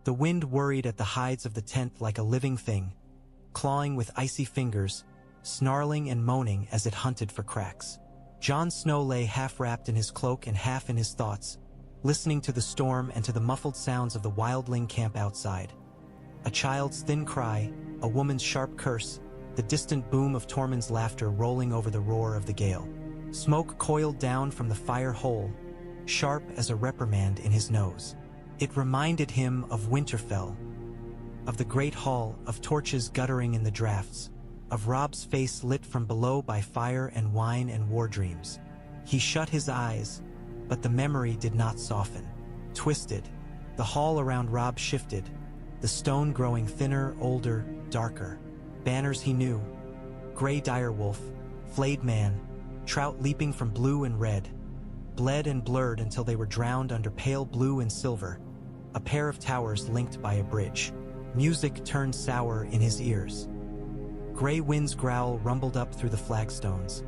The wind worried at the hides of the tent like a living thing, clawing with icy fingers, snarling and moaning as it hunted for cracks. Jon Snow lay half-wrapped in his cloak and half in his thoughts, listening to the storm and to the muffled sounds of the wildling camp outside. A child's thin cry, a woman's sharp curse, the distant boom of Tormund's laughter rolling over the roar of the gale. Smoke coiled down from the fire hole, sharp as a reprimand in his nose. It reminded him of Winterfell, of the great hall, of torches guttering in the drafts, of Robb's face lit from below by fire and wine and war dreams. He shut his eyes, but the memory did not soften. Twisted, the hall around Robb shifted, the stone growing thinner, older, darker. Banners he knew: gray direwolf, flayed man, trout leaping from blue and red, bled and blurred until they were drowned under pale blue and silver, a pair of towers linked by a bridge. Music turned sour in his ears. Gray wind's growl rumbled up through the flagstones,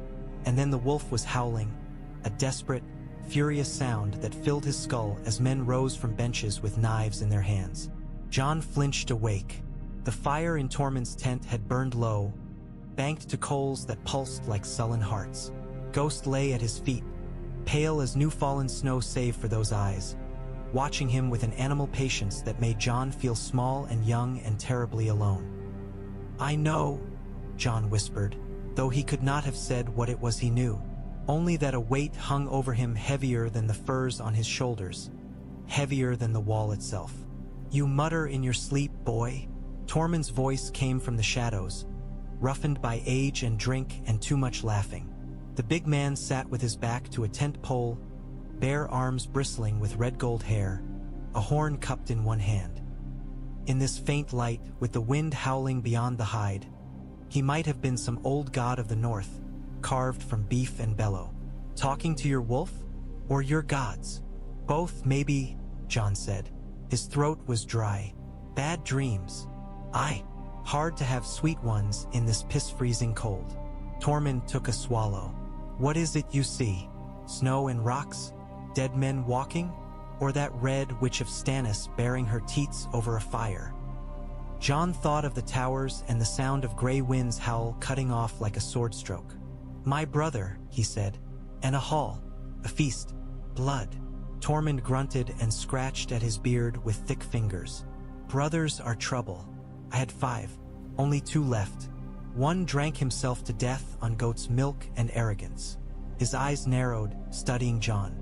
and then the wolf was howling, a desperate, furious sound that filled his skull as men rose from benches with knives in their hands. Jon flinched awake. The fire in Tormund's tent had burned low, banked to coals that pulsed like sullen hearts. Ghost lay at his feet, pale as new-fallen snow save for those eyes, watching him with an animal patience that made Jon feel small and young and terribly alone. "I know," Jon whispered, though he could not have said what it was he knew, only that a weight hung over him heavier than the furs on his shoulders, heavier than the wall itself. "You mutter in your sleep, boy." Tormund's voice came from the shadows, roughened by age and drink and too much laughing. The big man sat with his back to a tent pole, bare arms bristling with red gold hair, a horn cupped in one hand. In this faint light, with the wind howling beyond the hide, he might have been some old god of the north, carved from beef and bellow. "Talking to your wolf? Or your gods?" "Both, maybe," Jon said. His throat was dry. "Bad dreams." "Aye, hard to have sweet ones in this piss-freezing cold." Tormund took a swallow. "What is it you see? Snow and rocks? Dead men walking? Or that red witch of Stannis bearing her teats over a fire?" Jon thought of the towers and the sound of gray wind's howl cutting off like a sword stroke. "My brother," he said, "and a hall, a feast, blood." Tormund grunted and scratched at his beard with thick fingers. "Brothers are trouble. I had 5, only 2 left. One drank himself to death on goat's milk and arrogance." His eyes narrowed, studying Jon.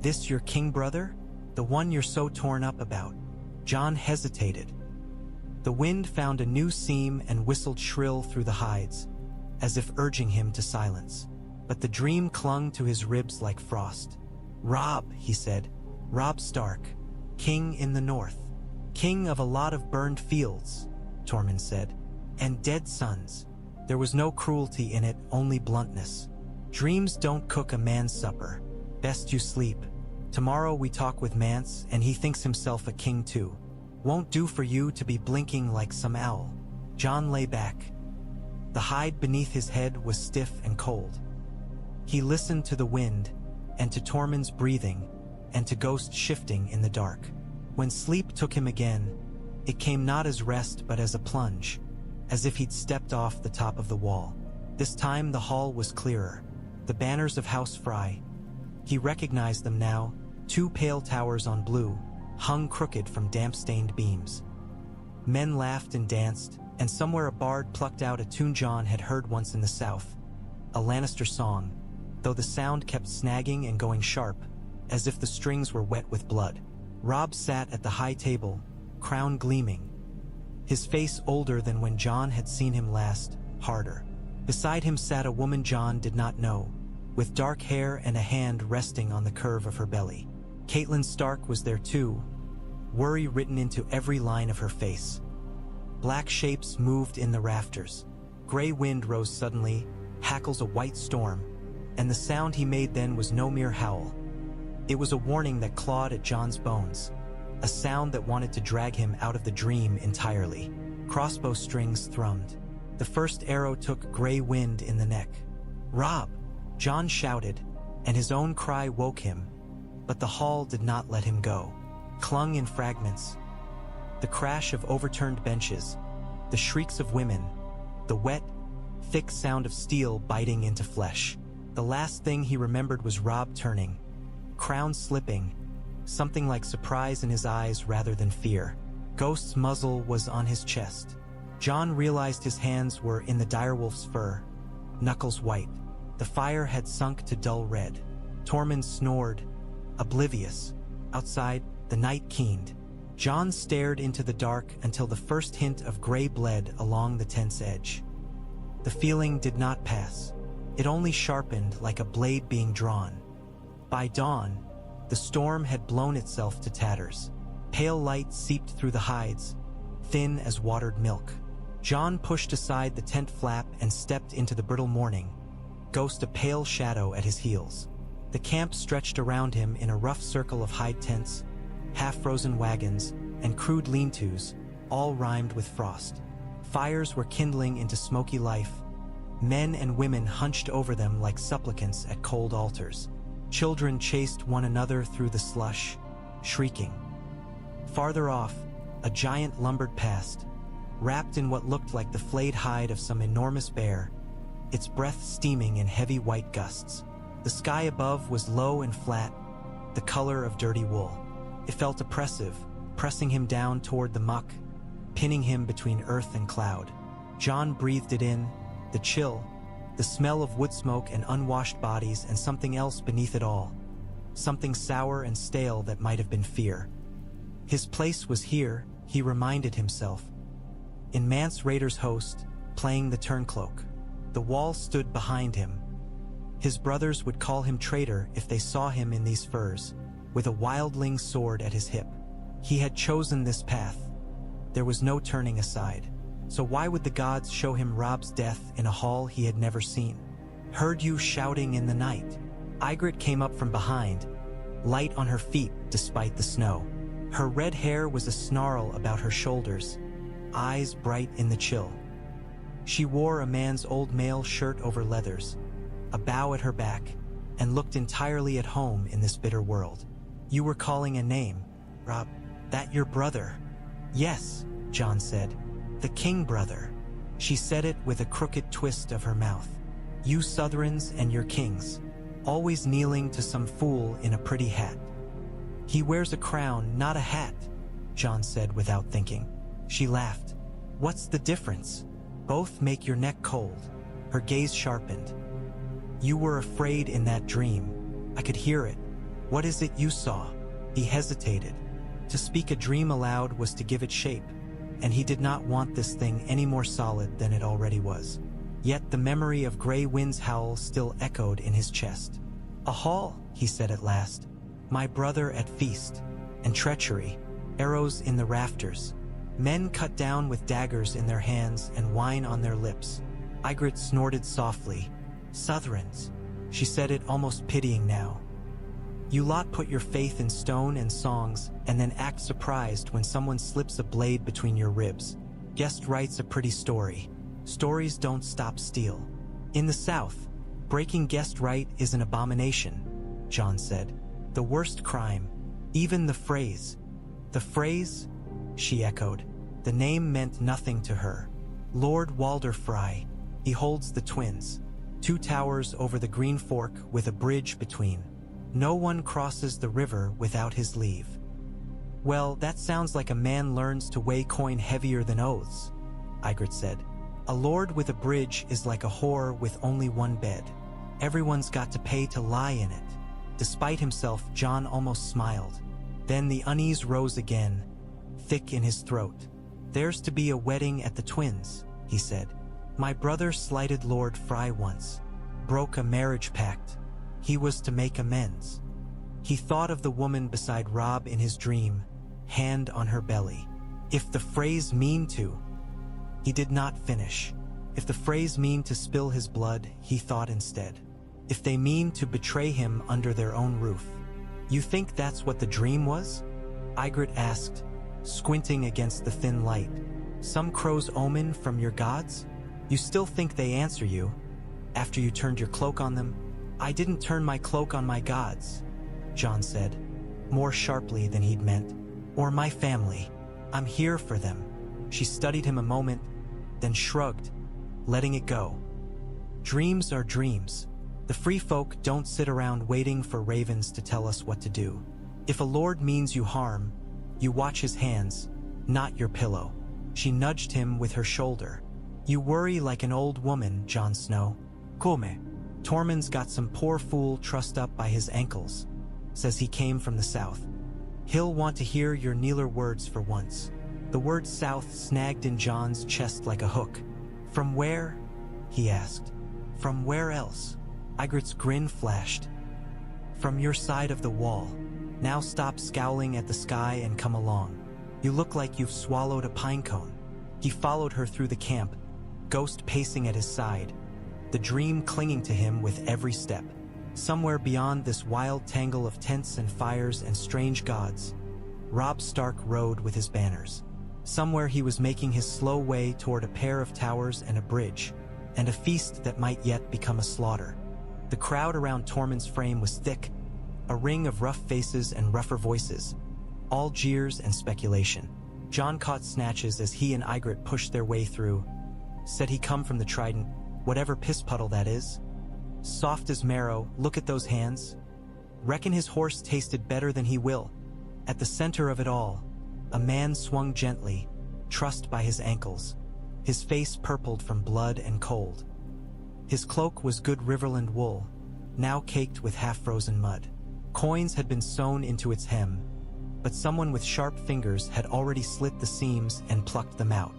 "This your king brother? The one you're so torn up about?" Jon hesitated. The wind found a new seam and whistled shrill through the hides, as if urging him to silence. But the dream clung to his ribs like frost. "Robb," he said. "Robb Stark, king in the north." "King of a lot of burned fields," Tormund said. "And dead sons." There was no cruelty in it, only bluntness. "Dreams don't cook a man's supper. Best you sleep. Tomorrow we talk with Mance, and he thinks himself a king too. Won't do for you to be blinking like some owl." Jon lay back. The hide beneath his head was stiff and cold. He listened to the wind, and to Tormund's breathing, and to ghosts shifting in the dark. When sleep took him again, it came not as rest but as a plunge, as if he'd stepped off the top of the wall. This time the hall was clearer. The banners of House Frey. He recognized them now, 2 pale towers on blue, hung crooked from damp-stained beams. Men laughed and danced, and somewhere a bard plucked out a tune Jon had heard once in the south, a Lannister song, though the sound kept snagging and going sharp, as if the strings were wet with blood. Robb sat at the high table, crown gleaming, his face older than when Jon had seen him last, harder. Beside him sat a woman Jon did not know, with dark hair and a hand resting on the curve of her belly. Catelyn Stark was there too, worry written into every line of her face. Black shapes moved in the rafters. Gray wind rose suddenly, hackles a white storm, and the sound he made then was no mere howl. It was a warning that clawed at Jon's bones, a sound that wanted to drag him out of the dream entirely. Crossbow strings thrummed. The first arrow took Gray wind in the neck. "Robb!" Jon shouted, and his own cry woke him, but the hall did not let him go. Clung in fragments. The crash of overturned benches, the shrieks of women, the wet, thick sound of steel biting into flesh. The last thing he remembered was Robb turning, crown slipping, something like surprise in his eyes rather than fear. Ghost's muzzle was on his chest. Jon realized his hands were in the direwolf's fur, knuckles white. The fire had sunk to dull red. Tormund snored, oblivious. Outside, the night keened. Jon stared into the dark until the first hint of gray bled along the tent's edge. The feeling did not pass. It only sharpened like a blade being drawn. By dawn, the storm had blown itself to tatters. Pale light seeped through the hides, thin as watered milk. Jon pushed aside the tent flap and stepped into the brittle morning, Ghost a pale shadow at his heels. The camp stretched around him in a rough circle of hide tents, half-frozen wagons, and crude lean-tos, all rimed with frost. Fires were kindling into smoky life. Men and women hunched over them like supplicants at cold altars. Children chased one another through the slush, shrieking. Farther off, a giant lumbered past, wrapped in what looked like the flayed hide of some enormous bear, its breath steaming in heavy white gusts. The sky above was low and flat, the color of dirty wool. It felt oppressive, pressing him down toward the muck, pinning him between earth and cloud. Jon breathed it in, the chill, the smell of wood smoke and unwashed bodies, and something else beneath it all. Something sour and stale that might have been fear. His place was here, he reminded himself. In Mance Raider's host, playing the turncloak. The wall stood behind him. His brothers would call him traitor if they saw him in these furs, with a wildling sword at his hip. He had chosen this path. There was no turning aside. So why would the gods show him Robb's death in a hall he had never seen? Heard you shouting in the night. Ygritte came up from behind, light on her feet despite the snow. Her red hair was a snarl about her shoulders, eyes bright in the chill. She wore a man's old mail shirt over leathers, a bow at her back, and looked entirely at home in this bitter world. You were calling a name, Robb. That your brother? Yes, Jon said. The king brother. She said it with a crooked twist of her mouth. You Southrons and your kings, always kneeling to some fool in a pretty hat. He wears a crown, not a hat, Jon said without thinking. She laughed. What's the difference? Both make your neck cold. Her gaze sharpened. You were afraid in that dream. I could hear it. What is it you saw? He hesitated. To speak a dream aloud was to give it shape, and he did not want this thing any more solid than it already was. Yet the memory of Grey Wind's howl still echoed in his chest. A hall, he said at last. My brother at feast. And treachery. Arrows in the rafters. Men cut down with daggers in their hands and wine on their lips. Ygritte snorted softly. Southrons. She said it almost pitying now. You lot put your faith in stone and songs and then act surprised when someone slips a blade between your ribs. Guest writes a pretty story. Stories don't stop steel. In the South, breaking guest right is an abomination, Jon said. The worst crime. Even the phrase. The phrase? She echoed. The name meant nothing to her. Lord Walder Frey. He holds the twins. 2 towers over the Green Fork with a bridge between. No one crosses the river without his leave. Well, that sounds like a man learns to weigh coin heavier than oaths, Ygritte said. A lord with a bridge is like a whore with only one bed. Everyone's got to pay to lie in it. Despite himself, Jon almost smiled. Then the unease rose again, thick in his throat. There's to be a wedding at the twins, he said. My brother slighted Lord Frey once, broke a marriage pact. He was to make amends. He thought of the woman beside Robb in his dream, hand on her belly. If the phrase mean to... He did not finish. If the phrase mean to spill his blood, he thought instead. If they mean to betray him under their own roof. You think that's what the dream was? Ygritte asked, squinting against the thin light. Some crow's omen from your gods? You still think they answer you, after you turned your cloak on them? I didn't turn my cloak on my gods, Jon said, more sharply than he'd meant. Or my family. I'm here for them. She studied him a moment, then shrugged, letting it go. Dreams are dreams. The free folk don't sit around waiting for ravens to tell us what to do. If a lord means you harm, you watch his hands, not your pillow. She nudged him with her shoulder. You worry like an old woman, Jon Snow. Come. Tormund's got some poor fool trussed up by his ankles. Says he came from the south. He'll want to hear your kneeler words for once. The word south snagged in Jon's chest like a hook. From where? He asked. From where else? Ygritte's grin flashed. From your side of the wall. Now stop scowling at the sky and come along. You look like you've swallowed a pine cone. He followed her through the camp, Ghost pacing at his side, the dream clinging to him with every step. Somewhere beyond this wild tangle of tents and fires and strange gods, Robb Stark rode with his banners. Somewhere he was making his slow way toward a pair of towers and a bridge, and a feast that might yet become a slaughter. The crowd around Tormund's frame was thick, a ring of rough faces and rougher voices, all jeers and speculation. Jon caught snatches as he and Ygritte pushed their way through. Said he come from the Trident, whatever piss puddle that is. Soft as marrow, look at those hands. Reckon his horse tasted better than he will. At the center of it all, a man swung gently, trussed by his ankles, his face purpled from blood and cold. His cloak was good Riverland wool, now caked with half-frozen mud. Coins had been sewn into its hem, but someone with sharp fingers had already slit the seams and plucked them out.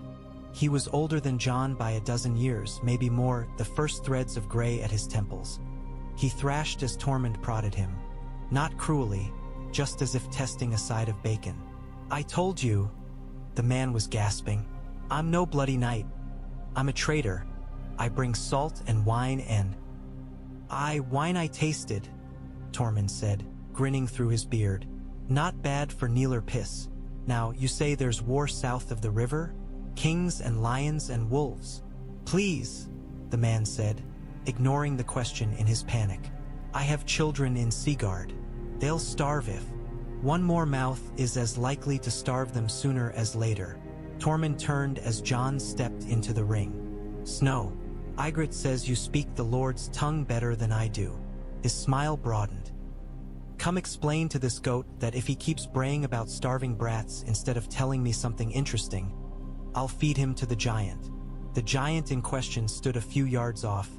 He was older than Jon by a dozen years, maybe more, the first threads of gray at his temples. He thrashed as Tormund prodded him, not cruelly, just as if testing a side of bacon. I told you, the man was gasping. I'm no bloody knight. I'm a traitor. I bring salt and wine and... Wine I tasted, Tormund said, grinning through his beard. Not bad for kneeler piss. Now, you say there's war south of the river? Kings and lions and wolves. Please, the man said, ignoring the question in his panic. I have children in Seagard. They'll starve if... One more mouth is as likely to starve them sooner as later. Tormund turned as Jon stepped into the ring. Snow, Ygritte says you speak the Lord's tongue better than I do. His smile broadened. Come explain to this goat that if he keeps braying about starving brats instead of telling me something interesting, I'll feed him to the giant. The giant in question stood a few yards off,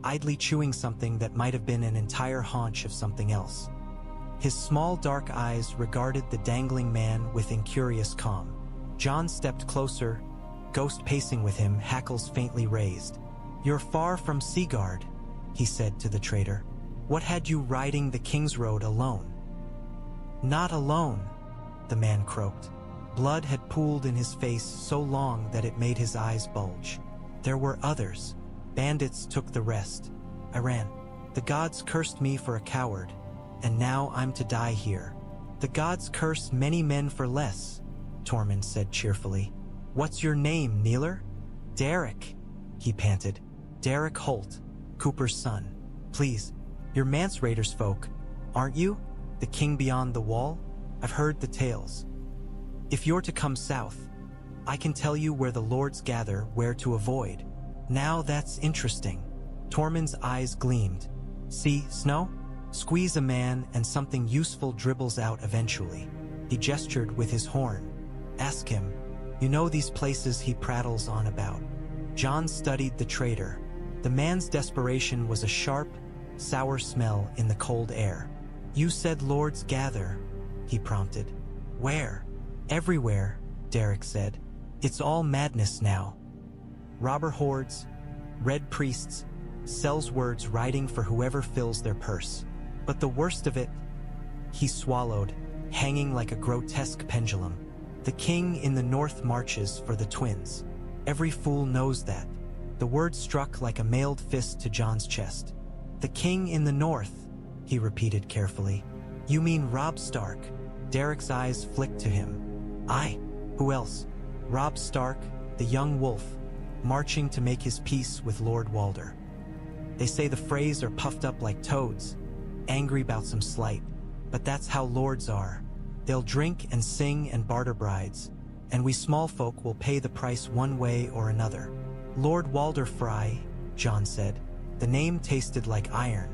idly chewing something that might have been an entire haunch of something else. His small dark eyes regarded the dangling man with incurious calm. Jon stepped closer, Ghost pacing with him, hackles faintly raised. You're far from Seagard, he said to the traitor. What had you riding the King's Road alone? Not alone, the man croaked. Blood had pooled in his face so long that it made his eyes bulge. There were others. Bandits took the rest. I ran. The gods cursed me for a coward, and now I'm to die here. The gods curse many men for less, Tormund said cheerfully. What's your name, kneeler? Derek, he panted. Derek Holt, Cooper's son. Please, you're Mance Raiders folk, aren't you? The king beyond the wall? I've heard the tales. If you're to come south, I can tell you where the lords gather, where to avoid. Now that's interesting. Tormund's eyes gleamed. See, Snow? Squeeze a man and something useful dribbles out eventually. He gestured with his horn. Ask him. You know these places he prattles on about. Jon studied the traitor. The man's desperation was a sharp, sour smell in the cold air. You said lords gather, he prompted. Where? Everywhere, Derek said. It's all madness now. Robber hordes, red priests, sells words riding for whoever fills their purse. But the worst of it, he swallowed, hanging like a grotesque pendulum. The king in the north marches for the twins. Every fool knows that. The word struck like a mailed fist to Jon's chest. The king in the north, he repeated carefully. You mean Robb Stark? Derek's eyes flicked to him. Aye, who else? Robb Stark, the young wolf, marching to make his peace with Lord Walder. They say the Freys are puffed up like toads, angry about some slight, but that's how lords are. They'll drink and sing and barter brides, and we small folk will pay the price one way or another." "Lord Walder Frey," Jon said. The name tasted like iron.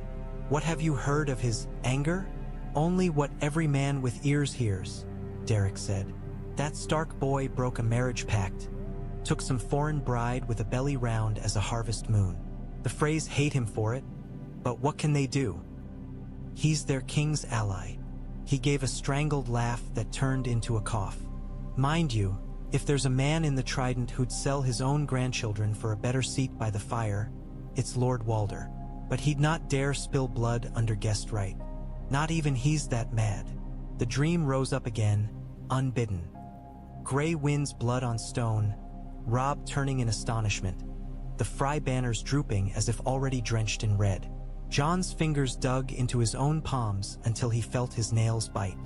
"What have you heard of his anger?" "Only what every man with ears hears," Derek said. "That Stark boy broke a marriage pact, took some foreign bride with a belly round as a harvest moon. The Freys hate him for it, but what can they do? He's their king's ally." He gave a strangled laugh that turned into a cough. "Mind you, if there's a man in the Trident who'd sell his own grandchildren for a better seat by the fire, it's Lord Walder. But he'd not dare spill blood under guest right. Not even he's that mad." The dream rose up again, unbidden. Gray winds blood on stone, Robb turning in astonishment, the Frey banners drooping as if already drenched in red. Jon's fingers dug into his own palms until he felt his nails bite.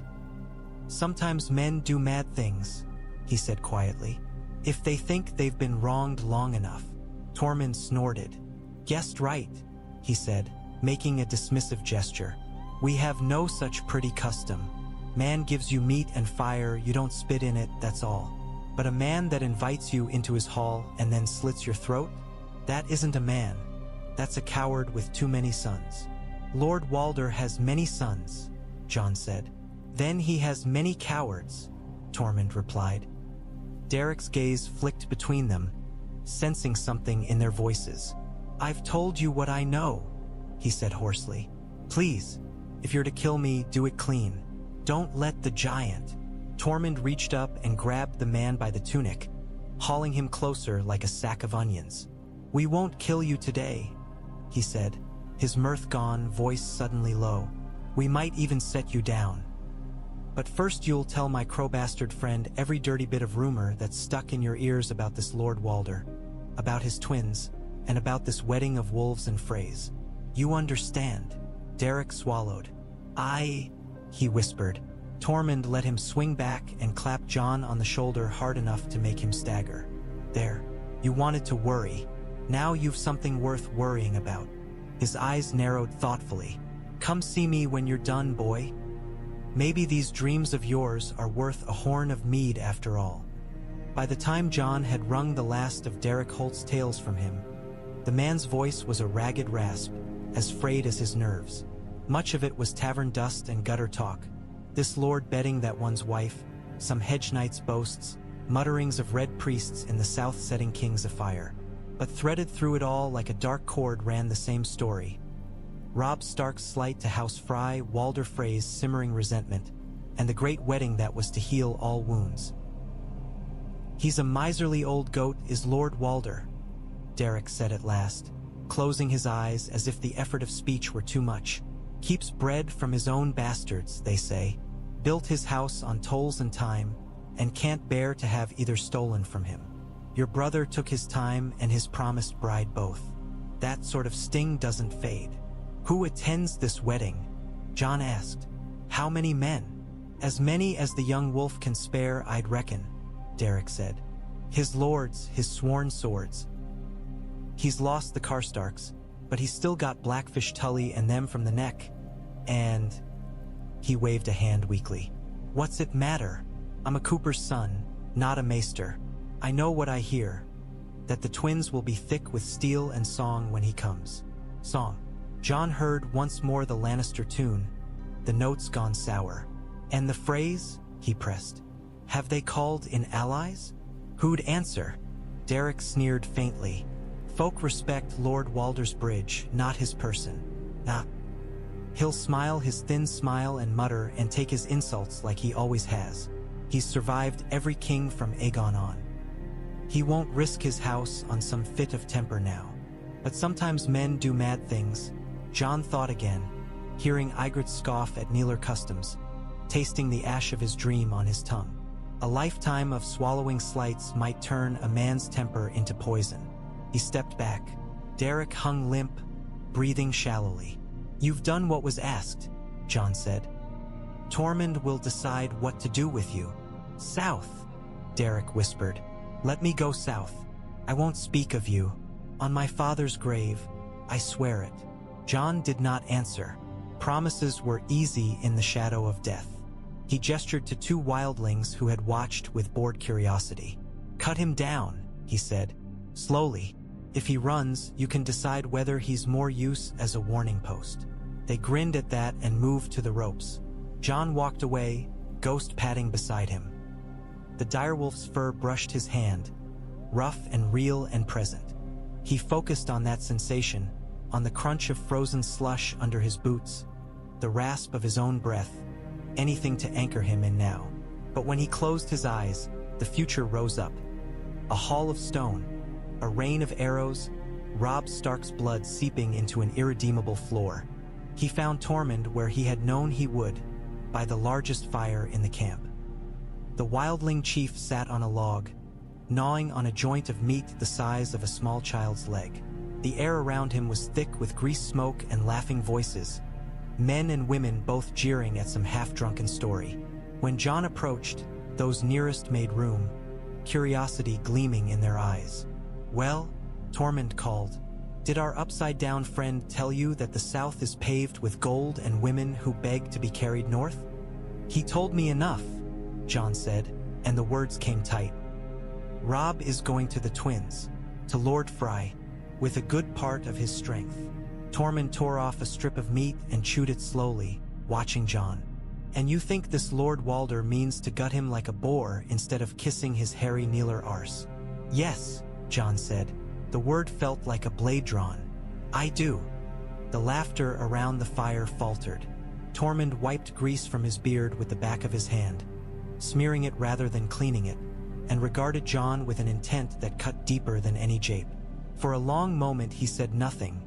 "Sometimes men do mad things," he said quietly, "if they think they've been wronged long enough." Tormund snorted. "Guessed right," he said, making a dismissive gesture. "We have no such pretty custom. Man gives you meat and fire, you don't spit in it, that's all. But a man that invites you into his hall and then slits your throat? That isn't a man. That's a coward with too many sons." "Lord Walder has many sons," Jon said. "Then he has many cowards," Tormund replied. Derek's gaze flicked between them, sensing something in their voices. "I've told you what I know," he said hoarsely. "Please, if you're to kill me, do it clean. Don't let the giant." Tormund reached up and grabbed the man by the tunic, hauling him closer like a sack of onions. "We won't kill you today," he said, his mirth gone, voice suddenly low. "We might even set you down. But first you'll tell my crow-bastard friend every dirty bit of rumor that's stuck in your ears about this Lord Walder, about his twins, and about this wedding of wolves and Freys. You understand?" Derek swallowed. He whispered. Tormund let him swing back and clap Jon on the shoulder hard enough to make him stagger. "There, you wanted to worry. Now you've something worth worrying about." His eyes narrowed thoughtfully. "Come see me when you're done, boy. Maybe these dreams of yours are worth a horn of mead after all." By the time Jon had wrung the last of Derek Holt's tales from him, the man's voice was a ragged rasp, as frayed as his nerves. Much of it was tavern dust and gutter talk. This lord betting that one's wife, some hedge knight's boasts, mutterings of red priests in the south setting kings afire. But threaded through it all like a dark cord ran the same story. Robb Stark's slight to House Frey, Walder Frey's simmering resentment, and the great wedding that was to heal all wounds. "He's a miserly old goat, is Lord Walder," Derek said at last, closing his eyes as if the effort of speech were too much. "Keeps bread from his own bastards, they say. Built his house on tolls and time, and can't bear to have either stolen from him. Your brother took his time and his promised bride both. That sort of sting doesn't fade." "Who attends this wedding?" Jon asked. "How many men?" "As many as the young wolf can spare, I'd reckon," Derek said. "His lords, his sworn swords. He's lost the Karstarks, but he's still got Blackfish Tully and them from the neck. And..." He waved a hand weakly. "What's it matter? I'm a cooper's son, not a maester. I know what I hear, that the twins will be thick with steel and song when he comes." Song. Jon heard once more the Lannister tune, the notes gone sour. "And the Freys?" he pressed. "Have they called in allies?" "Who'd answer?" Derek sneered faintly. "Folk respect Lord Walder's bridge, not his person. Nah. He'll smile his thin smile and mutter and take his insults like he always has. He's survived every king from Aegon on. He won't risk his house on some fit of temper now. But sometimes men do mad things." Jon thought again, hearing Ygritte's scoff at Kneeler customs, tasting the ash of his dream on his tongue. A lifetime of swallowing slights might turn a man's temper into poison. He stepped back. Derek hung limp, breathing shallowly. "You've done what was asked," Jon said. "Tormund will decide what to do with you." "South," Derek whispered. "Let me go south. I won't speak of you. On my father's grave, I swear it." Jon did not answer. Promises were easy in the shadow of death. He gestured to two wildlings who had watched with bored curiosity. "Cut him down," he said, slowly. "If he runs, you can decide whether he's more use as a warning post." They grinned at that and moved to the ropes. Jon walked away, Ghost padding beside him. The direwolf's fur brushed his hand, rough and real and present. He focused on that sensation, on the crunch of frozen slush under his boots, the rasp of his own breath, anything to anchor him in now. But when he closed his eyes, the future rose up. A hall of stone, a rain of arrows, Robb Stark's blood seeping into an irredeemable floor. He found Tormund where he had known he would, by the largest fire in the camp. The wildling chief sat on a log, gnawing on a joint of meat the size of a small child's leg. The air around him was thick with grease smoke and laughing voices, men and women both jeering at some half-drunken story. When Jon approached, those nearest made room, curiosity gleaming in their eyes. "Well," Tormund called, "did our upside-down friend tell you that the south is paved with gold and women who beg to be carried north?" "He told me enough," Jon said, and the words came tight. "Robb is going to the twins, to Lord Frey, with a good part of his strength." Tormund tore off a strip of meat and chewed it slowly, watching Jon. "And you think this Lord Walder means to gut him like a boar instead of kissing his hairy kneeler arse?" "Yes," Jon said. The word felt like a blade drawn. "I do." The laughter around the fire faltered. Tormund wiped grease from his beard with the back of his hand, smearing it rather than cleaning it, and regarded Jon with an intent that cut deeper than any jape. For a long moment he said nothing,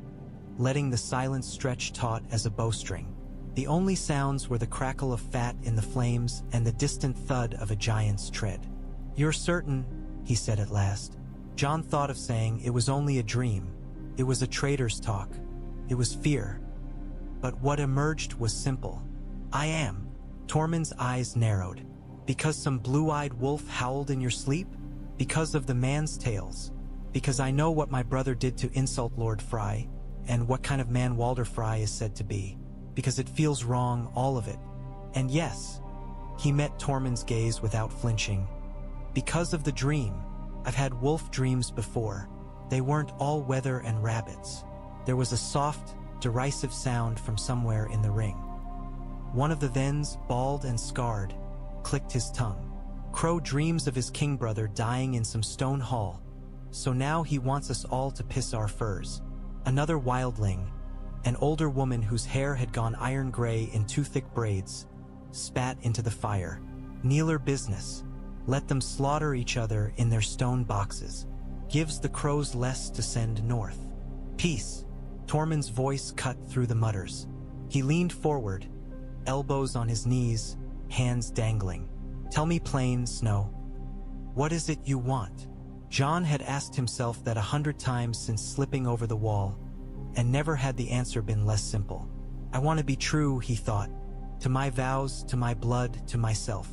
letting the silence stretch taut as a bowstring. The only sounds were the crackle of fat in the flames and the distant thud of a giant's tread. "You're certain?" he said at last. Jon thought of saying it was only a dream. It was a traitor's talk. It was fear. But what emerged was simple. "I am." Tormund's eyes narrowed. "Because some blue-eyed wolf howled in your sleep? Because of the man's tales? Because I know what my brother did to insult Lord Frey, and what kind of man Walder Frey is said to be? Because it feels wrong, all of it. And yes," he met Tormund's gaze without flinching, "because of the dream. I've had wolf dreams before. They weren't all weather and rabbits." There was a soft, derisive sound from somewhere in the ring. One of the thens, bald and scarred, clicked his tongue. "Crow dreams of his king brother dying in some stone hall, so now he wants us all to piss our furs." Another wildling, an older woman whose hair had gone iron gray in two thick braids, spat into the fire. "Kneeler business. Let them slaughter each other in their stone boxes. Gives the crows less to send north." "Peace." Tormund's voice cut through the mutters. He leaned forward, elbows on his knees, hands dangling. "Tell me plain, Snow. What is it you want?" Jon had asked himself that 100 times since slipping over the wall, and never had the answer been less simple. "I want to be true," he thought, "to my vows, to my blood, to myself."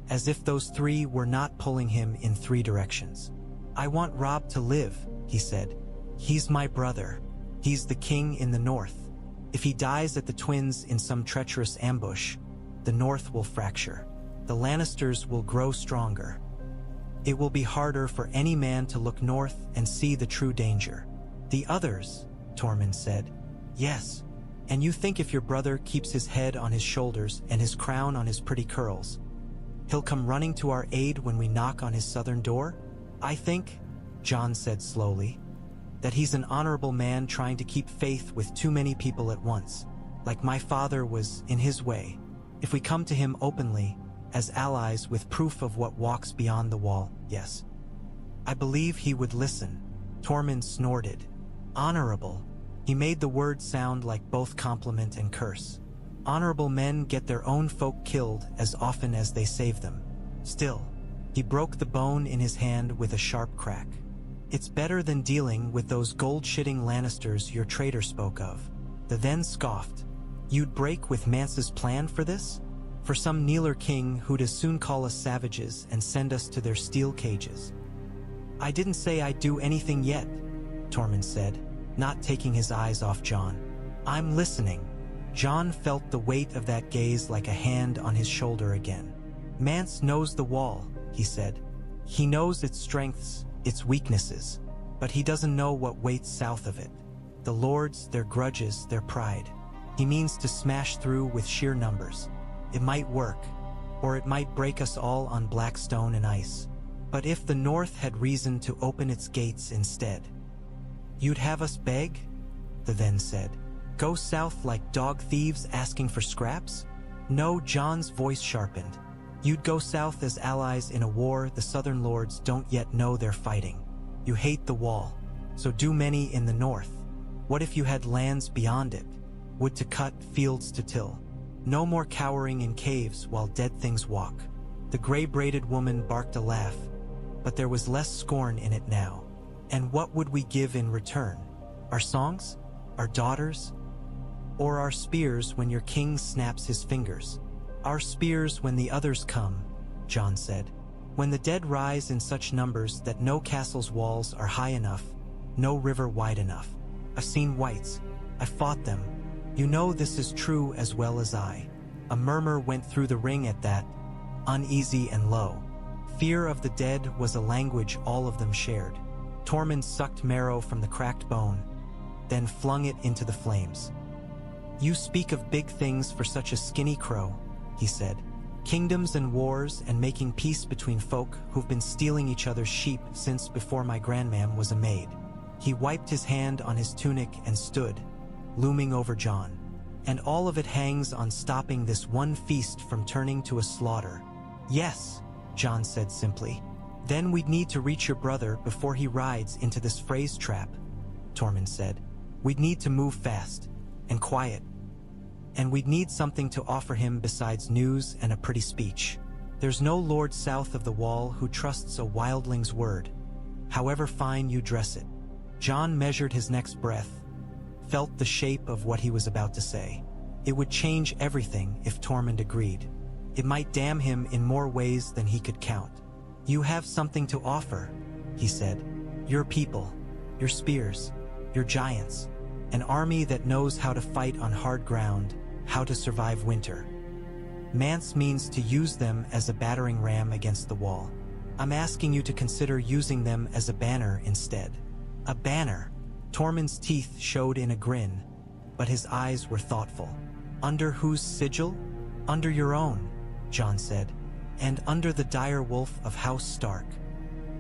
As if those three were not pulling him in 3 directions. "I want Robb to live," he said. "He's my brother. He's the king in the north. If he dies at the twins in some treacherous ambush, the north will fracture. The Lannisters will grow stronger. It will be harder for any man to look north and see the true danger." "The others," Tormund said. "Yes. And you think if your brother keeps his head on his shoulders and his crown on his pretty curls, he'll come running to our aid when we knock on his southern door?" "I think," Jon said slowly, "that he's an honorable man trying to keep faith with too many people at once, like my father was in his way. If we come to him openly, as allies with proof of what walks beyond the wall, yes. I believe he would listen." Tormund snorted. "Honorable." He made the word sound like both compliment and curse. "Honorable men get their own folk killed as often as they save them. Still," he broke the bone in his hand with a sharp crack, "it's better than dealing with those gold-shitting Lannisters your traitor spoke of." The then scoffed. "You'd break with Mance's plan for this? For some Kneeler king who'd as soon call us savages and send us to their steel cages?" "I didn't say I'd do anything yet," Tormund said, not taking his eyes off Jon. "I'm listening." Jon felt the weight of that gaze like a hand on his shoulder again. Mance knows the wall, he said. He knows its strengths, its weaknesses, but he doesn't know what waits south of it. The lords, their grudges, their pride. He means to smash through with sheer numbers. It might work, or it might break us all on black stone and ice. But if the North had reason to open its gates instead, you'd have us beg? The then said. Go south like dog thieves asking for scraps? No, Jon's voice sharpened. You'd go south as allies in a war the southern lords don't yet know they're fighting. You hate the wall, so do many in the north. What if you had lands beyond it? Wood to cut, fields to till. No more cowering in caves while dead things walk. The gray-braided woman barked a laugh, but there was less scorn in it now. And what would we give in return? Our songs? Our daughters? Or our spears when your king snaps his fingers? Our spears when the others come, Jon said. When the dead rise in such numbers that no castle's walls are high enough, no river wide enough. I've seen whites. I fought them. You know this is true as well as I. A murmur went through the ring at that, uneasy and low. Fear of the dead was a language all of them shared. Tormund sucked marrow from the cracked bone, then flung it into the flames. You speak of big things for such a skinny crow, he said. Kingdoms and wars and making peace between folk who've been stealing each other's sheep since before my grandmam was a maid. He wiped his hand on his tunic and stood, looming over Jon. And all of it hangs on stopping this one feast from turning to a slaughter. Yes, Jon said simply. Then we'd need to reach your brother before he rides into this Frey's trap, Tormund said. We'd need to move fast and quiet. And we'd need something to offer him besides news and a pretty speech. There's no lord south of the wall who trusts a wildling's word, however fine you dress it. Jon measured his next breath, felt the shape of what he was about to say. It would change everything if Tormund agreed. It might damn him in more ways than he could count. You have something to offer, he said. Your people, your spears, your giants, an army that knows how to fight on hard ground, how to survive winter. Mance means to use them as a battering ram against the wall. I'm asking you to consider using them as a banner instead. A banner. Tormund's teeth showed in a grin, but his eyes were thoughtful. Under whose sigil? Under your own, Jon said, and under the dire wolf of House Stark.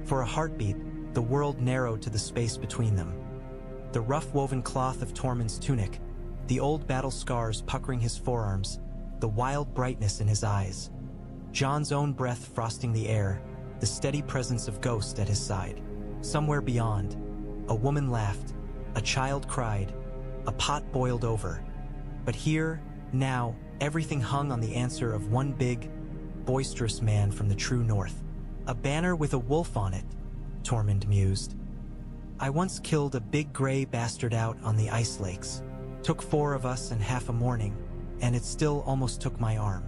For a heartbeat, the world narrowed to the space between them. The rough-woven cloth of Tormund's tunic, the old battle scars puckering his forearms, the wild brightness in his eyes. Jon's own breath frosting the air, the steady presence of Ghost at his side. Somewhere beyond, a woman laughed, a child cried, a pot boiled over. But here, now, everything hung on the answer of one big, boisterous man from the true north. A banner with a wolf on it, Tormund mused. I once killed a big gray bastard out on the ice lakes. Took 4 of us and half a morning, and it still almost took my arm.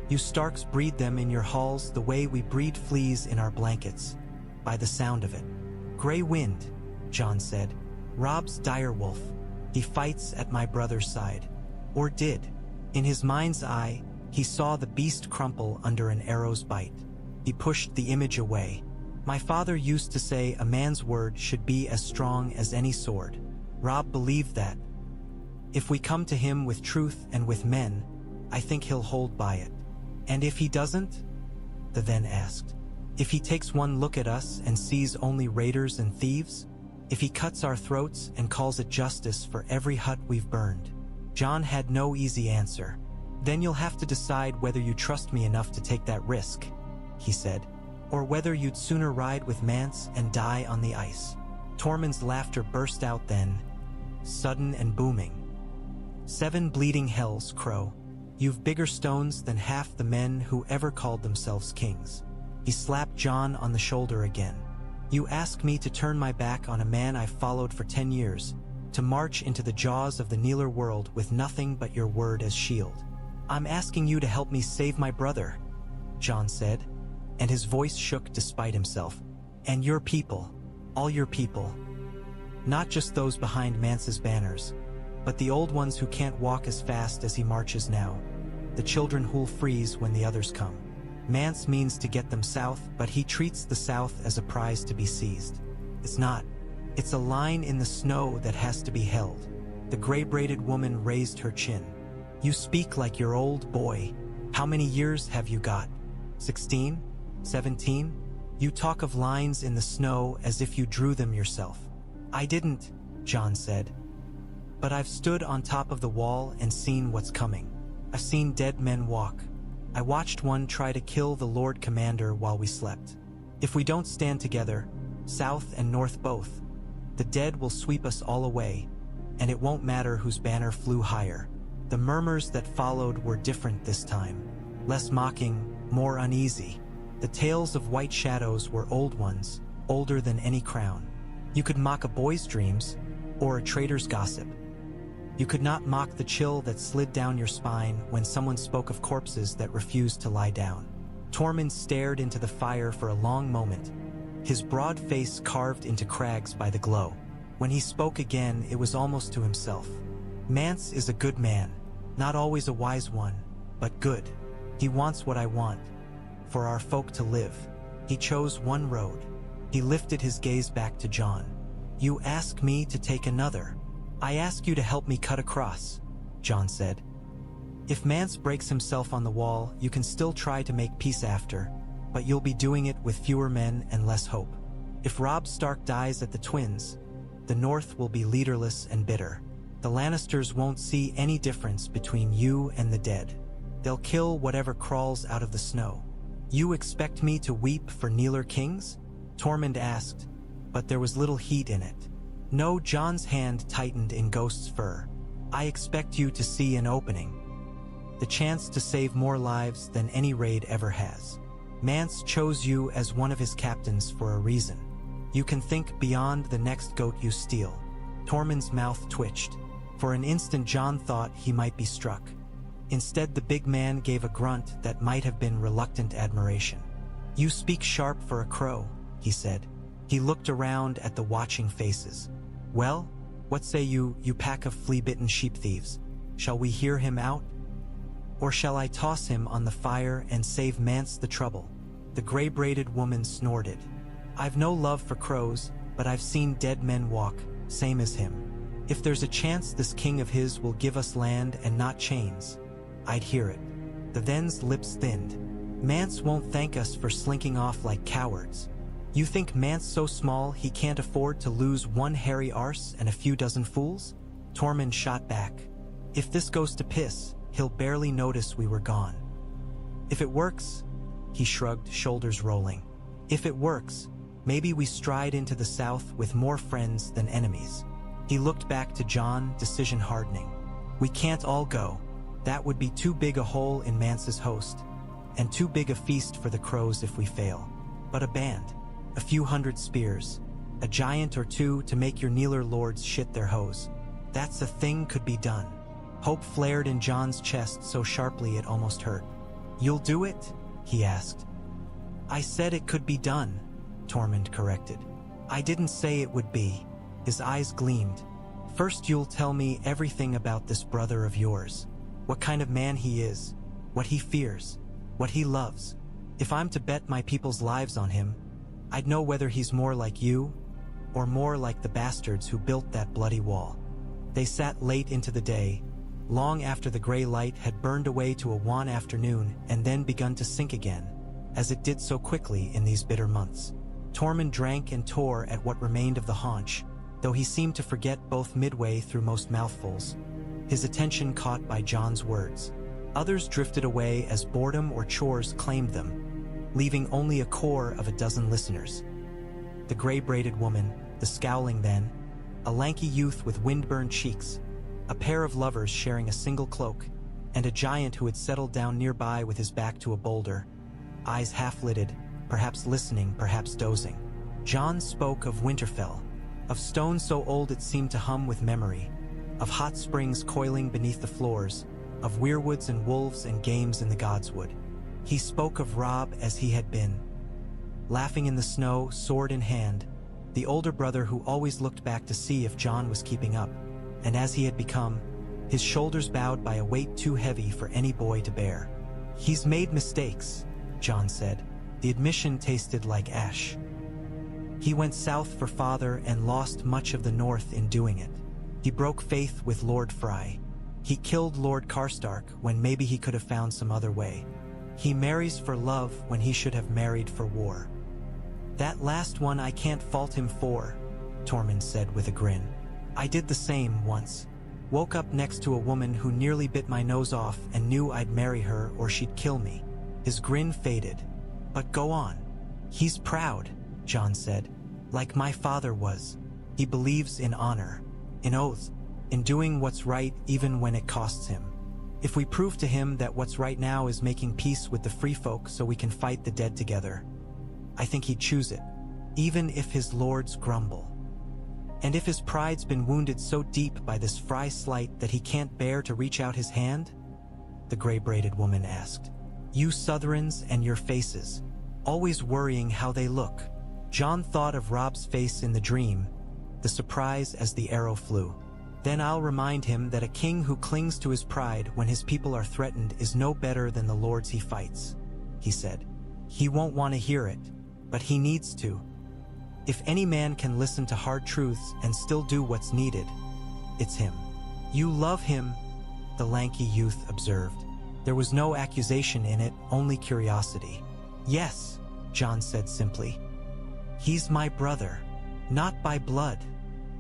You Starks breed them in your halls the way we breed fleas in our blankets, by the sound of it. Gray wind, Jon said. Robb's dire wolf. He fights at my brother's side. Or did. In his mind's eye, he saw the beast crumple under an arrow's bite. He pushed the image away. My father used to say a man's word should be as strong as any sword. Robb believed that. If we come to him with truth and with men, I think he'll hold by it. And if he doesn't? The then asked. If he takes one look at us and sees only raiders and thieves? If he cuts our throats and calls it justice for every hut we've burned? Jon had no easy answer. Then you'll have to decide whether you trust me enough to take that risk, he said, or whether you'd sooner ride with Mance and die on the ice. Tormund's laughter burst out then, sudden and booming. 7 bleeding hells, Crow. You've bigger stones than half the men who ever called themselves kings. He slapped Jon on the shoulder again. You ask me to turn my back on a man I've followed for 10 years, to march into the jaws of the Kneeler world with nothing but your word as shield. I'm asking you to help me save my brother, Jon said, and his voice shook despite himself. And your people, all your people. Not just those behind Mance's banners, but the old ones who can't walk as fast as he marches now. The children who'll freeze when the others come. Mance means to get them south, but he treats the south as a prize to be seized. It's not. It's a line in the snow that has to be held. The gray-braided woman raised her chin. You speak like your old boy. How many years have you got? 16? 17? You talk of lines in the snow as if you drew them yourself. I didn't, Jon said. But I've stood on top of the wall and seen what's coming. I've seen dead men walk. I watched one try to kill the Lord Commander while we slept. If we don't stand together, south and north both, the dead will sweep us all away, and it won't matter whose banner flew higher. The murmurs that followed were different this time. Less mocking, more uneasy. The tales of white shadows were old ones, older than any crown. You could mock a boy's dreams, or a traitor's gossip. You could not mock the chill that slid down your spine when someone spoke of corpses that refused to lie down. Tormund stared into the fire for a long moment, his broad face carved into crags by the glow. When he spoke again, it was almost to himself. Mance is a good man, not always a wise one, but good. He wants what I want, for our folk to live. He chose one road. He lifted his gaze back to Jon. You ask me to take another. I ask you to help me cut across, Jon said. If Mance breaks himself on the wall, you can still try to make peace after, but you'll be doing it with fewer men and less hope. If Robb Stark dies at the Twins, the North will be leaderless and bitter. The Lannisters won't see any difference between you and the dead. They'll kill whatever crawls out of the snow. You expect me to weep for kneeler kings? Tormund asked, but there was little heat in it. No, Jon's hand tightened in Ghost's fur. I expect you to see an opening. The chance to save more lives than any raid ever has. Mance chose you as one of his captains for a reason. You can think beyond the next goat you steal. Tormund's mouth twitched. For an instant Jon thought he might be struck. Instead, the big man gave a grunt that might have been reluctant admiration. You speak sharp for a crow, he said. He looked around at the watching faces. Well, what say you pack of flea-bitten sheep thieves? Shall we hear him out? Or shall I toss him on the fire and save Mance the trouble? The gray-braided woman snorted. I've no love for crows, but I've seen dead men walk, same as him. If there's a chance this king of his will give us land and not chains, I'd hear it. The then's lips thinned. Mance won't thank us for slinking off like cowards. You think Mance so small he can't afford to lose one hairy arse and a few dozen fools? Tormund shot back. If this goes to piss, he'll barely notice we were gone. If it works, he shrugged, shoulders rolling. If it works, maybe we stride into the south with more friends than enemies. He looked back to Jon, decision hardening. We can't all go. That would be too big a hole in Mance's host, and too big a feast for the crows if we fail. But a band, a few hundred spears, a giant or two to make your kneeler lords shit their hose. That's a thing could be done. Hope flared in Jon's chest so sharply it almost hurt. You'll do it? He asked. I said it could be done, Tormund corrected. I didn't say it would be. His eyes gleamed. First you'll tell me everything about this brother of yours. What kind of man he is, what he fears, what he loves. If I'm to bet my people's lives on him, I'd know whether he's more like you, or more like the bastards who built that bloody wall. They sat late into the day, long after the gray light had burned away to a wan afternoon and then begun to sink again, as it did so quickly in these bitter months. Tormund drank and tore at what remained of the haunch, though he seemed to forget both midway through most mouthfuls, his attention caught by Jon's words. Others drifted away as boredom or chores claimed them, leaving only a core of a dozen listeners. The gray-braided woman, the scowling then, a lanky youth with wind-burned cheeks, a pair of lovers sharing a single cloak, and a giant who had settled down nearby with his back to a boulder, eyes half-lidded, perhaps listening, perhaps dozing. Jon spoke of Winterfell, of stone so old it seemed to hum with memory, of hot springs coiling beneath the floors, of weirwoods and wolves and games in the godswood. He spoke of Robb as he had been, laughing in the snow, sword in hand, the older brother who always looked back to see if Jon was keeping up. and as he had become, his shoulders bowed by a weight too heavy for any boy to bear. "He's made mistakes," Jon said. The admission tasted like ash. "He went south for father and lost much of the north in doing it. He broke faith with Lord Frey. He killed Lord Karstark when maybe he could have found some other way. He marries for love when he should have married for war. That last one I can't fault him for," Tormund said with a grin. "I did the same once. Woke up next to a woman who nearly bit my nose off and knew I'd marry her or she'd kill me." His grin faded. "But go on." "He's proud," Jon said, "like my father was. He believes in honor, in oaths, in doing what's right even when it costs him. If we prove to him that what's right now is making peace with the free folk so we can fight the dead together, I think he'd choose it, even if his lords grumble. And if his pride's been wounded so deep by this Frey slight that he can't bear to reach out his hand?" the gray-braided woman asked. "You Southrons and your faces, always worrying how they look." Jon thought of Robb's face in the dream, the surprise as the arrow flew. "Then I'll remind him that a king who clings to his pride when his people are threatened is no better than the lords he fights," he said. "He won't want to hear it, but he needs to. If any man can listen to hard truths and still do what's needed, it's him." "You love him," the lanky youth observed. There was no accusation in it, only curiosity. "Yes," Jon said simply. "He's my brother, not by blood,"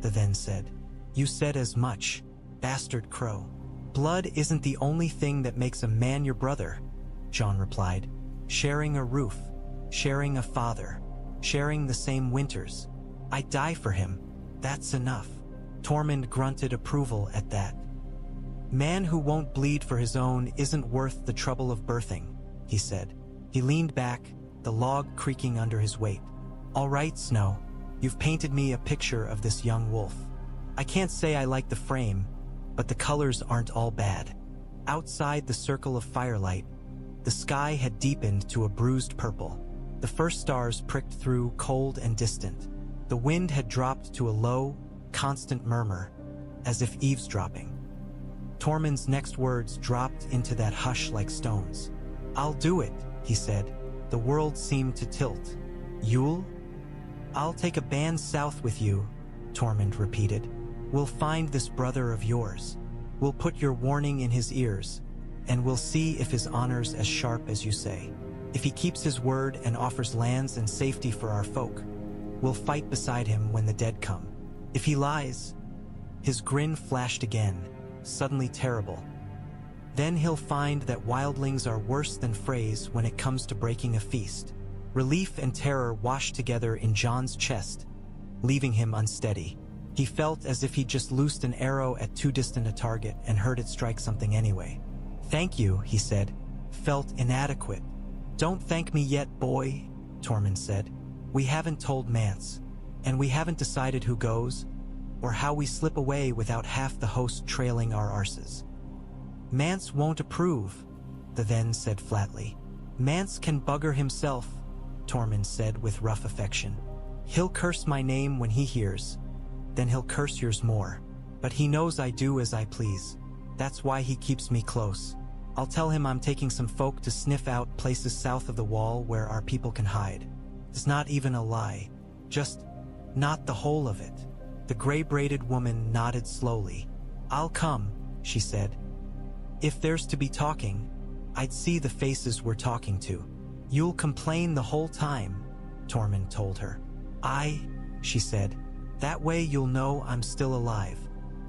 the then said. "You said as much, bastard crow." "Blood isn't the only thing that makes a man your brother," Jon replied. "Sharing a roof, sharing a father, sharing the same winters. I'd die for him, that's enough." Tormund grunted approval at that. "Man who won't bleed for his own isn't worth the trouble of birthing," he said. He leaned back, the log creaking under his weight. "All right, Snow, you've painted me a picture of this young wolf. I can't say I like the frame, but the colors aren't all bad." Outside the circle of firelight, the sky had deepened to a bruised purple. The first stars pricked through, cold and distant. The wind had dropped to a low, constant murmur, as if eavesdropping. Tormund's next words dropped into that hush like stones. "I'll do it," he said. The world seemed to tilt. "You'll?" "I'll take a band south with you," Tormund repeated. "We'll find this brother of yours. We'll put your warning in his ears, and we'll see if his honor's as sharp as you say. If he keeps his word and offers lands and safety for our folk, we'll fight beside him when the dead come. If he lies..." His grin flashed again, suddenly terrible. "Then he'll find that wildlings are worse than Freys when it comes to breaking a feast." Relief and terror washed together in Jon's chest, leaving him unsteady. He felt as if he'd just loosed an arrow at too distant a target and heard it strike something anyway. "Thank you," he said. Felt inadequate. "Don't thank me yet, boy," Tormund said. "We haven't told Mance, and we haven't decided who goes, or how we slip away without half the host trailing our arses." "Mance won't approve," the then said flatly. "Mance can bugger himself," Tormund said with rough affection. "He'll curse my name when he hears, then he'll curse yours more. But he knows I do as I please. That's why he keeps me close. I'll tell him I'm taking some folk to sniff out places south of the wall where our people can hide. It's not even a lie, just not the whole of it." The gray-braided woman nodded slowly. "I'll come," she said. "If there's to be talking, I'd see the faces we're talking to." "You'll complain the whole time," Tormund told her. She said. "That way you'll know I'm still alive."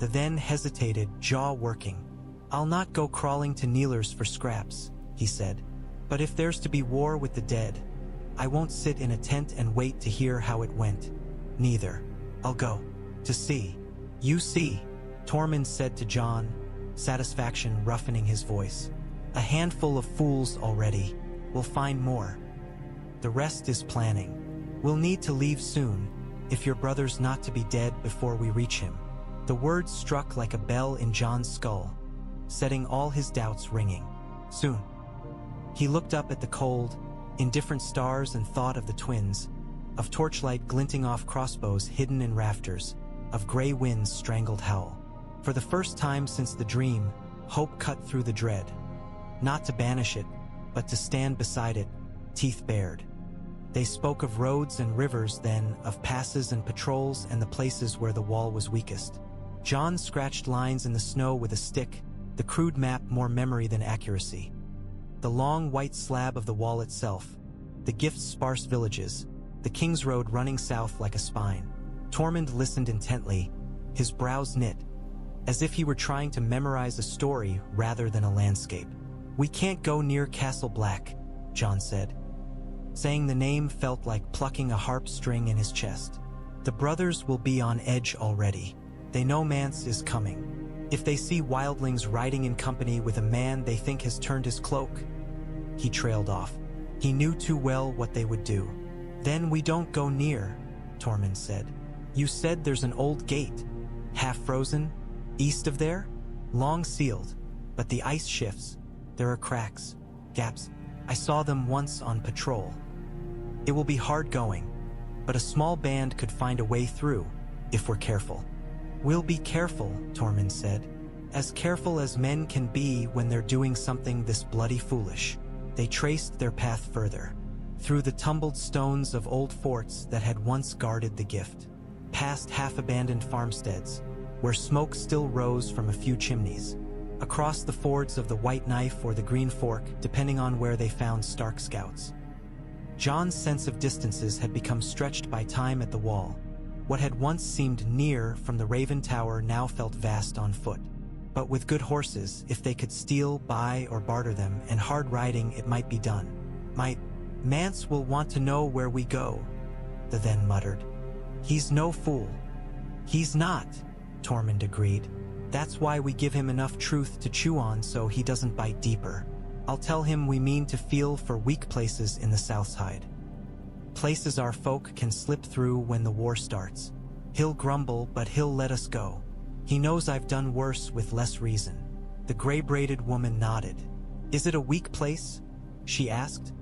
The then hesitated, jaw working. "I'll not go crawling to Kneelers for scraps," he said. "But if there's to be war with the dead, I won't sit in a tent and wait to hear how it went. Neither. I'll go. To see." "You see," Tormund said to Jon, satisfaction roughening his voice. "A handful of fools already. We'll find more. The rest is planning. We'll need to leave soon, if your brother's not to be dead before we reach him." The words struck like a bell in Jon's skull, setting all his doubts ringing. "Soon." He looked up at the cold, indifferent stars and thought of the twins, of torchlight glinting off crossbows hidden in rafters, of gray wind's strangled howl. For the first time since the dream, hope cut through the dread. Not to banish it, but to stand beside it, teeth bared. They spoke of roads and rivers then, of passes and patrols and the places where the wall was weakest. Jon scratched lines in the snow with a stick, the crude map more memory than accuracy. The long white slab of the wall itself, the gift's sparse villages, the King's Road running south like a spine. Tormund listened intently, his brows knit, as if he were trying to memorize a story rather than a landscape. "We can't go near Castle Black," Jon said. Saying the name felt like plucking a harp string in his chest. "The brothers will be on edge already. They know Mance is coming. If they see wildlings riding in company with a man they think has turned his cloak..." He trailed off. He knew too well what they would do. "Then we don't go near," Tormund said. "You said there's an old gate, half frozen, east of there? Long sealed, but the ice shifts. There are cracks, gaps. I saw them once on patrol. It will be hard going, but a small band could find a way through, if we're careful." "We'll be careful," Tormund said. "As careful as men can be when they're doing something this bloody foolish." They traced their path further, through the tumbled stones of old forts that had once guarded the gift, past half-abandoned farmsteads, where smoke still rose from a few chimneys, across the fords of the White Knife or the Green Fork, depending on where they found Stark scouts. Jon's sense of distances had become stretched by time at the wall. What had once seemed near from the Raven Tower now felt vast on foot. But with good horses, if they could steal, buy, or barter them, and hard riding, it might be done. Mance will want to know where we go," the then muttered. "He's no fool." "He's not," Tormund agreed. "That's why we give him enough truth to chew on so he doesn't bite deeper. I'll tell him we mean to feel for weak places in the South Side. Places our folk can slip through when the war starts. He'll grumble, but he'll let us go. He knows I've done worse with less reason." The gray-braided woman nodded. "Is it a weak place?" she asked.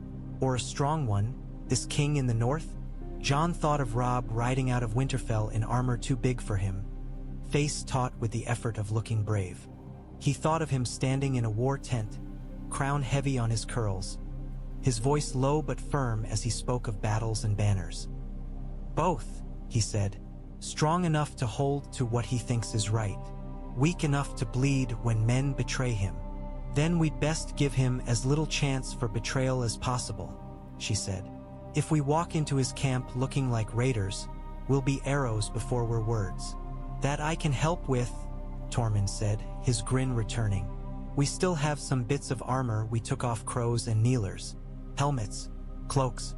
"Or a strong one, this king in the north?" Jon thought of Robb riding out of Winterfell in armor too big for him, face taut with the effort of looking brave. He thought of him standing in a war tent, crown heavy on his curls, his voice low but firm as he spoke of battles and banners. "Both," he said, "strong enough to hold to what he thinks is right, weak enough to bleed when men betray him. Then we'd best give him as little chance for betrayal as possible," she said. "If we walk into his camp looking like raiders, we'll be arrows before we're words." "That I can help with," Tormund said, his grin returning. "We still have some bits of armor we took off crows and kneelers. Helmets, cloaks.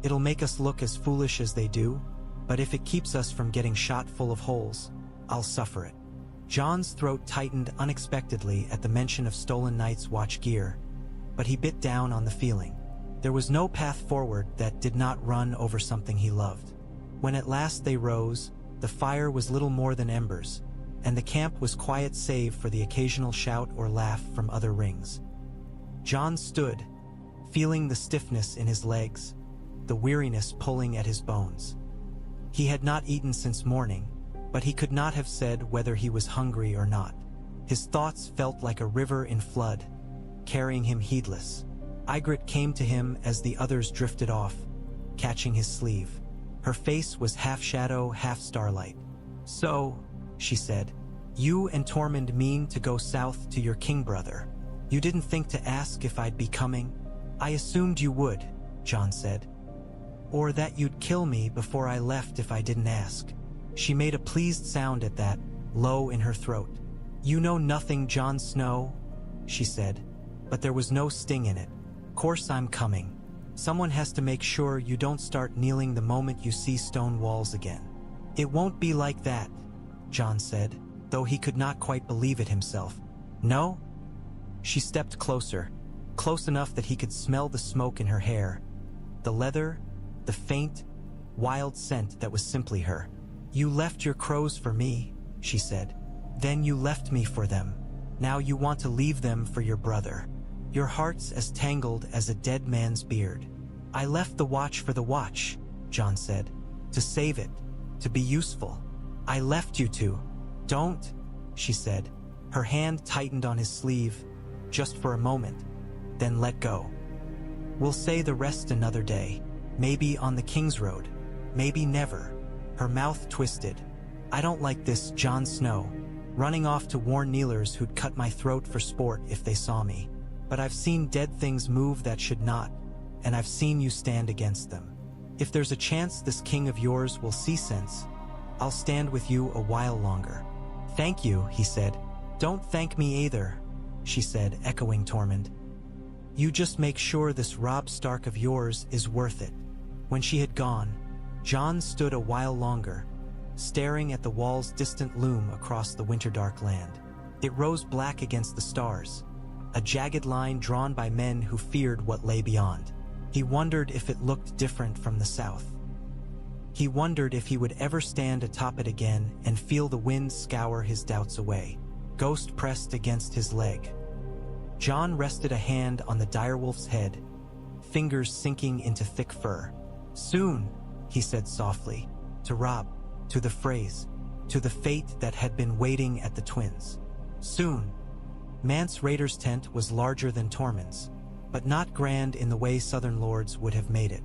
It'll make us look as foolish as they do, but if it keeps us from getting shot full of holes, I'll suffer it." Jon's throat tightened unexpectedly at the mention of stolen Night's Watch gear, but he bit down on the feeling. There was no path forward that did not run over something he loved. When at last they rose, the fire was little more than embers, and the camp was quiet save for the occasional shout or laugh from other rings. Jon stood, feeling the stiffness in his legs, the weariness pulling at his bones. He had not eaten since morning, but he could not have said whether he was hungry or not. His thoughts felt like a river in flood, carrying him heedless. Ygritte came to him as the others drifted off, catching his sleeve. Her face was half shadow, half starlight. "So," she said, "you and Tormund mean to go south to your king brother. You didn't think to ask if I'd be coming?" "I assumed you would," Jon said. "Or that you'd kill me before I left if I didn't ask." She made a pleased sound at that, low in her throat. "You know nothing, Jon Snow," she said, but there was no sting in it. "Course I'm coming. Someone has to make sure you don't start kneeling the moment you see stone walls again." "It won't be like that," Jon said, though he could not quite believe it himself. "No?" She stepped closer, close enough that he could smell the smoke in her hair, the leather, the faint, wild scent that was simply her. "You left your crows for me," she said. "Then you left me for them. Now you want to leave them for your brother. Your heart's as tangled as a dead man's beard." "I left the watch for the watch," Jon said. "To save it, to be useful. I left you to." "Don't," she said. Her hand tightened on his sleeve, just for a moment, then let go. We'll say the rest another day. Maybe on the King's Road. Maybe never. Her mouth twisted. I don't like this, Jon Snow. Running off to warn kneelers who'd cut my throat for sport if they saw me. But I've seen dead things move that should not, and I've seen you stand against them. If there's a chance this king of yours will see sense, I'll stand with you a while longer. Thank you, he said. Don't thank me either, she said, echoing Tormund. You just make sure this Robb Stark of yours is worth it. When she had gone, Jon stood a while longer, staring at the wall's distant loom across the winter-dark land. It rose black against the stars, a jagged line drawn by men who feared what lay beyond. He wondered if it looked different from the south. He wondered if he would ever stand atop it again and feel the wind scour his doubts away. Ghost pressed against his leg. Jon rested a hand on the direwolf's head, fingers sinking into thick fur. Soon, he said softly, to Robb, to the Freys, to the fate that had been waiting at the twins. Soon. Mance Raider's tent was larger than Tormund's, but not grand in the way southern lords would have made it.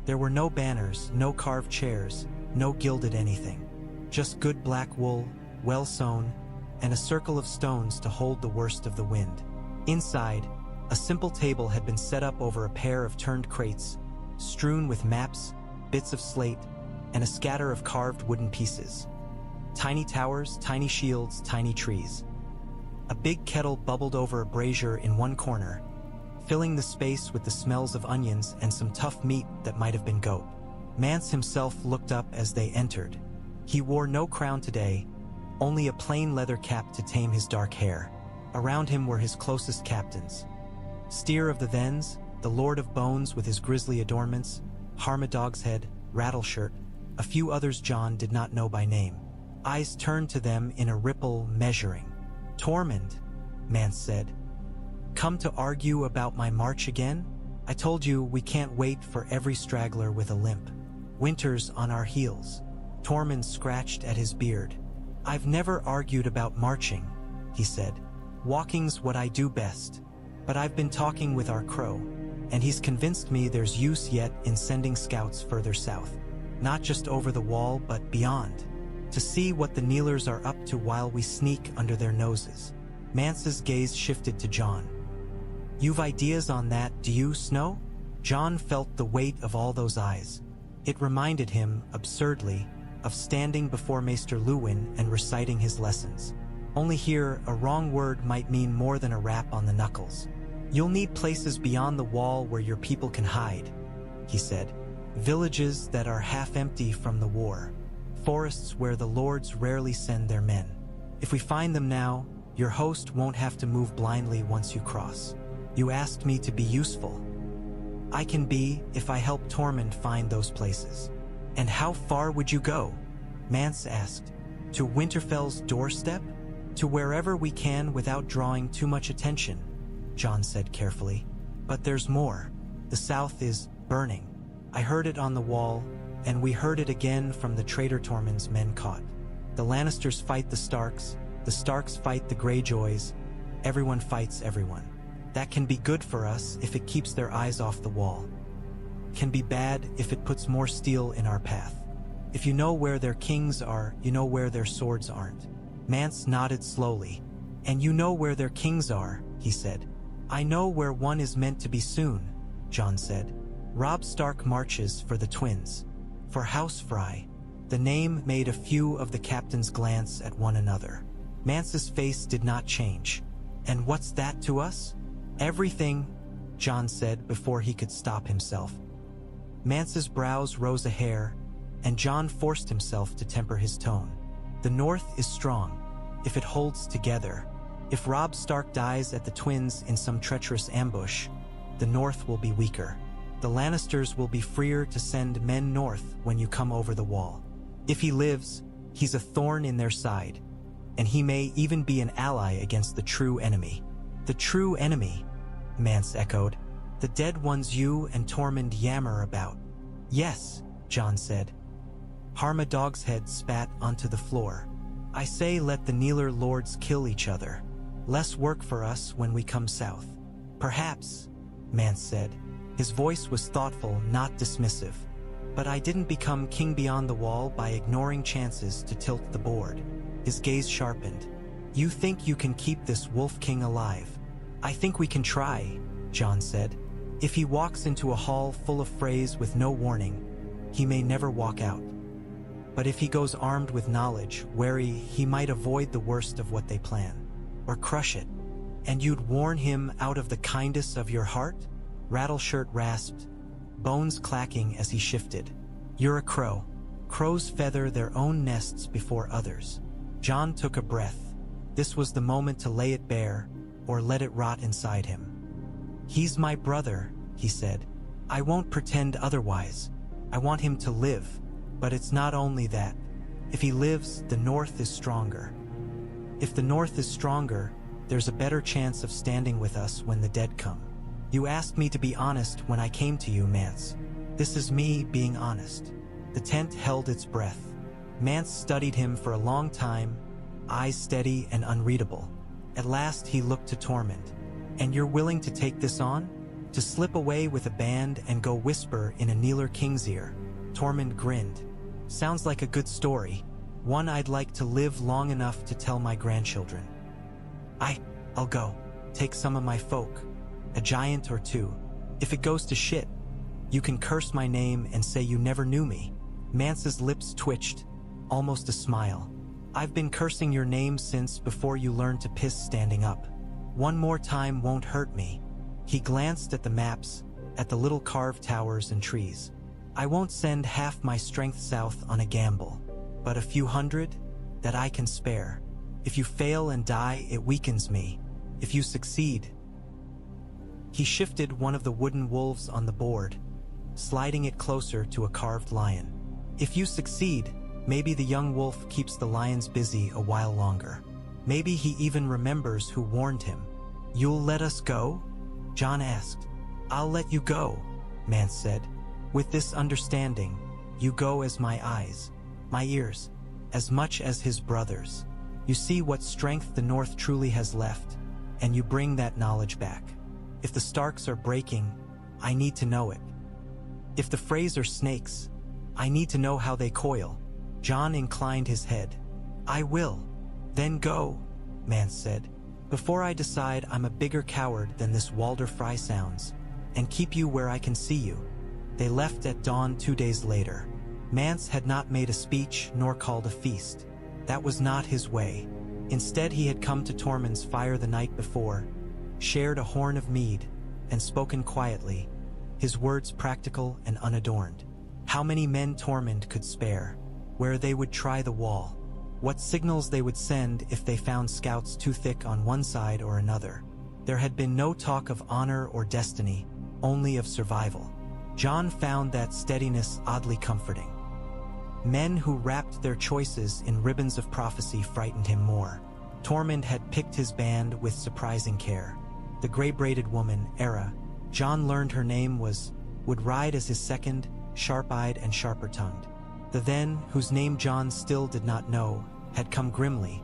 There were no banners, no carved chairs, no gilded anything. Just good black wool, well sewn, and a circle of stones to hold the worst of the wind. Inside, a simple table had been set up over a pair of turned crates, strewn with maps, bits of slate, and a scatter of carved wooden pieces. Tiny towers, tiny shields, tiny trees. A big kettle bubbled over a brazier in one corner, filling the space with the smells of onions and some tough meat that might have been goat. Mance himself looked up as they entered. He wore no crown today, only a plain leather cap to tame his dark hair. Around him were his closest captains. Steer of the Thens, the Lord of Bones with his grisly adornments, Harmadog's Rattleshirt, a few others Jon did not know by name. Eyes turned to them in a ripple, measuring. Tormund, Mance said. Come to argue about my march again? I told you we can't wait for every straggler with a limp. Winter's on our heels. Tormund scratched at his beard. I've never argued about marching, he said. Walking's what I do best. But I've been talking with our crow, and he's convinced me there's use yet in sending scouts further south. Not just over the wall, but beyond. To see what the kneelers are up to while we sneak under their noses. Mance's gaze shifted to Jon. You've ideas on that, do you, Snow? Jon felt the weight of all those eyes. It reminded him, absurdly, of standing before Maester Luwin and reciting his lessons. Only here, a wrong word might mean more than a rap on the knuckles. You'll need places beyond the wall where your people can hide, he said. Villages that are half empty from the war. Forests where the lords rarely send their men. If we find them now, your host won't have to move blindly once you cross. You asked me to be useful. I can be if I help Tormund find those places. And how far would you go? Mance asked. To Winterfell's doorstep? To wherever we can without drawing too much attention, Jon said carefully. But there's more. The south is burning. I heard it on the wall, and we heard it again from the traitor Tormund's men caught. The Lannisters fight the Starks fight the Greyjoys, everyone fights everyone. That can be good for us if it keeps their eyes off the wall. Can be bad if it puts more steel in our path. If you know where their kings are, you know where their swords aren't. Mance nodded slowly. And you know where their kings are, he said. I know where one is meant to be soon, Jon said. Robb Stark marches for the twins. For House Frey. The name made a few of the captains glance at one another. Mance's face did not change. And what's that to us? Everything, Jon said before he could stop himself. Mance's brows rose a hair, and Jon forced himself to temper his tone. The North is strong, if it holds together. If Robb Stark dies at the twins in some treacherous ambush, the North will be weaker. The Lannisters will be freer to send men north when you come over the wall. If he lives, he's a thorn in their side, and he may even be an ally against the true enemy. The true enemy, Mance echoed. The dead ones you and Tormund yammer about. Yes, Jon said. Harmadog's head spat onto the floor. I say let the Kneeler lords kill each other. Less work for us when we come south. Perhaps, Mance said. His voice was thoughtful, not dismissive. But I didn't become king beyond the wall by ignoring chances to tilt the board. His gaze sharpened. You think you can keep this wolf king alive? I think we can try, Jon said. If he walks into a hall full of Freys with no warning, he may never walk out. But if he goes armed with knowledge, wary, he might avoid the worst of what they plan. Or crush it. And you'd warn him out of the kindness of your heart? Rattleshirt rasped, bones clacking as he shifted. You're a crow. Crows feather their own nests before others. Jon took a breath. This was the moment to lay it bare, or let it rot inside him. He's my brother, he said. I won't pretend otherwise. I want him to live. But it's not only that. If he lives, the North is stronger. If the North is stronger, there's a better chance of standing with us when the dead come. You asked me to be honest when I came to you, Mance. This is me being honest. The tent held its breath. Mance studied him for a long time, eyes steady and unreadable. At last he looked to Tormund. And you're willing to take this on? To slip away with a band and go whisper in a Kneeler king's ear? Tormund grinned. Sounds like a good story. One I'd like to live long enough to tell my grandchildren. I'll go. Take some of my folk. A giant or two. If it goes to shit, you can curse my name and say you never knew me. Mance's lips twitched, almost a smile. I've been cursing your name since before you learned to piss standing up. One more time won't hurt me. He glanced at the maps, at the little carved towers and trees. I won't send half my strength south on a gamble, but a few hundred that I can spare. If you fail and die, it weakens me. If you succeed... He shifted one of the wooden wolves on the board, sliding it closer to a carved lion. If you succeed, maybe the young wolf keeps the lions busy a while longer. Maybe he even remembers who warned him. You'll let us go? Jon asked. I'll let you go, Mance said. With this understanding, you go as my eyes, my ears, as much as his brothers. You see what strength the North truly has left, and you bring that knowledge back. If the Starks are breaking, I need to know it. If the Freys are snakes, I need to know how they coil. Jon inclined his head. I will. Then go, Mance said. Before I decide I'm a bigger coward than this Walder Frey sounds, and keep you where I can see you. They left at dawn 2 days later. Mance had not made a speech nor called a feast. That was not his way. Instead, he had come to Tormund's fire the night before, shared a horn of mead, and spoken quietly, his words practical and unadorned. How many men Tormund could spare, where they would try the wall, what signals they would send if they found scouts too thick on one side or another. There had been no talk of honor or destiny, only of survival. Jon found that steadiness oddly comforting. Men who wrapped their choices in ribbons of prophecy frightened him more. Tormund had picked his band with surprising care. The gray-braided woman, Era, Jon learned her name would ride as his second, sharp-eyed and sharper-tongued. The then, whose name Jon still did not know, had come grimly,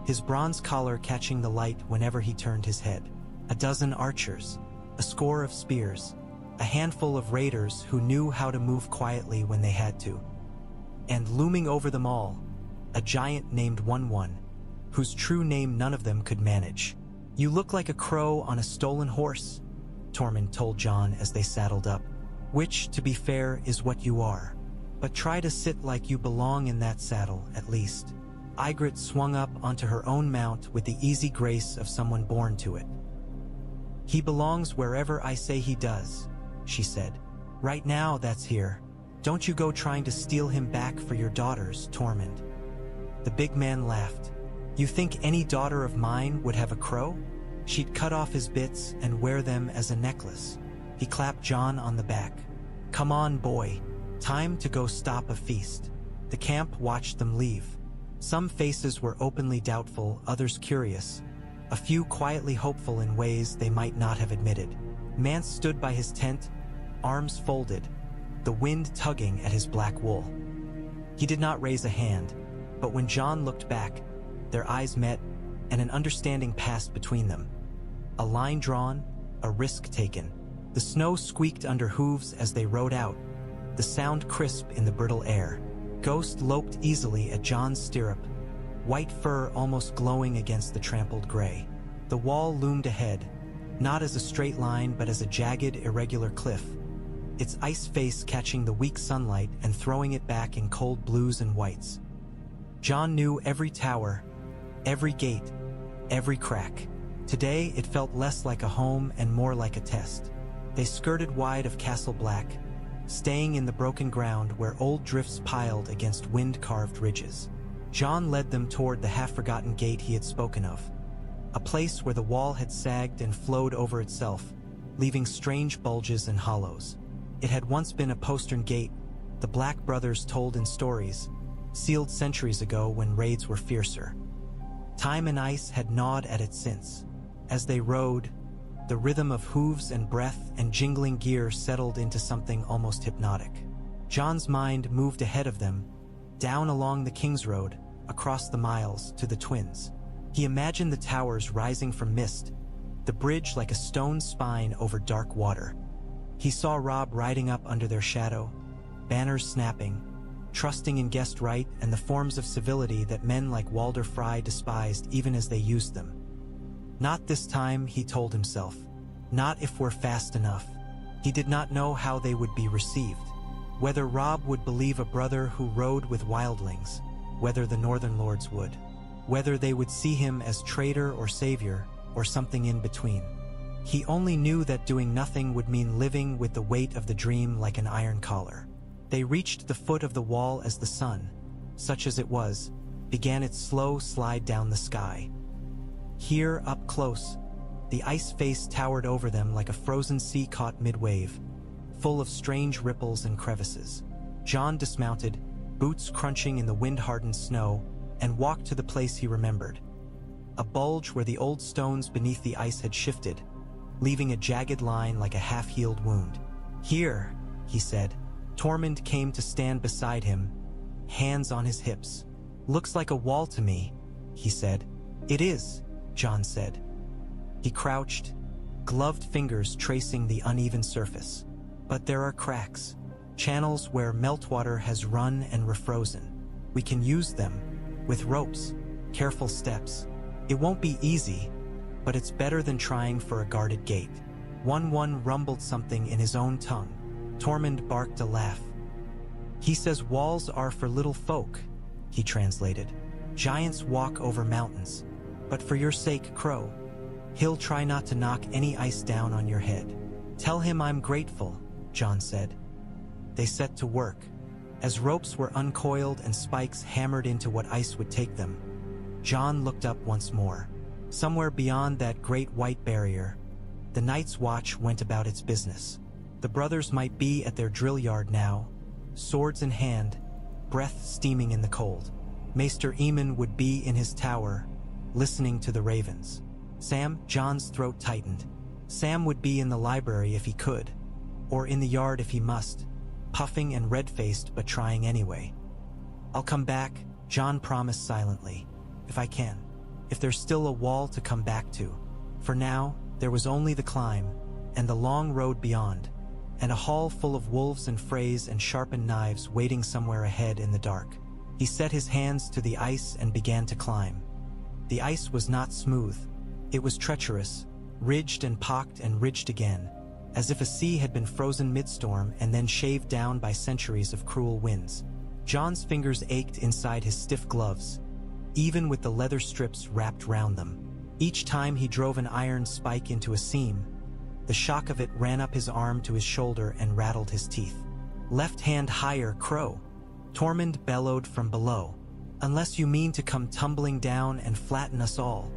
his bronze collar catching the light whenever he turned his head. A dozen archers, a score of spears, a handful of raiders who knew how to move quietly when they had to. And looming over them all, a giant named One, whose true name none of them could manage. You look like a crow on a stolen horse, Tormund told Jon as they saddled up. Which, to be fair, is what you are. But try to sit like you belong in that saddle, at least. Ygritte swung up onto her own mount with the easy grace of someone born to it. He belongs wherever I say he does, she said. Right now, that's here. Don't you go trying to steal him back for your daughters, Tormund. The big man laughed. You think any daughter of mine would have a crow? She'd cut off his bits and wear them as a necklace. He clapped Jon on the back. Come on, boy. Time to go stop a feast. The camp watched them leave. Some faces were openly doubtful, others curious. A few quietly hopeful in ways they might not have admitted. Mance stood by his tent, arms folded, the wind tugging at his black wool. He did not raise a hand, but when Jon looked back, Their eyes met, and an understanding passed between them. A line drawn, a risk taken. The snow squeaked under hooves as they rode out, the sound crisp in the brittle air. Ghost loped easily at Jon's stirrup, white fur almost glowing against the trampled gray. The wall loomed ahead, not as a straight line but as a jagged, irregular cliff, its ice face catching the weak sunlight and throwing it back in cold blues and whites. Jon knew every tower, every gate, every crack. Today it felt less like a home and more like a test. They skirted wide of Castle Black, staying in the broken ground where old drifts piled against wind-carved ridges. Jon led them toward the half-forgotten gate he had spoken of, a place where the wall had sagged and flowed over itself, leaving strange bulges and hollows. It had once been a postern gate, the Black Brothers told in stories, sealed centuries ago when raids were fiercer. Time and ice had gnawed at it since. As they rode, the rhythm of hooves and breath and jingling gear settled into something almost hypnotic. Jon's mind moved ahead of them, down along the King's Road, across the miles, to the Twins. He imagined the towers rising from mist, the bridge like a stone spine over dark water. He saw Robb riding up under their shadow, banners snapping, trusting in guest right and the forms of civility that men like Walder Frey despised even as they used them. Not this time, he told himself. Not if we're fast enough. He did not know how they would be received. Whether Robb would believe a brother who rode with wildlings, whether the Northern Lords would. Whether they would see him as traitor or savior, or something in between. He only knew that doing nothing would mean living with the weight of the dream like an iron collar. They reached the foot of the wall as the sun, such as it was, began its slow slide down the sky. Here, up close, the ice face towered over them like a frozen sea caught mid-wave, full of strange ripples and crevices. Jon dismounted, boots crunching in the wind-hardened snow, and walked to the place he remembered. A bulge where the old stones beneath the ice had shifted, leaving a jagged line like a half-healed wound. Here, he said. Tormund came to stand beside him, hands on his hips. Looks like a wall to me, he said. It is, Jon said. He crouched, gloved fingers tracing the uneven surface. But there are cracks, channels where meltwater has run and refrozen. We can use them, with ropes, careful steps. It won't be easy, but it's better than trying for a guarded gate. One rumbled something in his own tongue. Tormund barked a laugh. He says walls are for little folk, he translated. Giants walk over mountains. But for your sake, Crow, he'll try not to knock any ice down on your head. Tell him I'm grateful, Jon said. They set to work. As ropes were uncoiled and spikes hammered into what ice would take them, Jon looked up once more. Somewhere beyond that great white barrier, the Night's Watch went about its business. The brothers might be at their drill yard now, swords in hand, breath steaming in the cold. Maester Aemon would be in his tower, listening to the ravens. Sam, Jon's throat tightened. Sam would be in the library if he could, or in the yard if he must, puffing and red-faced but trying anyway. I'll come back, Jon promised silently, if I can. If there's still a wall to come back to. For now, there was only the climb, and the long road beyond, and a hall full of wolves and Freys and sharpened knives waiting somewhere ahead in the dark. He set his hands to the ice and began to climb. The ice was not smooth. It was treacherous, ridged and pocked and ridged again, as if a sea had been frozen mid-storm and then shaved down by centuries of cruel winds. Jon's fingers ached inside his stiff gloves, even with the leather strips wrapped round them. Each time he drove an iron spike into a seam, the shock of it ran up his arm to his shoulder and rattled his teeth. Left hand higher, Crow, Tormund bellowed from below. Unless you mean to come tumbling down and flatten us all.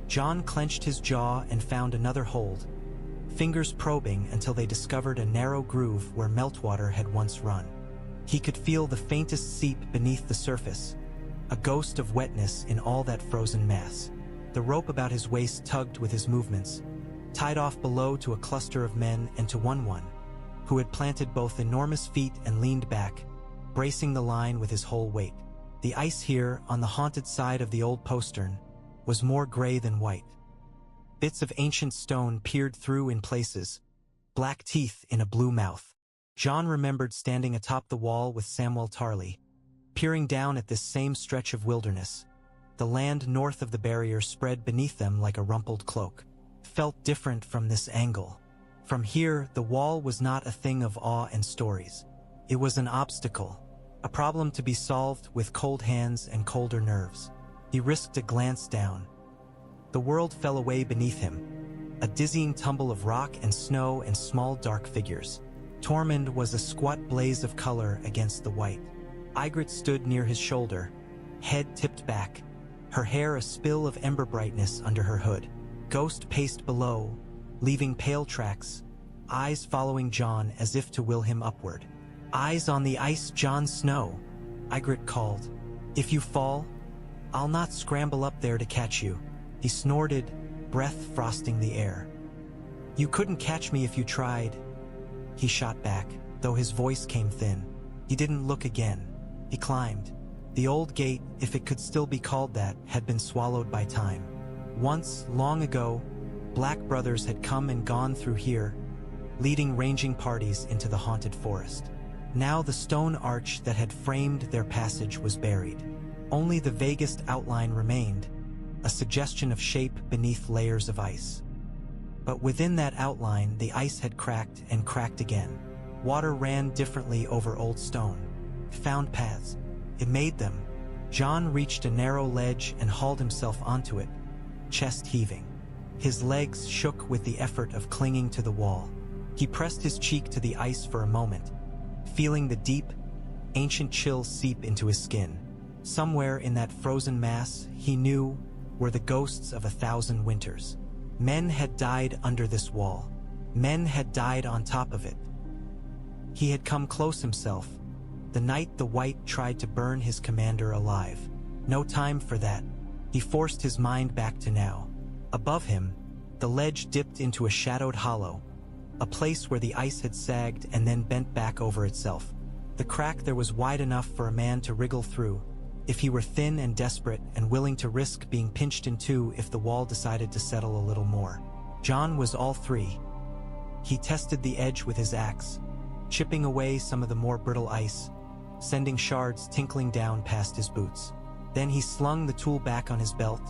Jon clenched his jaw and found another hold, fingers probing until they discovered a narrow groove where meltwater had once run. He could feel the faintest seep beneath the surface, a ghost of wetness in all that frozen mass. The rope about his waist tugged with his movements, tied off below to a cluster of men and to one who had planted both enormous feet and leaned back, bracing the line with his whole weight. The ice here, on the haunted side of the old postern, was more gray than white. Bits of ancient stone peered through in places, black teeth in a blue mouth. Jon remembered standing atop the wall with Samwell Tarly, peering down at this same stretch of wilderness. The land north of the barrier spread beneath them like a rumpled cloak. Felt different from this angle. From here, the wall was not a thing of awe and stories. It was an obstacle, a problem to be solved with cold hands and colder nerves. He risked a glance down. The world fell away beneath him, a dizzying tumble of rock and snow and small dark figures. Tormund was a squat blaze of color against the white. Ygritte stood near his shoulder, head tipped back, her hair a spill of ember brightness under her hood. Ghost paced below, leaving pale tracks, eyes following Jon as if to will him upward. "Eyes on the ice, Jon Snow," Ygritte called. "If you fall, I'll not scramble up there to catch you." He snorted, breath frosting the air. "You couldn't catch me if you tried," he shot back, though his voice came thin. He didn't look again. He climbed. The old gate, if it could still be called that, had been swallowed by time. Once, long ago, black brothers had come and gone through here, leading ranging parties into the haunted forest. Now the stone arch that had framed their passage was buried. Only the vaguest outline remained, a suggestion of shape beneath layers of ice. But within that outline, the ice had cracked and cracked again. Water ran differently over old stone. It found paths. It made them. Jon reached a narrow ledge and hauled himself onto it, chest heaving. His legs shook with the effort of clinging to the wall. He pressed his cheek to the ice for a moment, feeling the deep, ancient chill seep into his skin. Somewhere in that frozen mass, he knew, were the ghosts of 1,000 winters. Men had died under this wall. Men had died on top of it. He had come close himself, the night the White tried to burn his commander alive. No time for that. He forced his mind back to now. Above him, the ledge dipped into a shadowed hollow, a place where the ice had sagged and then bent back over itself. The crack there was wide enough for a man to wriggle through, if he were thin and desperate and willing to risk being pinched in two if the wall decided to settle a little more. Jon was all three. He tested the edge with his axe, chipping away some of the more brittle ice, sending shards tinkling down past his boots. Then he slung the tool back on his belt,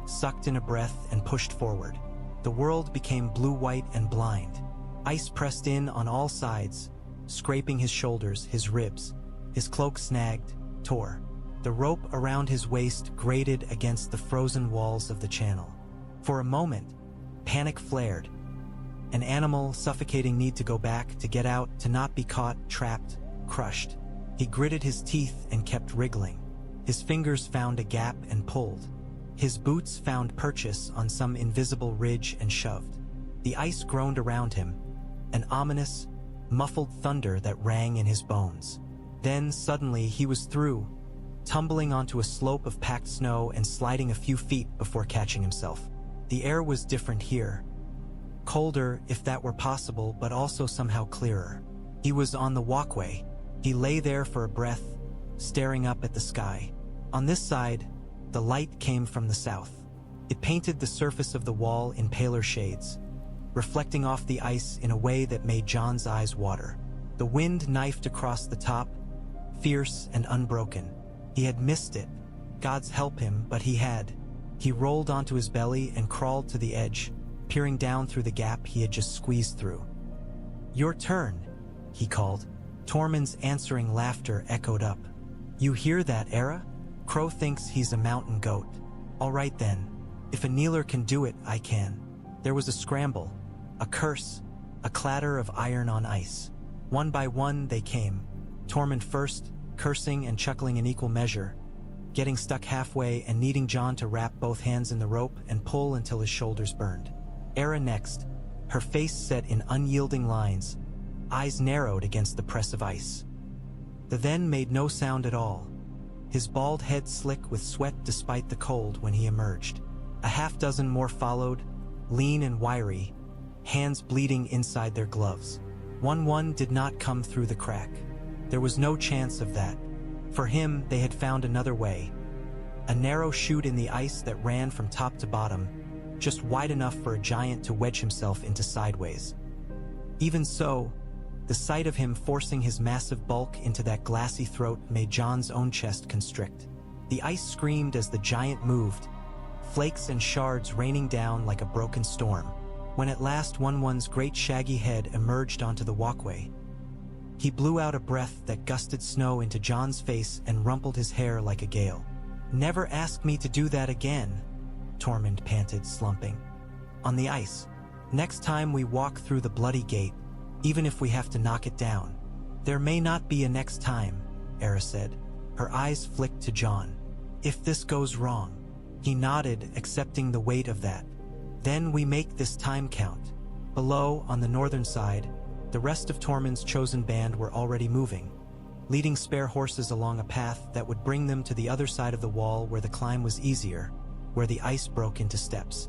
sucked in a breath and pushed forward. The world became blue-white and blind. Ice pressed in on all sides, scraping his shoulders, his ribs. His cloak snagged, tore. The rope around his waist grated against the frozen walls of the channel. For a moment, panic flared. An animal suffocating need to go back, to get out, to not be caught, trapped, crushed. He gritted his teeth and kept wriggling. His fingers found a gap and pulled. His boots found purchase on some invisible ridge and shoved. The ice groaned around him, an ominous, muffled thunder that rang in his bones. Then suddenly he was through, tumbling onto a slope of packed snow and sliding a few feet before catching himself. The air was different here. Colder, if that were possible, but also somehow clearer. He was on the walkway. He lay there for a breath, staring up at the sky. On this side, the light came from the south. It painted the surface of the wall in paler shades, reflecting off the ice in a way that made Jon's eyes water. The wind knifed across the top, fierce and unbroken. He had missed it. Gods help him, but he had. He rolled onto his belly and crawled to the edge, peering down through the gap he had just squeezed through. "Your turn," he called. Tormund's answering laughter echoed up. "You hear that, Era? Crow thinks he's a mountain goat. All right then. If a kneeler can do it, I can." There was a scramble, a curse, a clatter of iron on ice. One by one they came. Tormund first, cursing and chuckling in equal measure, getting stuck halfway and needing Jon to wrap both hands in the rope and pull until his shoulders burned. Era next, her face set in unyielding lines, eyes narrowed against the press of ice. The then made no sound at all, his bald head slick with sweat despite the cold when he emerged. A half dozen more followed, lean and wiry, hands bleeding inside their gloves. One did not come through the crack. There was no chance of that. For him, they had found another way. A narrow chute in the ice that ran from top to bottom, just wide enough for a giant to wedge himself into sideways. Even so, the sight of him forcing his massive bulk into that glassy throat made Jon's own chest constrict. The ice screamed as the giant moved, flakes and shards raining down like a broken storm. When at last one's great shaggy head emerged onto the walkway, he blew out a breath that gusted snow into Jon's face and rumpled his hair like a gale. "Never ask me to do that again," Tormund panted, slumping. "On the ice. Next time we walk through the bloody gate, even if we have to knock it down." "There may not be a next time," Era said. Her eyes flicked to Jon. "If this goes wrong." He nodded, accepting the weight of that. "Then we make this time count." Below, on the northern side, the rest of Tormund's chosen band were already moving, leading spare horses along a path that would bring them to the other side of the wall where the climb was easier, where the ice broke into steps.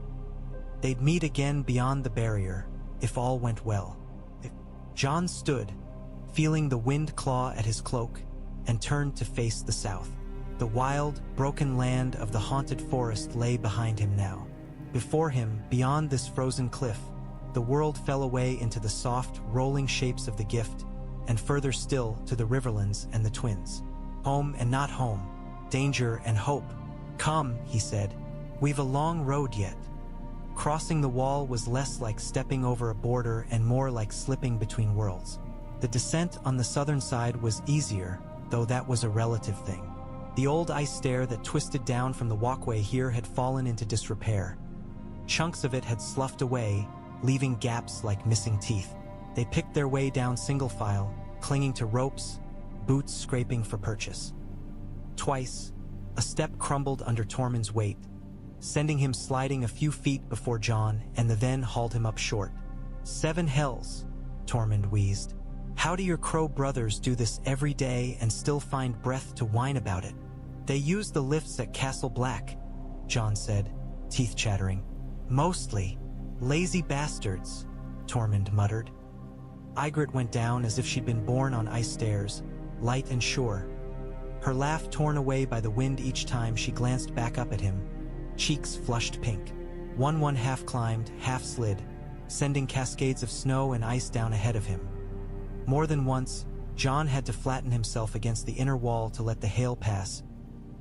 They'd meet again beyond the barrier, if all went well. Jon stood, feeling the wind claw at his cloak, and turned to face the south. The wild, broken land of the haunted forest lay behind him now. Before him, beyond this frozen cliff, the world fell away into the soft, rolling shapes of the gift, and further still to the riverlands and the twins. Home and not home, danger and hope. "Come," he said, "we've a long road yet." Crossing the wall was less like stepping over a border and more like slipping between worlds. The descent on the southern side was easier, though that was a relative thing. The old ice stair that twisted down from the walkway here had fallen into disrepair. Chunks of it had sloughed away, leaving gaps like missing teeth. They picked their way down single file, clinging to ropes, boots scraping for purchase. Twice, a step crumbled under Tormund's weight, sending him sliding a few feet before Jon, and the then hauled him up short. "7 hells," Tormund wheezed. "How do your crow brothers do this every day and still find breath to whine about it?" "They use the lifts at Castle Black," Jon said, teeth chattering. "Mostly. Lazy bastards," Tormund muttered. Ygritte went down as if she'd been born on ice stairs, light and sure. Her laugh torn away by the wind each time she glanced back up at him, cheeks flushed pink. One half climbed, half slid, sending cascades of snow and ice down ahead of him. More than once, Jon had to flatten himself against the inner wall to let the hail pass,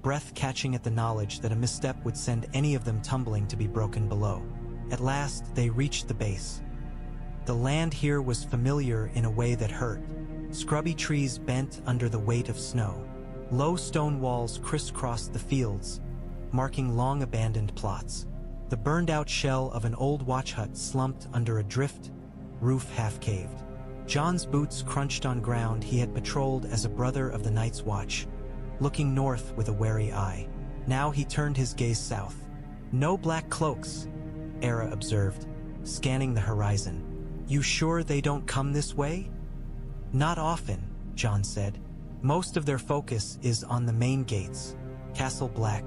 breath catching at the knowledge that a misstep would send any of them tumbling to be broken below. At last, they reached the base. The land here was familiar in a way that hurt. Scrubby trees bent under the weight of snow. Low stone walls crisscrossed the fields, marking long-abandoned plots. The burned-out shell of an old watch hut slumped under a drift, roof half-caved. Jon's boots crunched on ground he had patrolled as a brother of the Night's Watch, looking north with a wary eye. Now he turned his gaze south. "No black cloaks," Era observed, scanning the horizon. "You sure they don't come this way?" "Not often," Jon said. "Most of their focus is on the main gates. Castle Black,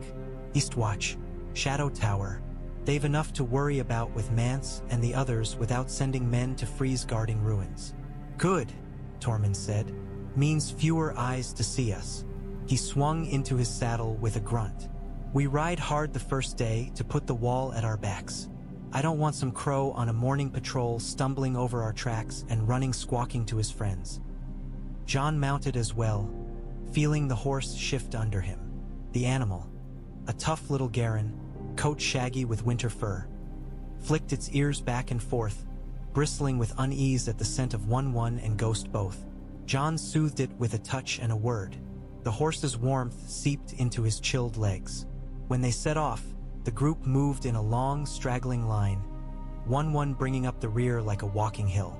Eastwatch, Shadow Tower. They've enough to worry about with Mance and the others without sending men to freeze guarding ruins." "Good," Tormund said. "Means fewer eyes to see us." He swung into his saddle with a grunt. "We ride hard the first day to put the wall at our backs. I don't want some crow on a morning patrol stumbling over our tracks and running squawking to his friends." Jon mounted as well, feeling the horse shift under him. The animal, a tough little garrison, coat shaggy with winter fur, flicked its ears back and forth, bristling with unease at the scent of one and Ghost both. Jon soothed it with a touch and a word. The horse's warmth seeped into his chilled legs. When they set off, the group moved in a long, straggling line, one bringing up the rear like a walking hill.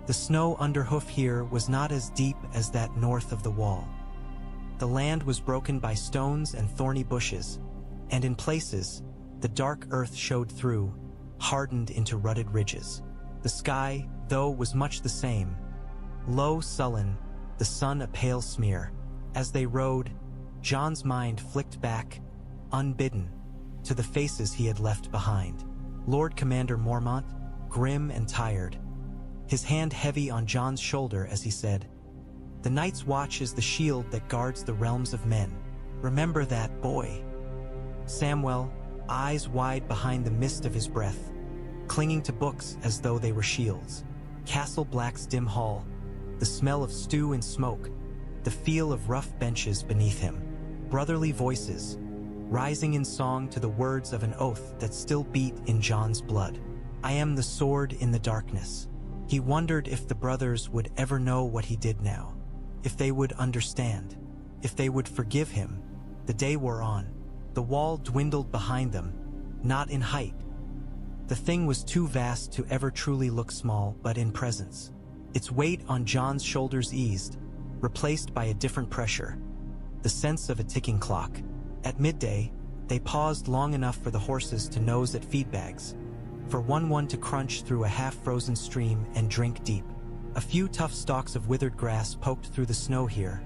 The snow underhoof here was not as deep as that north of the wall. The land was broken by stones and thorny bushes, and in places, the dark earth showed through, hardened into rutted ridges. The sky, though, was much the same. Low, sullen, the sun a pale smear. As they rode, Jon's mind flicked back, unbidden, to the faces he had left behind. Lord Commander Mormont, grim and tired, his hand heavy on Jon's shoulder as he said, The Night's Watch is the shield that guards the realms of men. Remember that, boy." Samwell, eyes wide behind the mist of his breath, clinging to books as though they were shields. Castle Black's dim hall, the smell of stew and smoke, the feel of rough benches beneath him. Brotherly voices, rising in song to the words of an oath that still beat in Jon's blood. "I am the sword in the darkness." He wondered if the brothers would ever know what he did now, if they would understand, if they would forgive him. The day wore on. The wall dwindled behind them, not in height. The thing was too vast to ever truly look small, but in presence. Its weight on Jon's shoulders eased, replaced by a different pressure, the sense of a ticking clock. At midday, they paused long enough for the horses to nose at feed bags, for one to crunch through a half-frozen stream and drink deep. A few tough stalks of withered grass poked through the snow here.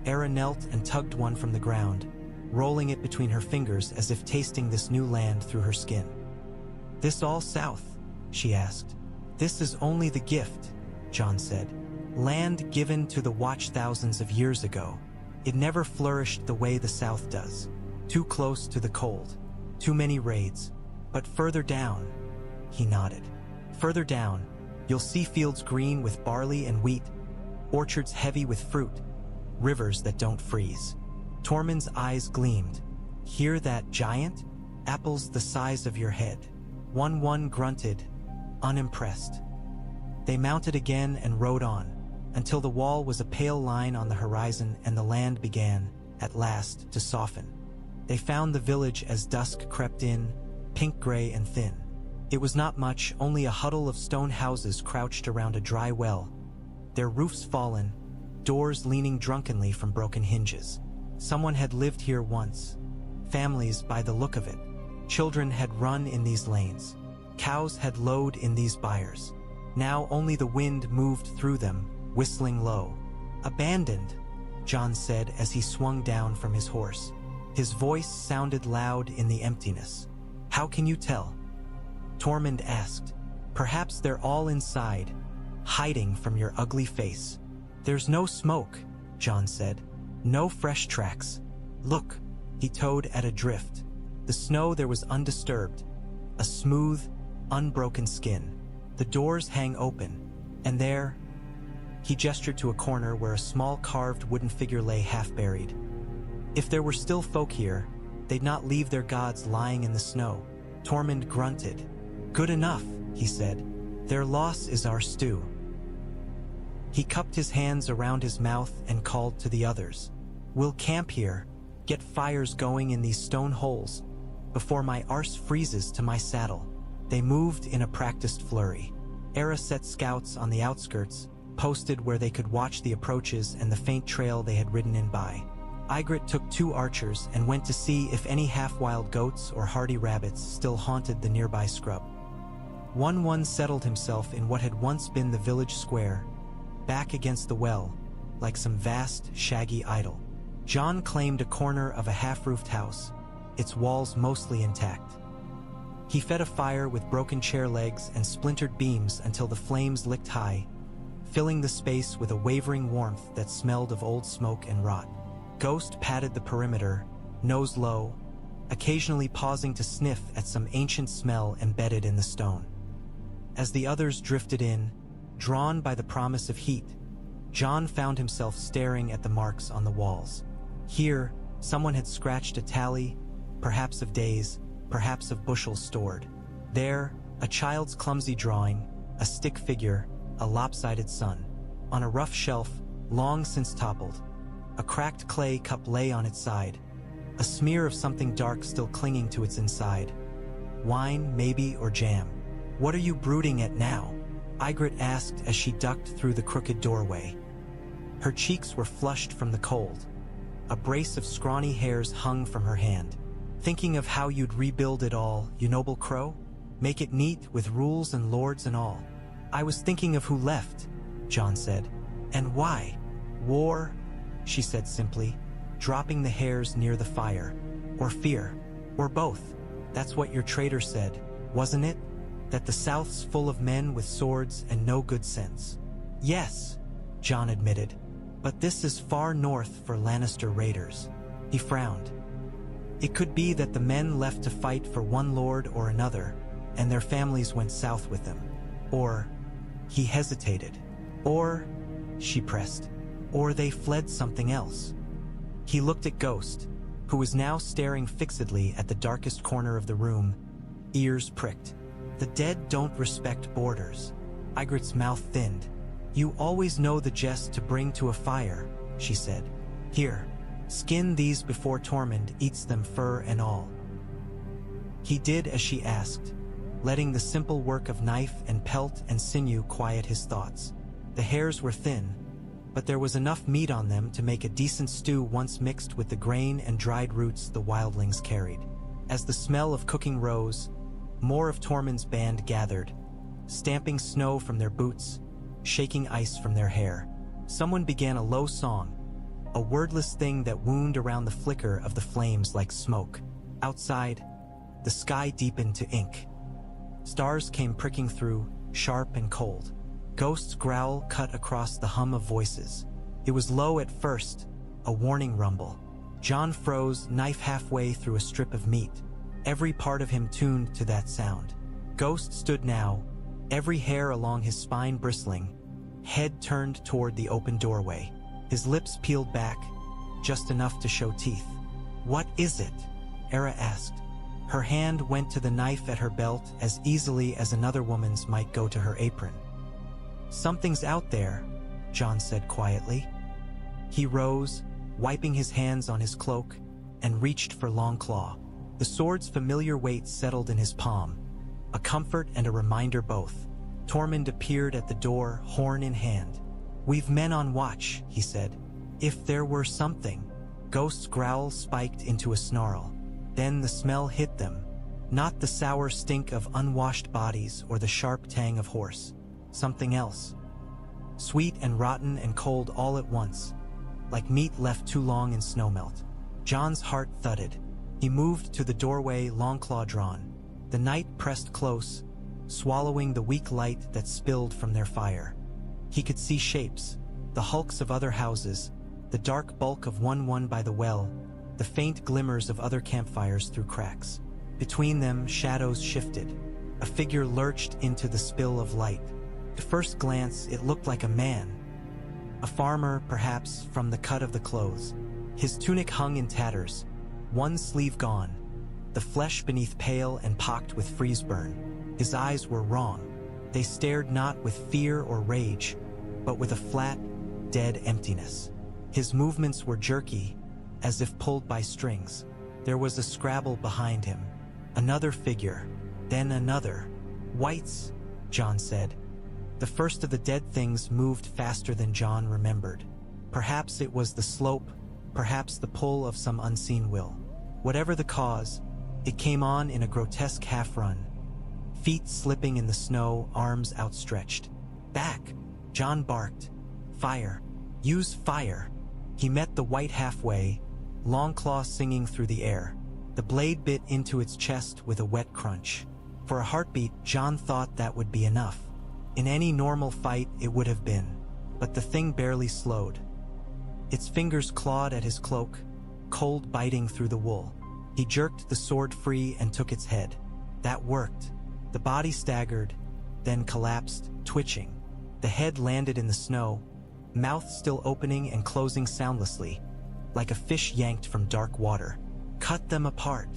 Era knelt and tugged one from the ground, rolling it between her fingers as if tasting this new land through her skin. "This all south?" she asked. "This is only the gift," Jon said. "Land given to the Watch thousands of years ago. It never flourished the way the south does. Too close to the cold. Too many raids. But further down," he nodded. "Further down, you'll see fields green with barley and wheat, orchards heavy with fruit, rivers that don't freeze." Tormund's eyes gleamed. "Hear that, giant? Apples the size of your head." One grunted, unimpressed. They mounted again and rode on, until the wall was a pale line on the horizon and the land began, at last, to soften. They found the village as dusk crept in, pink-gray and thin. It was not much, only a huddle of stone houses crouched around a dry well, their roofs fallen, doors leaning drunkenly from broken hinges. Someone had lived here once. Families, by the look of it. Children had run in these lanes. Cows had lowed in these byres. Now only the wind moved through them, whistling low. "Abandoned," Jon said as he swung down from his horse. His voice sounded loud in the emptiness. "How can you tell?" Tormund asked. "Perhaps they're all inside, hiding from your ugly face." "There's no smoke," Jon said. "No fresh tracks. Look." He towed at a drift. The snow there was undisturbed, a smooth, unbroken skin. The doors hang open, and there, he gestured to a corner where a small carved wooden figure lay half-buried. If there were still folk here, they'd not leave their gods lying in the snow. Tormund grunted. "Good enough," he said. "Their loss is our stew." He cupped his hands around his mouth and called to the others. "We'll camp here, get fires going in these stone holes, before my arse freezes to my saddle." They moved in a practiced flurry. Era set scouts on the outskirts, posted where they could watch the approaches and the faint trail they had ridden in by. Ygritte took 2 archers and went to see if any half-wild goats or hardy rabbits still haunted the nearby scrub. One settled himself in what had once been the village square, back against the well, like some vast, shaggy idol. Jon claimed a corner of a half-roofed house, its walls mostly intact. He fed a fire with broken chair legs and splintered beams until the flames licked high, filling the space with a wavering warmth that smelled of old smoke and rot. Ghost padded the perimeter, nose low, occasionally pausing to sniff at some ancient smell embedded in the stone. As the others drifted in, drawn by the promise of heat, Jon found himself staring at the marks on the walls. Here, someone had scratched a tally, perhaps of days, perhaps of bushels stored. There, a child's clumsy drawing, a stick figure, a lopsided sun. On a rough shelf, long since toppled, a cracked clay cup lay on its side, a smear of something dark still clinging to its inside. Wine, maybe, or jam. "What are you brooding at now?" Ygritte asked as she ducked through the crooked doorway. Her cheeks were flushed from the cold. A brace of scrawny hairs hung from her hand. "Thinking of how you'd rebuild it all, you noble crow? Make it neat with rules and lords and all." "I was thinking of who left," Jon said. "And why?" "War," she said simply, dropping the hairs near the fire. "Or fear. Or both. That's what your traitor said, wasn't it? That the South's full of men with swords and no good sense." "Yes," Jon admitted, But this is far north for Lannister raiders. He frowned. It could be that the men left to fight for one lord or another, and their families went south with them. Or, he hesitated. Or, she pressed. Or they fled something else. He looked at Ghost, who was now staring fixedly at the darkest corner of the room, ears pricked. The dead don't respect borders. Ygritte's mouth thinned. You always know the jest to bring to a fire, she said. Here, skin these before Tormund eats them fur and all. He did as she asked, letting the simple work of knife and pelt and sinew quiet his thoughts. The hairs were thin, but there was enough meat on them to make a decent stew once mixed with the grain and dried roots the wildlings carried. As the smell of cooking rose, more of Tormund's band gathered, stamping snow from their boots, shaking ice from their hair. Someone began a low song, a wordless thing that wound around the flicker of the flames like smoke. Outside, the sky deepened to ink. Stars came pricking through, sharp and cold. Ghost's growl cut across the hum of voices. It was low at first, a warning rumble. Jon froze, knife halfway through a strip of meat, every part of him tuned to that sound. Ghost stood now, every hair along his spine bristling, head turned toward the open doorway. His lips peeled back, just enough to show teeth. What is it? Era asked. Her hand went to the knife at her belt as easily as another woman's might go to her apron. Something's out there, Jon said quietly. He rose, wiping his hands on his cloak, and reached for Longclaw. The sword's familiar weight settled in his palm, a comfort and a reminder both. Tormund appeared at the door, horn in hand. We've men on watch, he said. If there were something. Ghost's growl spiked into a snarl. Then the smell hit them, not the sour stink of unwashed bodies or the sharp tang of horse. Something else. Sweet and rotten and cold all at once, like meat left too long in snowmelt. Jon's heart thudded. He moved to the doorway, Longclaw drawn. The night pressed close, swallowing the weak light that spilled from their fire. He could see shapes, the hulks of other houses, the dark bulk of one by the well, the faint glimmers of other campfires through cracks. Between them, shadows shifted. A figure lurched into the spill of light. At first glance, it looked like a man. A farmer, perhaps, from the cut of the clothes. His tunic hung in tatters, one sleeve gone, the flesh beneath pale and pocked with freeze burn. His eyes were wrong. They stared not with fear or rage, but with a flat, dead emptiness. His movements were jerky, as if pulled by strings. There was a scrabble behind him. Another figure, then another. Whites, Jon said. The first of the dead things moved faster than Jon remembered. Perhaps it was the slope, perhaps the pull of some unseen will. Whatever the cause, it came on in a grotesque half-run. Feet slipping in the snow, arms outstretched. Back, Jon barked. Fire. Use fire. He met the white halfway, Longclaw singing through the air. The blade bit into its chest with a wet crunch. For a heartbeat, Jon thought that would be enough. In any normal fight, it would have been. But the thing barely slowed. Its fingers clawed at his cloak, cold biting through the wool. He jerked the sword free and took its head. That worked. The body staggered, then collapsed, twitching. The head landed in the snow, mouth still opening and closing soundlessly, like a fish yanked from dark water. Cut them apart,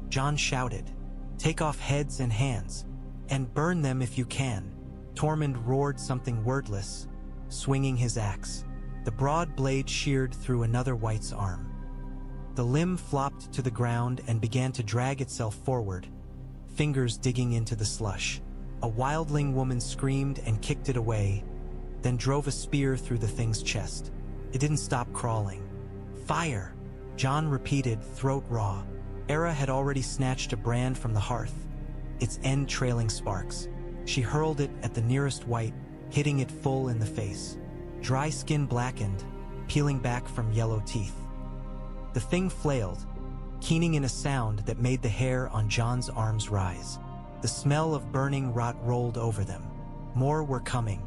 Jon shouted. Take off heads and hands, and burn them if you can. Tormund roared something wordless, swinging his axe. The broad blade sheared through another white's arm. The limb flopped to the ground and began to drag itself forward, fingers digging into the slush. A wildling woman screamed and kicked it away, then drove a spear through the thing's chest. It didn't stop crawling. Fire, Jon repeated, throat raw. Era had already snatched a brand from the hearth, its end trailing sparks. She hurled it at the nearest white, hitting it full in the face. Dry skin blackened, peeling back from yellow teeth. The thing flailed, keening in a sound that made the hair on Jon's arms rise. The smell of burning rot rolled over them. More were coming,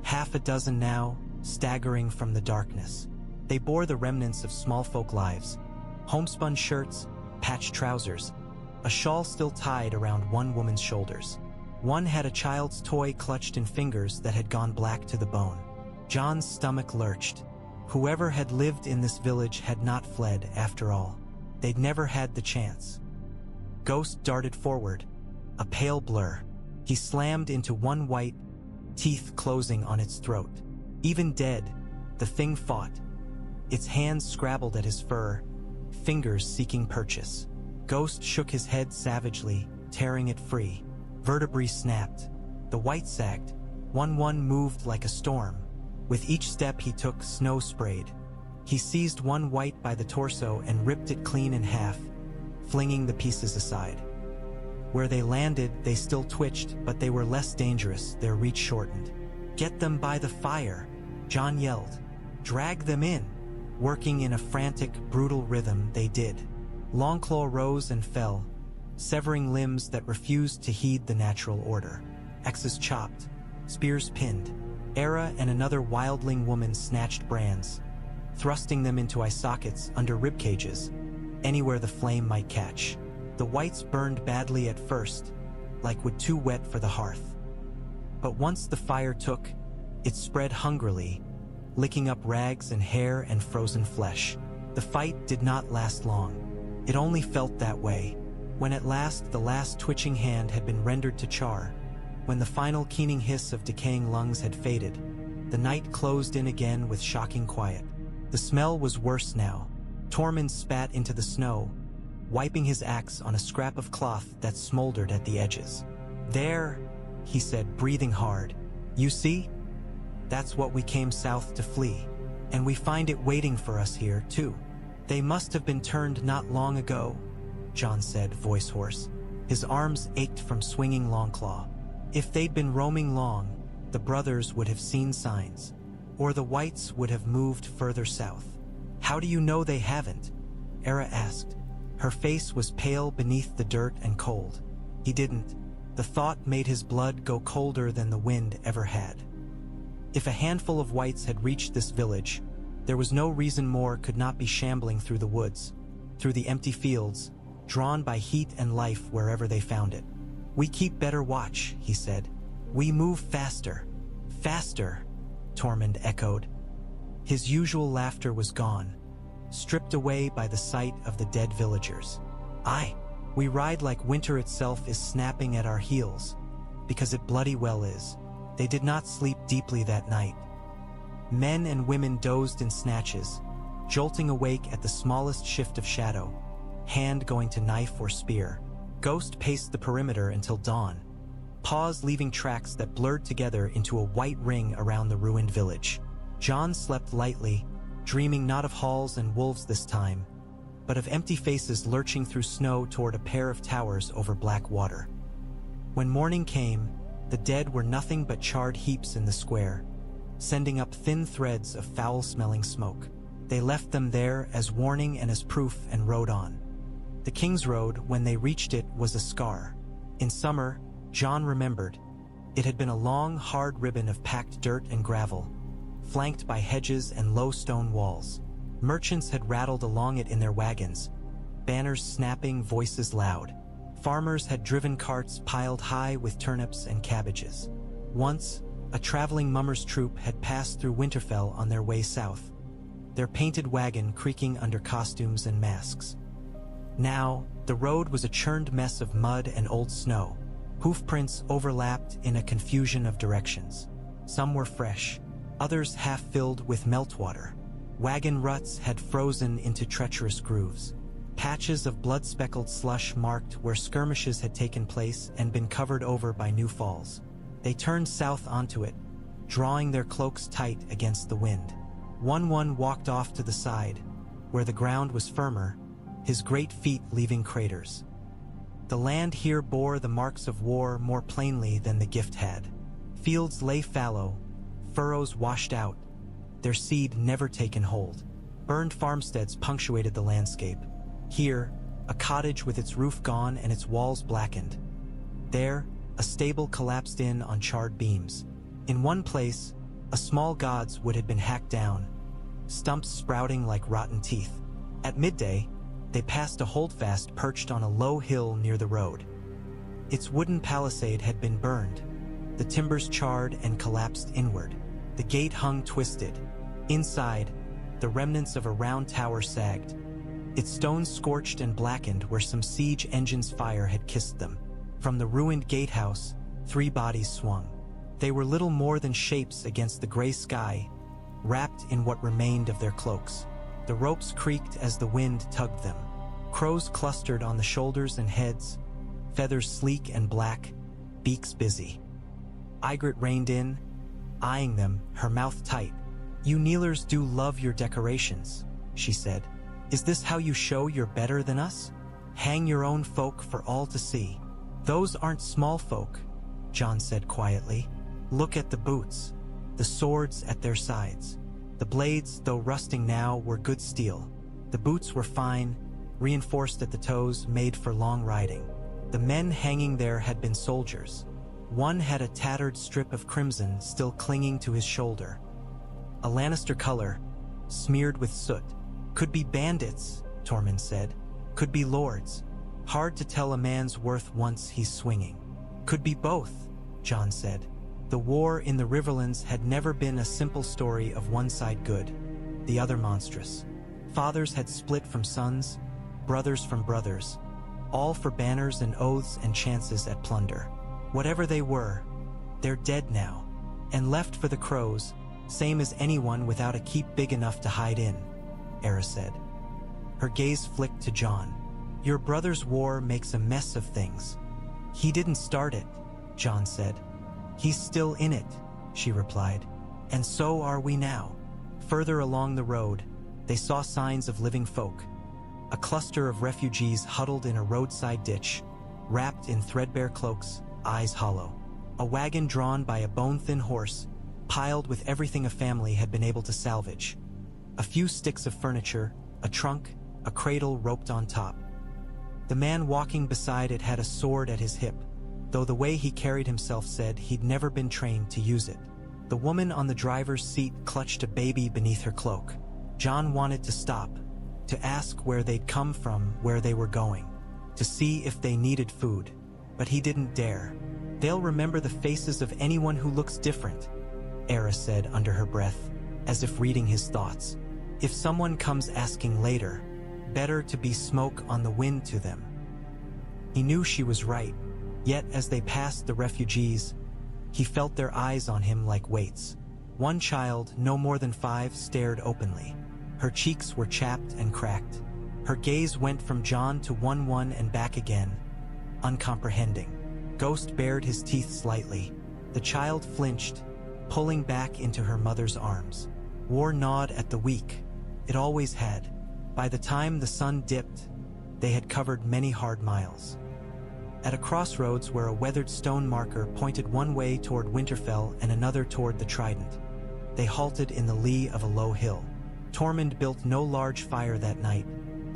half a dozen now, staggering from the darkness. They bore the remnants of small folk lives: homespun shirts, patched trousers, a shawl still tied around one woman's shoulders. One had a child's toy clutched in fingers that had gone black to the bone. Jon's stomach lurched. Whoever had lived in this village had not fled, after all. They'd never had the chance. Ghost darted forward, a pale blur. He slammed into one white, teeth closing on its throat. Even dead, the thing fought. Its hands scrabbled at his fur, fingers seeking purchase. Ghost shook his head savagely, tearing it free. Vertebrae snapped. The white sagged. One moved like a storm. With each step he took, snow sprayed. He seized one white by the torso and ripped it clean in half, flinging the pieces aside. Where they landed, they still twitched, but they were less dangerous, their reach shortened. "Get them by the fire," Jon yelled. "Drag them in." Working in a frantic, brutal rhythm, they did. Longclaw rose and fell, severing limbs that refused to heed the natural order. Axes chopped, spears pinned. Era and another wildling woman snatched brands, thrusting them into eye sockets under rib cages, anywhere the flame might catch. The whites burned badly at first, like wood too wet for the hearth. But once the fire took, it spread hungrily, licking up rags and hair and frozen flesh. The fight did not last long. It only felt that way, when at last the last twitching hand had been rendered to char. When the final keening hiss of decaying lungs had faded, the night closed in again with shocking quiet. The smell was worse now. Tormund spat into the snow, wiping his axe on a scrap of cloth that smoldered at the edges. "There," he said, breathing hard. "You see? That's what we came south to flee. And we find it waiting for us here, too." "They must have been turned not long ago," Jon said, voice hoarse. His arms ached from swinging Longclaw. "If they'd been roaming long, the brothers would have seen signs. Or the whites would have moved further south." "How do you know they haven't?" Era asked. Her face was pale beneath the dirt and cold. He didn't. The thought made his blood go colder than the wind ever had. If a handful of whites had reached this village, there was no reason more could not be shambling through the woods, through the empty fields, drawn by heat and life wherever they found it. "We keep better watch," he said. "We move faster." "Faster," Tormund echoed. His usual laughter was gone, stripped away by the sight of the dead villagers. "Aye, we ride like winter itself is snapping at our heels, because it bloody well is." They did not sleep deeply that night. Men and women dozed in snatches, jolting awake at the smallest shift of shadow, hand going to knife or spear. Ghost paced the perimeter until dawn, paws leaving tracks that blurred together into a white ring around the ruined village. Jon slept lightly, dreaming not of halls and wolves this time, but of empty faces lurching through snow toward a pair of towers over black water. When morning came, the dead were nothing but charred heaps in the square, sending up thin threads of foul-smelling smoke. They left them there as warning and as proof and rode on. The King's Road, when they reached it, was a scar. In summer, Jon remembered. It had been a long, hard ribbon of packed dirt and gravel, flanked by hedges and low stone walls. Merchants had rattled along it in their wagons, banners snapping, voices loud. Farmers had driven carts piled high with turnips and cabbages. Once, a traveling mummers' troop had passed through Winterfell on their way south, their painted wagon creaking under costumes and masks. Now, the road was a churned mess of mud and old snow. Hoofprints overlapped in a confusion of directions. Some were fresh, others half-filled with meltwater. Wagon ruts had frozen into treacherous grooves. Patches of blood-speckled slush marked where skirmishes had taken place and been covered over by new falls. They turned south onto it, drawing their cloaks tight against the wind. One walked off to the side, where the ground was firmer, his great feet leaving craters. The land here bore the marks of war more plainly than the gift had. Fields lay fallow, furrows washed out, their seed never taken hold. Burned farmsteads punctuated the landscape. Here, a cottage with its roof gone and its walls blackened. There, a stable collapsed in on charred beams. In one place, a small godswood had been hacked down, stumps sprouting like rotten teeth. At midday, they passed a holdfast perched on a low hill near the road. Its wooden palisade had been burned, the timbers charred and collapsed inward. The gate hung twisted. Inside, the remnants of a round tower sagged, its stones scorched and blackened where some siege engine's fire had kissed them. From the ruined gatehouse, 3 bodies swung. They were little more than shapes against the gray sky, wrapped in what remained of their cloaks. The ropes creaked as the wind tugged them. Crows clustered on the shoulders and heads, feathers sleek and black, beaks busy. Ygritte reined in, eyeing them, her mouth tight. "You kneelers do love your decorations," she said. "Is this how you show you're better than us? Hang your own folk for all to see." "Those aren't small folk," Jon said quietly. "Look at the boots, the swords at their sides. The blades, though rusting now, were good steel. The boots were fine, reinforced at the toes, made for long riding. The men hanging there had been soldiers. One had a tattered strip of crimson still clinging to his shoulder. A Lannister color, smeared with soot. Could be bandits, Tormund said. Could be lords. Hard to tell a man's worth once he's swinging. Could be both, Jon said. The war in the Riverlands had never been a simple story of one side good, the other monstrous. Fathers had split from sons, brothers from brothers, all for banners and oaths and chances at plunder. Whatever they were, they're dead now, and left for the crows, same as anyone without a keep big enough to hide in, Era said. Her gaze flicked to Jon. Your brother's war makes a mess of things. He didn't start it, Jon said. He's still in it, she replied. And so are we now. Further along the road, they saw signs of living folk. A cluster of refugees huddled in a roadside ditch, wrapped in threadbare cloaks, eyes hollow. A wagon drawn by a bone-thin horse, piled with everything a family had been able to salvage. A few sticks of furniture, a trunk, a cradle roped on top. The man walking beside it had a sword at his hip, though the way he carried himself said he'd never been trained to use it. The woman on the driver's seat clutched a baby beneath her cloak. Jon wanted to stop, to ask where they'd come from, where they were going, to see if they needed food, but he didn't dare. They'll remember the faces of anyone who looks different, Era said under her breath, as if reading his thoughts. If someone comes asking later, better to be smoke on the wind to them. He knew she was right, yet as they passed the refugees, he felt their eyes on him like weights. One child, no more than 5, stared openly. Her cheeks were chapped and cracked. Her gaze went from Jon to one and back again, uncomprehending. Ghost bared his teeth slightly. The child flinched, pulling back into her mother's arms. War gnawed at the weak. It always had. By the time the sun dipped, they had covered many hard miles. At a crossroads where a weathered stone marker pointed one way toward Winterfell and another toward the Trident, they halted in the lee of a low hill. Tormund built no large fire that night,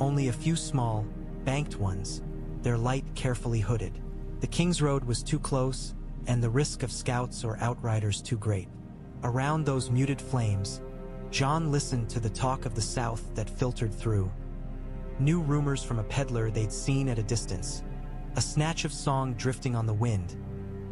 only a few small, banked ones, their light carefully hooded. The King's Road was too close, and the risk of scouts or outriders too great. Around those muted flames, Jon listened to the talk of the South that filtered through. New rumors from a peddler they'd seen at a distance, a snatch of song drifting on the wind,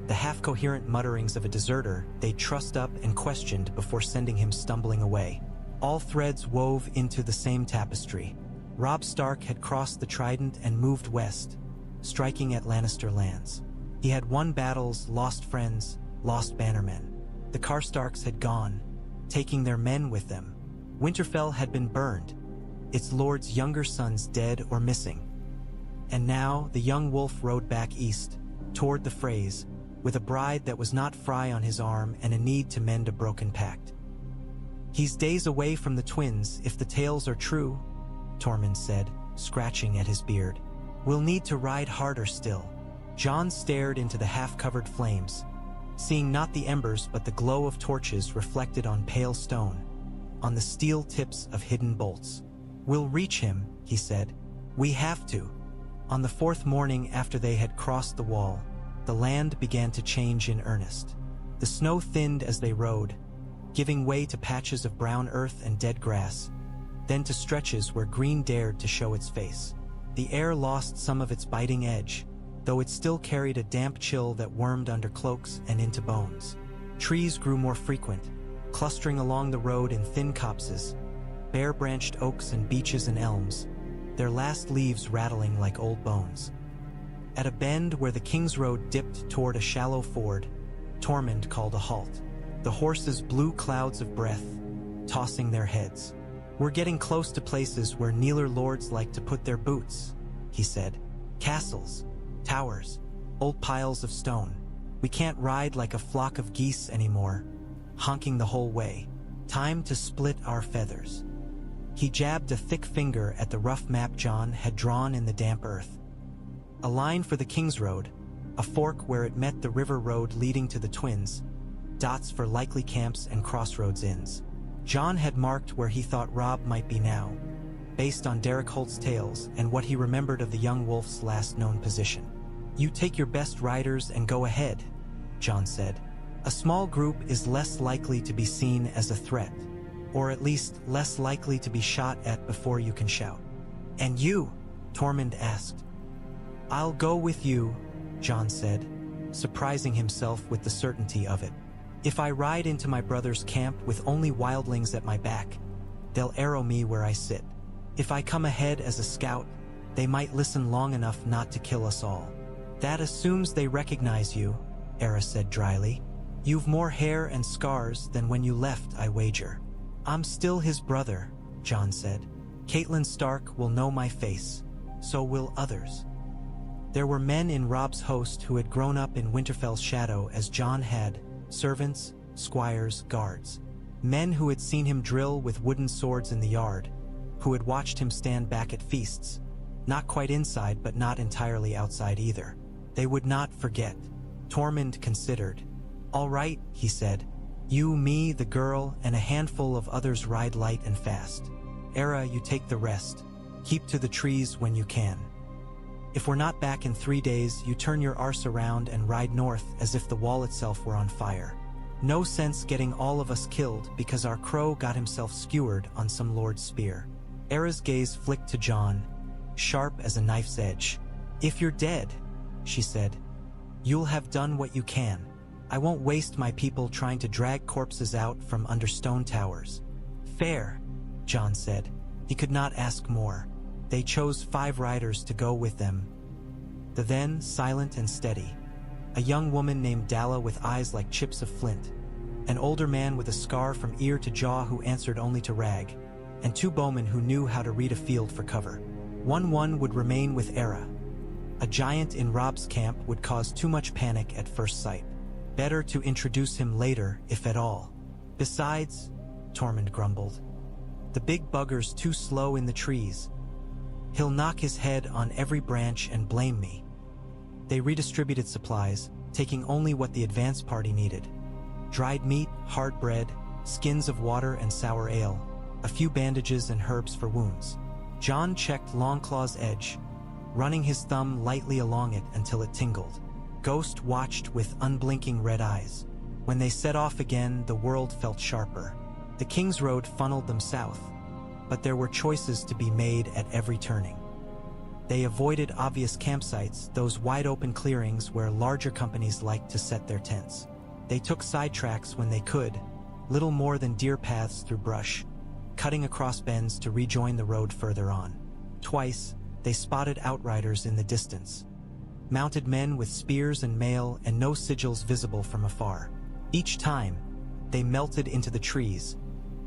the half-coherent mutterings of a deserter they'd trussed up and questioned before sending him stumbling away. All threads wove into the same tapestry. Robb Stark had crossed the Trident and moved west, striking at Lannister lands. He had won battles, lost friends, lost bannermen. The Karstarks had gone, taking their men with them. Winterfell had been burned, its lord's younger sons dead or missing. And now the young wolf rode back east, toward the Freys, with a bride that was not Frey on his arm and a need to mend a broken pact. He's days away from the twins, if the tales are true, Tormund said, scratching at his beard. We'll need to ride harder still. Jon stared into the half-covered flames, seeing not the embers but the glow of torches reflected on pale stone, on the steel tips of hidden bolts. We'll reach him, he said. We have to. On the 4th morning after they had crossed the wall, the land began to change in earnest. The snow thinned as they rode, giving way to patches of brown earth and dead grass, then to stretches where green dared to show its face. The air lost some of its biting edge, though it still carried a damp chill that wormed under cloaks and into bones. Trees grew more frequent, clustering along the road in thin copses, bare-branched oaks and beeches and elms, their last leaves rattling like old bones. At a bend where the King's Road dipped toward a shallow ford, Tormund called a halt. The horses blew clouds of breath, tossing their heads. "We're getting close to places where Kneeler lords like to put their boots," he said. "Castles, towers, old piles of stone. We can't ride like a flock of geese anymore, honking the whole way. Time to split our feathers." He jabbed a thick finger at the rough map Jon had drawn in the damp earth. A line for the King's Road, a fork where it met the river road leading to the Twins, dots for likely camps and crossroads inns. Jon had marked where he thought Robb might be now, based on Derek Holt's tales and what he remembered of the young wolf's last known position. "You take your best riders and go ahead," Jon said. "A small group is less likely to be seen as a threat, or at least less likely to be shot at before you can shout." "And you?" Tormund asked. "I'll go with you," Jon said, surprising himself with the certainty of it. "If I ride into my brother's camp with only wildlings at my back, they'll arrow me where I sit. If I come ahead as a scout, they might listen long enough not to kill us all." "That assumes they recognize you," Era said dryly. "You've more hair and scars than when you left, I wager." "I'm still his brother," Jon said. "Catelyn Stark will know my face. So will others." There were men in Robb's host who had grown up in Winterfell's shadow as Jon had, servants, squires, guards. Men who had seen him drill with wooden swords in the yard, who had watched him stand back at feasts, not quite inside but not entirely outside either. They would not forget. Tormund considered. "All right," he said. "You, me, the girl, and a handful of others ride light and fast. Era, you take the rest. Keep to the trees when you can. If we're not back in 3 days, you turn your arse around and ride north as if the wall itself were on fire. No sense getting all of us killed because our crow got himself skewered on some lord's spear." Era's gaze flicked to Jon, sharp as a knife's edge. "If you're dead," she said, "you'll have done what you can. I won't waste my people trying to drag corpses out from under stone towers." "Fair," Jon said. He could not ask more. They chose 5 riders to go with them. The then silent and steady. A young woman named Dalla with eyes like chips of flint. An older man with a scar from ear to jaw who answered only to rag. And 2 bowmen who knew how to read a field for cover. One would remain with Era. A giant in Robb's camp would cause too much panic at first sight. Better to introduce him later, if at all. "Besides," Tormund grumbled, "the big bugger's too slow in the trees. He'll knock his head on every branch and blame me." They redistributed supplies, taking only what the advance party needed. Dried meat, hard bread, skins of water and sour ale, a few bandages and herbs for wounds. Jon checked Longclaw's edge, running his thumb lightly along it until it tingled. Ghost watched with unblinking red eyes. When they set off again, the world felt sharper. The King's Road funneled them south, but there were choices to be made at every turning. They avoided obvious campsites, those wide-open clearings where larger companies liked to set their tents. They took side tracks when they could, little more than deer paths through brush, cutting across bends to rejoin the road further on. Twice, they spotted outriders in the distance. Mounted men with spears and mail and no sigils visible from afar. Each time, they melted into the trees,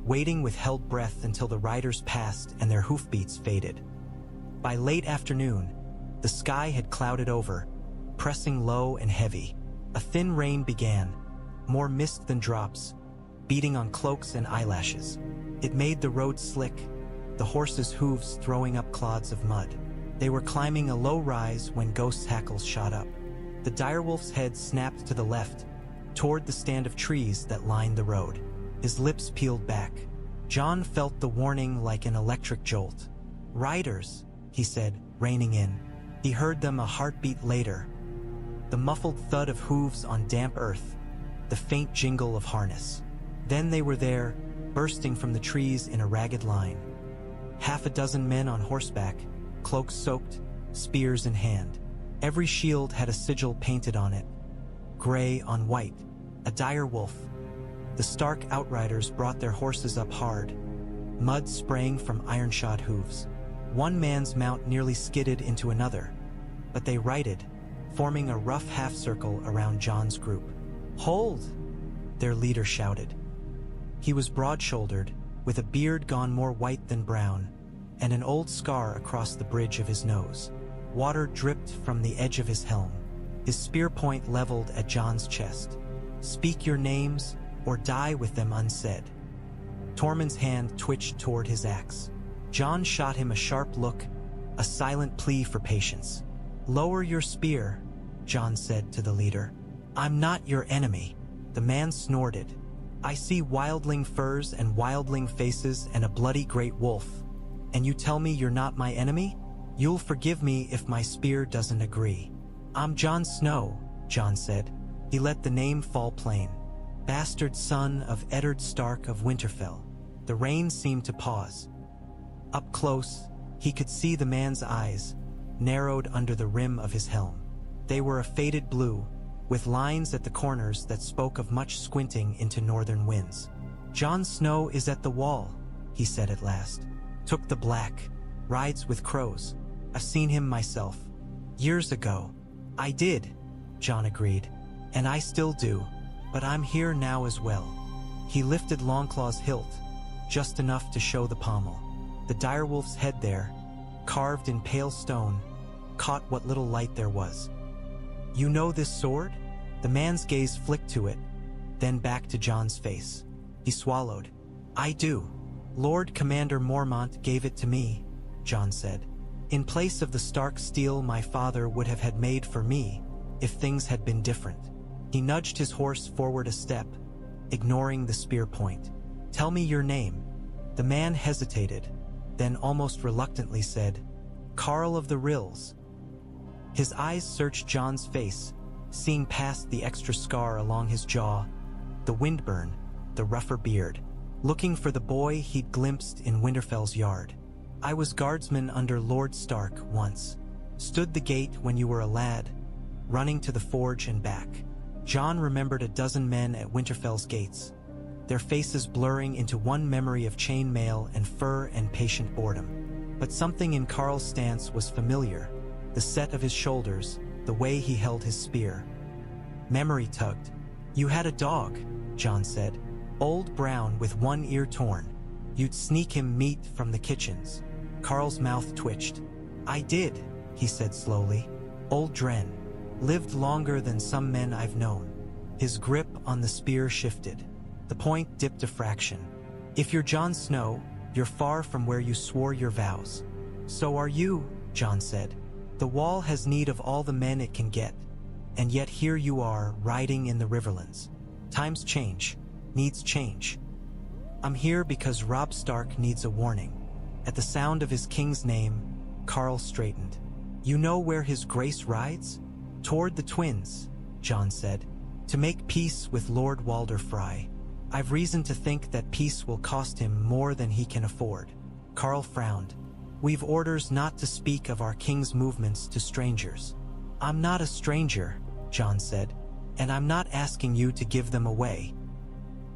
waiting with held breath until the riders passed and their hoofbeats faded. By late afternoon, the sky had clouded over, pressing low and heavy. A thin rain began, more mist than drops, beating on cloaks and eyelashes. It made the road slick, the horses' hooves throwing up clods of mud. They were climbing a low rise when Ghost's hackles shot up. The direwolf's head snapped to the left, toward the stand of trees that lined the road. His lips peeled back. Jon felt the warning like an electric jolt. "Riders," he said, reining in. He heard them a heartbeat later. The muffled thud of hooves on damp earth, the faint jingle of harness. Then they were there, bursting from the trees in a ragged line. Half a dozen men on horseback, cloaks soaked, spears in hand. Every shield had a sigil painted on it, gray on white, a dire wolf. The Stark outriders brought their horses up hard, mud spraying from iron-shod hooves. One man's mount nearly skidded into another, but they righted, forming a rough half-circle around Jon's group. "Hold!" their leader shouted. He was broad-shouldered, with a beard gone more white than brown, and an old scar across the bridge of his nose. Water dripped from the edge of his helm, his spear point leveled at Jon's chest. "Speak your names, or die with them unsaid." Tormund's hand twitched toward his axe. Jon shot him a sharp look, a silent plea for patience. "Lower your spear," Jon said to the leader. "I'm not your enemy." The man snorted. "I see wildling furs and wildling faces and a bloody great wolf, and you tell me you're not my enemy? You'll forgive me if my spear doesn't agree." "I'm Jon Snow," Jon said. He let the name fall plain. "Bastard son of Eddard Stark of Winterfell." The rain seemed to pause. Up close, he could see the man's eyes, narrowed under the rim of his helm. They were a faded blue, with lines at the corners that spoke of much squinting into northern winds. "Jon Snow is at the wall," he said at last. "Took the black, rides with crows. I've seen him myself. Years ago." "I did," Jon agreed, "and I still do, but I'm here now as well." He lifted Longclaw's hilt, just enough to show the pommel. The direwolf's head there, carved in pale stone, caught what little light there was. "You know this sword?" The man's gaze flicked to it, then back to Jon's face. He swallowed. "I do. Lord Commander Mormont gave it to me," Jon said. "In place of the Stark steel my father would have had made for me, if things had been different." He nudged his horse forward a step, ignoring the spear point. "Tell me your name." The man hesitated, then almost reluctantly said, "Carl of the Rills." His eyes searched Jon's face, seeing past the extra scar along his jaw, the windburn, the rougher beard, looking for the boy he'd glimpsed in Winterfell's yard. "I was guardsman under Lord Stark once. Stood the gate when you were a lad, running to the forge and back." Jon remembered a dozen men at Winterfell's gates, their faces blurring into one memory of chain mail and fur and patient boredom. But something in Carl's stance was familiar, the set of his shoulders, the way he held his spear. Memory tugged. "You had a dog," Jon said. "Old brown with one ear torn. You'd sneak him meat from the kitchens." Carl's mouth twitched. "I did," he said slowly. "Old Dren. Lived longer than some men I've known." His grip on the spear shifted. The point dipped a fraction. "If you're Jon Snow, you're far from where you swore your vows." "So are you," Jon said. "The wall has need of all the men it can get, and yet here you are, riding in the Riverlands. Times change, needs change. I'm here because Robb Stark needs a warning." At the sound of his king's name, Carl straightened. "You know where his grace rides?" "Toward the twins," Jon said. "To make peace with Lord Walder Frey. I've reason to think that peace will cost him more than he can afford." Carl frowned. "We've orders not to speak of our king's movements to strangers." "I'm not a stranger," Jon said, "and I'm not asking you to give them away.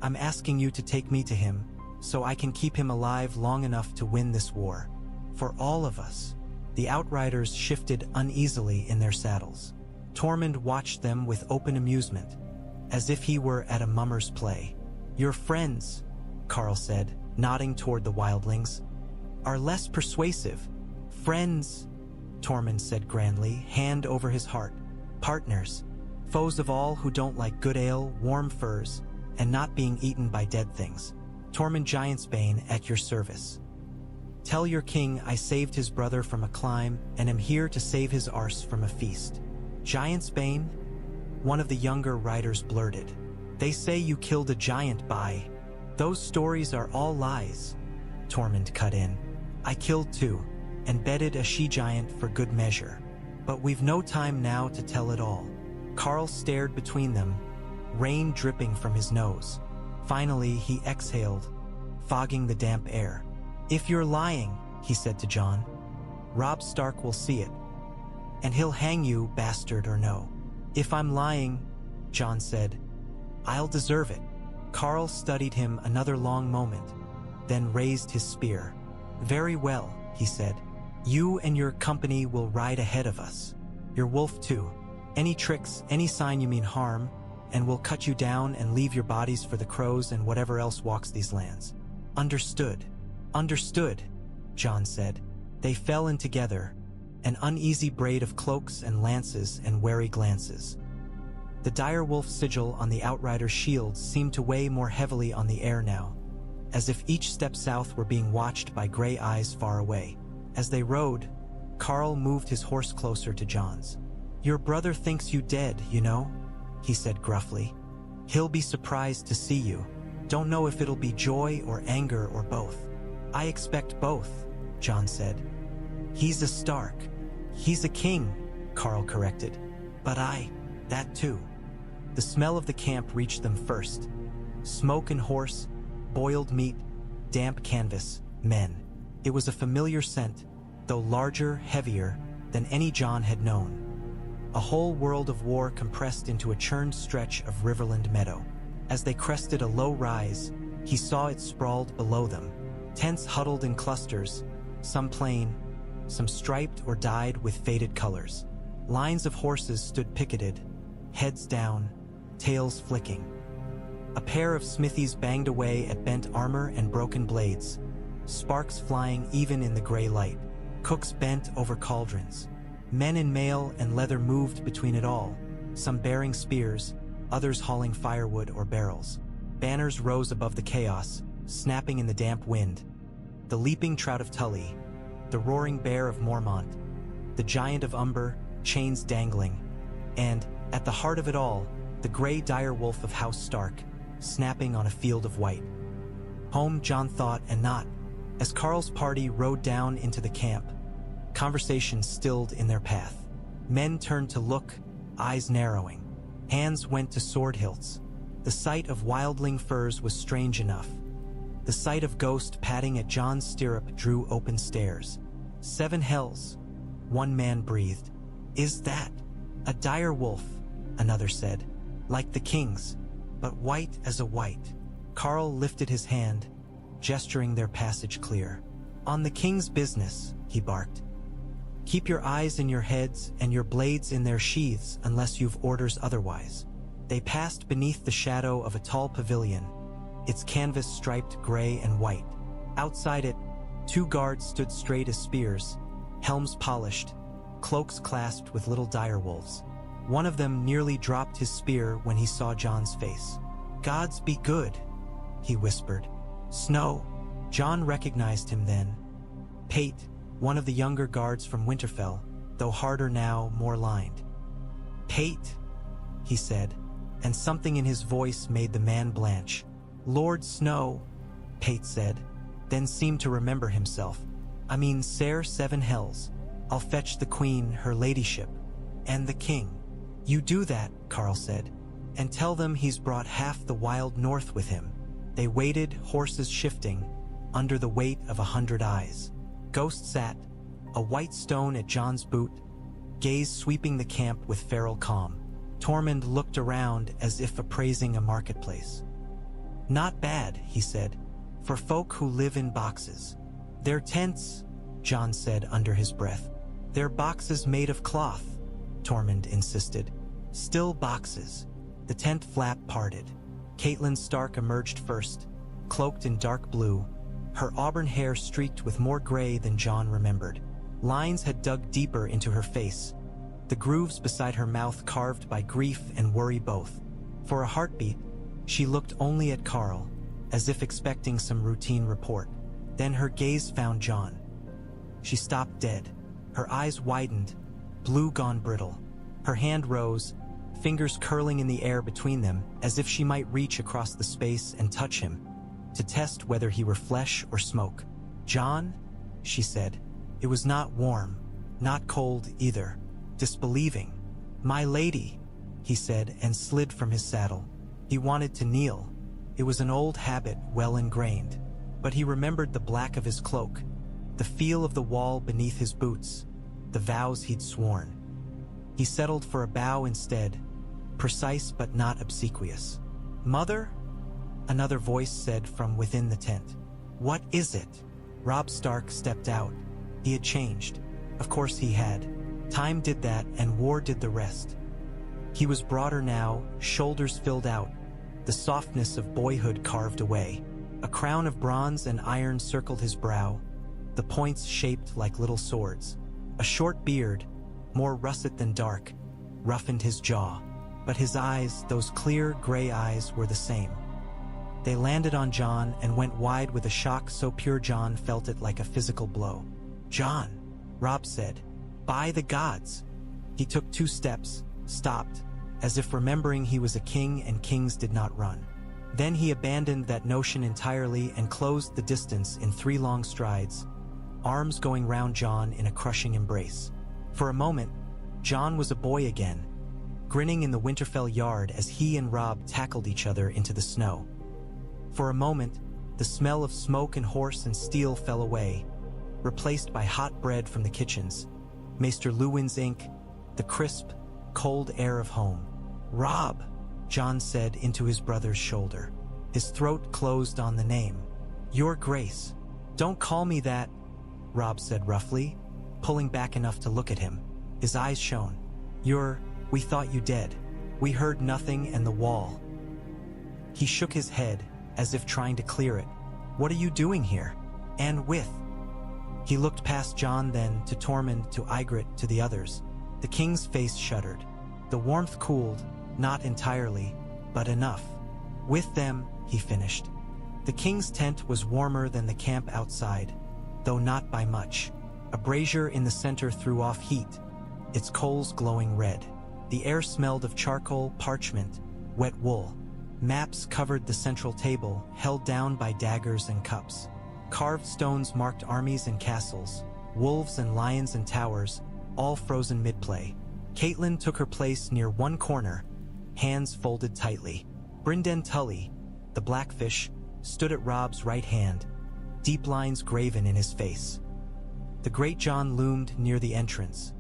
I'm asking you to take me to him, so I can keep him alive long enough to win this war. For all of us." The outriders shifted uneasily in their saddles. Tormund watched them with open amusement, as if he were at a mummer's play. "Your friends," Carl said, nodding toward the wildlings, "are less persuasive." "Friends," Tormund said grandly, hand over his heart. "Partners. Foes of all who don't like good ale, warm furs, and not being eaten by dead things. Tormund Giantsbane at your service. Tell your king I saved his brother from a climb and am here to save his arse from a feast." "Giantsbane?" one of the younger riders blurted. "They say you killed a giant by—" "Those stories are all lies," Tormund cut in. "I killed two, and bedded a she-giant for good measure. But we've no time now to tell it all." Carl stared between them, rain dripping from his nose. Finally, he exhaled, fogging the damp air. "If you're lying," he said to Jon, "Robb Stark will see it. And he'll hang you, bastard or no." "If I'm lying," Jon said, "I'll deserve it." Carl studied him another long moment, then raised his spear. "Very well," he said. "You and your company will ride ahead of us. Your wolf too. Any tricks, any sign you mean harm, and we'll cut you down and leave your bodies for the crows and whatever else walks these lands." "Understood. Understood," Jon said. They fell in together, an uneasy braid of cloaks and lances and wary glances. The direwolf sigil on the outrider's shields seemed to weigh more heavily on the air now, as if each step south were being watched by gray eyes far away. As they rode, Carl moved his horse closer to Jon's. "Your brother thinks you dead, you know," he said gruffly. "He'll be surprised to see you. Don't know if it'll be joy or anger or both." "I expect both," Jon said. "He's a Stark." "He's a king," Carl corrected. "But that too." The smell of the camp reached them first. Smoke and horse, boiled meat, damp canvas, men. It was a familiar scent, though larger, heavier than any Jon had known. A whole world of war compressed into a churned stretch of riverland meadow. As they crested a low rise, he saw it sprawled below them. Tents huddled in clusters, some plain, some striped or dyed with faded colors. Lines of horses stood picketed, heads down, tails flicking. A pair of smithies banged away at bent armor and broken blades, sparks flying even in the gray light. Cooks bent over cauldrons. Men in mail and leather moved between it all, some bearing spears, others hauling firewood or barrels. Banners rose above the chaos, snapping in the damp wind. The leaping trout of Tully, the roaring bear of Mormont, the giant of Umber, chains dangling, and, at the heart of it all, the gray dire wolf of House Stark, snapping on a field of white. Home, Jon thought, and not. As Carl's party rode down into the camp, conversation stilled in their path. Men turned to look, eyes narrowing. Hands went to sword hilts. The sight of wildling furs was strange enough. The sight of Ghost patting at Jon's stirrup drew open stares. 7 hells, one man breathed. "Is that a dire wolf?" another said. "Like the king's, but white as a white." Carl lifted his hand, gesturing their passage clear. "On the king's business," he barked. "Keep your eyes in your heads and your blades in their sheaths unless you've orders otherwise." They passed beneath the shadow of a tall pavilion, its canvas striped gray and white. Outside it, 2 guards stood straight as spears, helms polished, cloaks clasped with little direwolves. One of them nearly dropped his spear when he saw Jon's face. "Gods be good," he whispered. "Snow." Jon recognized him then. Pate, one of the younger guards from Winterfell, though harder now, more lined. "Pate," he said, and something in his voice made the man blanch. "Lord Snow," Pate said, then seemed to remember himself. "I mean, Sir 7 hells. I'll fetch the queen, her ladyship, and the king." "You do that," Carl said, "and tell them he's brought half the wild north with him." They waited, horses shifting, under the weight of 100 eyes. Ghost sat, a white stone at Jon's boot, gaze sweeping the camp with feral calm. Tormund looked around as if appraising a marketplace. "Not bad," he said, "for folk who live in boxes." "They're tents," Jon said under his breath. "They're boxes made of cloth," Tormund insisted. "Still boxes." The tent flap parted. Catelyn Stark emerged first, cloaked in dark blue, her auburn hair streaked with more gray than Jon remembered. Lines had dug deeper into her face, the grooves beside her mouth carved by grief and worry both. For a heartbeat, she looked only at Carl, as if expecting some routine report. Then her gaze found Jon. She stopped dead. Her eyes widened, blue gone brittle. Her hand rose, fingers curling in the air between them, as if she might reach across the space and touch him, to test whether he were flesh or smoke. "Jon," she said. It was not warm, not cold either, disbelieving. "My lady," he said and slid from his saddle. He wanted to kneel, It was an old habit, well ingrained. But he remembered the black of his cloak, the feel of the wall beneath his boots, the vows he'd sworn. He settled for a bow instead, precise but not obsequious. "Mother?" another voice said from within the tent. "What is it?" Robb Stark stepped out. He had changed. Of course he had. Time did that, and war did the rest. He was broader now, shoulders filled out, the softness of boyhood carved away. A crown of bronze and iron circled his brow, the points shaped like little swords. A short beard, more russet than dark, roughened his jaw. But his eyes, those clear gray eyes, were the same. They landed on Jon and went wide with a shock so pure Jon felt it like a physical blow. "Jon," Robb said, "by the gods." He took 2 steps, stopped, as if remembering he was a king and kings did not run. Then he abandoned that notion entirely and closed the distance in 3 long strides, arms going round Jon in a crushing embrace. For a moment, Jon was a boy again, grinning in the Winterfell yard as he and Robb tackled each other into the snow. For a moment, the smell of smoke and horse and steel fell away, replaced by hot bread from the kitchens, Maester Luwin's ink, the crisp, cold air of home. "Robb," Jon said into his brother's shoulder. His throat closed on the name. "Your Grace." "Don't call me that," Robb said roughly, pulling back enough to look at him. His eyes shone. We thought you dead. We heard nothing and the wall." He shook his head, as if trying to clear it. "What are you doing here? And with?" He looked past Jon, then to Tormund, to Ygritte, to the others. The king's face shuddered. The warmth cooled, not entirely, but enough. "With them," he finished. The king's tent was warmer than the camp outside, though not by much. A brazier in the center threw off heat, its coals glowing red. The air smelled of charcoal, parchment, wet wool. Maps covered the central table, held down by daggers and cups. Carved stones marked armies and castles, wolves and lions and towers, all frozen mid-play. Caitlin took her place near one corner, hands folded tightly. Brynden Tully, the blackfish, stood at Robb's right hand, deep lines graven in his face. The great Jon loomed near the entrance,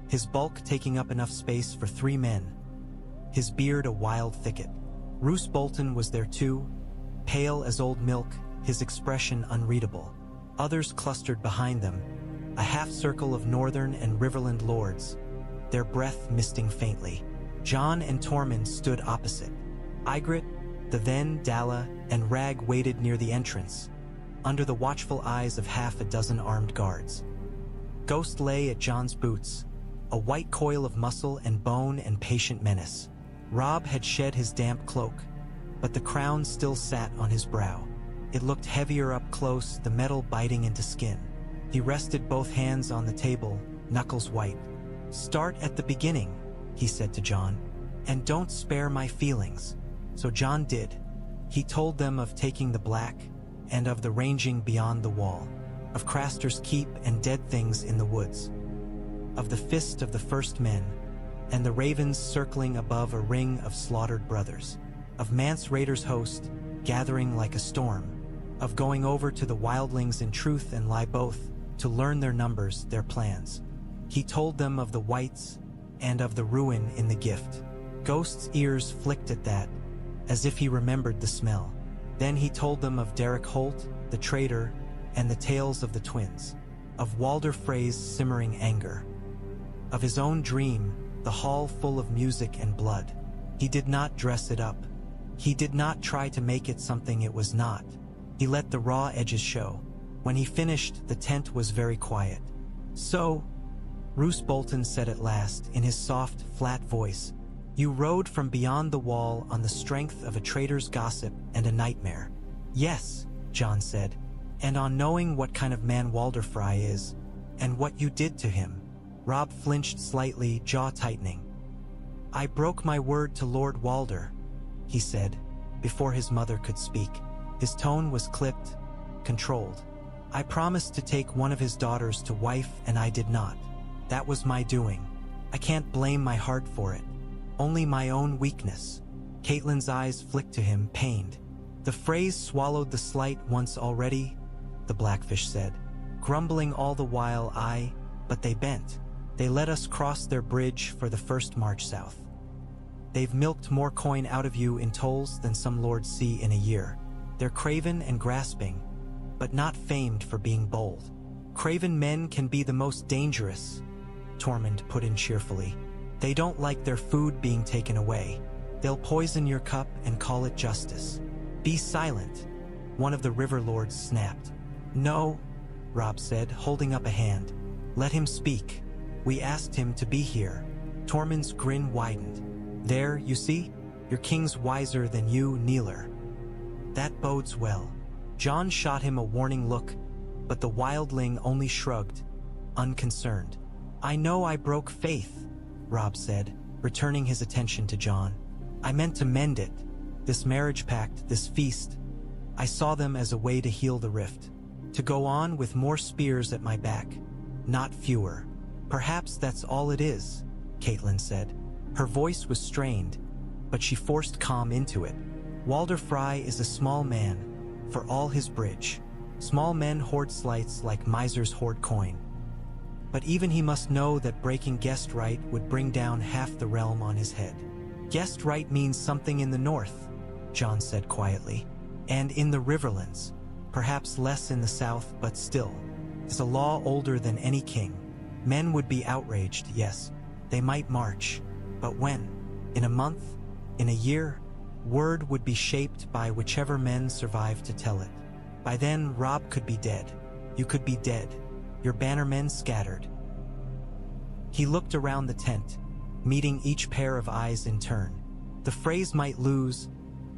his bulk taking up enough space for 3 men, his beard a wild thicket. Roose Bolton was there too, pale as old milk, his expression unreadable. Others clustered behind them, a half-circle of northern and riverland lords, their breath misting faintly. Jon and Tormund stood opposite. Ygritte, the Ven, Dalla, and Rag waited near the entrance, under the watchful eyes of half a dozen armed guards. Ghost lay at Jon's boots, a white coil of muscle and bone and patient menace. Robb had shed his damp cloak, but the crown still sat on his brow. It looked heavier up close, the metal biting into skin. He rested both hands on the table, knuckles white. "Start at the beginning," he said to Jon, "and don't spare my feelings." So Jon did. He told them of taking the black, and of the ranging beyond the wall, of Craster's keep and dead things in the woods, of the fist of the first men, and the ravens circling above a ring of slaughtered brothers, of Mance Raider's host, gathering like a storm, of going over to the wildlings in truth and lie both, to learn their numbers, their plans. He told them of the whites, and of the ruin in the gift. Ghost's ears flicked at that, as if he remembered the smell. Then he told them of Derek Holt, the traitor, and the tales of the twins, of Walder Frey's simmering anger, of his own dream, the hall full of music and blood. He did not dress it up. He did not try to make it something it was not. He let the raw edges show. When he finished, the tent was very quiet. "So," Roose Bolton said at last, in his soft, flat voice, "you rode from beyond the wall on the strength of a traitor's gossip and a nightmare." "Yes," Jon said, "and on knowing what kind of man Walder Frey is, and what you did to him." Robb flinched slightly, jaw tightening. "I broke my word to Lord Walder," he said, before his mother could speak. His tone was clipped, controlled. "I promised to take one of his daughters to wife, and I did not. That was my doing. I can't blame my heart for it. Only my own weakness." Caitlyn's eyes flicked to him, pained. The Freys swallowed the slight once already, the Blackfish said, grumbling all the while. But they bent. They let us cross their bridge for the first march south. They've milked more coin out of you in tolls than some lords see in a year. They're craven and grasping, but not famed for being bold. Craven men can be the most dangerous, Tormund put in cheerfully. They don't like their food being taken away. They'll poison your cup and call it justice. Be silent, one of the river lords snapped. No, Robb said, holding up a hand. Let him speak. We asked him to be here. Tormund's grin widened. There, you see? Your king's wiser than you, kneeler. That bodes well. Jon shot him a warning look, but the wildling only shrugged, unconcerned. I know I broke faith, Robb said, returning his attention to Jon. I meant to mend it. This marriage pact, this feast. I saw them as a way to heal the rift. To go on with more spears at my back, not fewer. Perhaps that's all it is, Catelyn said. Her voice was strained, but she forced calm into it. Walder Frey is a small man, for all his bridge. Small men hoard slights like misers hoard coin. But even he must know that breaking guest right would bring down half the realm on his head. Guest right means something in the north, Jon said quietly, and in the Riverlands, perhaps less in the south, but still. It's a law older than any king. Men would be outraged, yes. They might march. But when? In a month? In a year? Word would be shaped by whichever men survived to tell it. By then, Robb could be dead. You could be dead. Your bannermen scattered. He looked around the tent, meeting each pair of eyes in turn. The Freys might lose,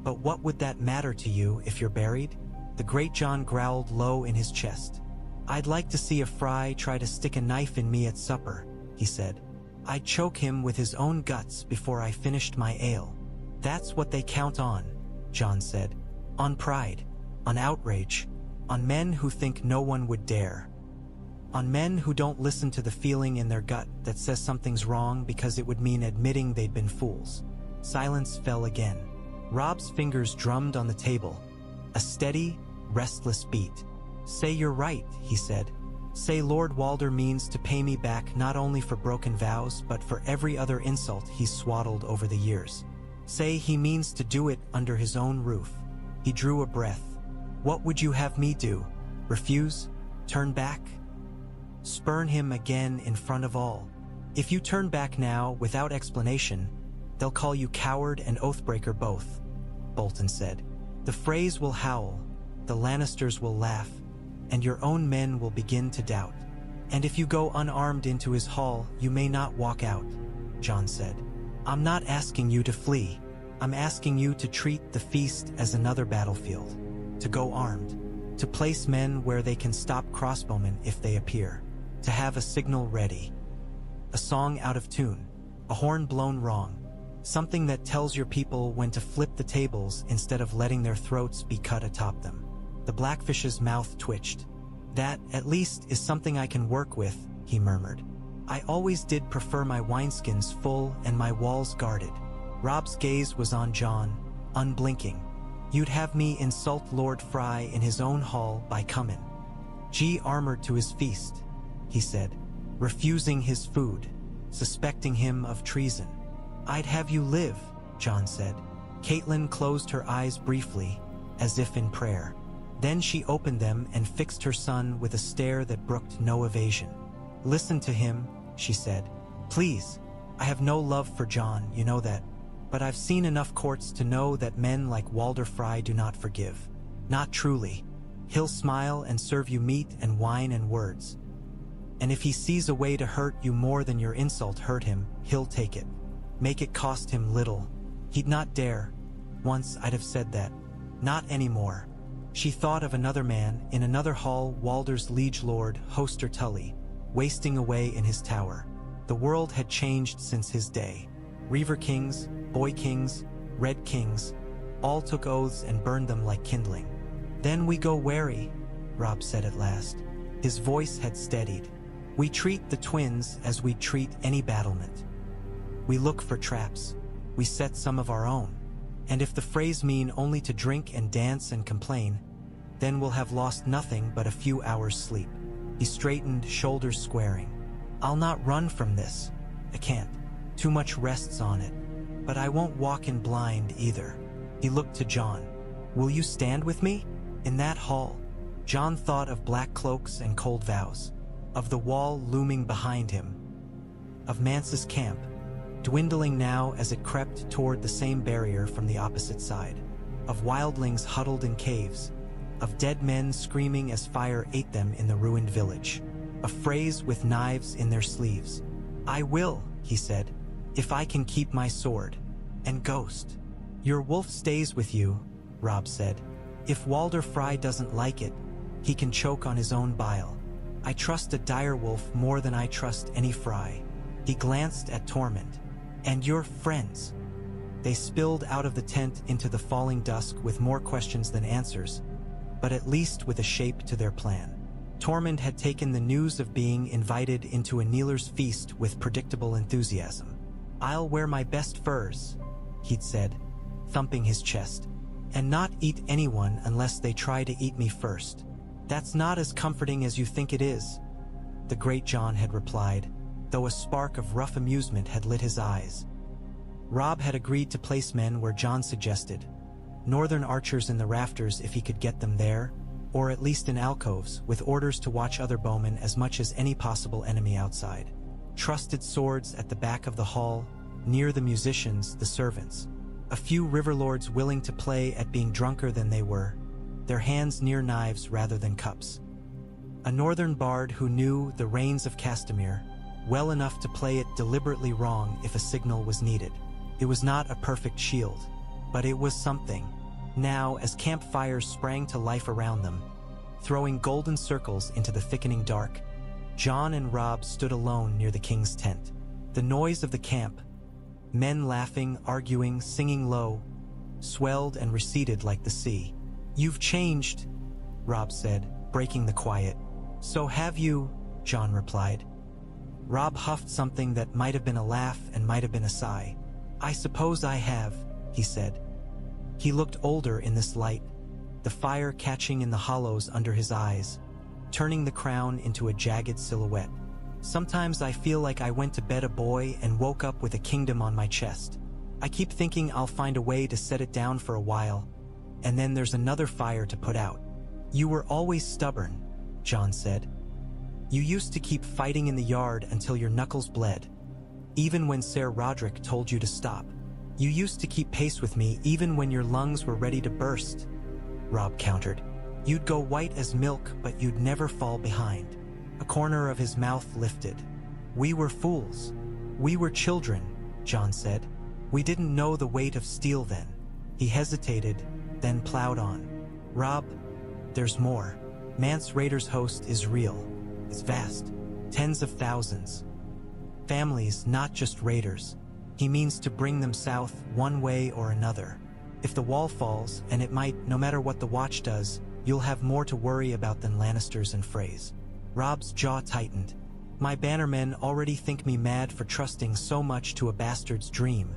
but what would that matter to you if you're buried? The great Jon growled low in his chest. I'd like to see a Frey try to stick a knife in me at supper, he said. I'd choke him with his own guts before I finished my ale. That's what they count on, Jon said. On pride, on outrage, on men who think no one would dare. On men who don't listen to the feeling in their gut that says something's wrong because it would mean admitting they'd been fools. Silence fell again. Robb's fingers drummed on the table, a steady, restless beat. Say you're right, he said. Say Lord Walder means to pay me back not only for broken vows but for every other insult he's swaddled over the years. Say he means to do it under his own roof. He drew a breath. What would you have me do? Refuse? Turn back? Spurn him again in front of all. If you turn back now without explanation, they'll call you coward and oathbreaker both, Bolton said. The Freys will howl, the Lannisters will laugh, and your own men will begin to doubt. And if you go unarmed into his hall, you may not walk out, Jon said. I'm not asking you to flee. I'm asking you to treat the feast as another battlefield, to go armed, to place men where they can stop crossbowmen if they appear, to have a signal ready. A song out of tune, a horn blown wrong, something that tells your people when to flip the tables instead of letting their throats be cut atop them. The Blackfish's mouth twitched. That, at least, is something I can work with, he murmured. I always did prefer my wineskins full and my walls guarded. Robb's gaze was on Jon, unblinking. You'd have me insult Lord Frey in his own hall by coming. Armored to his feast, he said, refusing his food, suspecting him of treason. I'd have you live, Jon said. Catelyn closed her eyes briefly, as if in prayer. Then she opened them and fixed her son with a stare that brooked no evasion. Listen to him, she said. Please, I have no love for Jon, you know that. But I've seen enough courts to know that men like Walder Frey do not forgive. Not truly. He'll smile and serve you meat and wine and words. And if he sees a way to hurt you more than your insult hurt him, he'll take it. Make it cost him little. He'd not dare. Once I'd have said that. Not anymore. She thought of another man, in another hall, Walder's liege lord, Hoster Tully, wasting away in his tower. The world had changed since his day. Reaver kings, boy kings, red kings, all took oaths and burned them like kindling. Then we go wary, Robb said at last. His voice had steadied. We treat the twins as we treat any battlement. We look for traps. We set some of our own. And if the Freys mean only to drink and dance and complain, then we'll have lost nothing but a few hours' sleep. He straightened, shoulders squaring. I'll not run from this. I can't. Too much rests on it. But I won't walk in blind either. He looked to Jon. Will you stand with me? In that hall, Jon thought of black cloaks and cold vows, of the wall looming behind him, of Mance's camp, dwindling now as it crept toward the same barrier from the opposite side, of wildlings huddled in caves, of dead men screaming as fire ate them in the ruined village, of Freys with knives in their sleeves. I will, he said, if I can keep my sword. And Ghost, your wolf stays with you, Robb said. If Walder Frey doesn't like it, he can choke on his own bile. I trust a direwolf more than I trust any Frey. He glanced at Tormund. And your friends. They spilled out of the tent into the falling dusk with more questions than answers, but at least with a shape to their plan. Tormund had taken the news of being invited into a kneeler's feast with predictable enthusiasm. I'll wear my best furs, he'd said, thumping his chest, and not eat anyone unless they try to eat me first. That's not as comforting as you think it is, the great Jon had replied, though a spark of rough amusement had lit his eyes. Robb had agreed to place men where Jon suggested, northern archers in the rafters if he could get them there, or at least in alcoves, with orders to watch other bowmen as much as any possible enemy outside. Trusted swords at the back of the hall, near the musicians, the servants. A few riverlords willing to play at being drunker than they were, their hands near knives rather than cups. A northern bard who knew the reins of Castamere well enough to play it deliberately wrong if a signal was needed. It was not a perfect shield, but it was something. Now, as campfires sprang to life around them, throwing golden circles into the thickening dark, Jon and Robb stood alone near the king's tent. The noise of the camp, men laughing, arguing, singing low, swelled and receded like the sea. You've changed, Robb said, breaking the quiet. So have you, Jon replied. Robb huffed something that might have been a laugh and might have been a sigh. I suppose I have, he said. He looked older in this light, the fire catching in the hollows under his eyes, turning the crown into a jagged silhouette. Sometimes I feel like I went to bed a boy and woke up with a kingdom on my chest. I keep thinking I'll find a way to set it down for a while, and then there's another fire to put out. You were always stubborn, Jon said. You used to keep fighting in the yard until your knuckles bled, even when Ser Roderick told you to stop. You used to keep pace with me even when your lungs were ready to burst, Robb countered. You'd go white as milk, but you'd never fall behind. A corner of his mouth lifted. We were fools. We were children, Jon said. We didn't know the weight of steel then. He hesitated, then plowed on. Robb, there's more. Mance Raider's host is real. It's vast. Tens of thousands. Families, not just raiders. He means to bring them south one way or another. If the wall falls, and it might, no matter what the Watch does, you'll have more to worry about than Lannisters and Freys. Robb's jaw tightened. My bannermen already think me mad for trusting so much to a bastard's dream,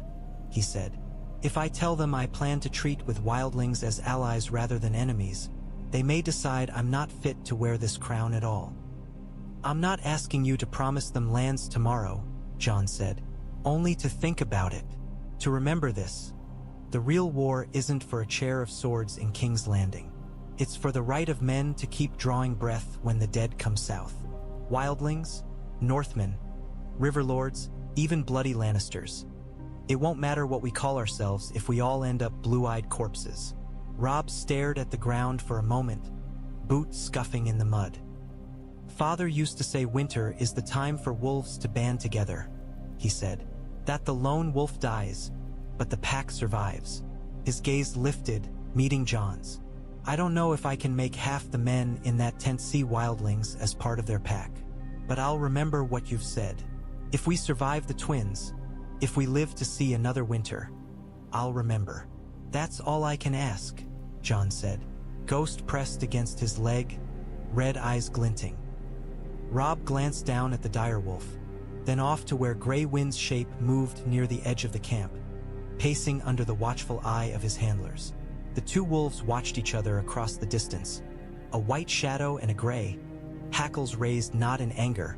he said. If I tell them I plan to treat with wildlings as allies rather than enemies, they may decide I'm not fit to wear this crown at all. I'm not asking you to promise them lands tomorrow, Jon said. Only to think about it. To remember this. The real war isn't for a chair of swords in King's Landing. It's for the right of men to keep drawing breath when the dead come south. Wildlings, Northmen, Riverlords, even bloody Lannisters. It won't matter what we call ourselves if we all end up blue-eyed corpses. Robb stared at the ground for a moment, boots scuffing in the mud. Father used to say winter is the time for wolves to band together, he said. That the lone wolf dies, but the pack survives. His gaze lifted, meeting Jon's. I don't know if I can make half the men in that tent see wildlings as part of their pack, but I'll remember what you've said. If we survive the twins, if we live to see another winter, I'll remember. That's all I can ask, Jon said, Ghost pressed against his leg, red eyes glinting. Robb glanced down at the direwolf, then off to where Grey Wind's shape moved near the edge of the camp. pacing under the watchful eye of his handlers. The two wolves watched each other across the distance, a white shadow and a gray, hackles raised not in anger,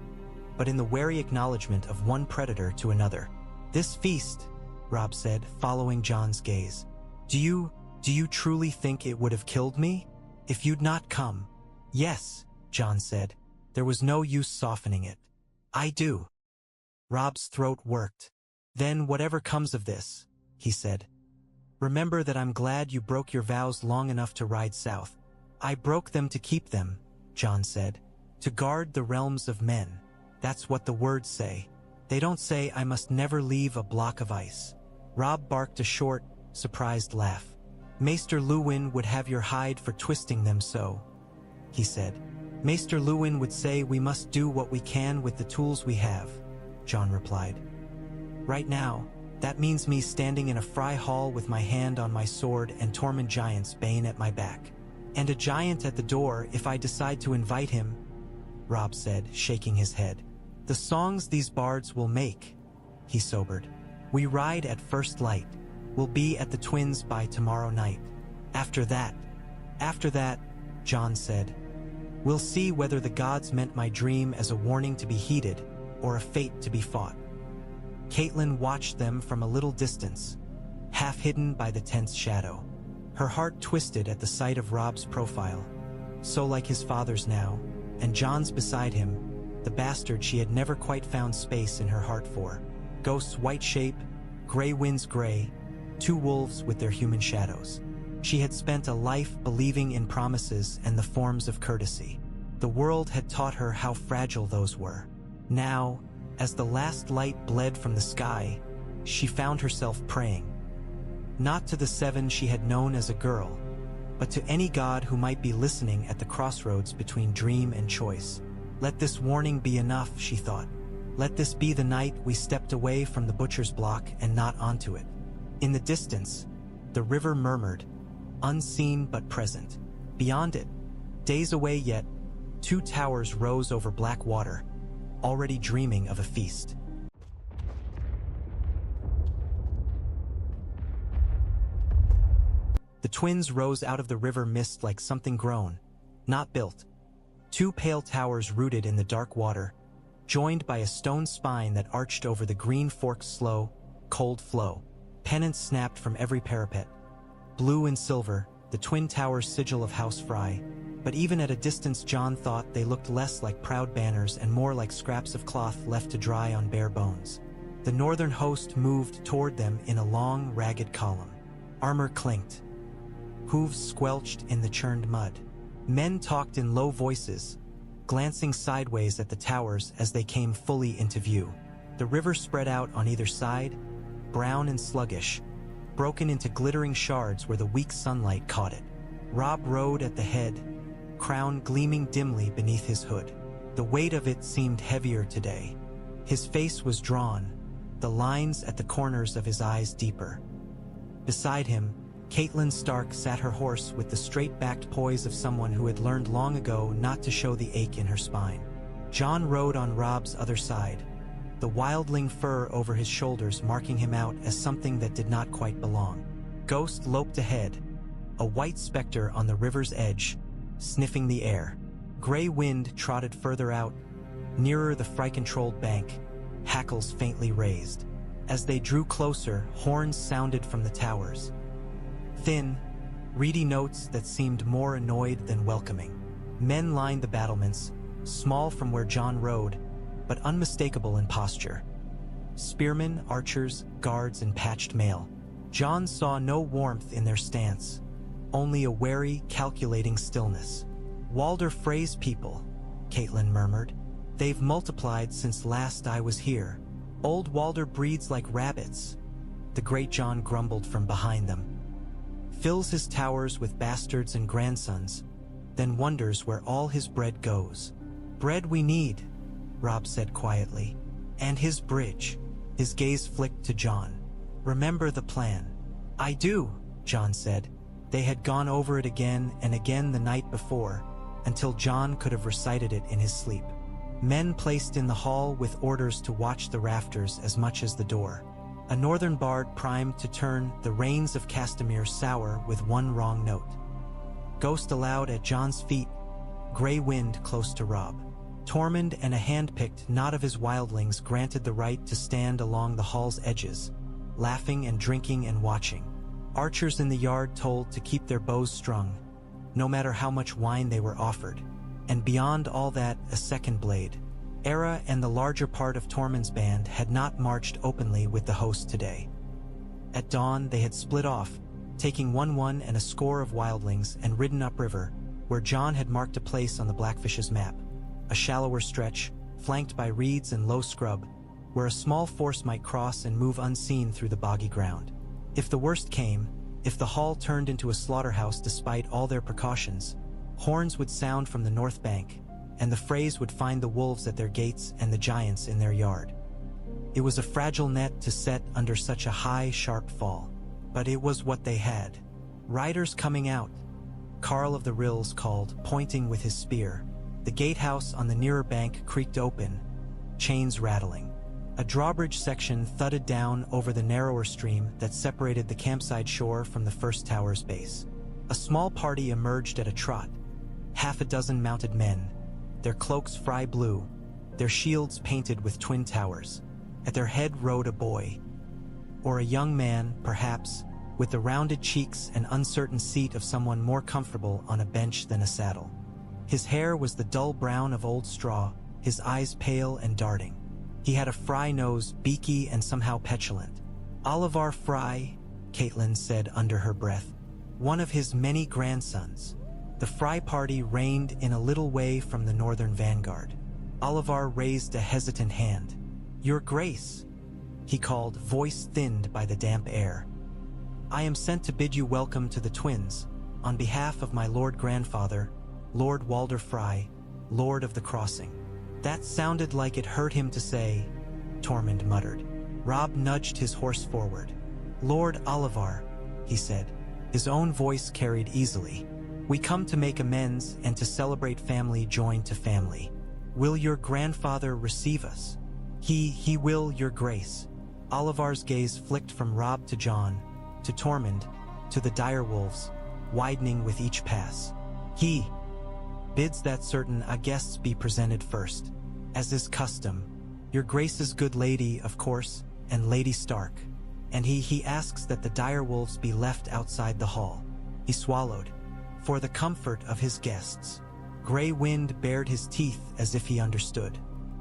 but in the wary acknowledgement of one predator to another. "This feast," Robb said, following Jon's gaze. Do you truly think it would have killed me if you'd not come?" "Yes," Jon said. There was no use softening it. "I do." Robb's throat worked. "Then whatever comes of this," he said, "remember that I'm glad you broke your vows long enough to ride south." "I broke them to keep them," Jon said. "To guard the realms of men. That's what the words say. They don't say I must never leave a block of ice." Robb barked a short, surprised laugh. "Maester Luwin would have your hide for twisting them so," he said. "Maester Luwin would say we must do what we can with the tools we have," Jon replied. "Right now, that means me standing in a Frey hall with my hand on my sword and Tormund Giantsbane at my back. And a giant at the door if I decide to invite him," Robb said, shaking his head. "The songs these bards will make," he sobered. "We ride at first light. We'll be at the Twins by tomorrow night. After that, Jon said, we'll see whether the gods meant my dream as a warning to be heeded or a fate to be fought." Caitlin watched them from a little distance, half hidden by the tent's shadow. Her heart twisted at the sight of Robb's profile, so like his father's now, and Jon's beside him, the bastard she had never quite found space in her heart for. Ghost's white shape, gray winds gray, two wolves with their human shadows. She had spent a life believing in promises and the forms of courtesy. The world had taught her how fragile those were. Now, as the last light bled from the sky, she found herself praying. Not to the seven she had known as a girl, but to any god who might be listening at the crossroads between dream and choice. Let this warning be enough, she thought. Let this be the night we stepped away from the butcher's block and not onto it. In the distance, the river murmured, unseen but present. Beyond it, days away yet, two towers rose over black water, already dreaming of a feast. The twins rose out of the river mist like something grown, not built. Two pale towers rooted in the dark water, joined by a stone spine that arched over the green fork's slow, cold flow. Pennants snapped from every parapet. Blue and silver, the twin towers' sigil of House Frey, but even at a distance Jon thought they looked less like proud banners and more like scraps of cloth left to dry on bare bones. The northern host moved toward them in a long, ragged column. Armor clinked. Hooves squelched in the churned mud. Men talked in low voices, glancing sideways at the towers as they came fully into view. The river spread out on either side, brown and sluggish, broken into glittering shards where the weak sunlight caught it. Robb rode at the head, crown gleaming dimly beneath his hood. The weight of it seemed heavier today. His face was drawn, the lines at the corners of his eyes deeper. Beside him, Catelyn Stark sat her horse with the straight-backed poise of someone who had learned long ago not to show the ache in her spine. Jon rode on Robb's other side, the wildling fur over his shoulders marking him out as something that did not quite belong. Ghost loped ahead, a white specter on the river's edge, sniffing the air. Gray wind trotted further out, nearer the Frey-controlled bank, hackles faintly raised. As they drew closer, horns sounded from the towers. Thin, reedy notes that seemed more annoyed than welcoming. Men lined the battlements, small from where Jon rode, but unmistakable in posture. Spearmen, archers, guards, and patched mail. Jon saw no warmth in their stance, only a wary, calculating stillness. "Walder Frey's people," Caitlin murmured. "They've multiplied since last I was here. Old Walder breeds like rabbits," the great Jon grumbled from behind them. "Fills his towers with bastards and grandsons, then wonders where all his bread goes." "Bread we need," Robb said quietly. "And his bridge." His gaze flicked to Jon. "Remember the plan." "I do," Jon said. They had gone over it again and again the night before, until Jon could have recited it in his sleep. Men placed in the hall with orders to watch the rafters as much as the door. a northern bard primed to turn the reins of Castamere sour with one wrong note. Ghost aloud at Jon's feet, gray wind close to Robb. Tormund and a hand-picked knot of his wildlings granted the right to stand along the hall's edges, laughing and drinking and watching. Archers in the yard told to keep their bows strung, no matter how much wine they were offered. And beyond all that, a second blade. Era and the larger part of Tormund's band had not marched openly with the host today. At dawn, they had split off, taking 1-1 and a score of wildlings and ridden upriver, where Jon had marked a place on the Blackfish's map, a shallower stretch, flanked by reeds and low scrub, where a small force might cross and move unseen through the boggy ground. If the worst came, if the hall turned into a slaughterhouse despite all their precautions, horns would sound from the north bank, and the Freys would find the wolves at their gates and the giants in their yard. It was a fragile net to set under such a high, sharp fall, but it was what they had. Riders coming out, Carl of the Rills called, pointing with his spear. The gatehouse on the nearer bank creaked open, chains rattling. A drawbridge section thudded down over the narrower stream that separated the campsite shore from the first tower's base. A small party emerged at a trot, half a dozen mounted men, their cloaks fry blue, their shields painted with twin towers. At their head rode a boy, or a young man, perhaps, with the rounded cheeks and uncertain seat of someone more comfortable on a bench than a saddle. His hair was the dull brown of old straw, his eyes pale and darting. He had a Frey nose, beaky and somehow petulant. Oliver Frey, Catelyn said under her breath, one of his many grandsons. The Frey party reigned in a little way from the northern vanguard. Oliver raised a hesitant hand. "Your Grace," he called, voice thinned by the damp air. "I am sent to bid you welcome to the twins, on behalf of my Lord Grandfather, Lord Walder Frey, Lord of the Crossing." That sounded like it hurt him to say, Tormund muttered. Robb nudged his horse forward. "Lord Oliver," he said, his own voice carried easily. "We come to make amends and to celebrate family joined to family. Will your grandfather receive us?" He will, Your Grace." Oliver's gaze flicked from Robb to Jon, to Tormund, to the direwolves, widening with each pass. "He bids that certain guests be presented first, as is custom. Your Grace's good lady, of course, and Lady Stark. And he asks that the direwolves be left outside the hall." He swallowed. "For the comfort of his guests." Gray wind bared his teeth as if he understood.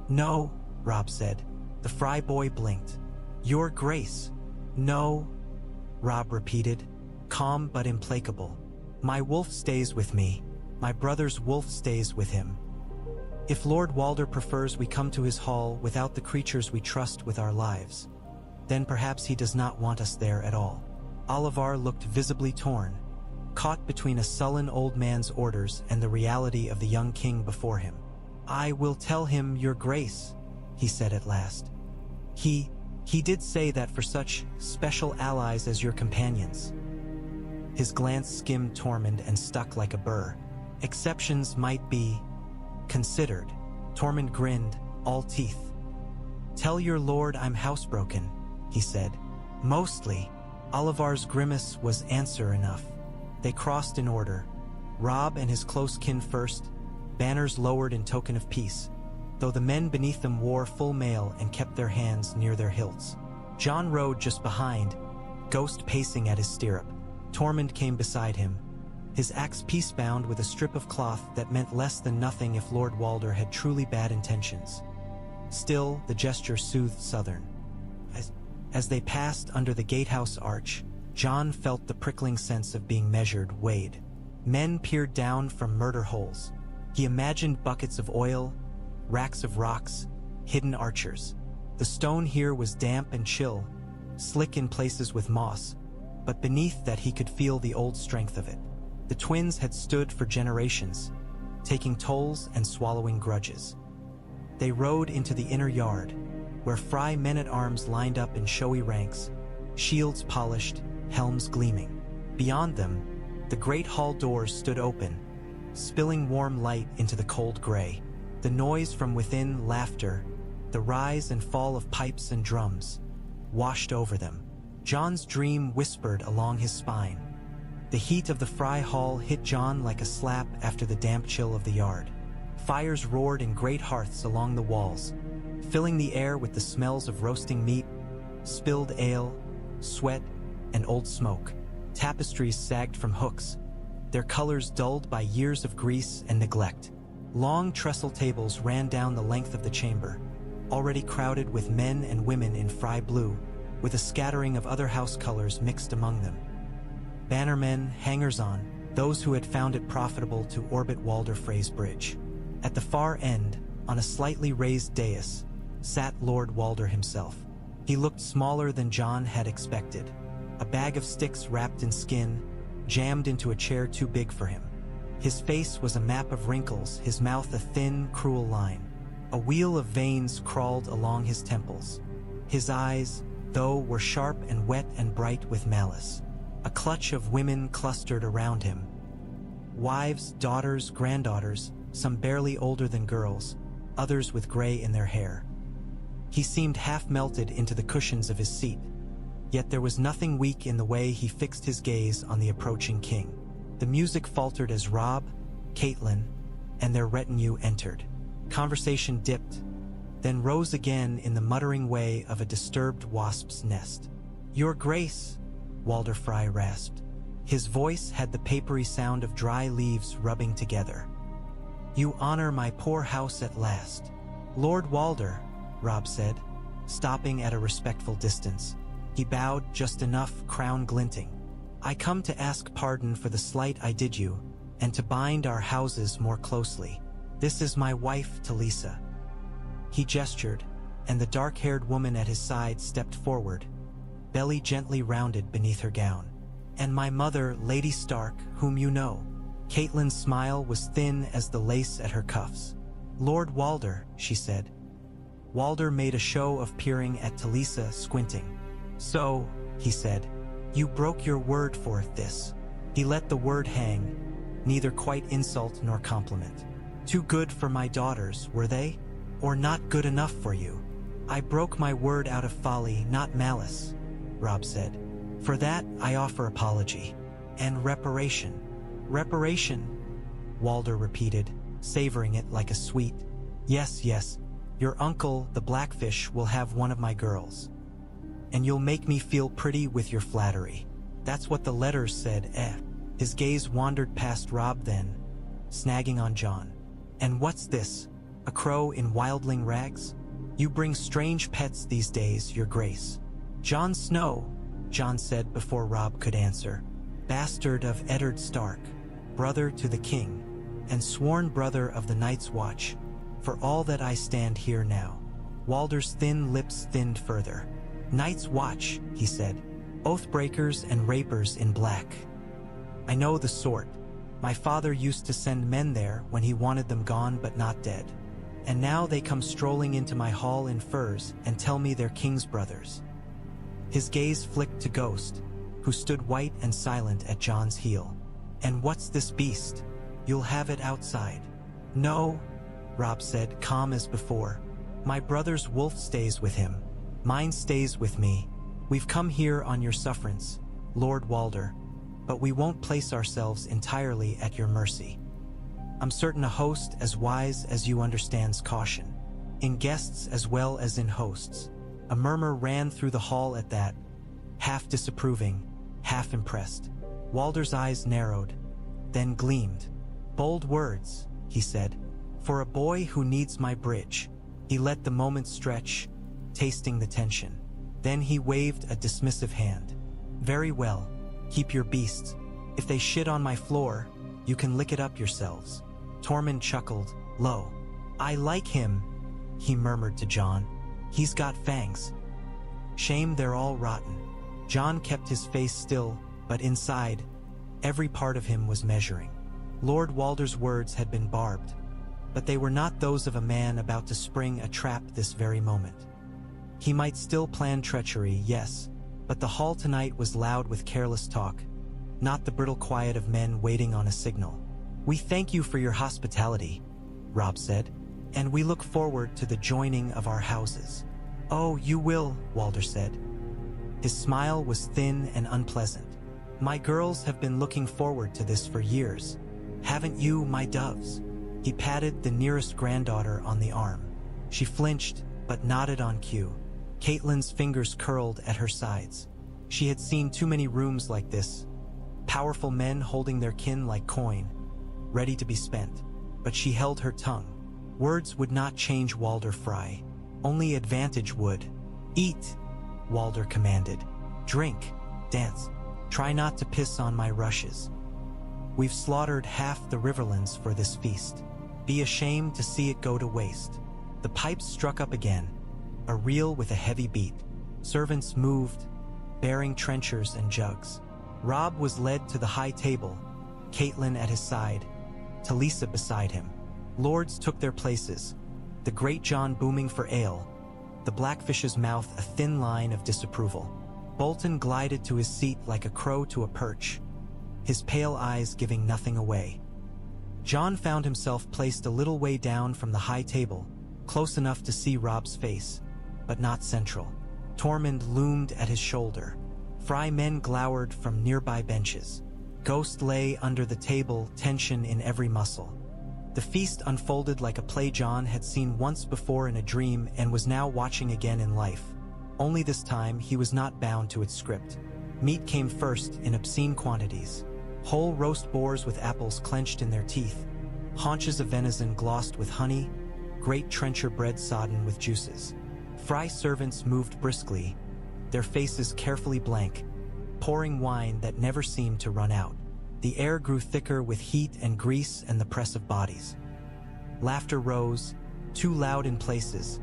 "No," Robb said. The Frey boy blinked. "Your Grace." "No," Robb repeated, calm but implacable. "My wolf stays with me. My brother's wolf stays with him. If Lord Walder prefers we come to his hall without the creatures we trust with our lives, then perhaps he does not want us there at all." Oliver looked visibly torn, caught between a sullen old man's orders and the reality of the young king before him. "I will tell him, Your Grace," he said at last. He did say that for such special allies as your companions." His glance skimmed Tormund and stuck like a burr. "Exceptions might be considered." Tormund grinned, all teeth. "Tell your lord I'm housebroken," he said. "Mostly." Oliver's grimace was answer enough. They crossed in order, Robb and his close kin first, banners lowered in token of peace, though the men beneath them wore full mail and kept their hands near their hilts. Jon rode just behind, Ghost pacing at his stirrup. Tormund came beside him, his axe piece-bound with a strip of cloth that meant less than nothing if Lord Walder had truly bad intentions. Still, the gesture soothed Southern. As they passed under the gatehouse arch, Jon felt the prickling sense of being measured, weighed. Men peered down from murder holes. He imagined buckets of oil, racks of rocks, hidden archers. The stone here was damp and chill, slick in places with moss, but beneath that he could feel the old strength of it. The twins had stood for generations, taking tolls and swallowing grudges. They rode into the inner yard, where Frey men-at-arms lined up in showy ranks, shields polished, helms gleaming. Beyond them, the great hall doors stood open, spilling warm light into the cold gray. The noise from within, laughter, the rise and fall of pipes and drums. washed over them. Jon's dream whispered along his spine. The heat of the Frey hall hit Jon like a slap after the damp chill of the yard. Fires roared in great hearths along the walls, filling the air with the smells of roasting meat, spilled ale, sweat, and old smoke. Tapestries sagged from hooks, their colors dulled by years of grease and neglect. Long trestle tables ran down the length of the chamber, already crowded with men and women in Frey blue, with a scattering of other house colors mixed among them. Bannermen, hangers-on, those who had found it profitable to orbit Walder Frey's bridge. At the far end, on a slightly raised dais, sat Lord Walder himself. He looked smaller than Jon had expected, a bag of sticks wrapped in skin, jammed into a chair too big for him. His face was a map of wrinkles, his mouth a thin, cruel line. A wheel of veins crawled along his temples. His eyes, though, were sharp and wet and bright with malice. A clutch of women clustered around him. Wives, daughters, granddaughters, some barely older than girls, others with gray in their hair. He seemed half melted into the cushions of his seat, yet there was nothing weak in the way he fixed his gaze on the approaching king. The music faltered as Robb, Cailin, and their retinue entered. Conversation dipped, then rose again in the muttering way of a disturbed wasp's nest. "Your Grace," Walder Frey rasped. His voice had the papery sound of dry leaves rubbing together. "You honor my poor house at last." "Lord Walder," Robb said, stopping at a respectful distance. He bowed just enough, crown glinting. "I come to ask pardon for the slight I did you, and to bind our houses more closely. This is my wife, Talisa." He gestured, and the dark-haired woman at his side stepped forward, belly gently rounded beneath her gown. "And my mother, Lady Stark, whom you know." Caitlin's smile was thin as the lace at her cuffs. "Lord Walder," she said. Walder made a show of peering at Talisa, squinting. "So," he said, "you broke your word for this." He let the word hang, neither quite insult nor compliment. "Too good for my daughters, were they? Or not good enough for you?" "I broke my word out of folly, not malice," Robb said. "For that I offer apology. And reparation." "Reparation," Walder repeated, savoring it like a sweet. "Yes, yes, your uncle, the Blackfish, will have one of my girls. And you'll make me feel pretty with your flattery. That's what the letters said, eh?" His gaze wandered past Robb then, snagging on Jon. "And what's this? A crow in wildling rags? You bring strange pets these days, your grace." "Jon Snow," Jon said before Robb could answer. "Bastard of Eddard Stark, brother to the king, and sworn brother of the Night's Watch, for all that I stand here now." Walder's thin lips thinned further. "Night's Watch," he said. "Oathbreakers and rapers in black. I know the sort. My father used to send men there when he wanted them gone but not dead. And now they come strolling into my hall in furs and tell me they're king's brothers." His gaze flicked to Ghost, who stood white and silent at Jon's heel. "And what's this beast? You'll have it outside." "No," Robb said, calm as before. "My brother's wolf stays with him. Mine stays with me. We've come here on your sufferance, Lord Walder, but we won't place ourselves entirely at your mercy. I'm certain a host as wise as you understands caution, in guests as well as in hosts." A murmur ran through the hall at that, half disapproving, half impressed. Walder's eyes narrowed, then gleamed. "Bold words," he said, "for a boy who needs my bridge." He let the moment stretch, tasting the tension. Then he waved a dismissive hand. "Very well, keep your beasts. If they shit on my floor, you can lick it up yourselves." Tormund chuckled, low. "I like him," he murmured to Jon. "He's got fangs. Shame they're all rotten." Jon kept his face still, but inside, every part of him was measuring. Lord Walder's words had been barbed, but they were not those of a man about to spring a trap this very moment. He might still plan treachery, yes, but the hall tonight was loud with careless talk, not the brittle quiet of men waiting on a signal. "We thank you for your hospitality," Robb said, "and we look forward to the joining of our houses." "Oh, you will," Walder said. His smile was thin and unpleasant. "My girls have been looking forward to this for years. Haven't you, my doves?" He patted the nearest granddaughter on the arm. She flinched, but nodded on cue. Caitlyn's fingers curled at her sides. She had seen too many rooms like this. Powerful men holding their kin like coin, ready to be spent. But she held her tongue. Words would not change Walder Frey. Only advantage would. "Eat," Walder commanded. "Drink, dance. Try not to piss on my rushes. We've slaughtered half the Riverlands for this feast. Be ashamed to see it go to waste." The pipes struck up again, a reel with a heavy beat. Servants moved, bearing trenchers and jugs. Robb was led to the high table, Caitlyn at his side, Talisa beside him. Lords took their places, the great Jon booming for ale, the Blackfish's mouth a thin line of disapproval. Bolton glided to his seat like a crow to a perch, his pale eyes giving nothing away. Jon found himself placed a little way down from the high table, close enough to see Robb's face, but not central. Tormund loomed at his shoulder. Frey men glowered from nearby benches. Ghost lay under the table, tension in every muscle. The feast unfolded like a play Jon had seen once before in a dream and was now watching again in life. Only this time he was not bound to its script. Meat came first in obscene quantities. Whole roast boars with apples clenched in their teeth, haunches of venison glossed with honey, great trencher bread sodden with juices. Frey servants moved briskly, their faces carefully blank, pouring wine that never seemed to run out. The air grew thicker with heat and grease and the press of bodies. Laughter rose, too loud in places,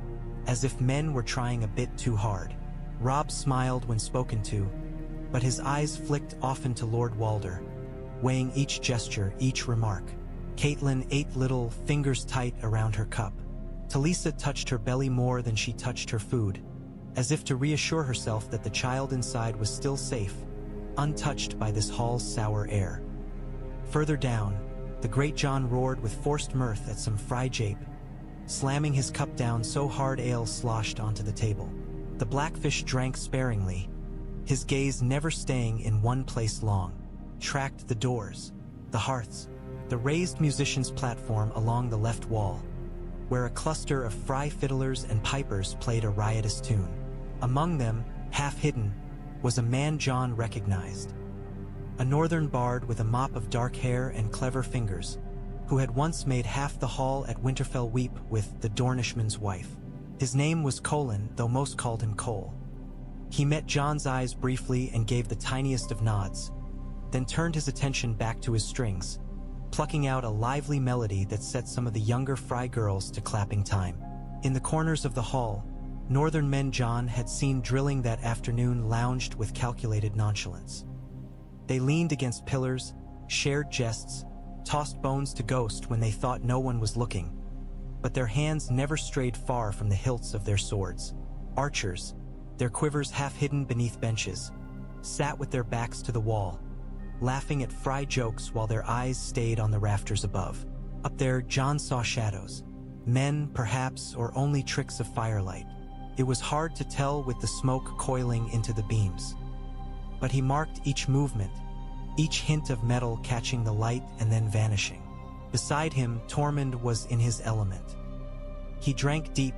as if men were trying a bit too hard. Robb smiled when spoken to, but his eyes flicked often to Lord Walder, weighing each gesture, each remark. Caitlyn ate little, fingers tight around her cup. Talisa touched her belly more than she touched her food, as if to reassure herself that the child inside was still safe, untouched by this hall's sour air. Further down, the great Jon roared with forced mirth at some Frey jape, slamming his cup down so hard ale sloshed onto the table. The Blackfish drank sparingly, his gaze never staying in one place long. Tracked the doors, the hearths, the raised musicians' platform along the left wall, where a cluster of Frey fiddlers and pipers played a riotous tune. Among them, half hidden, was a man Jon recognized. A northern bard with a mop of dark hair and clever fingers, who had once made half the hall at Winterfell weep with the Dornishman's wife. His name was Cailin, though most called him Cole. He met Jon's eyes briefly and gave the tiniest of nods, then turned his attention back to his strings, plucking out a lively melody that set some of the younger Frey girls to clapping time. In the corners of the hall, northern men Jon had seen drilling that afternoon lounged with calculated nonchalance. They leaned against pillars, shared jests, tossed bones to Ghost when they thought no one was looking, but their hands never strayed far from the hilts of their swords. Archers, their quivers half hidden beneath benches, sat with their backs to the wall, laughing at Frey jokes while their eyes stayed on the rafters above. Up there, Jon saw shadows, men perhaps, or only tricks of firelight. It was hard to tell with the smoke coiling into the beams. But he marked each movement, each hint of metal catching the light and then vanishing. Beside him, Tormund was in his element. He drank deep,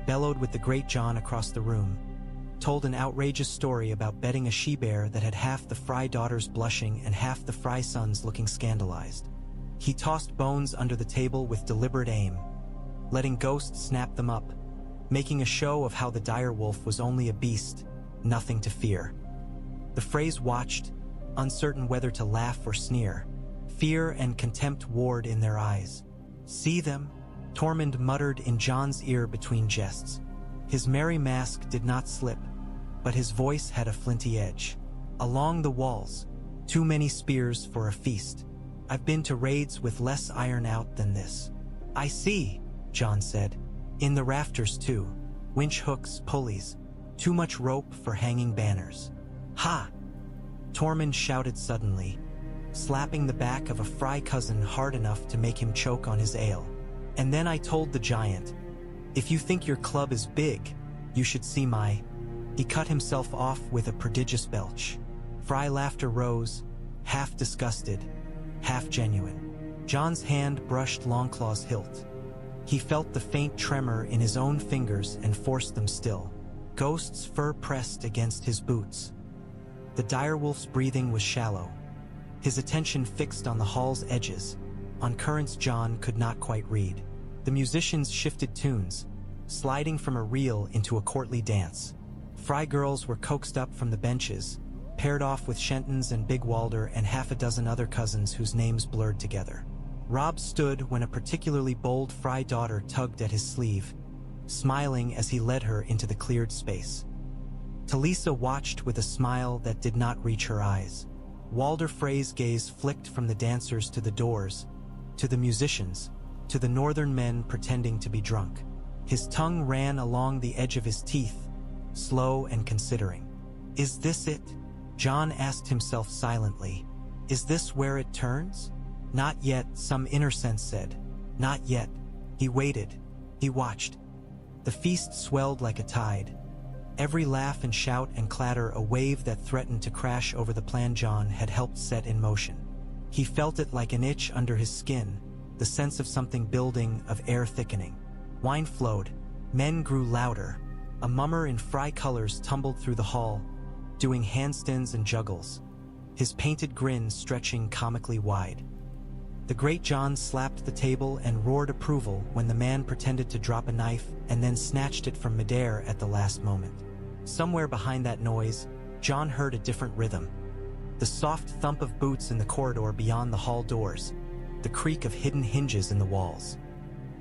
bellowed with the great Jon across the room, told an outrageous story about betting a she-bear that had half the Frey daughters blushing and half the Frey sons looking scandalized. He tossed bones under the table with deliberate aim, letting Ghost snap them up, making a show of how the direwolf was only a beast, nothing to fear. The Freys watched, uncertain whether to laugh or sneer. Fear and contempt warred in their eyes. "See them?" Tormund muttered in Jon's ear between jests. His merry mask did not slip, but his voice had a flinty edge. "Along the walls, too many spears for a feast. I've been to raids with less iron out than this." "I see," Jon said. "In the rafters too. Winch hooks, pulleys, too much rope for hanging banners." "Ha!" Tormund shouted suddenly, slapping the back of a Frey cousin hard enough to make him choke on his ale. "And then I told the giant, if you think your club is big, you should see my..." He cut himself off with a prodigious belch. Frey laughter rose, half disgusted, half genuine. Jon's hand brushed Longclaw's hilt. He felt the faint tremor in his own fingers and forced them still. Ghost's fur pressed against his boots. The direwolf's breathing was shallow, his attention fixed on the hall's edges, on currents Jon could not quite read. The musicians shifted tunes, sliding from a reel into a courtly dance. Frey girls were coaxed up from the benches, paired off with Shentons and Big Walder and half a dozen other cousins whose names blurred together. Robb stood when a particularly bold Frey daughter tugged at his sleeve, smiling as he led her into the cleared space. Talisa watched with a smile that did not reach her eyes. Walder Frey's gaze flicked from the dancers to the doors, to the musicians, to the northern men pretending to be drunk. His tongue ran along the edge of his teeth, slow and considering. Is this it? Jon asked himself silently. Is this where it turns? Not yet, some inner sense said. Not yet. He waited. He watched. The feast swelled like a tide. Every laugh and shout and clatter a wave that threatened to crash over the plan Jon had helped set in motion. He felt it like an itch under his skin, the sense of something building, of air thickening. Wine flowed. Men grew louder. A mummer in Frey colors tumbled through the hall, doing handstands and juggles, his painted grin stretching comically wide. The great Jon slapped the table and roared approval when the man pretended to drop a knife and then snatched it from midair at the last moment. Somewhere behind that noise, Jon heard a different rhythm. The soft thump of boots in the corridor beyond the hall doors, the creak of hidden hinges in the walls.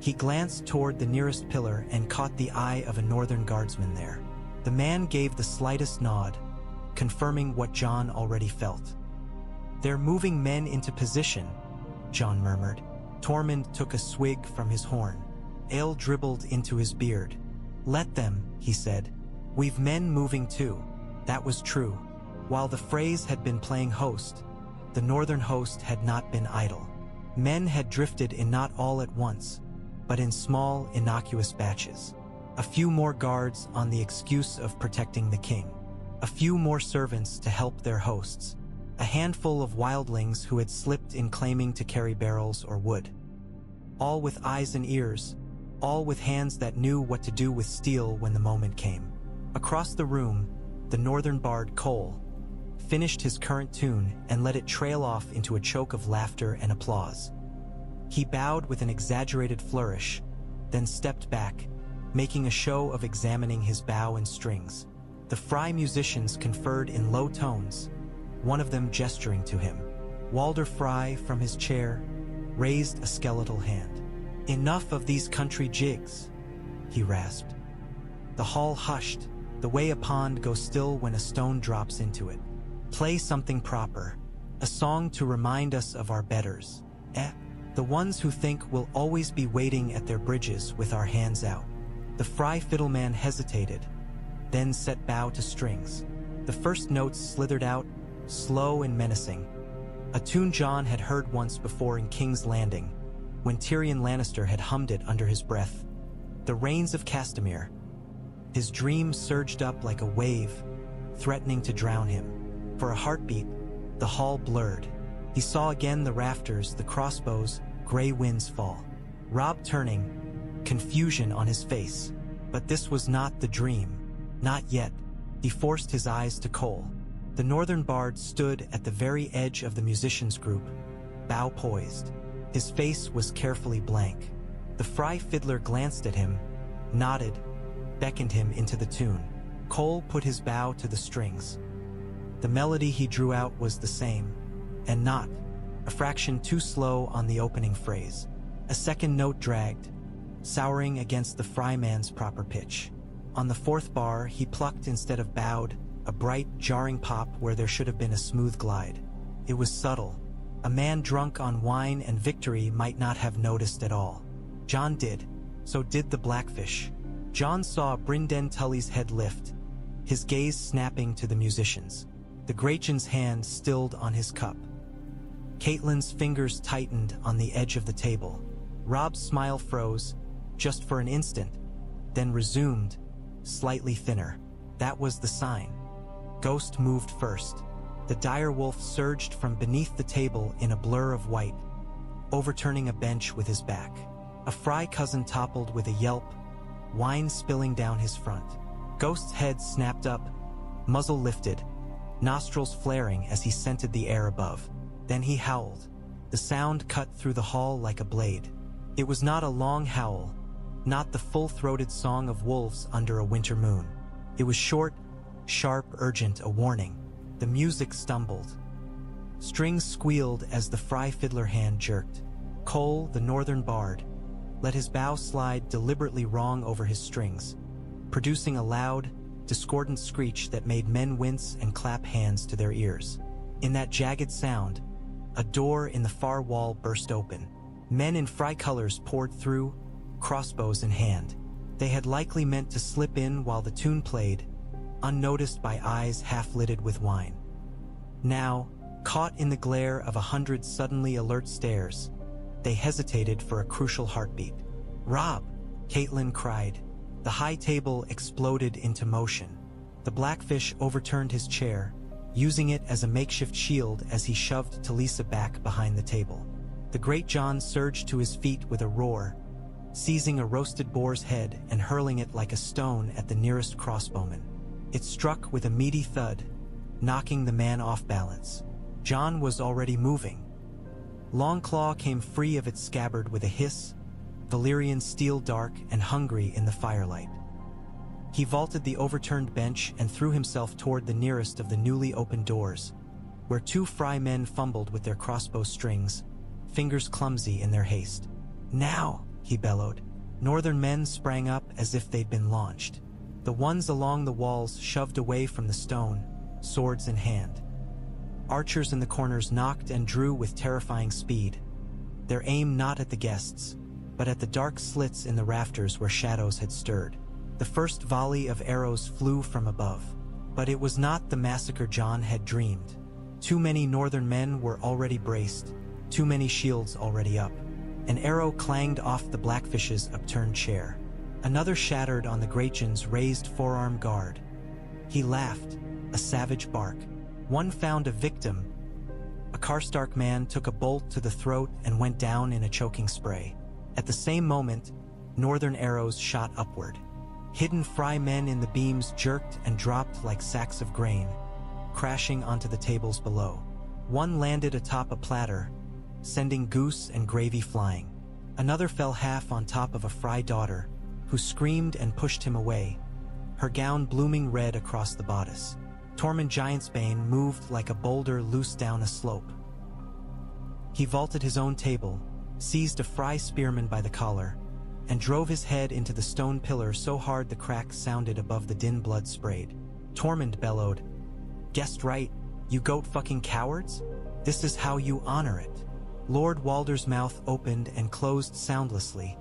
He glanced toward the nearest pillar and caught the eye of a northern guardsman there. The man gave the slightest nod, confirming what Jon already felt. "They're moving men into position," Jon murmured. Tormund took a swig from his horn. Ale dribbled into his beard. "Let them," he said. "We've men moving too." That was true. While the Freys had been playing host, the northern host had not been idle. Men had drifted in not all at once, but in small, innocuous batches. A few more guards on the excuse of protecting the king. A few more servants to help their hosts. A handful of wildlings who had slipped in claiming to carry barrels or wood. All with eyes and ears, all with hands that knew what to do with steel when the moment came. Across the room, the northern bard Cole finished his current tune and let it trail off into a choke of laughter and applause. He bowed with an exaggerated flourish, then stepped back, making a show of examining his bow and strings. The Frey musicians conferred in low tones, one of them gesturing to him. Walder Frey, from his chair, raised a skeletal hand. "Enough of these country jigs," he rasped. The hall hushed, the way a pond goes still when a stone drops into it. "Play something proper, a song to remind us of our betters. The ones who think we'll always be waiting at their bridges with our hands out." The Frey fiddleman hesitated, then set bow to strings. The first notes slithered out, slow and menacing. A tune Jon had heard once before in King's Landing, when Tyrion Lannister had hummed it under his breath. The Rains of Castamere. His dream surged up like a wave, threatening to drown him. For a heartbeat, the hall blurred. He saw again the rafters, the crossbows, gray winds fall. Robb turning, confusion on his face. But this was not the dream. Not yet. He forced his eyes to Cole. The northern bard stood at the very edge of the musicians' group, bow poised. His face was carefully blank. The Frey fiddler glanced at him, nodded, beckoned him into the tune. Cole put his bow to the strings. The melody he drew out was the same, and not a fraction too slow on the opening phrase. A second note dragged, souring against the Freyman's proper pitch. On the fourth bar, he plucked instead of bowed, a bright, jarring pop where there should have been a smooth glide. It was subtle. A man drunk on wine and victory might not have noticed at all. Jon did. So did the Blackfish. Jon saw Brynden Tully's head lift, his gaze snapping to the musicians. The Gretchen's hand stilled on his cup. Caitlyn's fingers tightened on the edge of the table. Robb's smile froze, just for an instant, then resumed, slightly thinner. That was the sign. Ghost moved first. The dire wolf surged from beneath the table in a blur of white, overturning a bench with his back. A Frey cousin toppled with a yelp, wine spilling down his front. Ghost's head snapped up, muzzle lifted, nostrils flaring as he scented the air above. Then he howled. The sound cut through the hall like a blade. It was not a long howl, not the full-throated song of wolves under a winter moon. It was short, sharp, urgent, a warning. The music stumbled. Strings squealed as the Frey fiddler hand jerked. Cole, the northern bard, let his bow slide deliberately wrong over his strings, producing a loud, discordant screech that made men wince and clap hands to their ears. In that jagged sound, a door in the far wall burst open. Men in Frey colors poured through, crossbows in hand. They had likely meant to slip in while the tune played, unnoticed by eyes half-lidded with wine. Now, caught in the glare of 100 suddenly alert stares, they hesitated for a crucial heartbeat. "Robb!" Cailin cried. The high table exploded into motion. The Blackfish overturned his chair, using it as a makeshift shield as he shoved Talisa back behind the table. The great Jon surged to his feet with a roar, seizing a roasted boar's head and hurling it like a stone at the nearest crossbowman. It struck with a meaty thud, knocking the man off balance. Jon was already moving. Longclaw came free of its scabbard with a hiss, Valyrian steel dark and hungry in the firelight. He vaulted the overturned bench and threw himself toward the nearest of the newly opened doors, where two Frey men fumbled with their crossbow strings, fingers clumsy in their haste. "Now!" he bellowed. Northern men sprang up as if they'd been launched. The ones along the walls shoved away from the stone, swords in hand. Archers in the corners knocked and drew with terrifying speed, their aim not at the guests, but at the dark slits in the rafters where shadows had stirred. The first volley of arrows flew from above, but it was not the massacre Jon had dreamed. Too many northern men were already braced, too many shields already up. An arrow clanged off the Blackfish's upturned chair. Another shattered on the Greyjohn's raised forearm guard. He laughed, a savage bark. One found a victim. A Karstark man took a bolt to the throat and went down in a choking spray. At the same moment, northern arrows shot upward. Hidden Frey men in the beams jerked and dropped like sacks of grain, crashing onto the tables below. One landed atop a platter, sending goose and gravy flying. Another fell half on top of a Frey daughter, who screamed and pushed him away, her gown blooming red across the bodice. Tormund Giantsbane moved like a boulder loose down a slope. He vaulted his own table, seized a Frey spearman by the collar, and drove his head into the stone pillar so hard the cracks sounded above the din blood sprayed. Tormund bellowed, "Guessed right, you goat-fucking cowards? This is how you honor it." Lord Walder's mouth opened and closed soundlessly,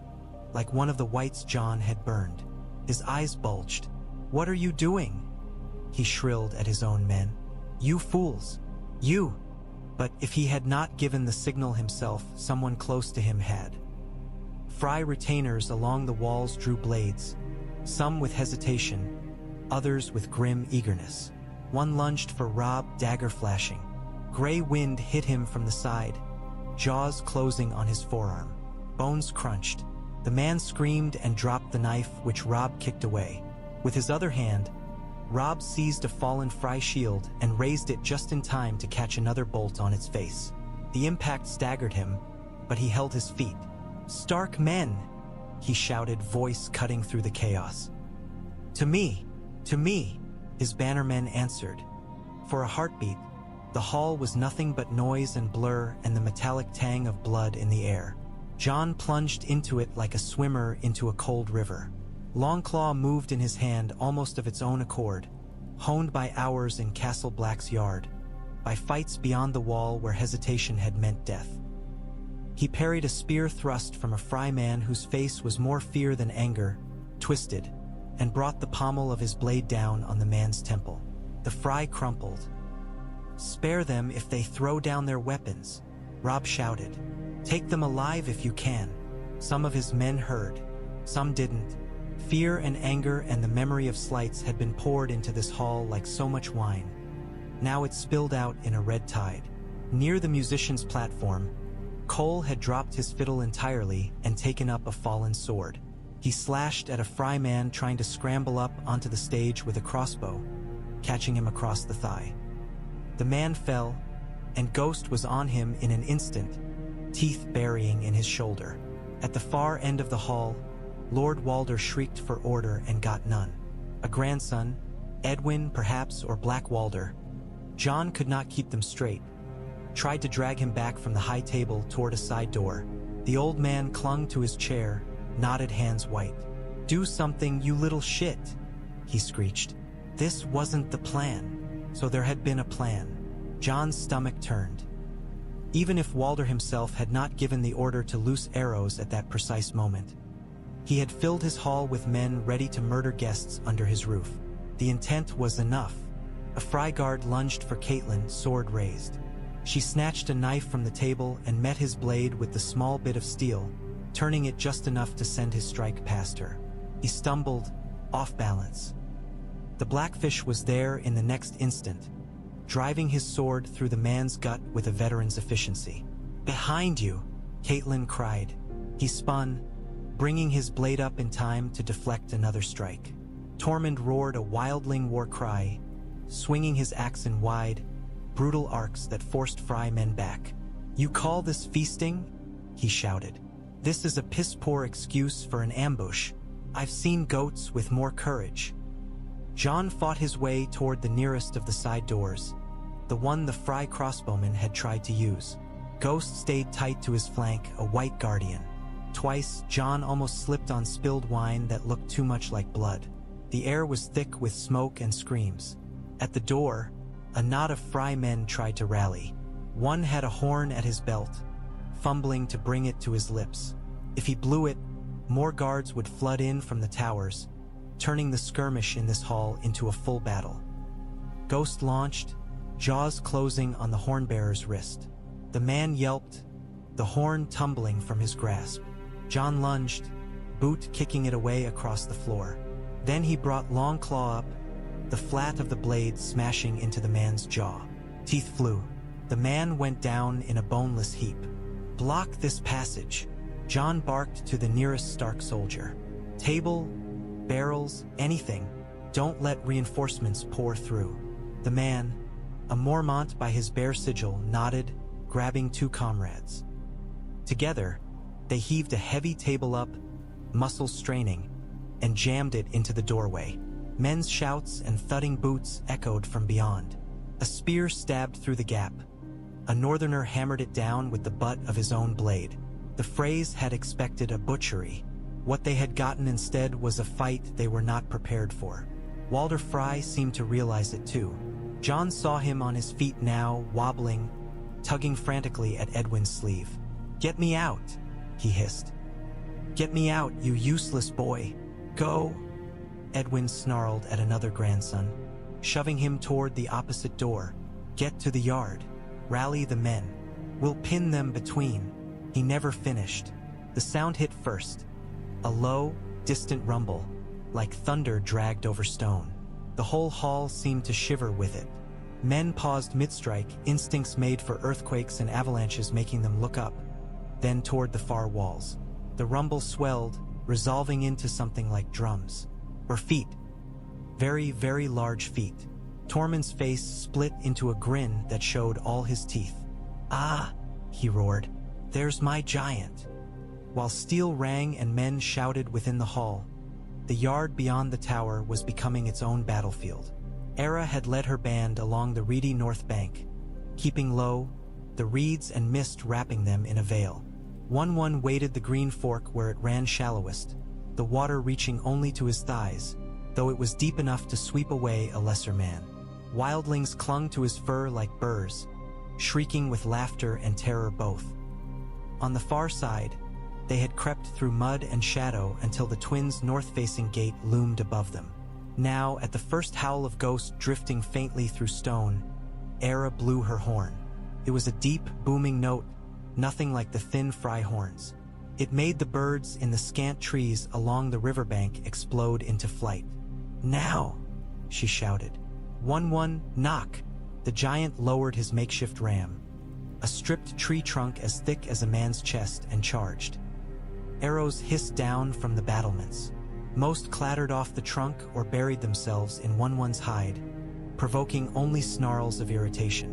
like one of the whites Jon had burned. His eyes bulged. "What are you doing?" he shrilled at his own men. "You fools! You!" But if he had not given the signal himself, someone close to him had. Frey retainers along the walls drew blades, some with hesitation, others with grim eagerness. One lunged for Robb, dagger flashing. Grey wind hit him from the side, jaws closing on his forearm. Bones crunched. The man screamed and dropped the knife, which Robb kicked away. With his other hand, Robb seized a fallen Frey shield and raised it just in time to catch another bolt on its face. The impact staggered him, but he held his feet. "Stark men!" he shouted, voice cutting through the chaos. "To me! To me!" his bannermen answered. For a heartbeat, the hall was nothing but noise and blur and the metallic tang of blood in the air. Jon plunged into it like a swimmer into a cold river. Longclaw moved in his hand almost of its own accord, honed by hours in Castle Black's yard, by fights beyond the wall where hesitation had meant death. He parried a spear thrust from a Frey man whose face was more fear than anger, twisted, and brought the pommel of his blade down on the man's temple. The Frey crumpled. "Spare them if they throw down their weapons," Robb shouted. "Take them alive if you can." Some of his men heard, some didn't, Fear and anger and the memory of slights had been poured into this hall like so much wine. Now it spilled out in a red tide. Near the musician's platform, Cole had dropped his fiddle entirely and taken up a fallen sword. He slashed at a Frey man trying to scramble up onto the stage with a crossbow, catching him across the thigh. The man fell, and Ghost was on him in an instant, teeth burying in his shoulder. At the far end of the hall, Lord Walder shrieked for order and got none. A grandson, Edwin perhaps, or Black Walder. Jon could not keep them straight. Tried to drag him back from the high table toward a side door. The old man clung to his chair, knotted hands white. "Do something, you little shit," he screeched. This wasn't the plan. So there had been a plan. Jon's stomach turned. Even if Walder himself had not given the order to loose arrows at that precise moment. He had filled his hall with men ready to murder guests under his roof. The intent was enough. A Frey guard lunged for Caitlin, sword raised. She snatched a knife from the table and met his blade with the small bit of steel, turning it just enough to send his strike past her. He stumbled, off balance. The blackfish was there in the next instant, driving his sword through the man's gut with a veteran's efficiency. "Behind you!" Caitlin cried. He spun, bringing his blade up in time to deflect another strike. Tormund roared a wildling war cry, swinging his axe in wide, brutal arcs that forced Frey men back. "You call this feasting?" he shouted. "This is a piss-poor excuse for an ambush. I've seen goats with more courage." Jon fought his way toward the nearest of the side doors, the one the Frey crossbowmen had tried to use. Ghost stayed tight to his flank, a white guardian. Twice, Jon almost slipped on spilled wine that looked too much like blood. The air was thick with smoke and screams. At the door, a knot of Frey men tried to rally. One had a horn at his belt, fumbling to bring it to his lips. If he blew it, more guards would flood in from the towers, turning the skirmish in this hall into a full battle. Ghost launched, jaws closing on the hornbearer's wrist. The man yelped, the horn tumbling from his grasp. Jon lunged, boot kicking it away across the floor. Then he brought long claw up, the flat of the blade smashing into the man's jaw. Teeth flew. The man went down in a boneless heap. "Block this passage," Jon barked to the nearest Stark soldier. "Table, barrels, anything. Don't let reinforcements pour through." The man, a Mormont by his bare sigil, nodded, grabbing two comrades. Together, they heaved a heavy table up, muscles straining, and jammed it into the doorway. Men's shouts and thudding boots echoed from beyond. A spear stabbed through the gap. A northerner hammered it down with the butt of his own blade. The Freys had expected a butchery. What they had gotten instead was a fight they were not prepared for. Walder Frey seemed to realize it too. Jon saw him on his feet now, wobbling, tugging frantically at Edwin's sleeve. "Get me out," he hissed. "Get me out, you useless boy. Go." Edwin snarled at another grandson, shoving him toward the opposite door. "Get to the yard. Rally the men. We'll pin them between." He never finished. The sound hit first. A low, distant rumble, like thunder dragged over stone. The whole hall seemed to shiver with it. Men paused mid-strike, instincts made for earthquakes and avalanches making them look up, then toward the far walls. The rumble swelled, resolving into something like drums. Or feet. Very, very large feet. Tormund's face split into a grin that showed all his teeth. "Ah," he roared. "There's my giant." While steel rang and men shouted within the hall, the yard beyond the tower was becoming its own battlefield. Era had led her band along the reedy north bank, keeping low, the reeds and mist wrapping them in a veil. One waded the green fork where it ran shallowest, the water reaching only to his thighs, though it was deep enough to sweep away a lesser man. Wildlings clung to his fur like burrs, shrieking with laughter and terror both. On the far side, they had crept through mud and shadow until the twins' north-facing gate loomed above them. Now, at the first howl of Ghost drifting faintly through stone, Era blew her horn. It was a deep, booming note, nothing like the thin Frey horns. It made the birds in the scant trees along the riverbank explode into flight. "Now!" she shouted. "One, knock!" The giant lowered his makeshift ram, a stripped tree trunk as thick as a man's chest, and charged. Arrows hissed down from the battlements. Most clattered off the trunk or buried themselves in one's hide, provoking only snarls of irritation.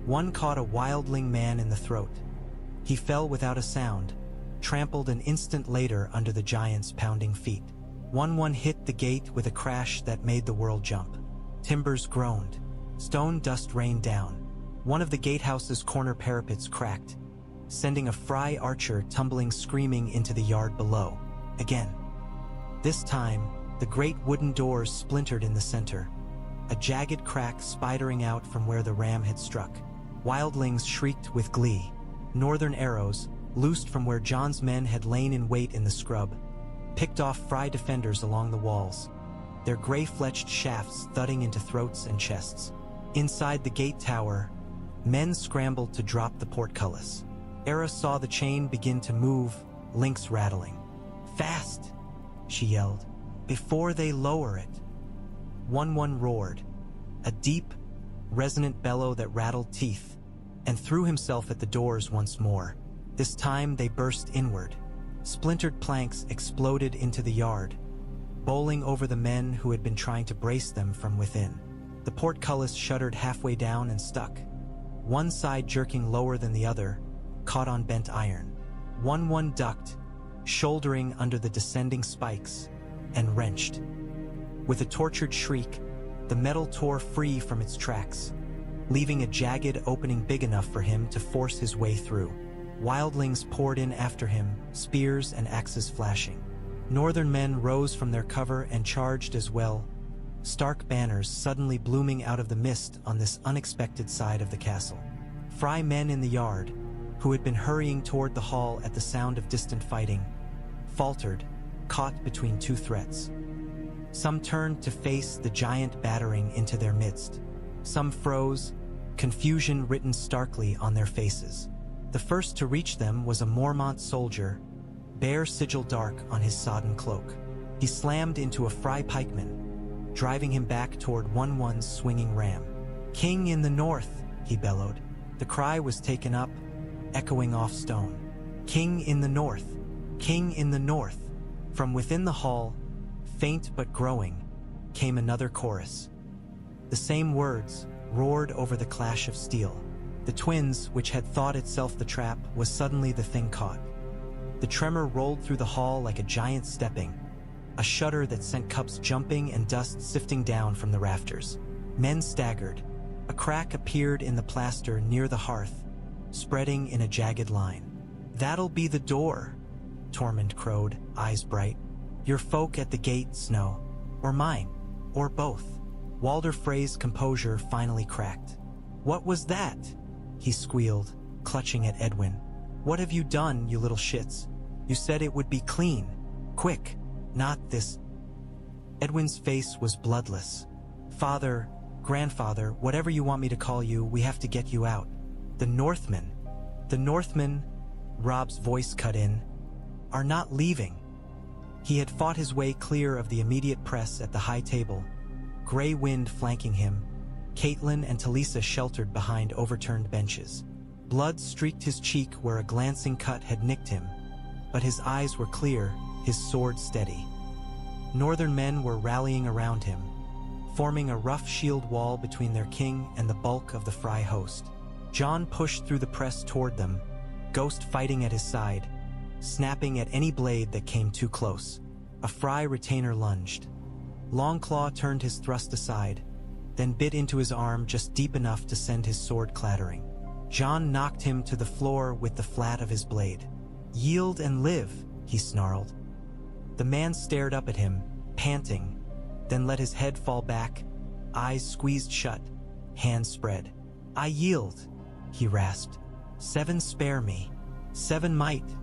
One caught a wildling man in the throat. He fell without a sound, trampled an instant later under the giant's pounding feet. One hit the gate with a crash that made the world jump. Timbers groaned. Stone dust rained down. One of the gatehouse's corner parapets cracked, sending a Frey archer tumbling screaming into the yard below. Again. This time, the great wooden doors splintered in the center, a jagged crack spidering out from where the ram had struck. Wildlings shrieked with glee. Northern arrows, loosed from where Jon's men had lain in wait in the scrub, picked off Frey defenders along the walls, their gray-fletched shafts thudding into throats and chests. Inside the gate tower, men scrambled to drop the portcullis. Era saw the chain begin to move, links rattling. "Fast!" she yelled. "Before they lower it!" One roared, a deep, resonant bellow that rattled teeth, and threw himself at the doors once more. This time they burst inward. Splintered planks exploded into the yard, bowling over the men who had been trying to brace them from within. The portcullis shuddered halfway down and stuck, one side jerking lower than the other, caught on bent iron. One ducked, shouldering under the descending spikes, and wrenched. With a tortured shriek, the metal tore free from its tracks, leaving a jagged opening big enough for him to force his way through. Wildlings poured in after him, spears and axes flashing. Northern men rose from their cover and charged as well, stark banners suddenly blooming out of the mist on this unexpected side of the castle. Frey men in the yard, who had been hurrying toward the hall at the sound of distant fighting, faltered, caught between two threats. Some turned to face the giant battering into their midst. Some froze, confusion written starkly on their faces. The first to reach them was a Mormont soldier, bare sigil dark on his sodden cloak. He slammed into a Frey pikeman, driving him back toward one's swinging ram. "King in the north," he bellowed. The cry was taken up, echoing off stone. "King in the north! King in the north!" From within the hall, faint but growing, came another chorus. The same words roared over the clash of steel. The twins, which had thought itself the trap, was suddenly the thing caught. The tremor rolled through the hall like a giant stepping, a shudder that sent cups jumping and dust sifting down from the rafters. Men staggered. A crack appeared in the plaster near the hearth, spreading in a jagged line. "That'll be the door," Tormund crowed, eyes bright. "Your folk at the gate, Snow. Or mine. Or both." Walder Frey's composure finally cracked. "What was that?" he squealed, clutching at Edwin. "What have you done, you little shits? You said it would be clean. Quick, not this." Edwin's face was bloodless. "Father, grandfather, whatever you want me to call you, we have to get you out. The Northmen," Robb's voice cut in, "are not leaving." He had fought his way clear of the immediate press at the high table, gray wind flanking him, Caitlin and Talisa sheltered behind overturned benches. Blood streaked his cheek where a glancing cut had nicked him, but his eyes were clear, his sword steady. Northern men were rallying around him, forming a rough shield wall between their king and the bulk of the Frey host. Jon pushed through the press toward them, Ghost fighting at his side, snapping at any blade that came too close. A Frey retainer lunged. Longclaw turned his thrust aside, then bit into his arm just deep enough to send his sword clattering. Jon knocked him to the floor with the flat of his blade. "Yield and live," he snarled. The man stared up at him, panting, then let his head fall back, eyes squeezed shut, hands spread. "I yield," he rasped. "7 spare me." "7 might,"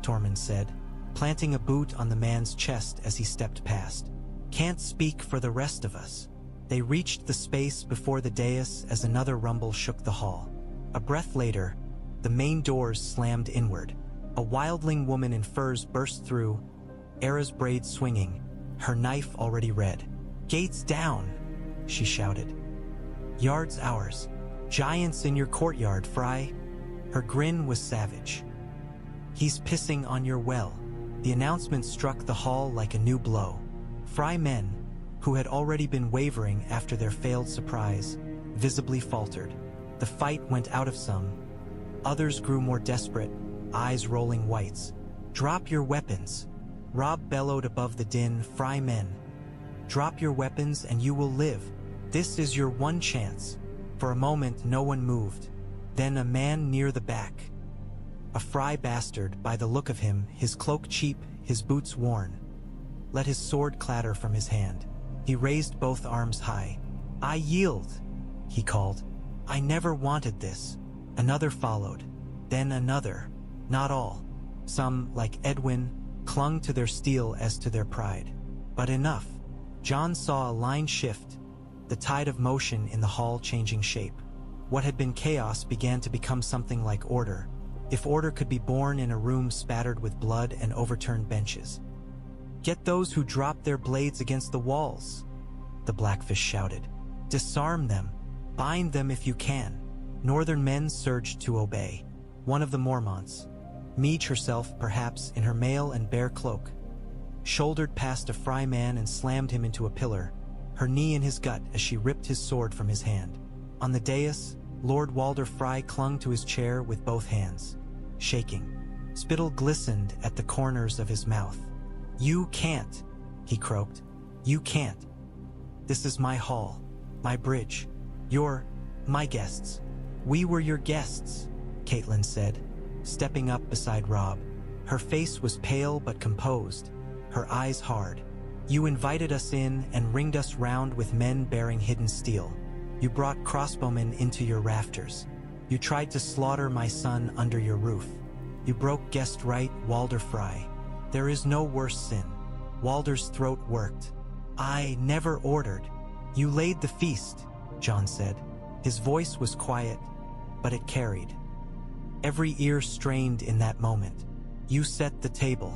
Tormund said, planting a boot on the man's chest as he stepped past. "Can't speak for the rest of us." They reached the space before the dais as another rumble shook the hall. A breath later, the main doors slammed inward. A wildling woman in furs burst through, Era's braids swinging, her knife already red. "Gates down!" she shouted. "Yards ours. Giants in your courtyard, Frey." Her grin was savage. "He's pissing on your well." The announcement struck the hall like a new blow. Frey men, who had already been wavering after their failed surprise, visibly faltered. The fight went out of some. Others grew more desperate, eyes rolling whites. "Drop your weapons!" Robb bellowed above the din. "Frey men, drop your weapons and you will live. This is your one chance." For a moment no one moved. Then a man near the back. A Frey bastard, by the look of him, his cloak cheap, his boots worn, let his sword clatter from his hand. He raised both arms high. "I yield," he called. "I never wanted this." Another followed, then another. Not all. Some, like Edwin, clung to their steel as to their pride. But enough. Jon saw a line shift, the tide of motion in the hall changing shape. What had been chaos began to become something like order, if order could be born in a room spattered with blood and overturned benches. "Get those who dropped their blades against the walls," the Blackfish shouted. "Disarm them. Bind them if you can." Northern men surged to obey. One of the Mormonts, Meech herself perhaps in her mail and bare cloak, shouldered past a Frey man and slammed him into a pillar, her knee in his gut as she ripped his sword from his hand. On the dais, Lord Walder Frey clung to his chair with both hands, shaking. Spittle glistened at the corners of his mouth. "You can't," he croaked. "You can't. This is my hall, my bridge. You're my guests." "We were your guests," Caitlin said, stepping up beside Robb. Her face was pale but composed, her eyes hard. "You invited us in and ringed us round with men bearing hidden steel. You brought crossbowmen into your rafters. You tried to slaughter my son under your roof. You broke guest right, Walder Frey. There is no worse sin." Walder's throat worked. "I never ordered." "You laid the feast," Jon said. His voice was quiet, but it carried. Every ear strained in that moment. "You set the table.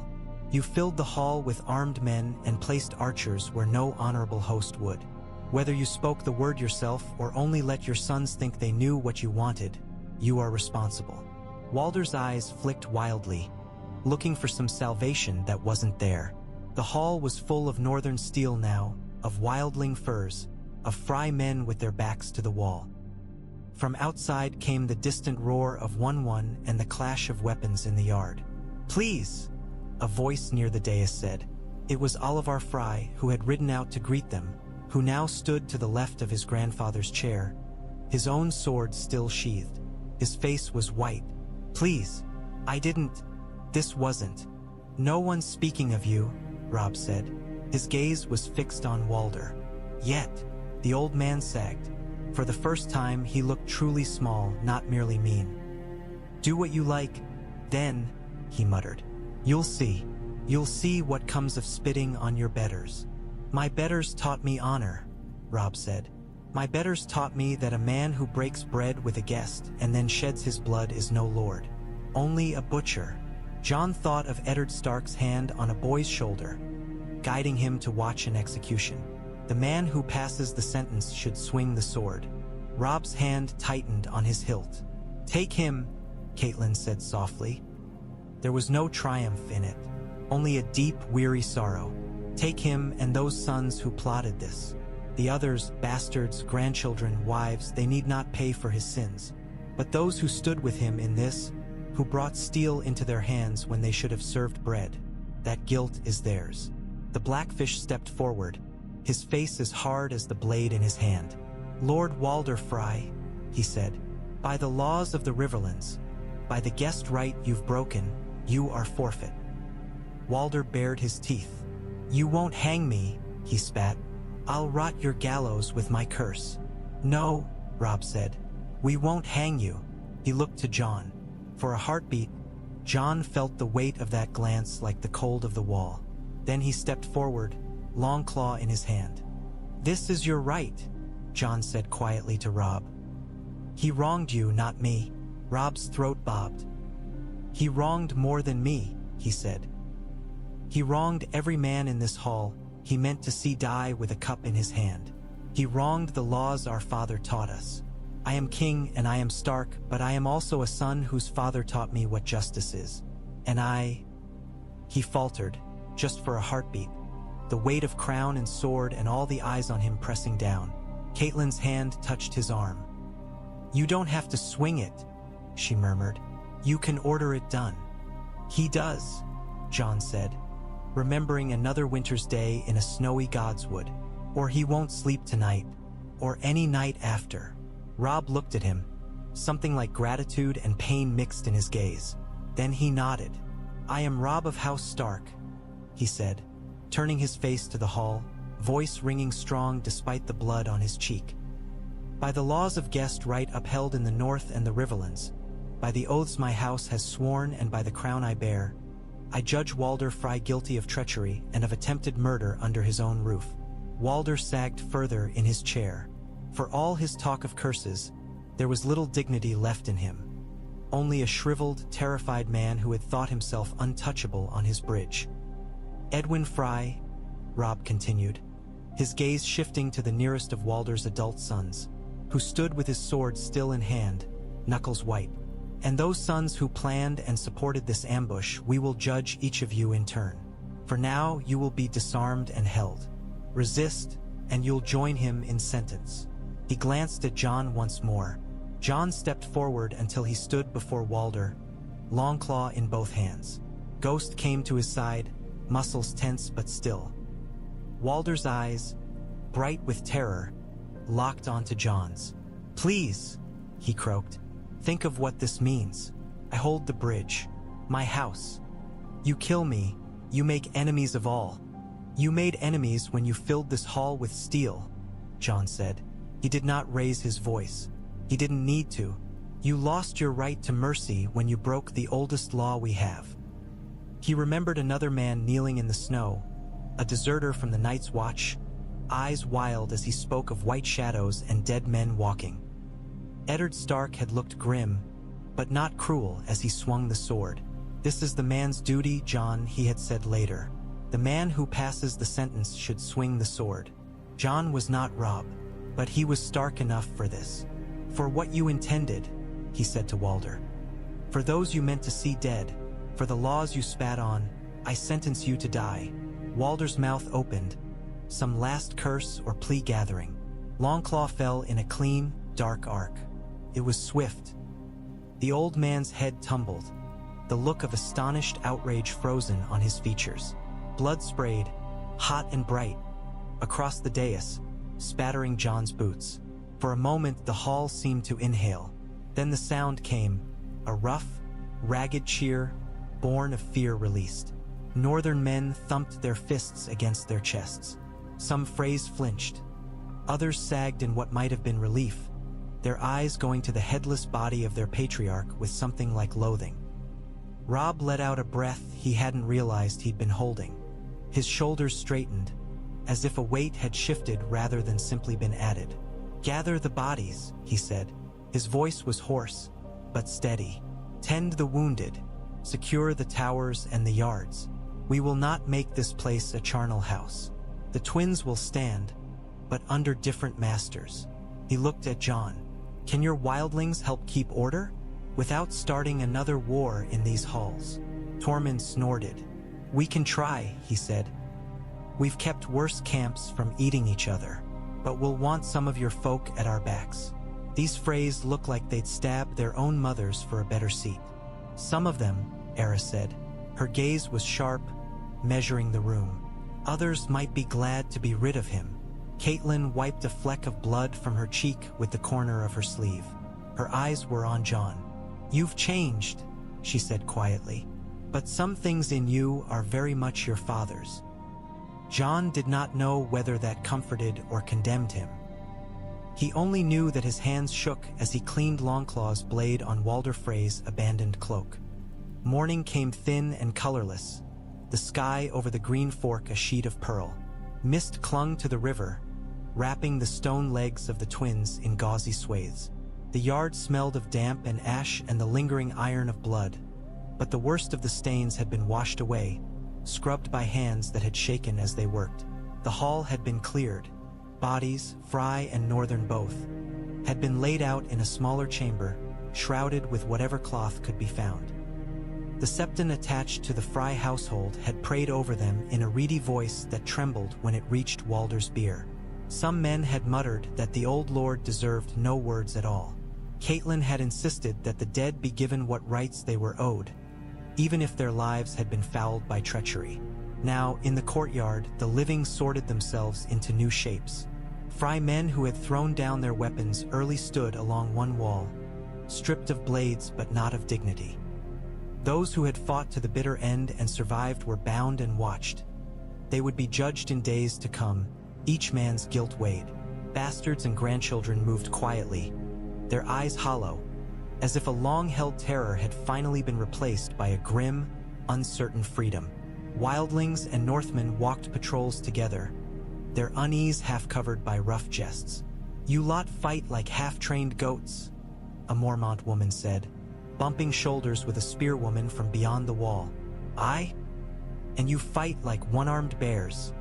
You filled the hall with armed men and placed archers where no honorable host would. Whether you spoke the word yourself or only let your sons think they knew what you wanted, you are responsible." Walder's eyes flicked wildly, looking for some salvation that wasn't there. The hall was full of northern steel now, of wildling furs, of Frey men with their backs to the wall. From outside came the distant roar of 1-1 and the clash of weapons in the yard. "Please," a voice near the dais said. It was Oliver Frey, who had ridden out to greet them, who now stood to the left of his grandfather's chair, his own sword still sheathed. His face was white. "Please, I didn't. This wasn't." "No one's speaking of you," Robb said. His gaze was fixed on Walder. Yet, the old man sagged. For the first time, he looked truly small, not merely mean. "Do what you like, then," he muttered. "You'll see. You'll see what comes of spitting on your betters." "My betters taught me honor," Robb said. "My betters taught me that a man who breaks bread with a guest and then sheds his blood is no lord, only a butcher." Jon thought of Eddard Stark's hand on a boy's shoulder, guiding him to watch an execution. The man who passes the sentence should swing the sword. Robb's hand tightened on his hilt. "Take him," Caitlin said softly. There was no triumph in it, only a deep, weary sorrow. "Take him and those sons who plotted this. The others, bastards, grandchildren, wives, they need not pay for his sins. But those who stood with him in this, who brought steel into their hands when they should have served bread, that guilt is theirs." The Blackfish stepped forward, his face as hard as the blade in his hand. "Lord Walder Frey," he said, "by the laws of the Riverlands, by the guest right you've broken, you are forfeit." Walder bared his teeth. "You won't hang me," he spat. "I'll rot your gallows with my curse." "No," Robb said. "We won't hang you." He looked to Jon. For a heartbeat, Jon felt the weight of that glance like the cold of the wall. Then he stepped forward, long claw in his hand. "This is your right," Jon said quietly to Robb. "He wronged you, not me." Robb's throat bobbed. "He wronged more than me," he said. "He wronged every man in this hall he meant to see die with a cup in his hand. He wronged the laws our father taught us. I am king and I am Stark, but I am also a son whose father taught me what justice is. And He faltered, just for a heartbeat, the weight of crown and sword and all the eyes on him pressing down. Caitlyn's hand touched his arm. "You don't have to swing it," she murmured. "You can order it done." "He does," Jon said, remembering another winter's day in a snowy godswood. "Or he won't sleep tonight, or any night after." Robb looked at him, something like gratitude and pain mixed in his gaze. Then he nodded. "I am Robb of House Stark," he said, turning his face to the hall, voice ringing strong despite the blood on his cheek. "By the laws of guest right upheld in the north and the Riverlands, by the oaths my house has sworn and by the crown I bear, I judge Walder Frey guilty of treachery and of attempted murder under his own roof." Walder sagged further in his chair. For all his talk of curses, there was little dignity left in him. Only a shriveled, terrified man who had thought himself untouchable on his bridge. "Edwin Frey," Robb continued, his gaze shifting to the nearest of Walder's adult sons, who stood with his sword still in hand, knuckles white. "And those sons who planned and supported this ambush, we will judge each of you in turn. For now, you will be disarmed and held. Resist, and you'll join him in sentence." He glanced at Jon once more. Jon stepped forward until he stood before Walder, longclaw in both hands. Ghost came to his side, muscles tense but still. Walder's eyes, bright with terror, locked onto Jon's. "Please," he croaked, "think of what this means. I hold the bridge, my house. You kill me, you make enemies of all. You made enemies when you filled this hall with steel," Jon said. He did not raise his voice. He didn't need to. "You lost your right to mercy when you broke the oldest law we have." He remembered another man kneeling in the snow, a deserter from the Night's Watch, eyes wild as he spoke of white shadows and dead men walking. Eddard Stark had looked grim, but not cruel as he swung the sword. "This is the man's duty, Jon," he had said later. "The man who passes the sentence should swing the sword." Jon was not Robb, but he was Stark enough for this. "For what you intended," he said to Walder. "For those you meant to see dead, for the laws you spat on, I sentence you to die." Walder's mouth opened, some last curse or plea gathering. Longclaw fell in a clean, dark arc. It was swift. The old man's head tumbled, the look of astonished outrage frozen on his features. Blood sprayed, hot and bright, across the dais, spattering Jon's boots. For a moment the hall seemed to inhale. Then the sound came, a rough, ragged cheer, born of fear released. Northern men thumped their fists against their chests. Some Freys flinched. Others sagged in what might have been relief, their eyes going to the headless body of their patriarch with something like loathing. Robb let out a breath he hadn't realized he'd been holding. His shoulders straightened, as if a weight had shifted rather than simply been added. "Gather the bodies," he said. His voice was hoarse, but steady. "Tend the wounded. Secure the towers and the yards. We will not make this place a charnel house. The twins will stand, but under different masters." He looked at Jon. "Can your wildlings help keep order, without starting another war in these halls?" Tormund snorted. "We can try," he said. "We've kept worse camps from eating each other, but we'll want some of your folk at our backs. These Freys look like they'd stab their own mothers for a better seat." "Some of them," Era said. Her gaze was sharp, measuring the room. "Others might be glad to be rid of him." Caitlyn wiped a fleck of blood from her cheek with the corner of her sleeve. Her eyes were on Jon. "You've changed," she said quietly, "but some things in you are very much your father's." Jon did not know whether that comforted or condemned him. He only knew that his hands shook as he cleaned Longclaw's blade on Walder Frey's abandoned cloak. Morning came thin and colorless, the sky over the green fork a sheet of pearl. Mist clung to the river, wrapping the stone legs of the twins in gauzy swathes. The yard smelled of damp and ash and the lingering iron of blood. but the worst of the stains had been washed away, scrubbed by hands that had shaken as they worked. The hall had been cleared. Bodies, Frey and Northern both, had been laid out in a smaller chamber, shrouded with whatever cloth could be found. The septon attached to the Frey household had prayed over them in a reedy voice that trembled when it reached Walder's bier. Some men had muttered that the old lord deserved no words at all. Caitlin had insisted that the dead be given what rights they were owed, even if their lives had been fouled by treachery. Now, in the courtyard, the living sorted themselves into new shapes. Frey men who had thrown down their weapons early stood along one wall, stripped of blades but not of dignity. Those who had fought to the bitter end and survived were bound and watched. They would be judged in days to come, each man's guilt weighed. Bastards and grandchildren moved quietly, their eyes hollow, as if a long-held terror had finally been replaced by a grim, uncertain freedom. Wildlings and Northmen walked patrols together, their unease half covered by rough jests. "You lot fight like half-trained goats," a Mormont woman said, bumping shoulders with a spearwoman from beyond the wall. "Aye? And you fight like one-armed bears,"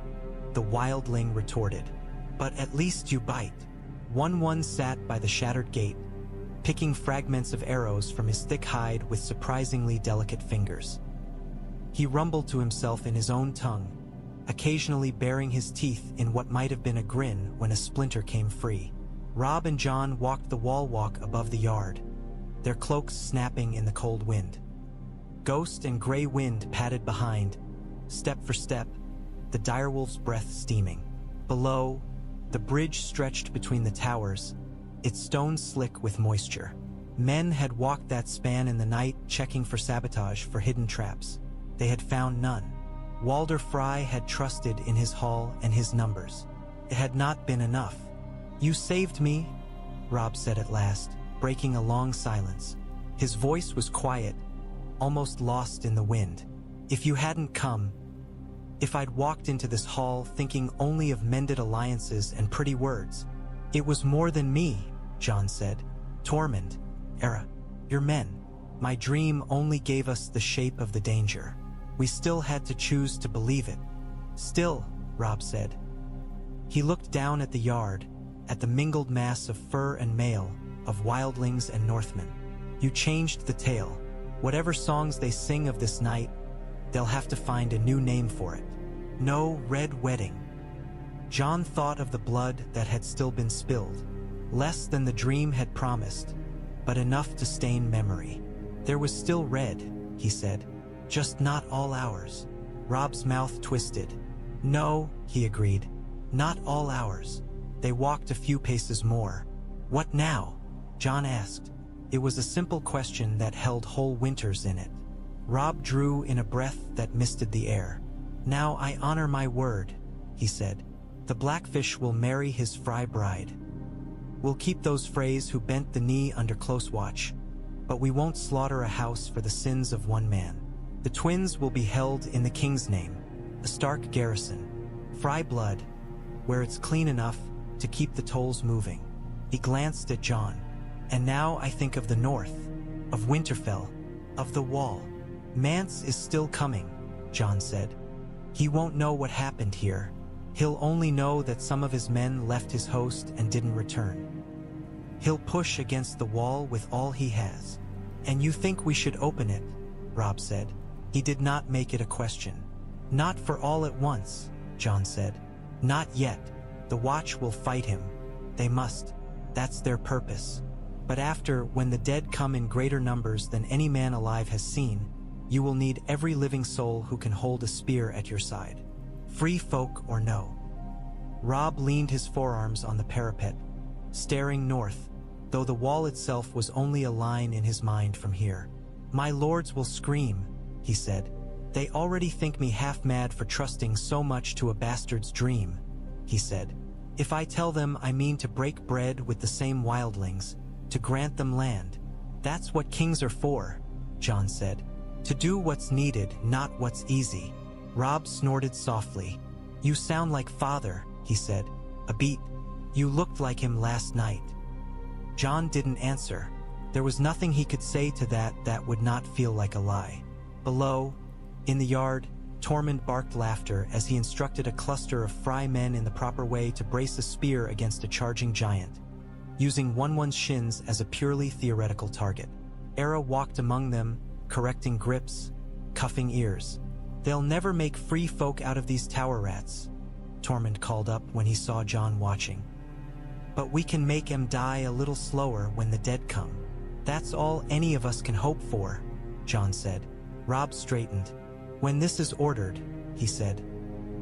the wildling retorted. "But at least you bite." One sat by the shattered gate, picking fragments of arrows from his thick hide with surprisingly delicate fingers. He rumbled to himself in his own tongue, occasionally baring his teeth in what might have been a grin when a splinter came free. Robb and Jon walked the wall walk above the yard, their cloaks snapping in the cold wind. Ghost and gray wind padded behind, step for step, the direwolf's breath steaming. Below, the bridge stretched between the towers, its stones slick with moisture. Men had walked that span in the night, checking for sabotage, for hidden traps. They had found none. Walder Frey had trusted in his haul and his numbers. It had not been enough. "You saved me," Robb said at last, breaking a long silence. His voice was quiet, almost lost in the wind. "If you hadn't come, if I'd walked into this hall thinking only of mended alliances and pretty words." "It was more than me," Jon said. "Tormund, your men. My dream only gave us the shape of the danger. We still had to choose to believe it." "Still," Robb said. He looked down at the yard, at the mingled mass of fur and mail, of wildlings and Northmen. "You changed the tale. Whatever songs they sing of this night, they'll have to find a new name for it. No red wedding." Jon thought of the blood that had still been spilled, less than the dream had promised, but enough to stain memory. "There was still red," he said, "just not all ours." Robb's mouth twisted. "No," he agreed, "not all ours." They walked a few paces more. "What now?" Jon asked. It was a simple question that held whole winters in it. Robb drew in a breath that misted the air. "Now I honor my word," he said. "The Blackfish will marry his Frey bride. We'll keep those Freys who bent the knee under close watch, but we won't slaughter a house for the sins of one man. The twins will be held in the king's name, a Stark garrison. Frey blood, where it's clean enough to keep the tolls moving." He glanced at Jon. "And now I think of the north, of Winterfell, of the wall." "Mance is still coming," Jon said. "He won't know what happened here. He'll only know that some of his men left his host and didn't return. He'll push against the wall with all he has." "And you think we should open it?" Robb said. He did not make it a question. "Not for all at once," Jon said. "Not yet. The Watch will fight him. They must. That's their purpose. But after, when the dead come in greater numbers than any man alive has seen, you will need every living soul who can hold a spear at your side. Free folk or no." Robb leaned his forearms on the parapet, staring north, though the wall itself was only a line in his mind from here. "My lords will scream," he said. "They already think me half-mad for trusting so much to a bastard's dream," he said. "If I tell them I mean to break bread with the same wildlings, to grant them land. That's what kings are for," Jon said. "To do what's needed, not what's easy." Robb snorted softly. "You sound like father," he said. "A beat. You looked like him last night." Jon didn't answer. There was nothing he could say to that would not feel like a lie. Below, in the yard, Tormund barked laughter as he instructed a cluster of Frey men in the proper way to brace a spear against a charging giant, using one's shins as a purely theoretical target. Era walked among them, correcting grips, cuffing ears. "They'll never make free folk out of these tower rats," Tormund called up when he saw Jon watching. "But we can make 'em die a little slower when the dead come. That's all any of us can hope for," Jon said. Robb straightened. "When this is ordered," he said,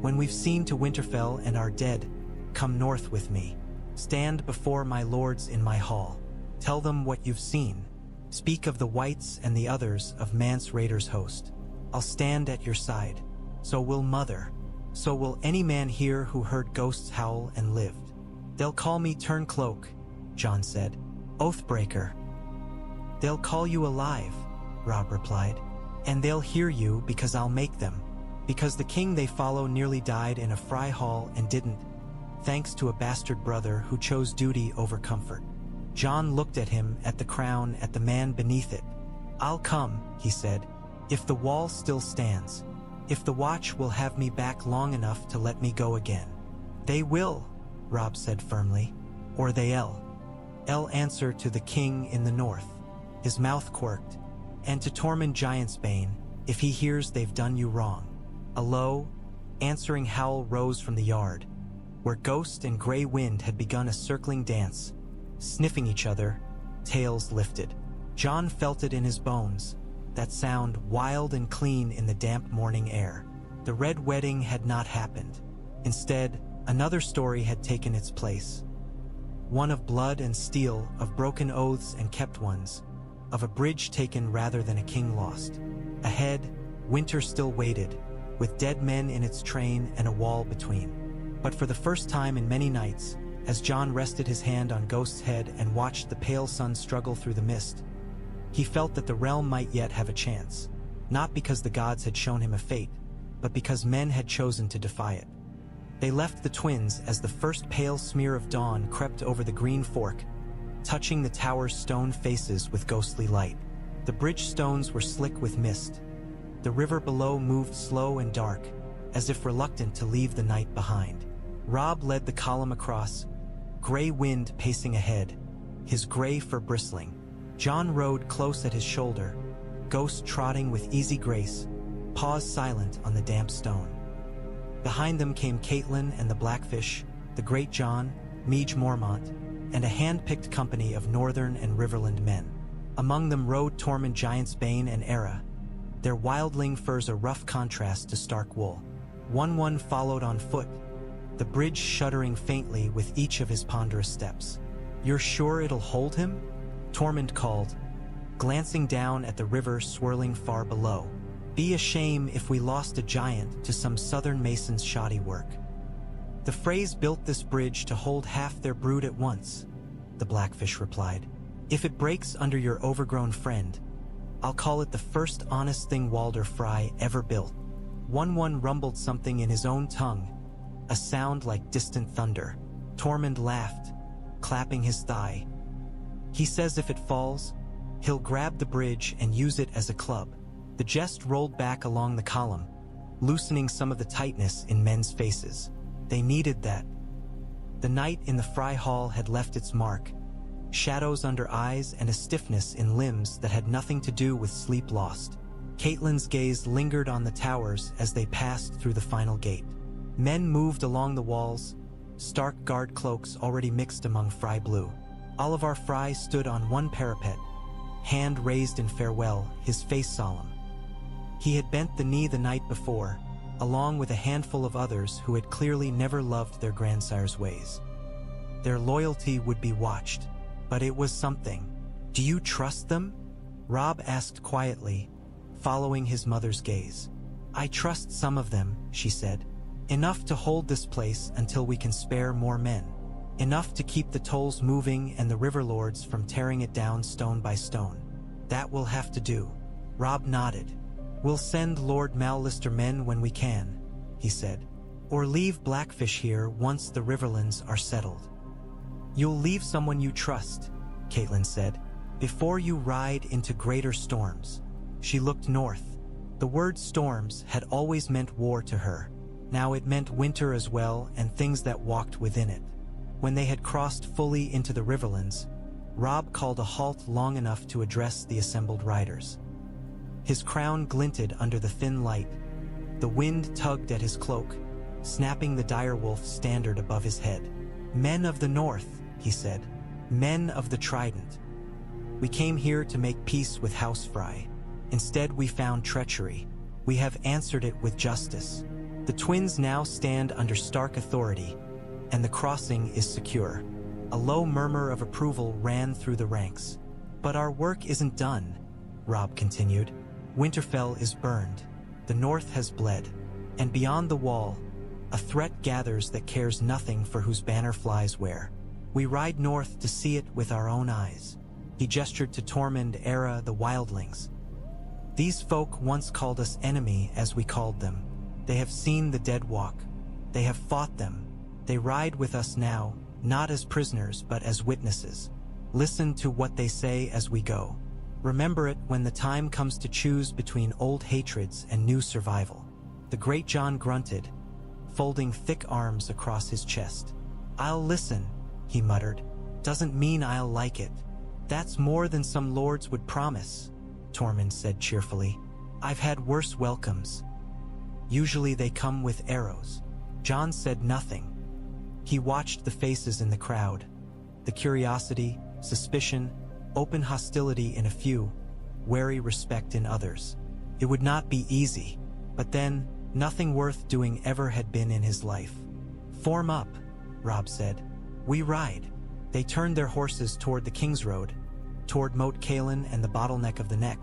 "when we've seen to Winterfell and are dead, come north with me. Stand before my lords in my hall. Tell them what you've seen. Speak of the Whites and the others of Mance Raiders' host. I'll stand at your side. So will Mother. So will any man here who heard ghosts howl and lived. They'll call me Turncloak," Jon said. "Oathbreaker." "They'll call you alive," Robb replied. "And they'll hear you because I'll make them. Because the king they follow nearly died in a Frey hall and didn't, thanks to a bastard brother who chose duty over comfort." Jon looked at him, at the crown, at the man beneath it. "I'll come," he said, "if the wall still stands. If the watch will have me back long enough to let me go again." "They will," Robb said firmly. "Or they'll answer to the king in the north." His mouth quirked. "And to Tormund Giantsbane, if he hears they've done you wrong." A low, answering howl rose from the yard, where Ghost and Grey Wind had begun a circling dance, sniffing each other, tails lifted. Jon felt it in his bones, that sound wild and clean in the damp morning air. The Red Wedding had not happened. Instead, another story had taken its place. One of blood and steel, of broken oaths and kept ones, of a bridge taken rather than a king lost. Ahead, winter still waited, with dead men in its train and a wall between. But for the first time in many nights, as Jon rested his hand on Ghost's head and watched the pale sun struggle through the mist, he felt that the realm might yet have a chance, not because the gods had shown him a fate, but because men had chosen to defy it. They left the twins as the first pale smear of dawn crept over the green fork, touching the tower's stone faces with ghostly light. The bridge stones were slick with mist. The river below moved slow and dark, as if reluctant to leave the night behind. Robb led the column across, Grey Wind pacing ahead, his gray fur bristling. Jon rode close at his shoulder, Ghost trotting with easy grace, paws silent on the damp stone. Behind them came Catelyn and the Blackfish, the Great Jon, Meage Mormont, and a hand-picked company of northern and riverland men. Among them rode Tormund Giantsbane and Era, their wildling furs a rough contrast to Stark wool. One followed on foot, the bridge shuddering faintly with each of his ponderous steps. "You're sure it'll hold him?" Tormund called, glancing down at the river swirling far below. "Be a shame if we lost a giant to some southern mason's shoddy work." "The Freys built this bridge to hold half their brood at once," the Blackfish replied. "If it breaks under your overgrown friend, I'll call it the first honest thing Walder Frey ever built." One rumbled something in his own tongue, a sound like distant thunder. Tormund laughed, clapping his thigh. "He says if it falls, he'll grab the bridge and use it as a club." The jest rolled back along the column, loosening some of the tightness in men's faces. They needed that. The night in the Frey Hall had left its mark, shadows under eyes and a stiffness in limbs that had nothing to do with sleep lost. Catelyn's gaze lingered on the towers as they passed through the final gate. Men moved along the walls, Stark guard cloaks already mixed among Frey blue. Oliver Frey stood on one parapet, hand raised in farewell, his face solemn. He had bent the knee the night before, along with a handful of others who had clearly never loved their grandsire's ways. Their loyalty would be watched, but it was something. "Do you trust them?" Robb asked quietly, following his mother's gaze. "I trust some of them," she said. "Enough to hold this place until we can spare more men. Enough to keep the tolls moving and the river lords from tearing it down stone by stone. That we'll have to do." Robb nodded. "We'll send Lord Mallister men when we can," he said. "Or leave Blackfish here once the riverlands are settled." "You'll leave someone you trust," Catelyn said, "before you ride into greater storms." She looked north. The word storms had always meant war to her. Now it meant winter as well, and things that walked within it. When they had crossed fully into the riverlands, Robb called a halt long enough to address the assembled riders. His crown glinted under the thin light. The wind tugged at his cloak, snapping the direwolf standard above his head. "Men of the North," he said. "Men of the Trident. We came here to make peace with House Frey. Instead we found treachery. We have answered it with justice. The twins now stand under Stark authority, and the crossing is secure." A low murmur of approval ran through the ranks. "But our work isn't done," Robb continued. "Winterfell is burned. The North has bled. And beyond the wall, a threat gathers that cares nothing for whose banner flies where. We ride north to see it with our own eyes." He gestured to Tormund era the wildlings. "These folk once called us enemy as we called them. They have seen the dead walk. They have fought them. They ride with us now, not as prisoners but as witnesses. Listen to what they say as we go. Remember it when the time comes to choose between old hatreds and new survival." The great Jon grunted, folding thick arms across his chest. "I'll listen," he muttered. "Doesn't mean I'll like it." "That's more than some lords would promise," Tormund said cheerfully. "I've had worse welcomes. Usually they come with arrows." Jon said nothing. He watched the faces in the crowd. The curiosity, suspicion, open hostility in a few, wary respect in others. It would not be easy, but then, nothing worth doing ever had been in his life. "Form up," Robb said. "We ride." They turned their horses toward the King's Road, toward Moat Cailin and the bottleneck of the Neck,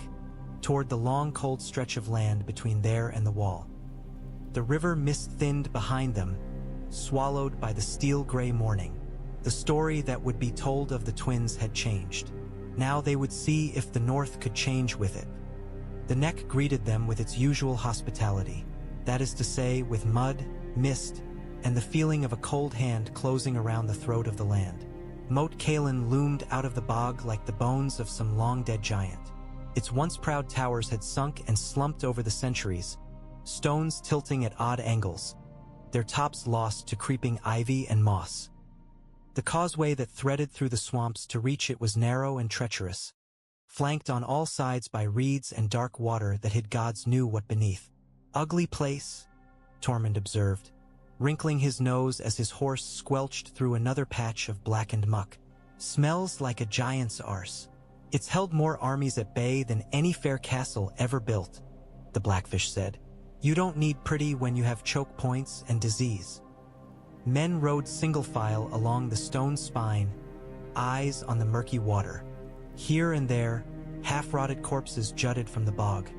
toward the long cold stretch of land between there and the wall. The river mist-thinned behind them, swallowed by the steel-gray morning. The story that would be told of the twins had changed. Now they would see if the North could change with it. The Neck greeted them with its usual hospitality, that is to say, with mud, mist, and the feeling of a cold hand closing around the throat of the land. Moat Cailin loomed out of the bog like the bones of some long-dead giant. Its once proud towers had sunk and slumped over the centuries, stones tilting at odd angles, their tops lost to creeping ivy and moss. The causeway that threaded through the swamps to reach it was narrow and treacherous, flanked on all sides by reeds and dark water that hid gods knew what beneath. "Ugly place," Tormund observed, wrinkling his nose as his horse squelched through another patch of blackened muck. "Smells like a giant's arse. It's held more armies at bay than any fair castle ever built," the Blackfish said. "You don't need pretty when you have choke points and disease." Men rode single file along the stone spine, eyes on the murky water. Here and there, half-rotted corpses jutted from the bog.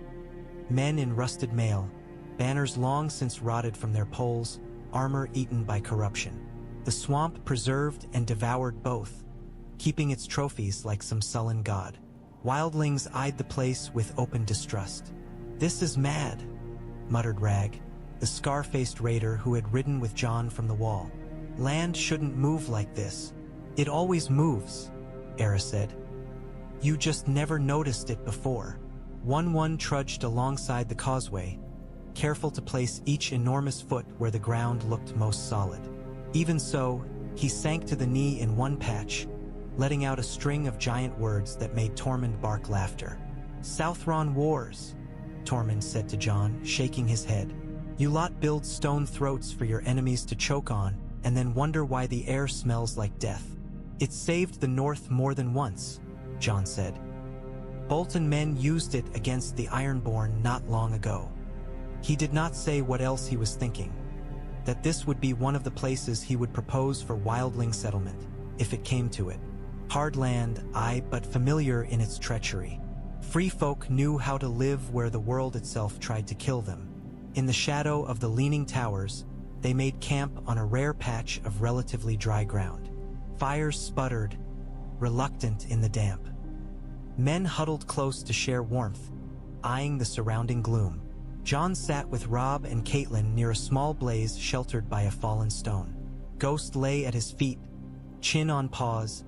Men in rusted mail, banners long since rotted from their poles, armor eaten by corruption. The swamp preserved and devoured both, keeping its trophies like some sullen god. Wildlings eyed the place with open distrust. "This is mad," muttered Rag, the scar-faced raider who had ridden with Jon from the wall. "Land shouldn't move like this." "It always moves," Era said. "You just never noticed it before." One trudged alongside the causeway, careful to place each enormous foot where the ground looked most solid. Even so, he sank to the knee in one patch, letting out a string of giant words that made Tormund bark laughter. "Southron wars," Tormund said to Jon, shaking his head. "You lot build stone throats for your enemies to choke on, and then wonder why the air smells like death. It saved the North more than once," Jon said. "Bolton men used it against the ironborn not long ago." He did not say what else he was thinking, that this would be one of the places he would propose for wildling settlement, if it came to it. Hard land, aye, but familiar in its treachery. Free folk knew how to live where the world itself tried to kill them. In the shadow of the leaning towers, they made camp on a rare patch of relatively dry ground. Fires sputtered, reluctant in the damp. Men huddled close to share warmth, eyeing the surrounding gloom. Jon sat with Robb and Catelyn near a small blaze sheltered by a fallen stone. Ghost lay at his feet, chin on paws,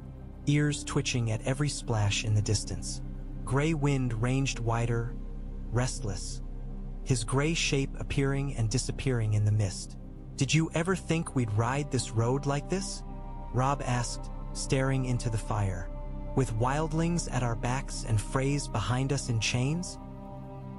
ears twitching at every splash in the distance. Gray wind ranged wider, restless, his gray shape appearing and disappearing in the mist. "Did you ever think we'd ride this road like this?" Robb asked, staring into the fire. "With wildlings at our backs and Freys behind us in chains?"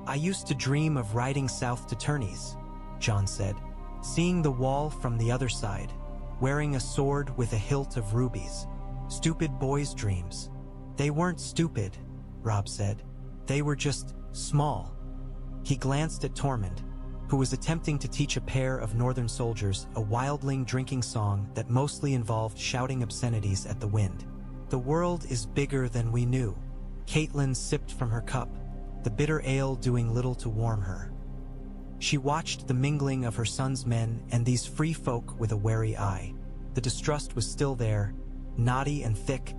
"I used to dream of riding south to Tourneys," Jon said, "seeing the wall from the other side, wearing a sword with a hilt of rubies. Stupid boys' dreams." "They weren't stupid," Robb said. "They were just small." He glanced at Tormund, who was attempting to teach a pair of northern soldiers a wildling drinking song that mostly involved shouting obscenities at the wind. "The world is bigger than we knew." Catelyn sipped from her cup, the bitter ale doing little to warm her. She watched the mingling of her son's men and these free folk with a wary eye. The distrust was still there, knotty and thick,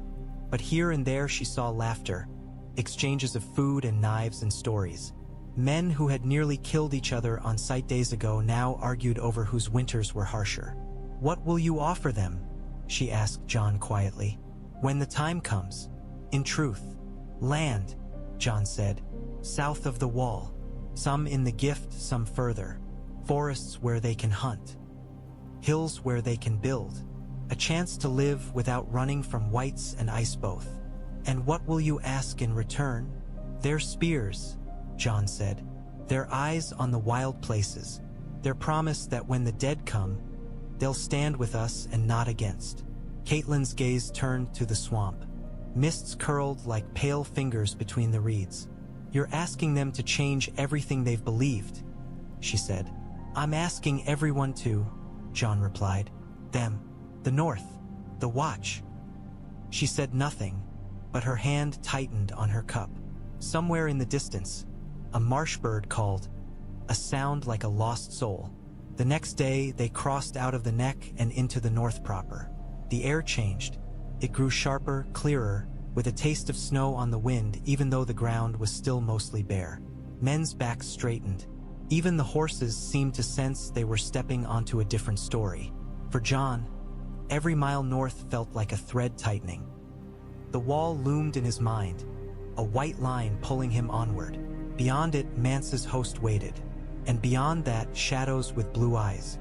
but here and there she saw laughter, exchanges of food and knives and stories. Men who had nearly killed each other on sight days ago now argued over whose winters were harsher. "What will you offer them?" she asked Jon quietly. "When the time comes." "In truth, land," Jon said, "south of the wall. Some in the gift, some further. Forests where they can hunt. Hills where they can build. A chance to live without running from wights and ice both." "And what will you ask in return?" "Their spears," Jon said. "Their eyes on the wild places. Their promise that when the dead come, they'll stand with us and not against." Catelyn's gaze turned to the swamp. Mists curled like pale fingers between the reeds. "You're asking them to change everything they've believed," she said. "I'm asking everyone to," Jon replied. "Them. The North. The Watch." She said nothing, but her hand tightened on her cup. Somewhere in the distance, a marsh bird called, a sound like a lost soul. The next day, they crossed out of the neck and into the north proper. The air changed. It grew sharper, clearer, with a taste of snow on the wind even though the ground was still mostly bare. Men's backs straightened. Even the horses seemed to sense they were stepping onto a different story. For Jon, every mile north felt like a thread tightening. The wall loomed in his mind, a white line pulling him onward. Beyond it, Mance's host waited, and beyond that, shadows with blue eyes.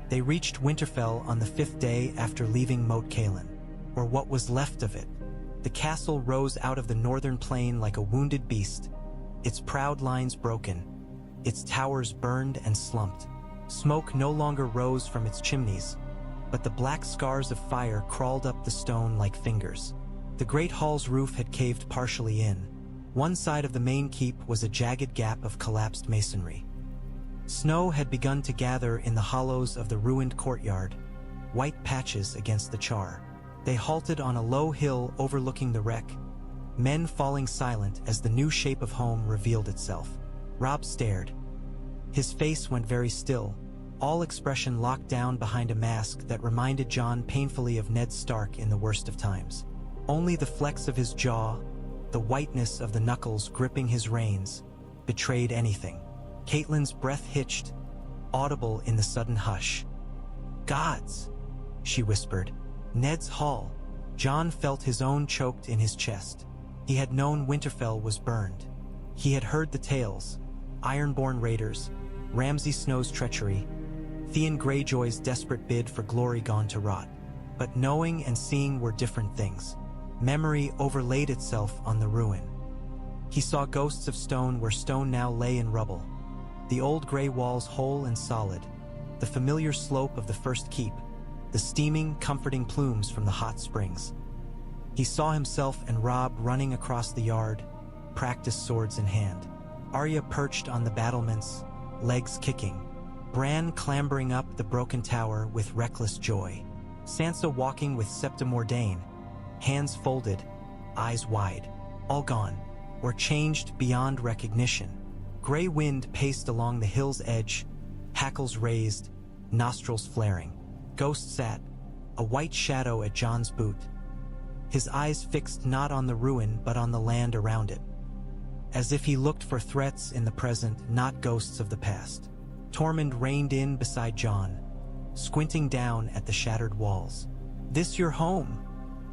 They reached Winterfell on the 5th day after leaving Moat Cailin, or what was left of it. The castle rose out of the northern plain like a wounded beast, its proud lines broken, its towers burned and slumped. Smoke no longer rose from its chimneys, but the black scars of fire crawled up the stone like fingers. The great hall's roof had caved partially in. One side of the main keep was a jagged gap of collapsed masonry. Snow had begun to gather in the hollows of the ruined courtyard, white patches against the char. They halted on a low hill overlooking the wreck, men falling silent as the new shape of home revealed itself. Robb stared. His face went very still, all expression locked down behind a mask that reminded Jon painfully of Ned Stark in the worst of times. Only the flex of his jaw, the whiteness of the knuckles gripping his reins, betrayed anything. Catelyn's breath hitched, audible in the sudden hush. "Gods," she whispered. "Ned's hall." Jon felt his own choked in his chest. He had known Winterfell was burned. He had heard the tales, ironborn raiders, Ramsay Snow's treachery, Theon Greyjoy's desperate bid for glory gone to rot. But knowing and seeing were different things. Memory overlaid itself on the ruin. He saw ghosts of stone where stone now lay in rubble. The old gray walls whole and solid, the familiar slope of the first keep, the steaming, comforting plumes from the hot springs. He saw himself and Robb running across the yard, practice swords in hand. Arya perched on the battlements, legs kicking. Bran clambering up the broken tower with reckless joy. Sansa walking with Septa Mordane, hands folded, eyes wide. All gone, or changed beyond recognition. Gray wind paced along the hill's edge, hackles raised, nostrils flaring. Ghost sat, a white shadow at Jon's boot, his eyes fixed not on the ruin but on the land around it, as if he looked for threats in the present, not ghosts of the past. Tormund reined in beside Jon, squinting down at the shattered walls. "This your home?"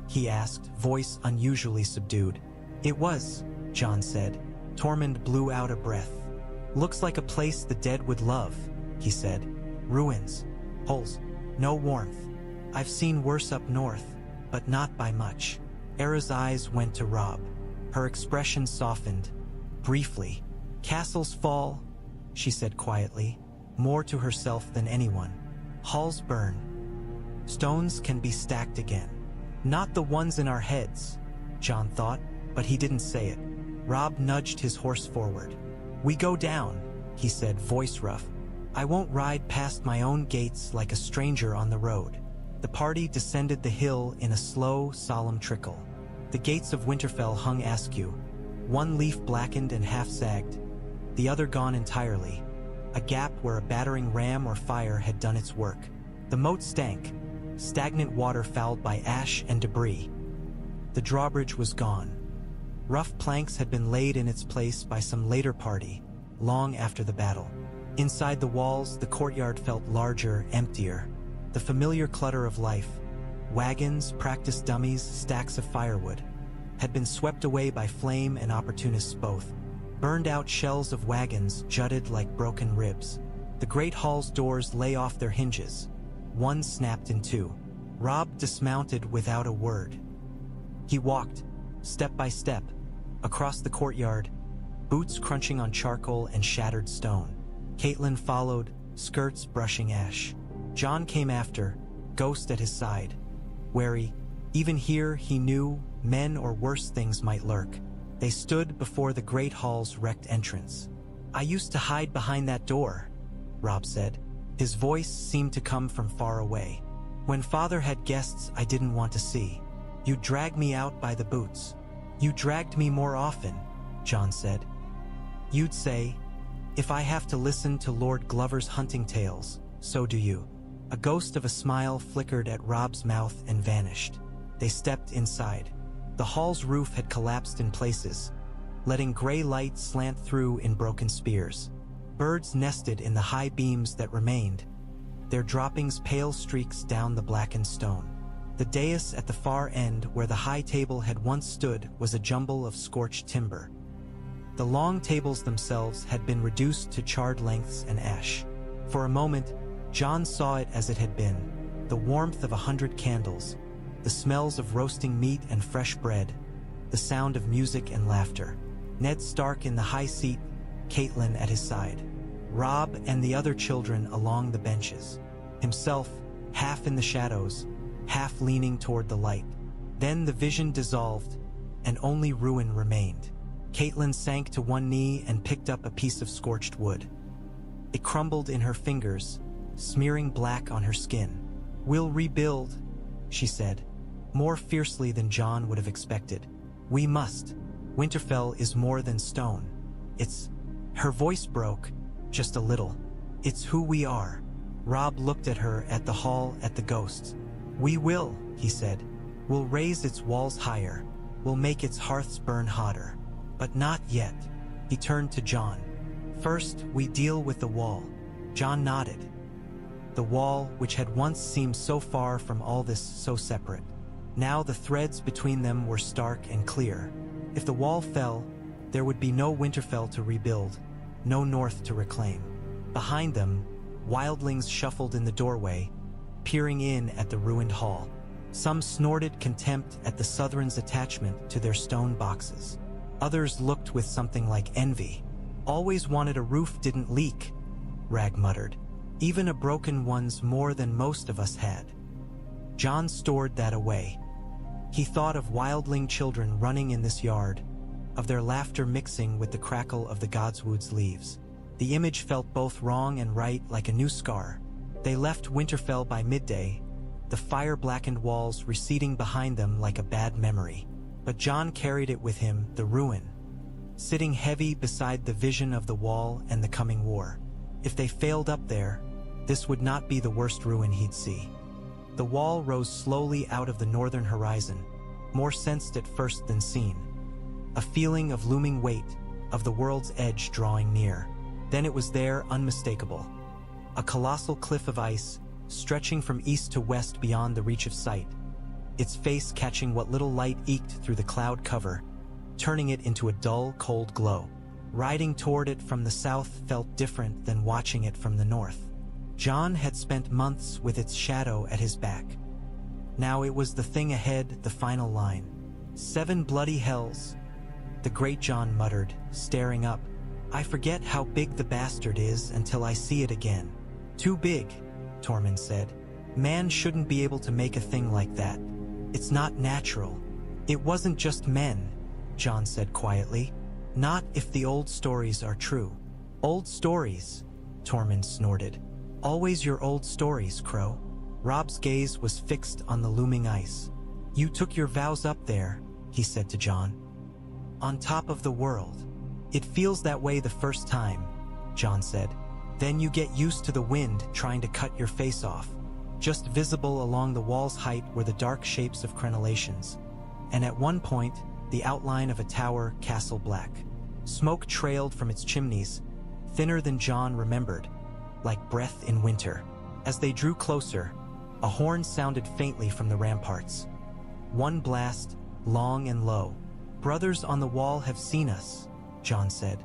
he asked, voice unusually subdued. "It was," Jon said. Tormund blew out a breath. "Looks like a place the dead would love," he said. "Ruins, holes, no warmth. I've seen worse up north, but not by much." Era's eyes went to Robb. Her expression softened, briefly. "Castles fall," she said quietly, more to herself than anyone. "Halls burn. Stones can be stacked again. Not the ones in our heads," Jon thought, but he didn't say it. Robb nudged his horse forward. "We go down," he said, voice rough. "I won't ride past my own gates like a stranger on the road." The party descended the hill in a slow, solemn trickle. The gates of Winterfell hung askew, one leaf blackened and half-sagged, the other gone entirely, a gap where a battering ram or fire had done its work. The moat stank, stagnant water fouled by ash and debris. The drawbridge was gone. Rough planks had been laid in its place by some later party, long after the battle. Inside the walls, the courtyard felt larger, emptier. The familiar clutter of life, wagons, practice dummies, stacks of firewood, had been swept away by flame and opportunists both. Burned-out shells of wagons jutted like broken ribs. The great hall's doors lay off their hinges. One snapped in two. Robb dismounted without a word. He walked, step by step, across the courtyard, boots crunching on charcoal and shattered stone. Caitlin followed, skirts brushing ash. Jon came after, ghost at his side. Wary, even here he knew men or worse things might lurk. They stood before the great hall's wrecked entrance. "I used to hide behind that door," Robb said. His voice seemed to come from far away. "When Father had guests I didn't want to see. You'd drag me out by the boots. You dragged me more often," Jon said. "You'd say, 'If I have to listen to Lord Glover's hunting tales, so do you.'" A ghost of a smile flickered at Robb's mouth and vanished. They stepped inside. The hall's roof had collapsed in places, letting gray light slant through in broken spears. Birds nested in the high beams that remained, their droppings pale streaks down the blackened stone. The dais at the far end where the high table had once stood was a jumble of scorched timber. The long tables themselves had been reduced to charred lengths and ash. For a moment, Jon saw it as it had been, the warmth of 100 candles, the smells of roasting meat and fresh bread, the sound of music and laughter. Ned Stark in the high seat, Caitlin at his side. Robb and the other children along the benches. Himself, half in the shadows, half leaning toward the light. Then the vision dissolved, and only ruin remained. Caitlin sank to one knee and picked up a piece of scorched wood. It crumbled in her fingers, smearing black on her skin. "We'll rebuild," she said, more fiercely than Jon would have expected. "We must. Winterfell is more than stone. It's..." Her voice broke, just a little. "It's who we are." Robb looked at her, at the hall, at the ghosts. "We will," he said. "We'll raise its walls higher. We'll make its hearths burn hotter. But not yet." He turned to Jon. "First, we deal with the wall." Jon nodded. The wall, which had once seemed so far from all this, so separate. Now the threads between them were stark and clear. If the wall fell, there would be no Winterfell to rebuild, no north to reclaim. Behind them, wildlings shuffled in the doorway, peering in at the ruined hall. Some snorted contempt at the Southern's attachment to their stone boxes. Others looked with something like envy. "Always wanted a roof didn't leak," Rag muttered. "Even a broken one's more than most of us had." Jon stored that away. He thought of wildling children running in this yard, of their laughter mixing with the crackle of the godswood's leaves. The image felt both wrong and right, like a new scar. They left Winterfell by midday, the fire-blackened walls receding behind them like a bad memory. But Jon carried it with him, the ruin, sitting heavy beside the vision of the wall and the coming war. If they failed up there, this would not be the worst ruin he'd see. The wall rose slowly out of the northern horizon, more sensed at first than seen. A feeling of looming weight, of the world's edge drawing near. Then it was there, unmistakable. A colossal cliff of ice, stretching from east to west beyond the reach of sight, its face catching what little light eked through the cloud cover, turning it into a dull, cold glow. Riding toward it from the south felt different than watching it from the north. Jon had spent months with its shadow at his back. Now it was the thing ahead, the final line. 7 bloody hells, the great Jon muttered, staring up. I forget how big the bastard is until I see it again. Too big, Tormund said. Man shouldn't be able to make a thing like that. It's not natural. It wasn't just men, Jon said quietly. Not if the old stories are true. Old stories, Tormund snorted. Always your old stories, Crow. Robb's gaze was fixed on the looming ice. You took your vows up there, he said to Jon. On top of the world. It feels that way the first time, Jon said. Then you get used to the wind trying to cut your face off. Just visible along the wall's height were the dark shapes of crenellations, and at one point, the outline of a tower castle black. Smoke trailed from its chimneys, thinner than Jon remembered, like breath in winter. As they drew closer, a horn sounded faintly from the ramparts. One blast, long and low. Brothers on the wall have seen us, Jon said.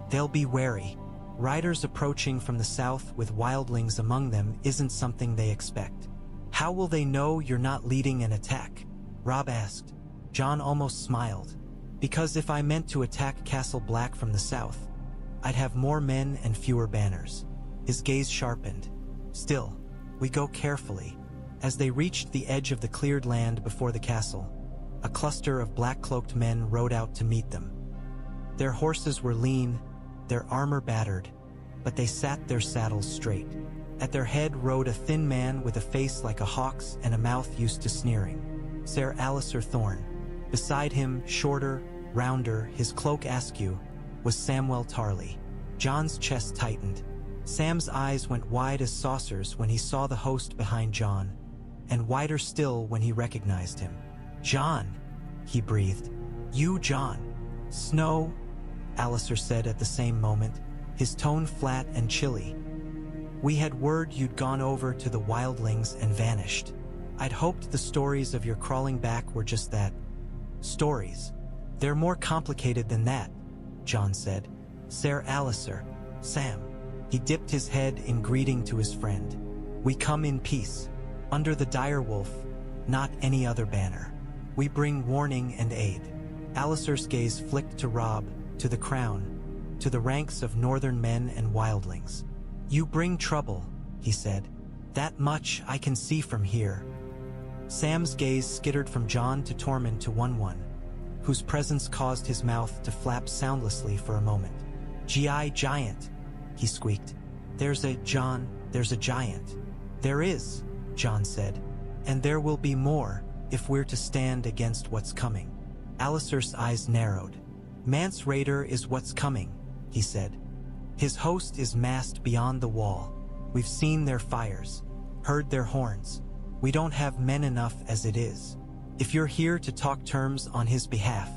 They'll be wary. Riders approaching from the south with wildlings among them isn't something they expect. How will they know you're not leading an attack? Robb asked. Jon almost smiled. Because if I meant to attack Castle Black from the south, I'd have more men and fewer banners. His gaze sharpened. Still, we go carefully. As they reached the edge of the cleared land before the castle, a cluster of black-cloaked men rode out to meet them. Their horses were lean, their armor battered, but they sat their saddles straight. At their head rode a thin man with a face like a hawk's and a mouth used to sneering. Ser Alliser Thorne. Beside him, shorter, rounder, his cloak askew, was Samwell Tarly. Jon's chest tightened. Sam's eyes went wide as saucers when he saw the host behind Jon, and wider still when he recognized him. Jon, he breathed. You, Jon Snow, Alliser said at the same moment, his tone flat and chilly. We had word you'd gone over to the wildlings and vanished. I'd hoped the stories of your crawling back were just that. Stories. They're more complicated than that, Jon said. Ser Alliser, Sam. He dipped his head in greeting to his friend. We come in peace, under the direwolf, not any other banner. We bring warning and aid. Alliser's gaze flicked to Robb, to the crown, to the ranks of northern men and wildlings. You bring trouble, he said. That much I can see from here. Sam's gaze skittered from Jon to Tormund to one, whose presence caused his mouth to flap soundlessly for a moment. Gi giant, he squeaked. There's a giant. There is, Jon said, and there will be more if we're to stand against what's coming. Alliser's eyes narrowed. Mance Raider is what's coming, he said. His host is massed beyond the wall. We've seen their fires, heard their horns. We don't have men enough as it is. If you're here to talk terms on his behalf,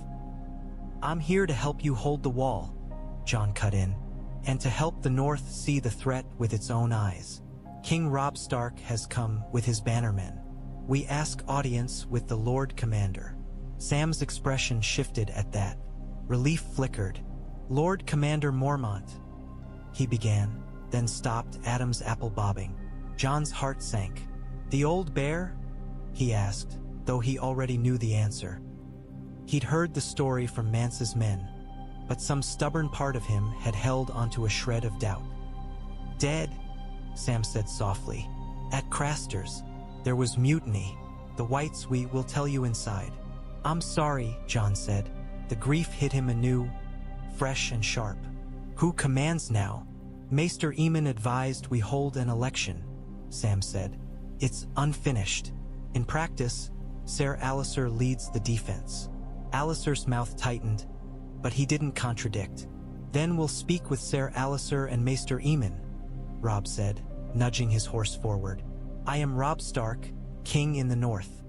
I'm here to help you hold the wall, Jon cut in, and to help the North see the threat with its own eyes. King Robb Stark has come with his bannermen. We ask audience with the Lord Commander. Sam's expression shifted at that. Relief flickered. Lord Commander Mormont, he began, then stopped, Adam's apple bobbing. Jon's heart sank. The old bear? He asked, though he already knew the answer. He'd heard the story from Mance's men, but some stubborn part of him had held onto a shred of doubt. Dead, Sam said softly. At Craster's, there was mutiny. The whites we will tell you inside. I'm sorry, Jon said. The grief hit him anew, fresh and sharp. Who commands now? Maester Aemon advised we hold an election, Sam said. It's unfinished. In practice, Ser Alliser leads the defense. Alliser's mouth tightened, but he didn't contradict. Then we'll speak with Ser Alliser and Maester Aemon, Robb said, nudging his horse forward. I am Robb Stark, king in the north.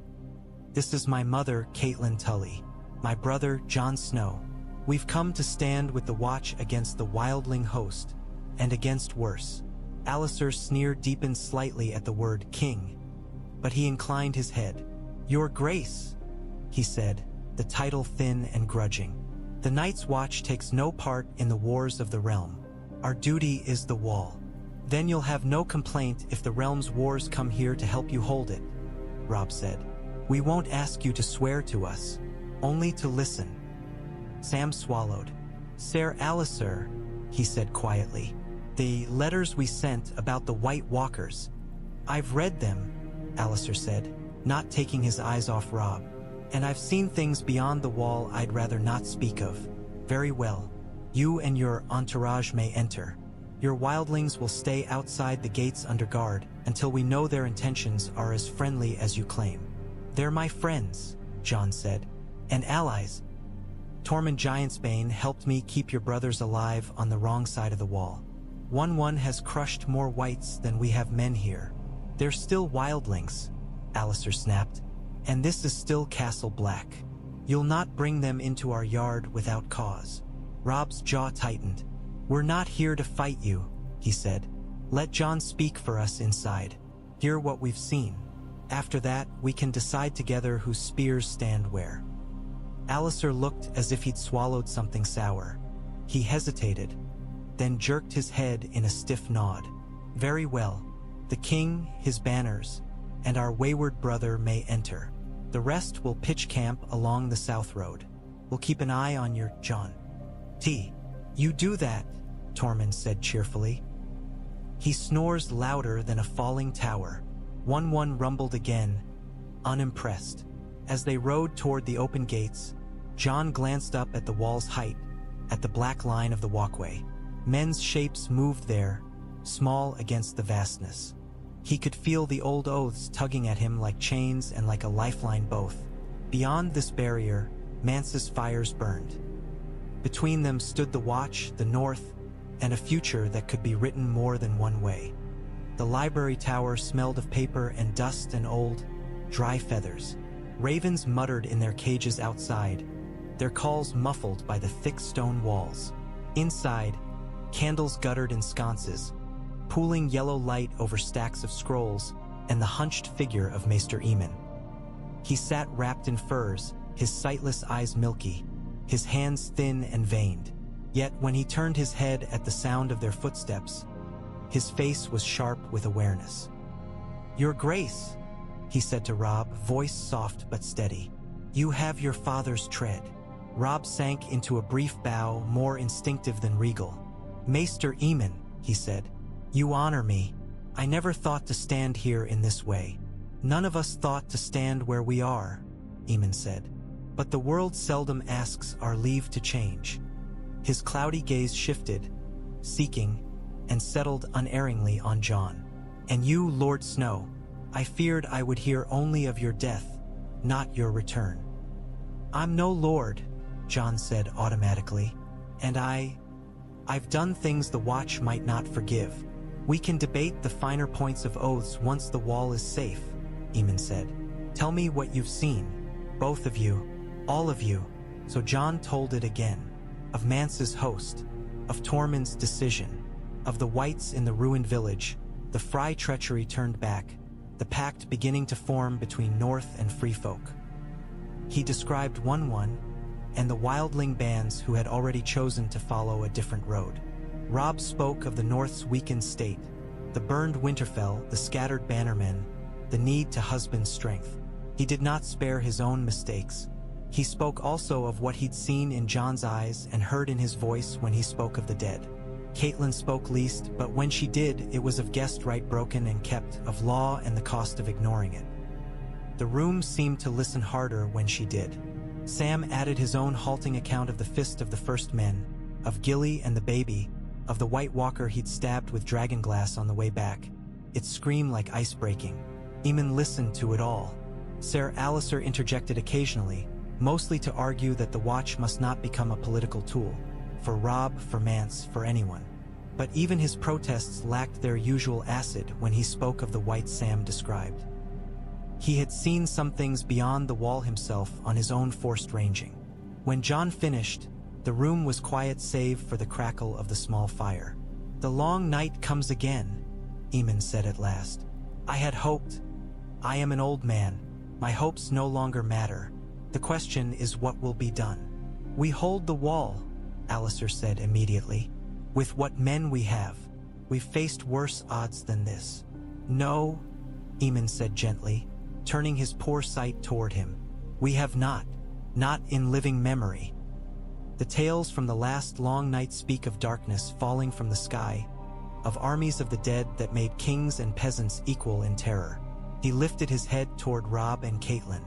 This is my mother, Catelyn Tully, my brother, Jon Snow. We've come to stand with the watch against the wildling host, and against worse. Alliser's sneer deepened slightly at the word king, but he inclined his head. Your Grace, he said, the title thin and grudging. The Night's Watch takes no part in the wars of the realm. Our duty is the wall. Then you'll have no complaint if the realm's wars come here to help you hold it, Robb said. We won't ask you to swear to us, only to listen. Sam swallowed. Ser Alliser, he said quietly. The letters we sent about the White Walkers. I've read them, Alliser said, not taking his eyes off Robb. And I've seen things beyond the wall I'd rather not speak of. Very well. You and your entourage may enter. Your wildlings will stay outside the gates under guard until we know their intentions are as friendly as you claim. They're my friends, Jon said, and allies. Tormund Giantsbane helped me keep your brothers alive on the wrong side of the wall. One has crushed more whites than we have men here. They're still wildlings, Alliser snapped, and this is still Castle Black. You'll not bring them into our yard without cause. Robb's jaw tightened. We're not here to fight you, he said. Let Jon speak for us inside. Hear what we've seen. After that, we can decide together whose spears stand where. Alliser looked as if he'd swallowed something sour. He hesitated, then jerked his head in a stiff nod. Very well. The king, his banners, and our wayward brother may enter. The rest will pitch camp along the south road. We'll keep an eye on your Jon. You do that, Tormund said cheerfully. He snores louder than a falling tower. One rumbled again, unimpressed. As they rode toward the open gates, Jon glanced up at the wall's height, at the black line of the walkway. Men's shapes moved there, small against the vastness. He could feel the old oaths tugging at him like chains and like a lifeline both. Beyond this barrier, Mance's fires burned. Between them stood the Watch, the North, and a future that could be written more than one way. The library tower smelled of paper and dust and old, dry feathers. Ravens muttered in their cages outside, their calls muffled by the thick stone walls. Inside, candles guttered in sconces, pooling yellow light over stacks of scrolls and the hunched figure of Maester Aemon. He sat wrapped in furs, his sightless eyes milky, his hands thin and veined. Yet when he turned his head at the sound of their footsteps, his face was sharp with awareness. Your Grace, he said to Robb, voice soft but steady. You have your father's tread. Robb sank into a brief bow, more instinctive than regal. Maester Aemon, he said, you honor me. I never thought to stand here in this way. None of us thought to stand where we are, Aemon said. But the world seldom asks our leave to change. His cloudy gaze shifted, seeking, and settled unerringly on Jon. And you, Lord Snow, I feared I would hear only of your death, not your return. I'm no lord, Jon said automatically, and I've done things the Watch might not forgive. We can debate the finer points of oaths once the wall is safe, Aemon said. Tell me what you've seen, both of you, all of you. So Jon told it again, of Mance's host, of Tormund's decision, of the whites in the ruined village, the Frey treachery turned back, the pact beginning to form between North and Free Folk. He described one and the wildling bands who had already chosen to follow a different road. Robb spoke of the North's weakened state, the burned Winterfell, the scattered bannermen, the need to husband strength. He did not spare his own mistakes. He spoke also of what he'd seen in Jon's eyes and heard in his voice when he spoke of the dead. Catelyn spoke least, but when she did, it was of guest right broken and kept, of law and the cost of ignoring it. The room seemed to listen harder when she did. Sam added his own halting account of the fist of the first men, of Gilly and the baby, of the White Walker he'd stabbed with dragonglass on the way back. It screamed like ice breaking. Aemon listened to it all. Ser Alliser interjected occasionally, mostly to argue that the Watch must not become a political tool, for Robb, for Mance, for anyone. But even his protests lacked their usual acid when he spoke of the white Sam described. He had seen some things beyond the wall himself on his own forced ranging. When Jon finished, the room was quiet save for the crackle of the small fire. The long night comes again, Aemon said at last. I had hoped. I am an old man. My hopes no longer matter. The question is what will be done. "We hold the wall," Alliser said immediately. "With what men we have. We've faced worse odds than this." "No," Aemon said gently, turning his poor sight toward him. "We have not. Not in living memory." The tales from the last long night speak of darkness falling from the sky, of armies of the dead that made kings and peasants equal in terror. He lifted his head toward Robb and Cailin.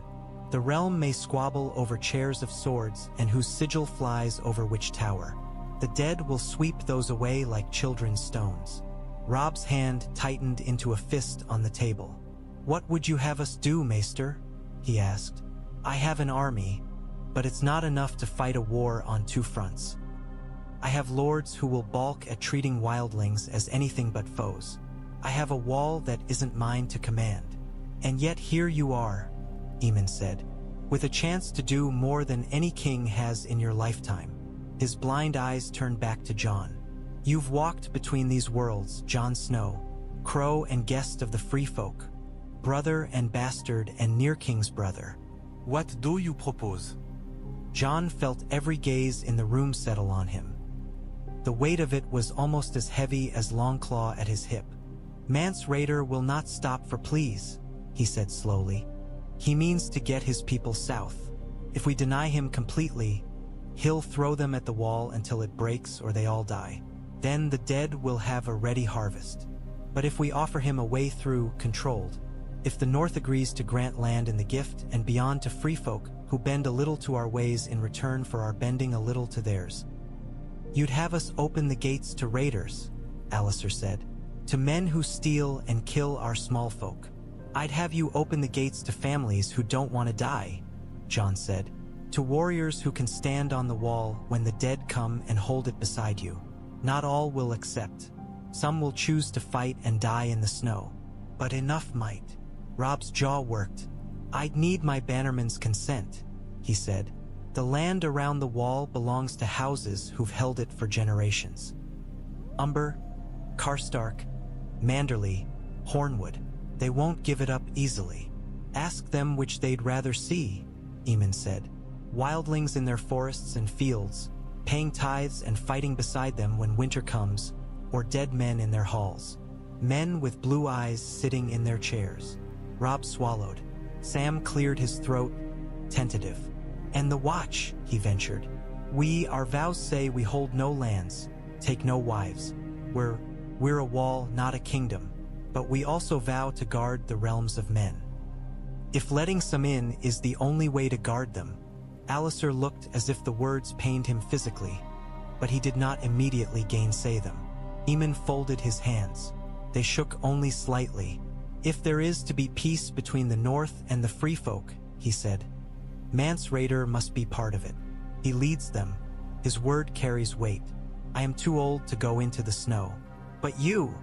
"The realm may squabble over chairs of swords and whose sigil flies over which tower. The dead will sweep those away like children's stones." Robb's hand tightened into a fist on the table. "What would you have us do, Maester?" he asked. "I have an army, but it's not enough to fight a war on two fronts. I have lords who will balk at treating wildlings as anything but foes. I have a wall that isn't mine to command. And yet here you are," Aemon said, "with a chance to do more than any king has in your lifetime." His blind eyes turned back to Jon. "You've walked between these worlds, Jon Snow, crow and guest of the free folk, brother and bastard and near king's brother. What do you propose?" Jon felt every gaze in the room settle on him. The weight of it was almost as heavy as Longclaw at his hip. "Mance Raider will not stop for pleas," he said slowly. "He means to get his people south. If we deny him completely, he'll throw them at the wall until it breaks or they all die. Then the dead will have a ready harvest. But if we offer him a way through, controlled, if the North agrees to grant land in the gift and beyond to free folk who bend a little to our ways in return for our bending a little to theirs." "You'd have us open the gates to raiders," Alliser said, "to men who steal and kill our small folk." "I'd have you open the gates to families who don't want to die," Jon said, "to warriors who can stand on the wall when the dead come and hold it beside you. Not all will accept. Some will choose to fight and die in the snow. But enough might." Robb's jaw worked. "I'd need my bannerman's consent," he said. "The land around the wall belongs to houses who've held it for generations. Umber, Karstark, Manderley, Hornwood. They won't give it up easily." "Ask them which they'd rather see," Aemon said. "Wildlings in their forests and fields, paying tithes and fighting beside them when winter comes, or dead men in their halls. Men with blue eyes sitting in their chairs." Robb swallowed. Sam cleared his throat, tentative. "And the watch," he ventured. Our vows say we hold no lands, take no wives. We're a wall, not a kingdom, but we also vow to guard the realms of men. If letting some in is the only way to guard them." Alliser looked as if the words pained him physically, but he did not immediately gainsay them. Aemon folded his hands. They shook only slightly. "If there is to be peace between the North and the free folk," he said, "Mance Raider must be part of it. He leads them. His word carries weight. I am too old to go into the snow. But you—"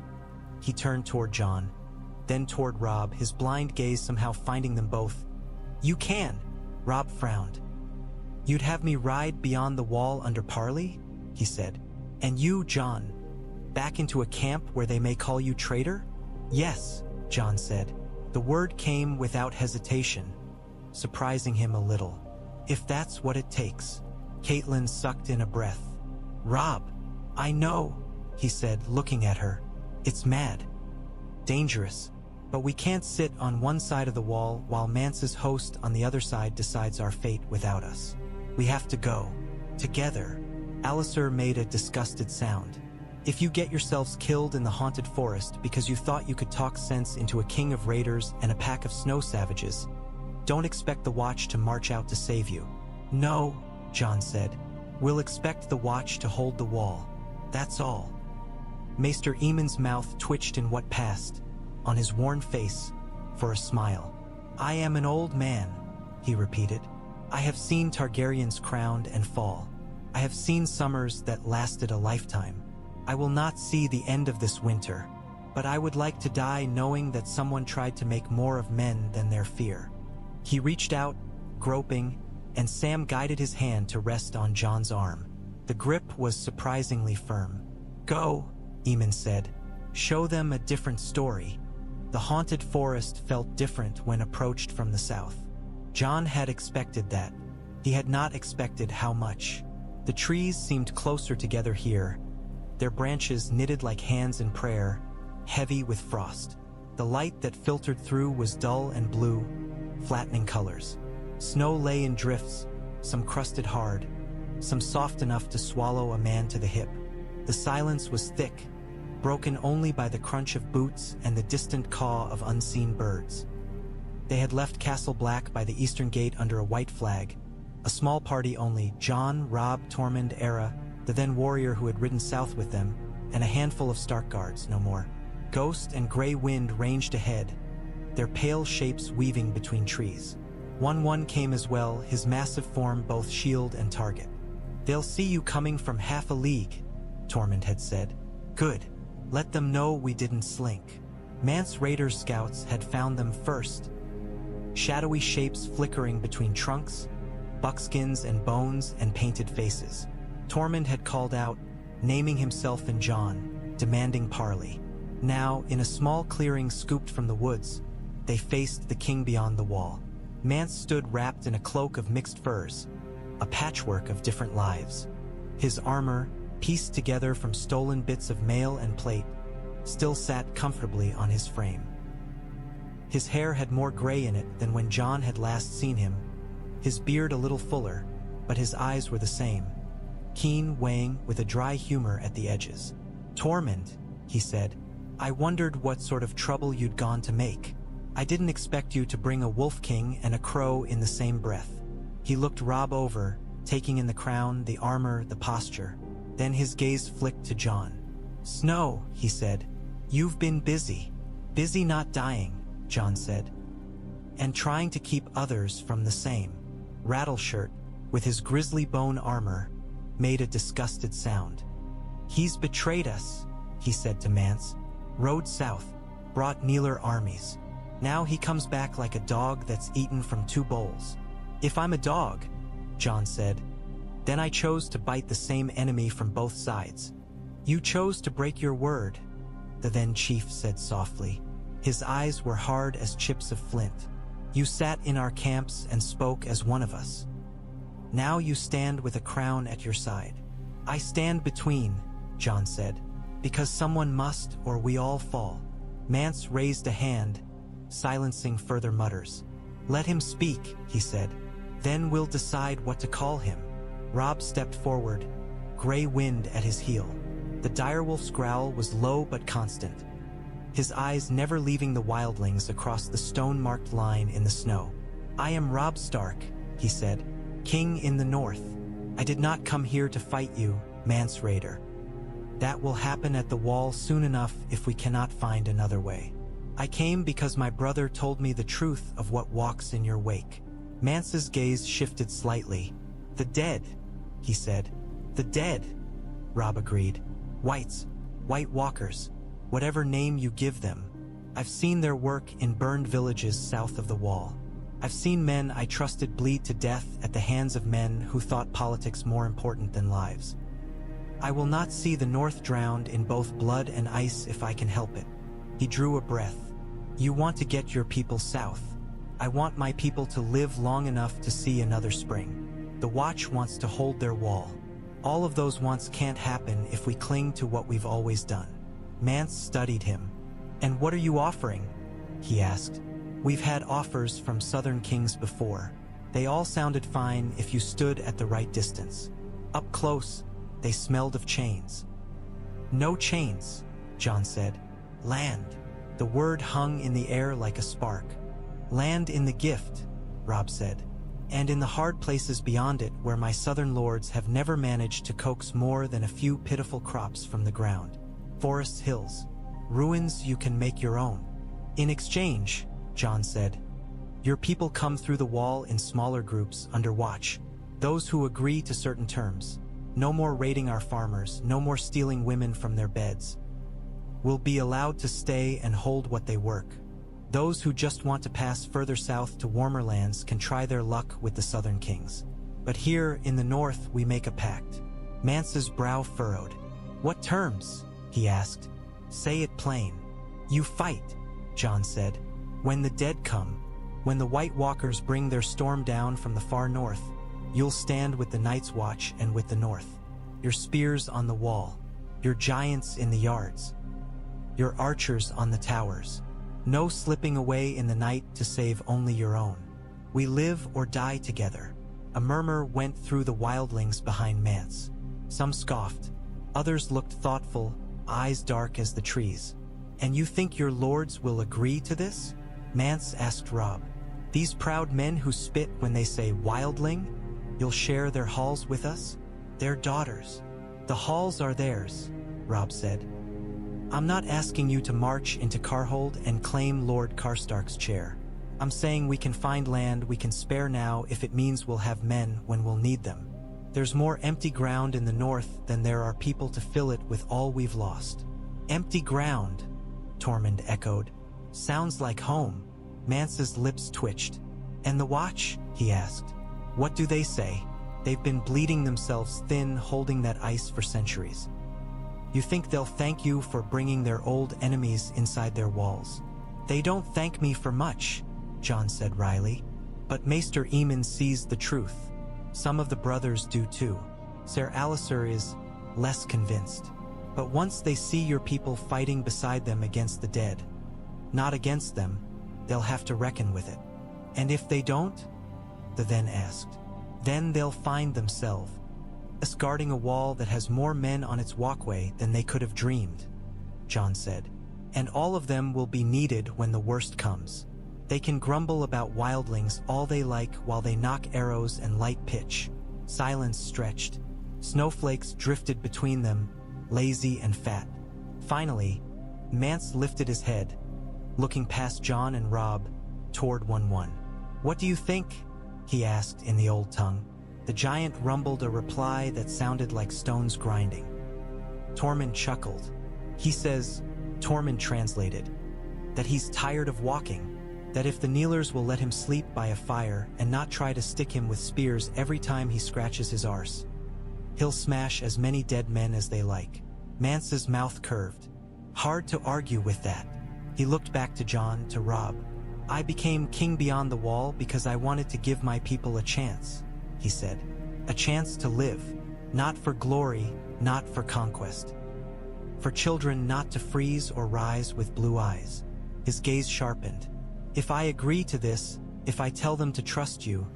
He turned toward Jon, then toward Robb, his blind gaze somehow finding them both. "You can." Robb frowned. "You'd have me ride beyond the wall under parley?" he said. "And you, Jon, back into a camp where they may call you traitor?" "Yes," Jon said. The word came without hesitation, surprising him a little. "If that's what it takes." Caitlin sucked in a breath. "Robb, I know," he said, looking at her. "It's mad. Dangerous. But we can't sit on one side of the wall while Mance's host on the other side decides our fate without us. We have to go. Together." Alliser made a disgusted sound. "If you get yourselves killed in the haunted forest because you thought you could talk sense into a king of raiders and a pack of snow savages, don't expect the Watch to march out to save you." "No," Jon said. "We'll expect the Watch to hold the wall. That's all." Maester Aemon's mouth twitched in what passed, on his worn face, for a smile. "I am an old man," he repeated. "I have seen Targaryens crowned and fall. I have seen summers that lasted a lifetime. I will not see the end of this winter, but I would like to die knowing that someone tried to make more of men than their fear." He reached out, groping, and Sam guided his hand to rest on Jon's arm. The grip was surprisingly firm. "Go," Aemon said. "Show them a different story." The haunted forest felt different when approached from the south. Jon had expected that. He had not expected how much. The trees seemed closer together here, their branches knitted like hands in prayer, heavy with frost. The light that filtered through was dull and blue, flattening colors. Snow lay in drifts, some crusted hard, some soft enough to swallow a man to the hip. The silence was thick, broken only by the crunch of boots and the distant caw of unseen birds. They had left Castle Black by the eastern gate under a white flag, a small party only: Jon, Robb, Tormund, Era, the then warrior who had ridden south with them, and a handful of Stark guards, no more. Ghost and gray wind ranged ahead, their pale shapes weaving between trees. One came as well, his massive form both shield and target. "They'll see you coming from half a league," Tormund had said. "Good. Let them know we didn't slink." Mance Raiders scouts had found them first. Shadowy shapes flickering between trunks, buckskins and bones and painted faces. Tormund had called out, naming himself and Jon, demanding parley. Now, in a small clearing scooped from the woods, they faced the king beyond the wall. Mance stood wrapped in a cloak of mixed furs, a patchwork of different lives. His armor, pieced together from stolen bits of mail and plate, still sat comfortably on his frame. His hair had more gray in it than when Jon had last seen him, his beard a little fuller, but his eyes were the same, keen, weighing, with a dry humor at the edges. "Tormund," he said, "I wondered what sort of trouble you'd gone to make. I didn't expect you to bring a wolf king and a crow in the same breath." He looked Robb over, taking in the crown, the armor, the posture. Then his gaze flicked to Jon. "Snow," he said, "you've been busy." "Busy not dying," Jon said, "and trying to keep others from the same." Rattleshirt, with his grizzly bone armor, made a disgusted sound. "He's betrayed us," he said to Mance. "Rode south, brought Nealer armies. Now he comes back like a dog that's eaten from two bowls." "If I'm a dog," Jon said, "then I chose to bite the same enemy from both sides." "You chose to break your word," the then chief said softly. His eyes were hard as chips of flint. "You sat in our camps and spoke as one of us. Now you stand with a crown at your side." "I stand between," Jon said, "because someone must or we all fall." Mance raised a hand, silencing further mutters. "Let him speak," he said. "Then we'll decide what to call him." Robb stepped forward, gray wind at his heel. The direwolf's growl was low but constant, his eyes never leaving the wildlings across the stone-marked line in the snow. "I am Robb Stark," he said, "king in the north. I did not come here to fight you, Mance Raider. That will happen at the wall soon enough if we cannot find another way. I came because my brother told me the truth of what walks in your wake." Mance's gaze shifted slightly. "The dead," he said. "The dead," Robb agreed. "Whites, White Walkers, whatever name you give them. I've seen their work in burned villages south of the wall. I've seen men I trusted bleed to death at the hands of men who thought politics more important than lives. I will not see the North drowned in both blood and ice if I can help it." He drew a breath. "You want to get your people south. I want my people to live long enough to see another spring. The Watch wants to hold their wall. All of those wants can't happen if we cling to what we've always done." Mance studied him. "And what are you offering?" he asked. "We've had offers from southern kings before. They all sounded fine if you stood at the right distance. Up close, they smelled of chains." "No chains," Jon said. "Land." The word hung in the air like a spark. "Land in the gift," Robb said. "And in the hard places beyond it where my southern lords have never managed to coax more than a few pitiful crops from the ground. Forests, hills, ruins you can make your own." "In exchange," Jon said, "your people come through the wall in smaller groups under watch, those who agree to certain terms. No more raiding our farmers, no more stealing women from their beds. Will be allowed to stay and hold what they work. Those who just want to pass further south to warmer lands can try their luck with the southern kings. But here in the north we make a pact." Mance's brow furrowed. "What terms?" he asked. "Say it plain." "You fight," Jon said. "When the dead come, when the White Walkers bring their storm down from the far north, You'll stand with the Night's Watch and with the North. Your spears on the wall. Your giants in the yards. Your archers on the towers. No slipping away in the night to save only your own. We live or die together. A murmur went through the wildlings behind Mance. Some scoffed. Others looked thoughtful, eyes dark as the trees. And you think your lords will agree to this? Mance asked Robb. These proud men who spit when they say wildling? You'll share their halls with us? Their daughters. The halls are theirs, Robb said. I'm not asking you to march into Carhold and claim Lord Karstark's chair. I'm saying we can find land we can spare now if it means we'll have men when we'll need them. There's more empty ground in the north than there are people to fill it with all we've lost. Empty ground, Tormund echoed. Sounds like home. Mance's lips twitched. And the Watch? He asked. What do they say? They've been bleeding themselves thin holding that ice for centuries. You think they'll thank you for bringing their old enemies inside their walls? They don't thank me for much, Jon said wryly. But Maester Aemon sees the truth. Some of the brothers do too. Ser Alliser is less convinced. But once they see your people fighting beside them against the dead, not against them, they'll have to reckon with it. And if they don't? The then asked. Then they'll find themselves guarding a wall that has more men on its walkway than they could have dreamed, Jon said. And all of them will be needed when the worst comes. They can grumble about wildlings all they like while they knock arrows and light pitch. Silence stretched. Snowflakes drifted between them, lazy and fat. Finally, Mance lifted his head, looking past Jon and Robb, toward 1-1. What do you think? He asked in the old tongue. The giant rumbled a reply that sounded like stones grinding. Tormund chuckled. He says, Tormund translated, that he's tired of walking, that if the kneelers will let him sleep by a fire and not try to stick him with spears every time he scratches his arse, he'll smash as many dead men as they like. Mance's mouth curved. Hard to argue with that. He looked back to Jon, to Robb. I became king beyond the wall because I wanted to give my people a chance, he said. A chance to live, not for glory, not for conquest. For children not to freeze or rise with blue eyes. His gaze sharpened. If I agree to this, if I tell them to trust you,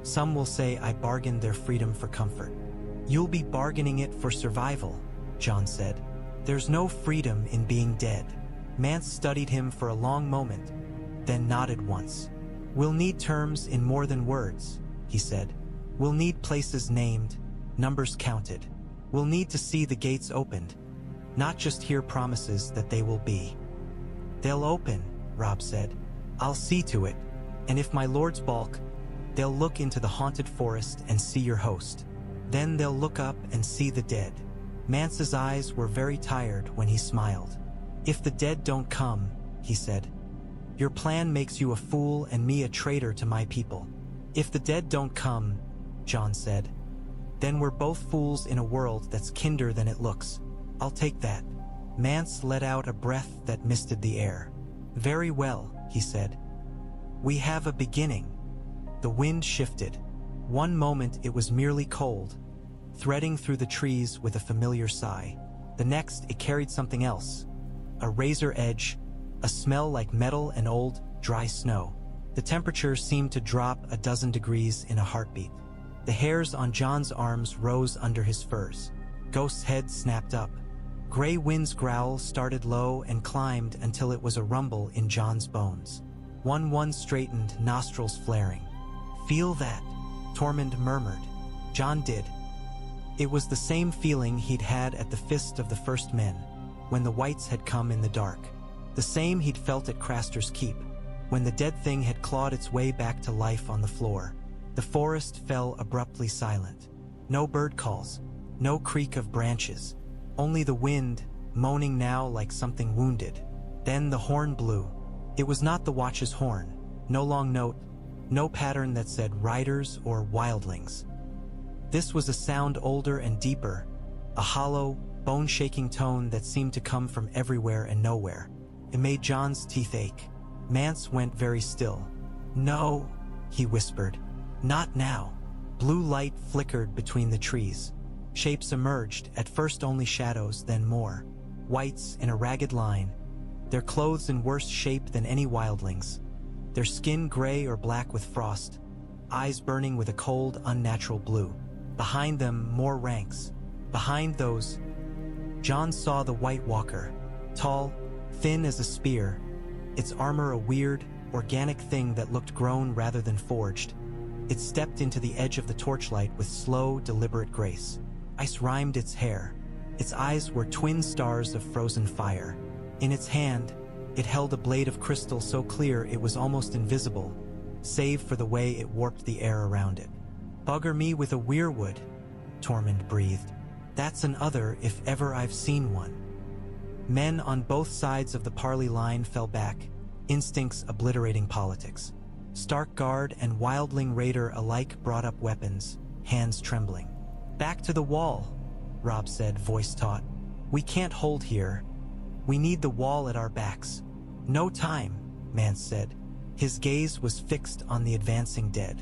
some will say I bargained their freedom for comfort. You'll be bargaining it for survival, Jon said. There's no freedom in being dead. Mance studied him for a long moment, then nodded once. We'll need terms in more than words, he said. We'll need places named, numbers counted. We'll need to see the gates opened, not just hear promises that they will be. They'll open, Robb said. I'll see to it, and if my lords balk, they'll look into the haunted forest and see your host. Then they'll look up and see the dead. Mance's eyes were very tired when he smiled. If the dead don't come, he said, your plan makes you a fool and me a traitor to my people. If the dead don't come, Jon said, then we're both fools in a world that's kinder than it looks. I'll take that. Mance let out a breath that misted the air. Very well, he said. We have a beginning. The wind shifted. One moment it was merely cold, threading through the trees with a familiar sigh. The next it carried something else. A razor edge, a smell like metal and old, dry snow. The temperature seemed to drop a dozen degrees in a heartbeat. The hairs on Jon's arms rose under his furs. Ghost's head snapped up. Gray Wind's growl started low and climbed until it was a rumble in Jon's bones. 1-1 straightened, nostrils flaring. Feel that? Tormund murmured. Jon did. It was the same feeling he'd had at the Fist of the First Men, when the Whites had come in the dark. The same he'd felt at Craster's Keep, when the dead thing had clawed its way back to life on the floor. The forest fell abruptly silent. No bird calls, no creak of branches, only the wind, moaning now like something wounded. Then the horn blew. It was not the Watch's horn, no long note, no pattern that said riders or wildlings. This was a sound older and deeper, a hollow, bone-shaking tone that seemed to come from everywhere and nowhere. It made Jon's teeth ache. Mance went very still. No, he whispered. Not now. Blue light flickered between the trees. Shapes emerged, at first only shadows, then more. Whites in a ragged line, their clothes in worse shape than any wildlings. Their skin gray or black with frost, eyes burning with a cold, unnatural blue. Behind them, more ranks. Behind those, Jon saw the White Walker, tall, thin as a spear, its armor a weird, organic thing that looked grown rather than forged. It stepped into the edge of the torchlight with slow, deliberate grace. Ice rimed its hair. Its eyes were twin stars of frozen fire. In its hand, it held a blade of crystal so clear it was almost invisible, save for the way it warped the air around it. "Bugger me with a weirwood," Tormund breathed. "That's an other if ever I've seen one." Men on both sides of the parley line fell back, instincts obliterating politics. Stark Guard and Wildling Raider alike brought up weapons, hands trembling. "Back to the wall," Robb said, voice taut. "We can't hold here. We need the wall at our backs." "No time," Mance said. His gaze was fixed on the advancing dead.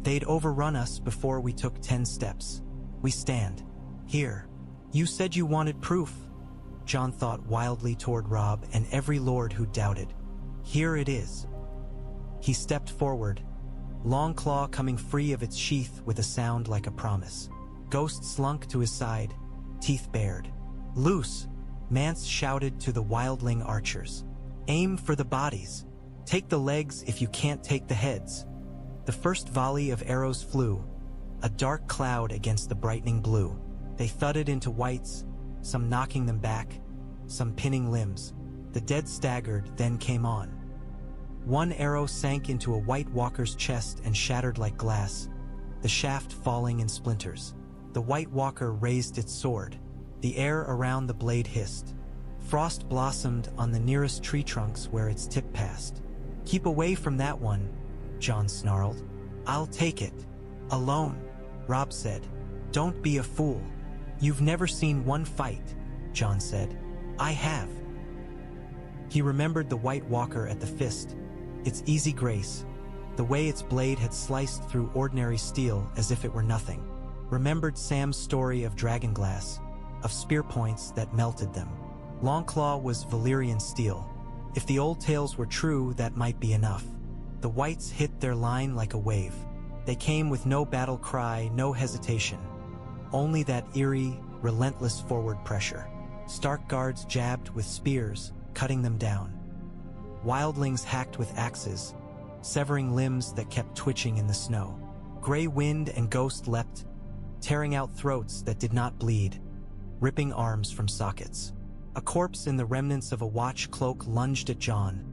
"They'd overrun us before we took 10 steps. We stand. Here." "You said you wanted proof." Jon thought wildly toward Robb and every lord who doubted. "Here it is." He stepped forward, Longclaw coming free of its sheath with a sound like a promise. Ghost slunk to his side, teeth bared. "Loose," Mance shouted to the wildling archers. "Aim for the bodies. Take the legs if you can't take the heads." The first volley of arrows flew, a dark cloud against the brightening blue. They thudded into whites, some knocking them back, some pinning limbs. The dead staggered, then came on. One arrow sank into a White Walker's chest and shattered like glass, the shaft falling in splinters. The White Walker raised its sword. The air around the blade hissed. Frost blossomed on the nearest tree trunks where its tip passed. "Keep away from that one," Jon snarled. "I'll take it. Alone," Robb said. "Don't be a fool." "You've never seen one fight," Jon said. "I have." He remembered the White Walker at the fist, its easy grace, the way its blade had sliced through ordinary steel as if it were nothing. Remembered Sam's story of dragonglass, of spear points that melted them. Longclaw was Valyrian steel. If the old tales were true, that might be enough. The Whites hit their line like a wave. They came with no battle cry, no hesitation. Only that eerie, relentless forward pressure. Stark Guards jabbed with spears, cutting them down. Wildlings hacked with axes, severing limbs that kept twitching in the snow. Gray wind and ghost leapt, tearing out throats that did not bleed, ripping arms from sockets. A corpse in the remnants of a watch cloak lunged at Jon,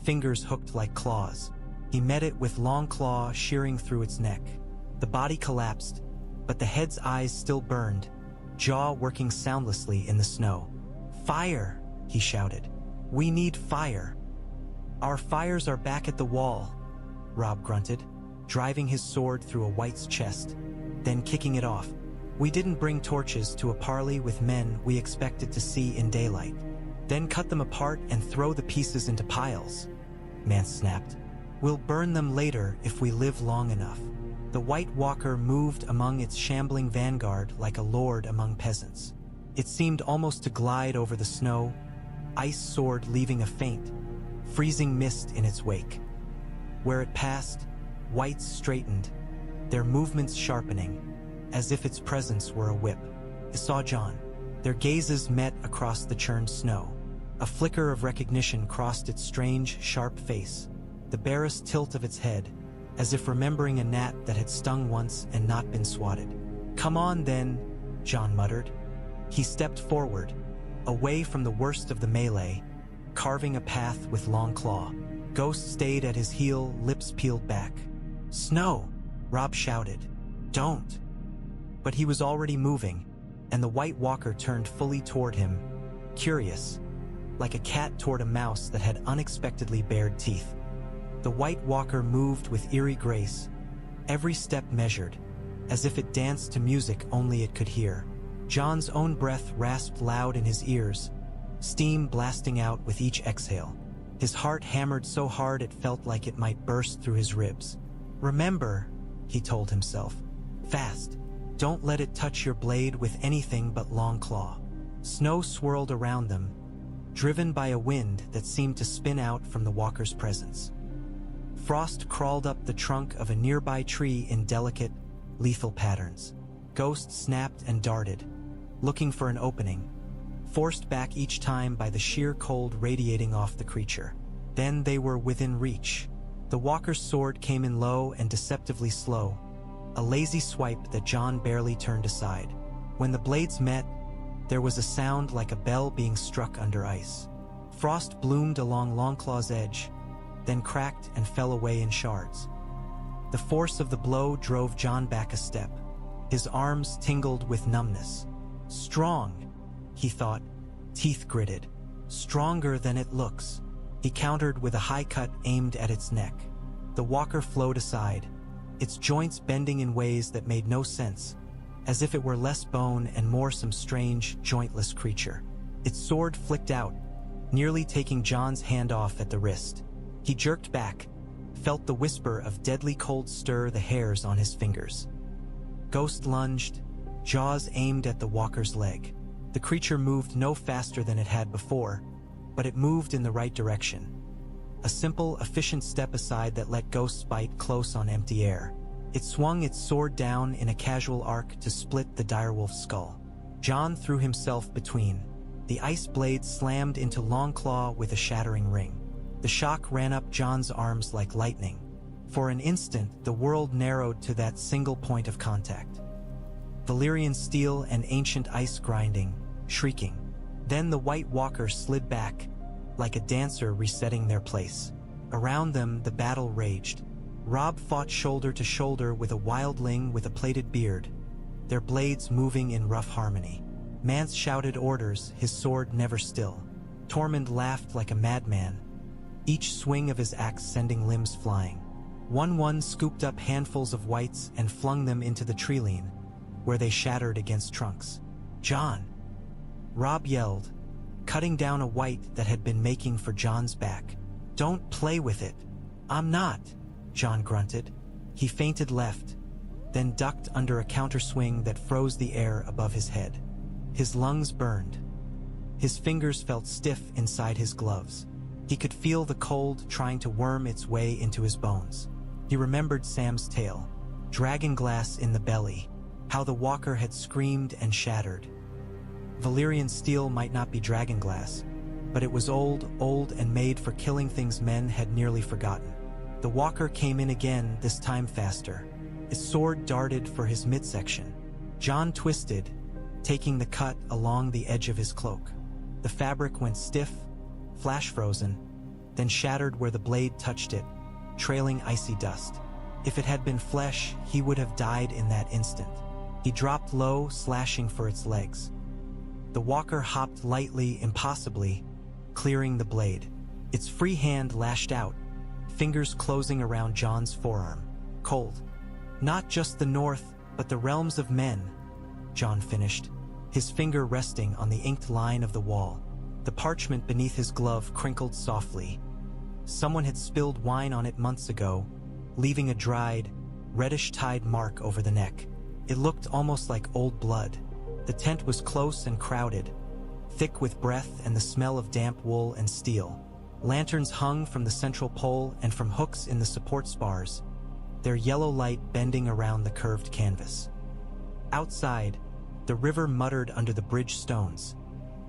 fingers hooked like claws. He met it with Longclaw shearing through its neck. The body collapsed, but the head's eyes still burned, jaw working soundlessly in the snow. "Fire!" he shouted. "We need fire." "Our fires are back at the wall," Robb grunted, driving his sword through a White's chest, then kicking it off. "We didn't bring torches to a parley with men we expected to see in daylight. Then cut them apart and throw the pieces into piles," Mance snapped. "We'll burn them later if we live long enough." The White Walker moved among its shambling vanguard like a lord among peasants. It seemed almost to glide over the snow, ice sword leaving a faint, freezing mist in its wake. Where it passed, Whites straightened, their movements sharpening, as if its presence were a whip. It saw Jon. Their gazes met across the churned snow. A flicker of recognition crossed its strange, sharp face, the barest tilt of its head, as if remembering a gnat that had stung once and not been swatted. "Come on then," Jon muttered. He stepped forward, away from the worst of the melee, carving a path with Longclaw. Ghost stayed at his heel, lips peeled back. "Snow!" Robb shouted. "Don't!" But he was already moving, and the White Walker turned fully toward him, curious, like a cat toward a mouse that had unexpectedly bared teeth. The White Walker moved with eerie grace, every step measured, as if it danced to music only it could hear. Jon's own breath rasped loud in his ears, steam blasting out with each exhale. His heart hammered so hard it felt like it might burst through his ribs. "Remember," he told himself, Fast. Don't let it touch your blade with anything but long claw. Snow swirled around them, driven by a wind that seemed to spin out from the walker's presence. Frost crawled up the trunk of a nearby tree in delicate, lethal patterns. Ghost snapped and darted, looking for an opening, forced back each time by the sheer cold radiating off the creature. Then they were within reach. The walker's sword came in low and deceptively slow, a lazy swipe that Jon barely turned aside. When the blades met, there was a sound like a bell being struck under ice. Frost bloomed along Longclaw's edge, then cracked and fell away in shards. The force of the blow drove Jon back a step. His arms tingled with numbness. Strong, he thought, teeth gritted. Stronger than it looks. He countered with a high cut aimed at its neck. The walker flowed aside, its joints bending in ways that made no sense, as if it were less bone and more some strange, jointless creature. Its sword flicked out, nearly taking Jon's hand off at the wrist. He jerked back, felt the whisper of deadly cold stir the hairs on his fingers. Ghost lunged, jaws aimed at the walker's leg. The creature moved no faster than it had before, but it moved in the right direction. A simple, efficient step aside that let Ghost's bite close on empty air. It swung its sword down in a casual arc to split the direwolf's skull. Jon threw himself between. The ice blade slammed into Longclaw with a shattering ring. The shock ran up Jon's arms like lightning. For an instant, the world narrowed to that single point of contact. Valyrian steel and ancient ice grinding, shrieking. Then the White Walker slid back, like a dancer resetting their place. Around them, the battle raged. Robb fought shoulder to shoulder with a wildling with a plaited beard, their blades moving in rough harmony. Mance shouted orders, his sword never still. Tormund laughed like a madman, each swing of his axe sending limbs flying. One scooped up handfuls of whites and flung them into the treeline, where they shattered against trunks. "Jon!" Robb yelled, cutting down a white that had been making for Jon's back. "Don't play with it." "I'm not," Jon grunted. He feinted left, then ducked under a counterswing that froze the air above his head. His lungs burned. His fingers felt stiff inside his gloves. He could feel the cold trying to worm its way into his bones. He remembered Sam's tale, dragonglass in the belly, how the walker had screamed and shattered. Valyrian steel might not be dragonglass, but it was old and made for killing things men had nearly forgotten. The walker came in again, this time faster. His sword darted for his midsection. Jon twisted, taking the cut along the edge of his cloak. The fabric went stiff, flash-frozen, then shattered where the blade touched it, trailing icy dust. If it had been flesh, he would have died in that instant. He dropped low, slashing for its legs. The walker hopped lightly, impossibly, clearing the blade. Its free hand lashed out, fingers closing around Jon's forearm. Cold. "Not just the north, but the realms of men," Jon finished, his finger resting on the inked line of the wall. The parchment beneath his glove crinkled softly. Someone had spilled wine on it months ago, leaving a dried, reddish-dyed mark over the neck. It looked almost like old blood. The tent was close and crowded, thick with breath and the smell of damp wool and steel. Lanterns hung from the central pole and from hooks in the support spars, their yellow light bending around the curved canvas. Outside, the river muttered under the bridge stones.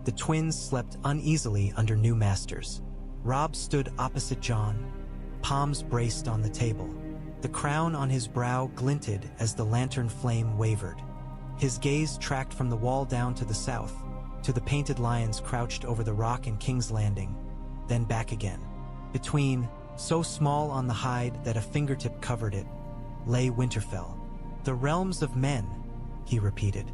The twins slept uneasily under new masters. Robb stood opposite Jon, palms braced on the table. The crown on his brow glinted as the lantern flame wavered. His gaze tracked from the wall down to the south, to the painted lions crouched over the rock in King's Landing, then back again. Between, so small on the hide that a fingertip covered it, lay Winterfell. "The realms of men," he repeated.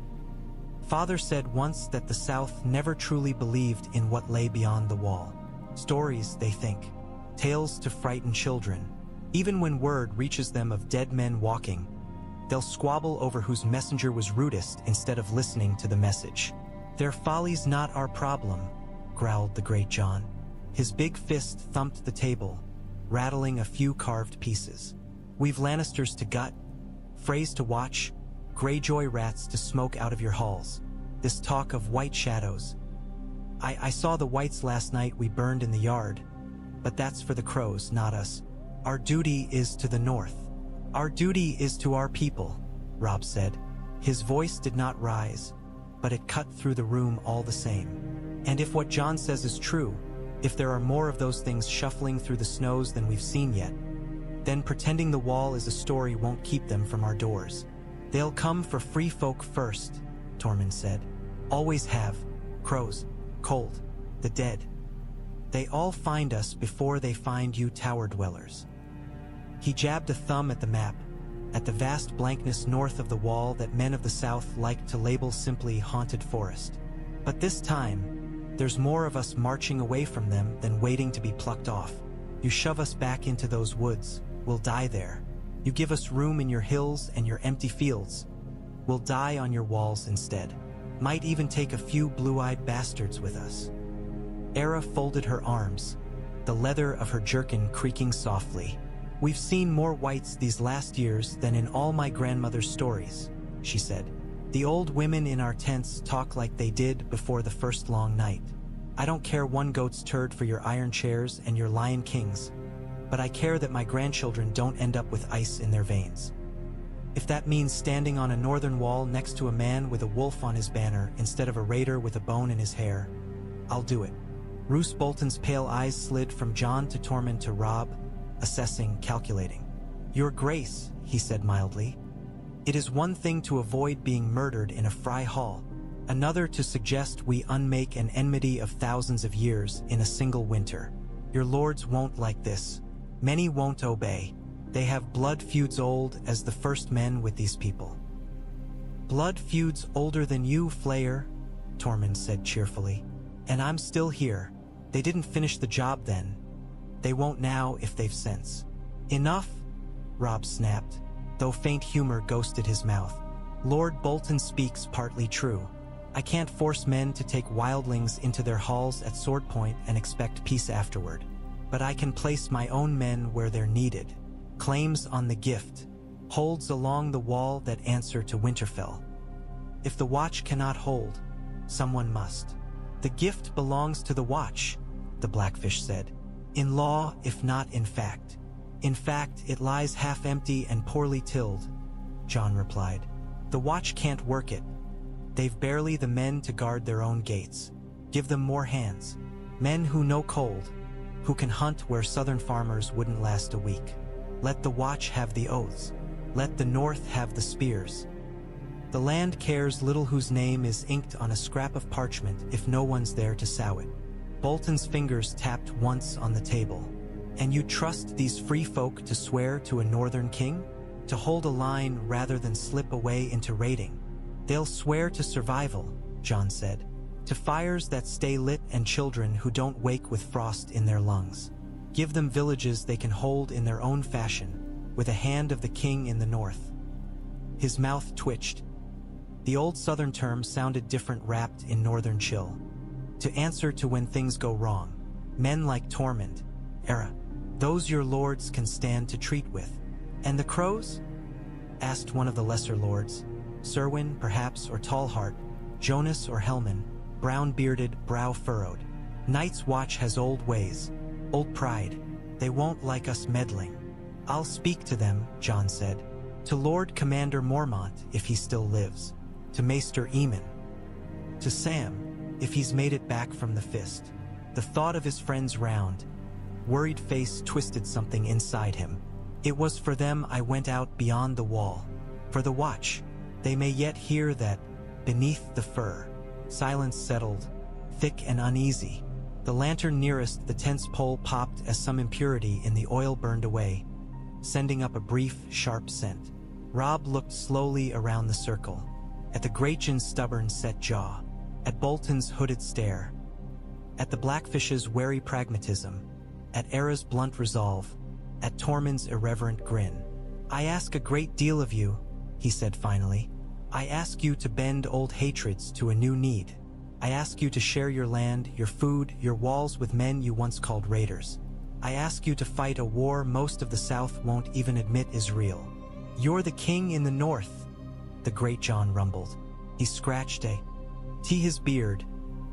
"Father said once that the South never truly believed in what lay beyond the wall. Stories, they think. Tales to frighten children. Even when word reaches them of dead men walking, they'll squabble over whose messenger was rudest instead of listening to the message. Their folly's not our problem," growled the great Jon. His big fist thumped the table, rattling a few carved pieces. "We've Lannisters to gut, Freys to watch, Greyjoy rats to smoke out of your halls. This talk of white shadows. I saw the whites last night we burned in the yard. But that's for the crows, not us. Our duty is to the north. Our duty is to our people, Robb said. His voice did not rise, but it cut through the room all the same. And if what Jon says is true, if there are more of those things shuffling through the snows than we've seen yet, then pretending the wall is a story won't keep them from our doors. They'll come for free folk first, Tormund said. Always have. Crows, cold, the dead. They all find us before they find you tower dwellers. He jabbed a thumb at the map, at the vast blankness north of the wall that men of the south liked to label simply haunted forest. But this time, there's more of us marching away from them than waiting to be plucked off. You shove us back into those woods, we'll die there. You give us room in your hills and your empty fields, we'll die on your walls instead. Might even take a few blue-eyed bastards with us. Era folded her arms, the leather of her jerkin creaking softly. We've seen more whites these last years than in all my grandmother's stories, she said. The old women in our tents talk like they did before the first long night. I don't care one goat's turd for your iron chairs and your lion kings, but I care that my grandchildren don't end up with ice in their veins. If that means standing on a northern wall next to a man with a wolf on his banner instead of a raider with a bone in his hair, I'll do it. Roose Bolton's pale eyes slid from Jon to Tormund to Robb, assessing, calculating. Your Grace, he said mildly. It is one thing to avoid being murdered in a Frey hall, another to suggest we unmake an enmity of thousands of years in a single winter. Your lords won't like this. Many won't obey. They have blood feuds old as the first men with these people. Blood feuds older than you, Flayer, Tormund said cheerfully. And I'm still here. They didn't finish the job then. They won't now if they've sense. Enough, Robb snapped, though faint humor ghosted his mouth. Lord Bolton speaks partly true. I can't force men to take wildlings into their halls at sword point and expect peace afterward. But I can place my own men where they're needed. Claims on the gift, holds along the wall that answer to Winterfell. If the watch cannot hold, someone must. The gift belongs to the watch, the Blackfish said. In law, if not in fact. In fact, it lies half empty and poorly tilled, Jon replied. The watch can't work it. They've barely the men to guard their own gates. Give them more hands. Men who know cold, who can hunt where southern farmers wouldn't last a week. Let the watch have the oaths. Let the north have the spears. The land cares little whose name is inked on a scrap of parchment if no one's there to sow it. Bolton's fingers tapped once on the table. And you trust these free folk to swear to a northern king? To hold a line rather than slip away into raiding? They'll swear to survival, Jon said. To fires that stay lit and children who don't wake with frost in their lungs. Give them villages they can hold in their own fashion, with a hand of the king in the north. His mouth twitched. The old southern term sounded different wrapped in northern chill. To answer to when things go wrong. Men like Tormund, Era. Those your lords can stand to treat with. And the crows? Asked one of the lesser lords. Serwyn, perhaps, or Tallheart, Jonas or Helman, brown-bearded, brow furrowed. Night's Watch has old ways, old pride. They won't like us meddling. I'll speak to them, Jon said. To Lord Commander Mormont, if he still lives. To Maester Aemon. To Sam, if he's made it back from the fist. The thought of his friend's round, worried face twisted something inside him. It was for them I went out beyond the wall. For the watch. They may yet hear that, beneath the fur. Silence settled, thick and uneasy. The lantern nearest the tent's pole popped as some impurity in the oil burned away, sending up a brief, sharp scent. Robb looked slowly around the circle, at the Greyjoy's stubborn set jaw, at Bolton's hooded stare, at the Blackfish's wary pragmatism, at Era's blunt resolve, at Tormund's irreverent grin. I ask a great deal of you, he said finally. I ask you to bend old hatreds to a new need. I ask you to share your land, your food, your walls with men you once called raiders. I ask you to fight a war most of the South won't even admit is real. You're the king in the North, the the great Jon rumbled. He scratched his beard,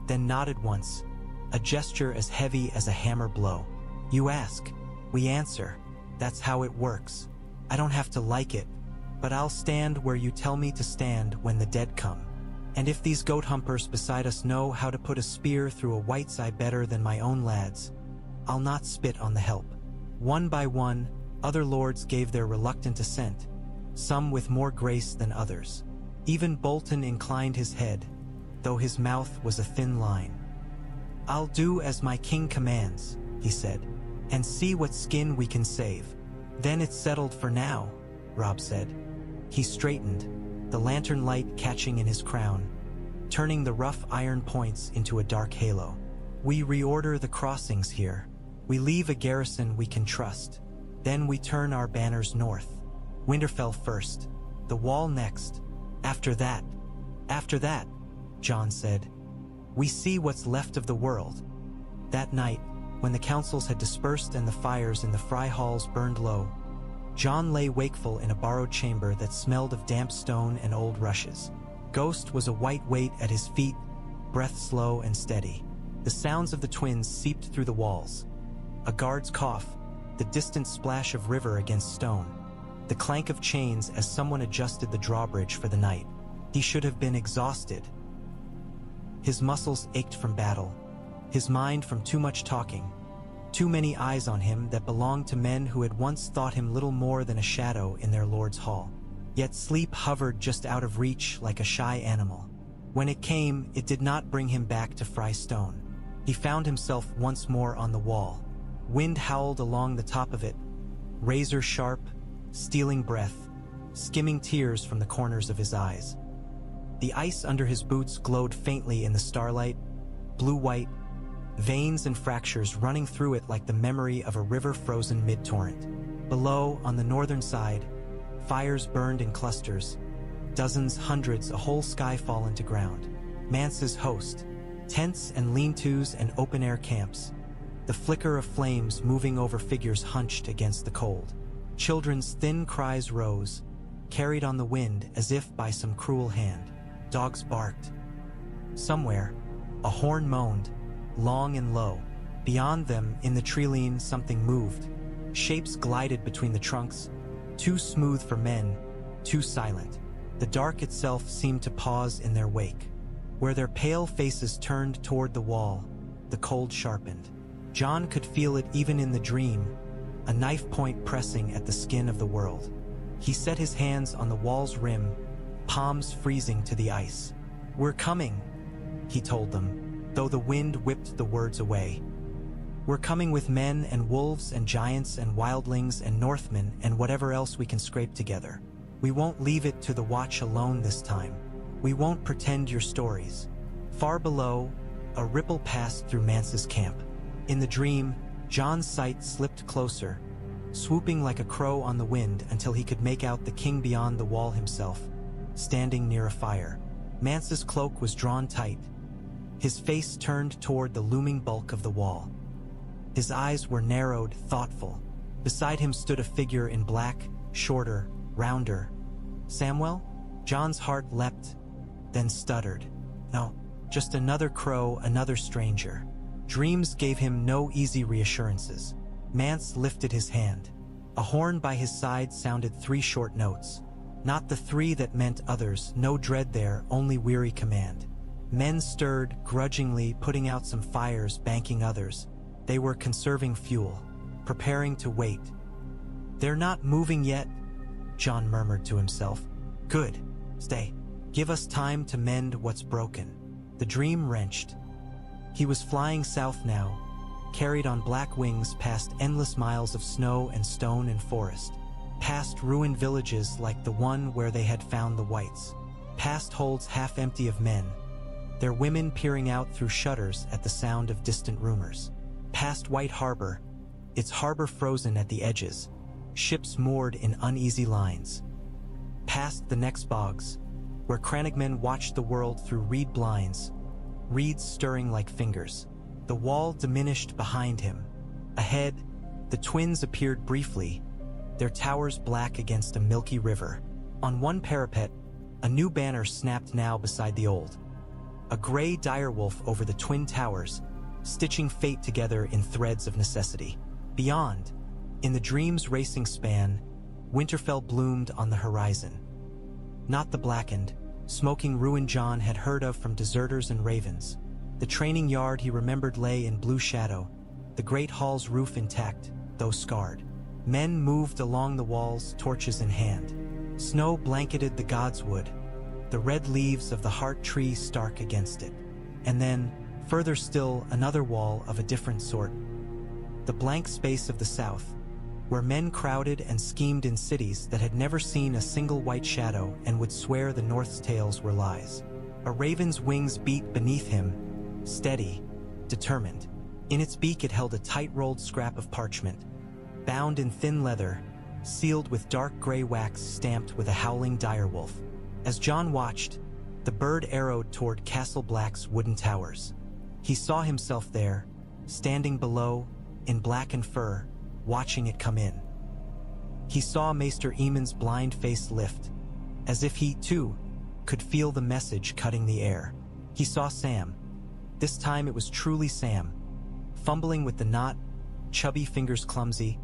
then nodded once, a gesture as heavy as a hammer blow. You ask, we answer. That's how it works. I don't have to like it, but I'll stand where you tell me to stand when the dead come. And if these goat humpers beside us know how to put a spear through a white's eye better than my own lads, I'll not spit on the help. One by one, other lords gave their reluctant assent, some with more grace than others. Even Bolton inclined his head, though his mouth was a thin line. I'll do as my king commands, he said, and see what skin we can save. Then it's settled for now, Robb said. He straightened, the lantern light catching in his crown, turning the rough iron points into a dark halo. We reorder the crossings here. We leave a garrison we can trust. Then we turn our banners north. Winterfell first, the wall next. After that, Jon said, we see what's left of the world. That night, when the councils had dispersed and the fires in the Frey halls burned low, Jon lay wakeful in a borrowed chamber that smelled of damp stone and old rushes. Ghost was a white weight at his feet, breath slow and steady. The sounds of the twins seeped through the walls. A guard's cough, the distant splash of river against stone, the clank of chains as someone adjusted the drawbridge for the night. He should have been exhausted. His muscles ached from battle, his mind from too much talking, too many eyes on him that belonged to men who had once thought him little more than a shadow in their lord's hall. Yet sleep hovered just out of reach like a shy animal. When it came, it did not bring him back to Frey Stone. He found himself once more on the wall. Wind howled along the top of it, razor sharp, stealing breath, skimming tears from the corners of his eyes. The ice under his boots glowed faintly in the starlight, blue-white, veins and fractures running through it like the memory of a river frozen mid-torrent. Below, on the northern side, fires burned in clusters, dozens, hundreds, a whole sky fallen to ground. Mance's host, tents and lean-tos and open-air camps, the flicker of flames moving over figures hunched against the cold. Children's thin cries rose, carried on the wind as if by some cruel hand. Dogs barked. Somewhere, a horn moaned, long and low. Beyond them, in the treeline, something moved. Shapes glided between the trunks, too smooth for men, too silent. The dark itself seemed to pause in their wake. Where their pale faces turned toward the wall, the cold sharpened. Jon could feel it even in the dream, a knife point pressing at the skin of the world. He set his hands on the wall's rim, palms freezing to the ice. We're coming, he told them, though the wind whipped the words away. We're coming with men and wolves and giants and wildlings and Northmen and whatever else we can scrape together. We won't leave it to the watch alone this time. We won't pretend your stories. Far below, a ripple passed through Mance's camp. In the dream, Jon's sight slipped closer, swooping like a crow on the wind until he could make out the king beyond the wall himself, standing near a fire. Mance's cloak was drawn tight, his face turned toward the looming bulk of the wall. His eyes were narrowed, thoughtful. Beside him stood a figure in black, shorter, rounder. Samwell? Jon's heart leapt, then stuttered. No, just another crow, another stranger. Dreams gave him no easy reassurances. Mance lifted his hand. A horn by his side sounded 3 short notes. Not the 3 that meant others, no dread there, only weary command. Men stirred, grudgingly, putting out some fires, banking others. They were conserving fuel, preparing to wait. They're not moving yet, Jon murmured to himself. Good. Stay. Give us time to mend what's broken. The dream wrenched. He was flying south now, carried on black wings past endless miles of snow and stone and forest, past ruined villages like the one where they had found the whites, past holds half empty of men, their women peering out through shutters at the sound of distant rumors, past White Harbor, its harbor frozen at the edges, ships moored in uneasy lines, past the next bogs, where crannogmen watched the world through reed blinds, reeds stirring like fingers. The wall diminished behind him. Ahead, the twins appeared briefly, their towers black against a milky river. On one parapet, A new banner snapped now beside the old. A gray direwolf over the twin towers, stitching fate together in threads of necessity. Beyond, in the dream's racing span, Winterfell bloomed on the horizon. Not the blackened, smoking ruin Jon had heard of from deserters and ravens. The training yard he remembered lay in blue shadow, the great hall's roof intact, though scarred. Men moved along the walls, torches in hand. Snow blanketed the godswood, the red leaves of the heart tree stark against it. And then, further still, another wall of a different sort. The blank space of the south, where men crowded and schemed in cities that had never seen a single white shadow and would swear the North's tales were lies. A raven's wings beat beneath him, steady, determined. In its beak it held a tight-rolled scrap of parchment, bound in thin leather, sealed with dark gray wax stamped with a howling direwolf. As Jon watched, the bird arrowed toward Castle Black's wooden towers. He saw himself there, standing below, in blackened fur, watching it come in. He saw Maester Aemon's blind face lift, as if he, too, could feel the message cutting the air. He saw Sam. This time it was truly Sam, fumbling with the knot, chubby fingers clumsy,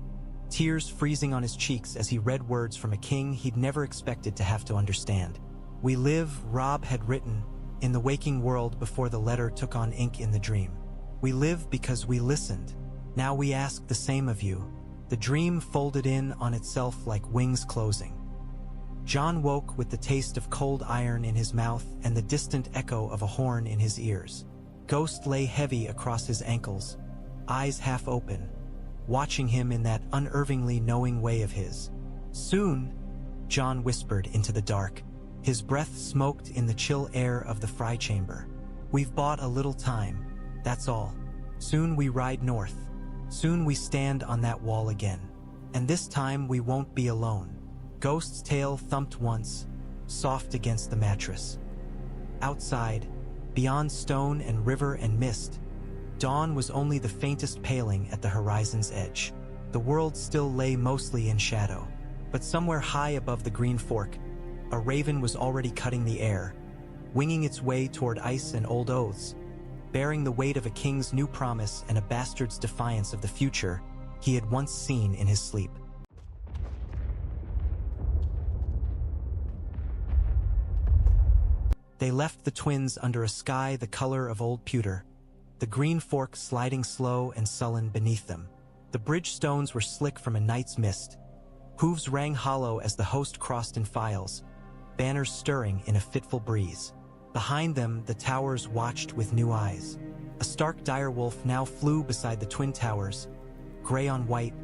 tears freezing on his cheeks as he read words from a king he'd never expected to have to understand. "We live," Robb had written, "in the waking world before the letter took on ink in the dream. We live because we listened. Now we ask the same of you." The dream folded in on itself like wings closing. Jon woke with the taste of cold iron in his mouth and the distant echo of a horn in his ears. Ghost lay heavy across his ankles, eyes half open, watching him in that unervingly knowing way of his. "Soon," Jon whispered into the dark. His breath smoked in the chill air of the fry chamber. "We've bought a little time, that's all. Soon we ride north. Soon we stand on that wall again. And this time we won't be alone." Ghost's tail thumped once, soft against the mattress. Outside, beyond stone and river and mist, dawn was only the faintest paling at the horizon's edge. The world still lay mostly in shadow. But somewhere high above the green fork, a raven was already cutting the air, winging its way toward ice and old oaths, bearing the weight of a king's new promise and a bastard's defiance of the future he had once seen in his sleep. They left the twins under a sky the color of old pewter, the green fork sliding slow and sullen beneath them. The bridge stones were slick from a night's mist. Hooves rang hollow as the host crossed in files, banners stirring in a fitful breeze. Behind them, the towers watched with new eyes. A stark direwolf now flew beside the twin towers, gray on white,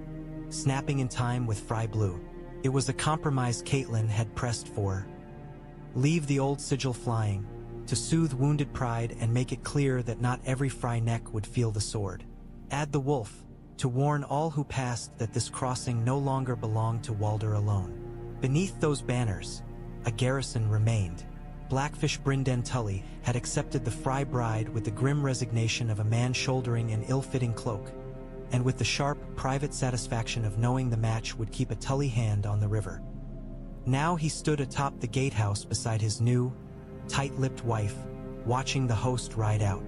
snapping in time with Frey blue. It was a compromise Catelyn had pressed for. Leave the old sigil flying, to soothe wounded pride and make it clear that not every Frey neck would feel the sword. Add the wolf, to warn all who passed that this crossing no longer belonged to Walder alone. Beneath those banners, a garrison remained. Blackfish Brynden Tully had accepted the Frey bride with the grim resignation of a man shouldering an ill-fitting cloak, and with the sharp, private satisfaction of knowing the match would keep a Tully hand on the river. Now he stood atop the gatehouse beside his new, tight-lipped wife, watching the host ride out.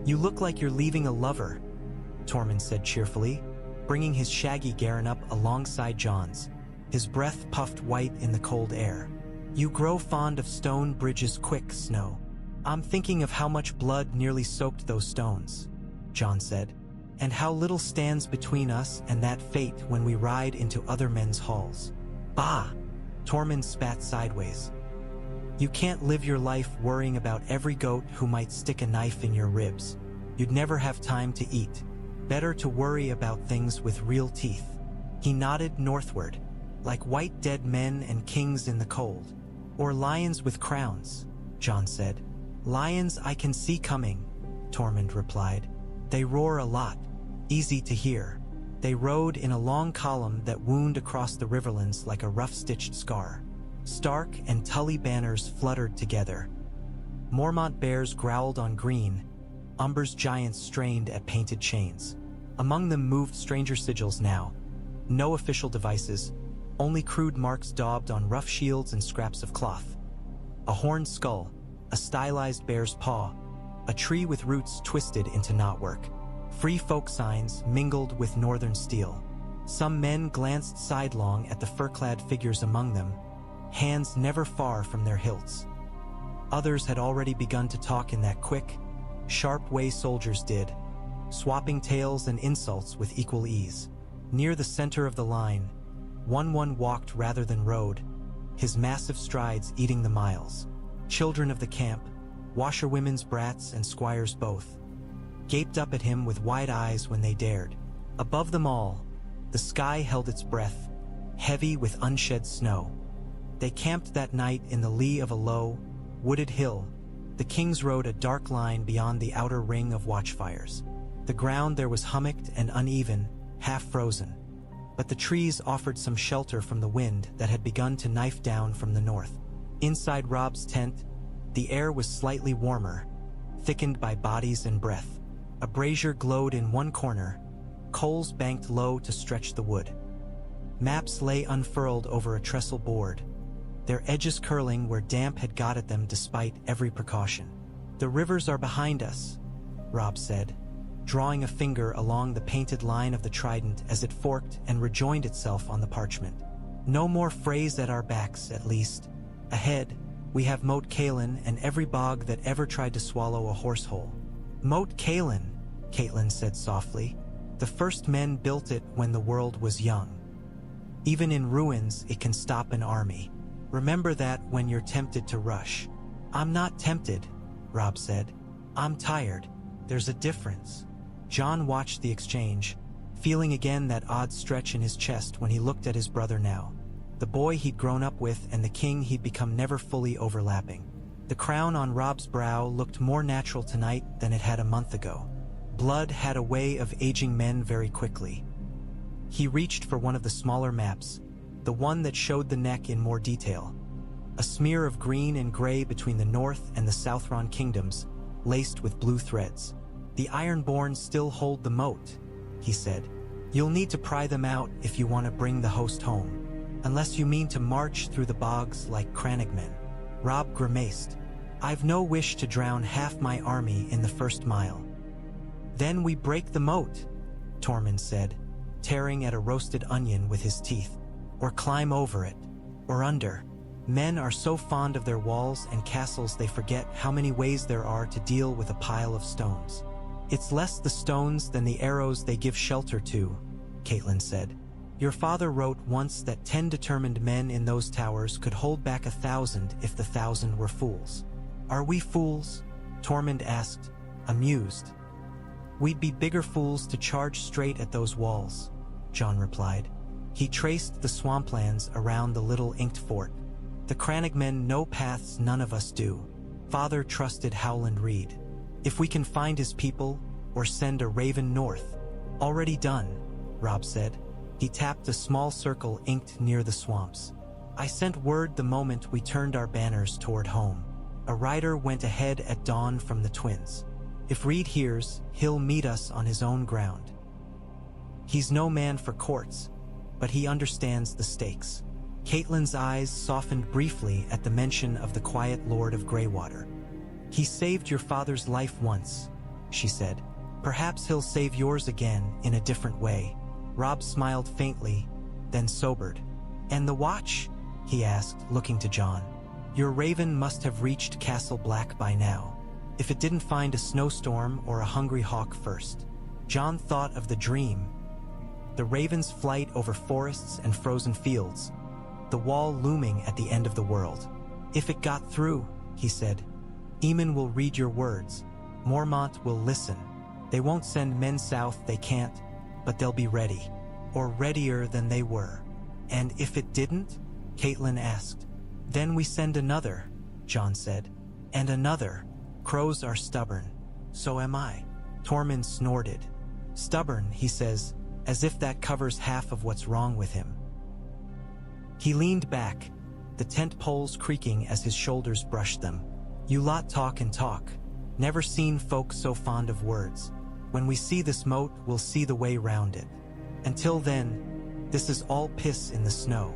"You look like you're leaving a lover," Tormund said cheerfully, bringing his shaggy garron up alongside Jon's. His breath puffed white in the cold air. "You grow fond of stone bridges quick, Snow." "I'm thinking of how much blood nearly soaked those stones," Jon said, "and how little stands between us and that fate when we ride into other men's halls." "Bah!" Tormund spat sideways. "You can't live your life worrying about every goat who might stick a knife in your ribs. You'd never have time to eat. Better to worry about things with real teeth." He nodded northward, "like white dead men and kings in the cold. Or lions with crowns," Jon said. "Lions I can see coming," Tormund replied. "They roar a lot, easy to hear." They rode in a long column that wound across the riverlands like a rough-stitched scar. Stark and Tully banners fluttered together. Mormont bears growled on green, Umber's giants strained at painted chains. Among them moved stranger sigils now. No official devices, only crude marks daubed on rough shields and scraps of cloth. a horned skull, a stylized bear's paw, a tree with roots twisted into knotwork. Free folk signs mingled with northern steel. Some men glanced sidelong at the fur-clad figures among them, hands never far from their hilts. Others had already begun to talk in that quick, sharp way soldiers did, swapping tales and insults with equal ease. Near the center of the line, one walked rather than rode, his massive strides eating the miles. Children of the camp, washerwomen's brats and squires both, gaped up at him with wide eyes when they dared. Above them all, the sky held its breath, heavy with unshed snow. They camped that night in the lee of a low, wooded hill. The kings rode a dark line beyond the outer ring of watchfires. The ground there was hummocked and uneven, half frozen, but the trees offered some shelter from the wind that had begun to knife down from the north. Inside Robb's tent, the air was slightly warmer, thickened by bodies and breath. A brazier glowed in one corner, coals banked low to stretch the wood. Maps lay unfurled over a trestle board, their edges curling where damp had got at them despite every precaution. "The rivers are behind us," Robb said, drawing a finger along the painted line of the trident as it forked and rejoined itself on the parchment. "No more Freys at our backs, at least. Ahead, we have Moat Cailin and every bog that ever tried to swallow a horsehole." "Moat Cailin," Caitlin said softly. "The first men built it when the world was young. Even in ruins, it can stop an army. Remember that when you're tempted to rush." "I'm not tempted," Robb said. "I'm tired. There's a difference." Jon watched the exchange, feeling again that odd stretch in his chest when he looked at his brother now. The boy he'd grown up with and the king he'd become never fully overlapping. The crown on Robb's brow looked more natural tonight than it had a month ago. Blood had a way of aging men very quickly. He reached for one of the smaller maps, the one that showed the neck in more detail. A smear of green and gray between the North and the Southron kingdoms, laced with blue threads. "The ironborn still hold the moat," he said. "You'll need to pry them out if you want to bring the host home. Unless you mean to march through the bogs like crannogmen." Robb grimaced. "I've no wish to drown half my army in the first mile." "Then we break the moat," Tormund said, tearing at a roasted onion with his teeth. "Or climb over it. Or under." Men are so fond of their walls and castles they forget how many ways there are to deal with a pile of stones. "It's less the stones than the arrows they give shelter to," Caitlin said. "Your father wrote once that 10 determined men in those towers could hold back 1,000 if the 1,000 were fools." "Are we fools?" Tormund asked, amused. "We'd be bigger fools to charge straight at those walls," Jon replied. He traced the swamplands around the little inked fort. "The crannogmen know paths none of us do. Father trusted Howland Reed. If we can find his people, or send a raven north." "Already done," Robb said. He tapped a small circle inked near the swamps. "I sent word the moment we turned our banners toward home. A rider went ahead at dawn from the twins. If Reed hears, he'll meet us on his own ground. He's no man for courts, but he understands the stakes." Caitlin's eyes softened briefly at the mention of the quiet Lord of Greywater. "He saved your father's life once," she said. "Perhaps he'll save yours again in a different way." Robb smiled faintly, then sobered. "And the watch?" he asked, looking to Jon. "Your raven must have reached Castle Black by now, if it didn't find a snowstorm or a hungry hawk first." Jon thought of the dream. The raven's flight over forests and frozen fields, the wall looming at the end of the world. "If it got through," he said, "Aemon will read your words. Mormont will listen. They won't send men south, they can't, but they'll be ready. Or readier than they were." "And if it didn't?" Caitlin asked. "Then we send another," Jon said. "And another. Crows are stubborn. So am I." Tormund snorted. "Stubborn," he says, as if that covers half of what's wrong with him. He leaned back, the tent poles creaking as his shoulders brushed them. "You lot talk and talk. Never seen folk so fond of words. When we see this moat, we'll see the way round it. Until then, this is all piss in the snow.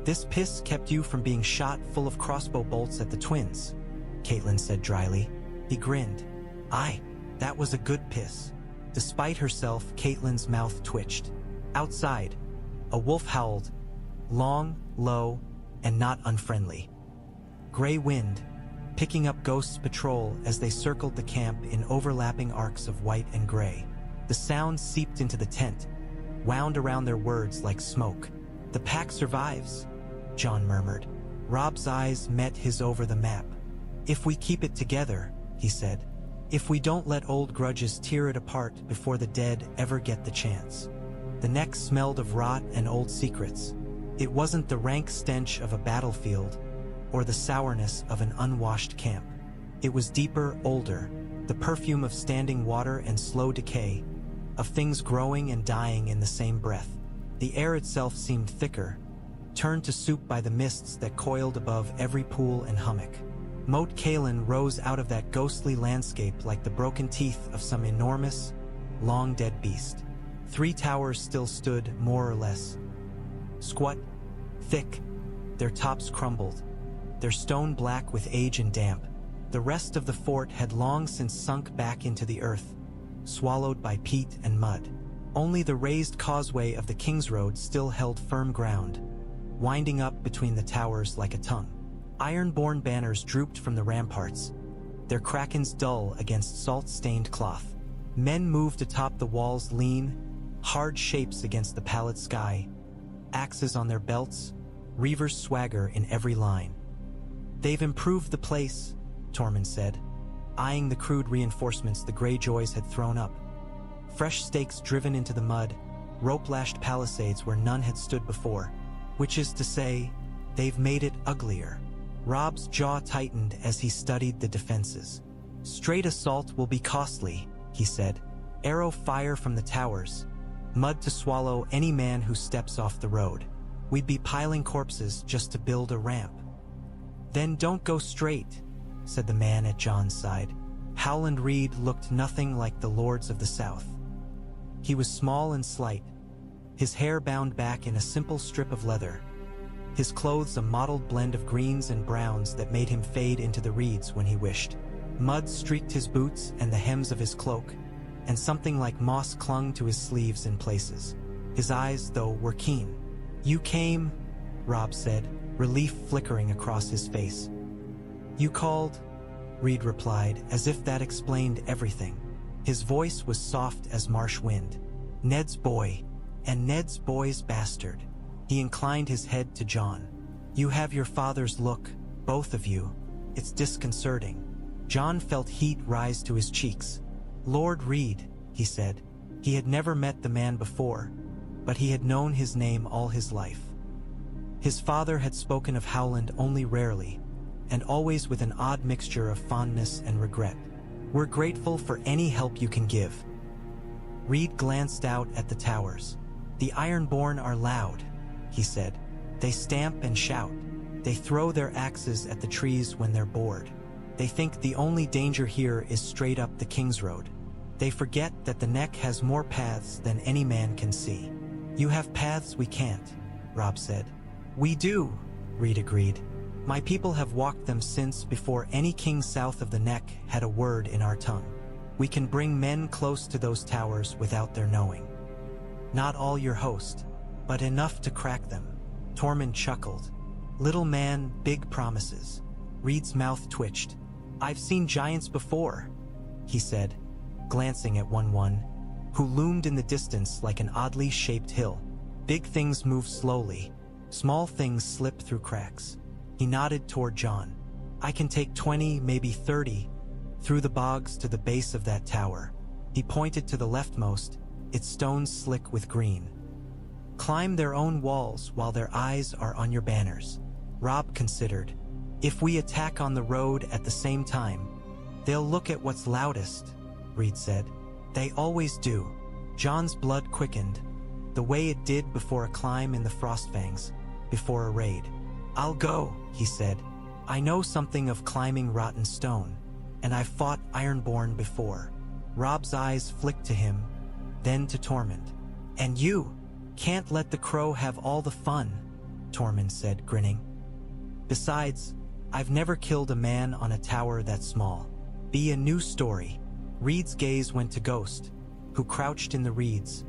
This piss kept you from being shot full of crossbow bolts at the twins, Catelyn said dryly. He grinned. Aye, that was a good piss. Despite herself, Catelyn's mouth twitched. Outside, a wolf howled, long, low, and not unfriendly. Gray wind, picking up Ghost's patrol as they circled the camp in overlapping arcs of white and gray. The sound seeped into the tent, wound around their words like smoke. The pack survives, Jon murmured. Robb's eyes met his over the map. If we keep it together, he said. If we don't let old grudges tear it apart before the dead ever get the chance. The neck smelled of rot and old secrets. It wasn't the rank stench of a battlefield or the sourness of an unwashed camp. It was deeper, older, the perfume of standing water and slow decay, of things growing and dying in the same breath. The air itself seemed thicker, turned to soup by the mists that coiled above every pool and hummock. Moat Cailin rose out of that ghostly landscape like the broken teeth of some enormous, long-dead beast. 3 towers still stood, more or less. Squat, thick, their tops crumbled, their stone black with age and damp. The rest of the fort had long since sunk back into the earth, swallowed by peat and mud. Only the raised causeway of the King's Road still held firm ground, winding up between the towers like a tongue. Ironborn banners drooped from the ramparts, their krakens dull against salt-stained cloth. Men moved atop the walls, lean, hard shapes against the pallid sky, axes on their belts, reavers' swagger in every line. They've improved the place, Tormund said, eyeing the crude reinforcements the Greyjoys had thrown up. Fresh stakes driven into the mud, rope-lashed palisades where none had stood before, which is to say, they've made it uglier. Robb's jaw tightened as he studied the defenses. Straight assault will be costly, he said. Arrow fire from the towers, mud to swallow any man who steps off the road. We'd be piling corpses just to build a ramp. Then don't go straight, said the man at Jon's side. Howland Reed looked nothing like the lords of the South. He was small and slight, his hair bound back in a simple strip of leather, his clothes a mottled blend of greens and browns that made him fade into the reeds when he wished. Mud streaked his boots and the hems of his cloak, and something like moss clung to his sleeves in places. His eyes, though, were keen. You came, Robb said, relief flickering across his face. You called, Reed replied, as if that explained everything. His voice was soft as marsh wind. Ned's boy, and Ned's boy's bastard. He inclined his head to Jon. You have your father's look, both of you. It's disconcerting. Jon felt heat rise to his cheeks. Lord Reed, he said. He had never met the man before, but he had known his name all his life. His father had spoken of Howland only rarely, and always with an odd mixture of fondness and regret. We're grateful for any help you can give. Reed glanced out at the towers. The Ironborn are loud, he said. They stamp and shout. They throw their axes at the trees when they're bored. They think the only danger here is straight up the King's Road. They forget that the Neck has more paths than any man can see. You have paths we can't, Robb said. We do, Reed agreed. My people have walked them since before any king south of the Neck had a word in our tongue. We can bring men close to those towers without their knowing. Not all your host, but enough to crack them. Tormund chuckled. Little man, big promises. Reed's mouth twitched. I've seen giants before, he said, glancing at one who loomed in the distance like an oddly shaped hill. Big things move slowly. Small things slip through cracks. He nodded toward Jon. I can take 20, maybe 30, through the bogs to the base of that tower. He pointed to the leftmost, its stones slick with green. Climb their own walls while their eyes are on your banners. Robb considered. If we attack on the road at the same time, they'll look at what's loudest, Reed said. They always do. Jon's blood quickened, the way it did before a climb in the Frostfangs, before a raid. I'll go, he said. I know something of climbing rotten stone, and I've fought Ironborn before. Robb's eyes flicked to him, then to Tormund. And you can't let the crow have all the fun, Tormund said, grinning. Besides, I've never killed a man on a tower that small. Be a new story. Reed's gaze went to Ghost, who crouched in the reeds,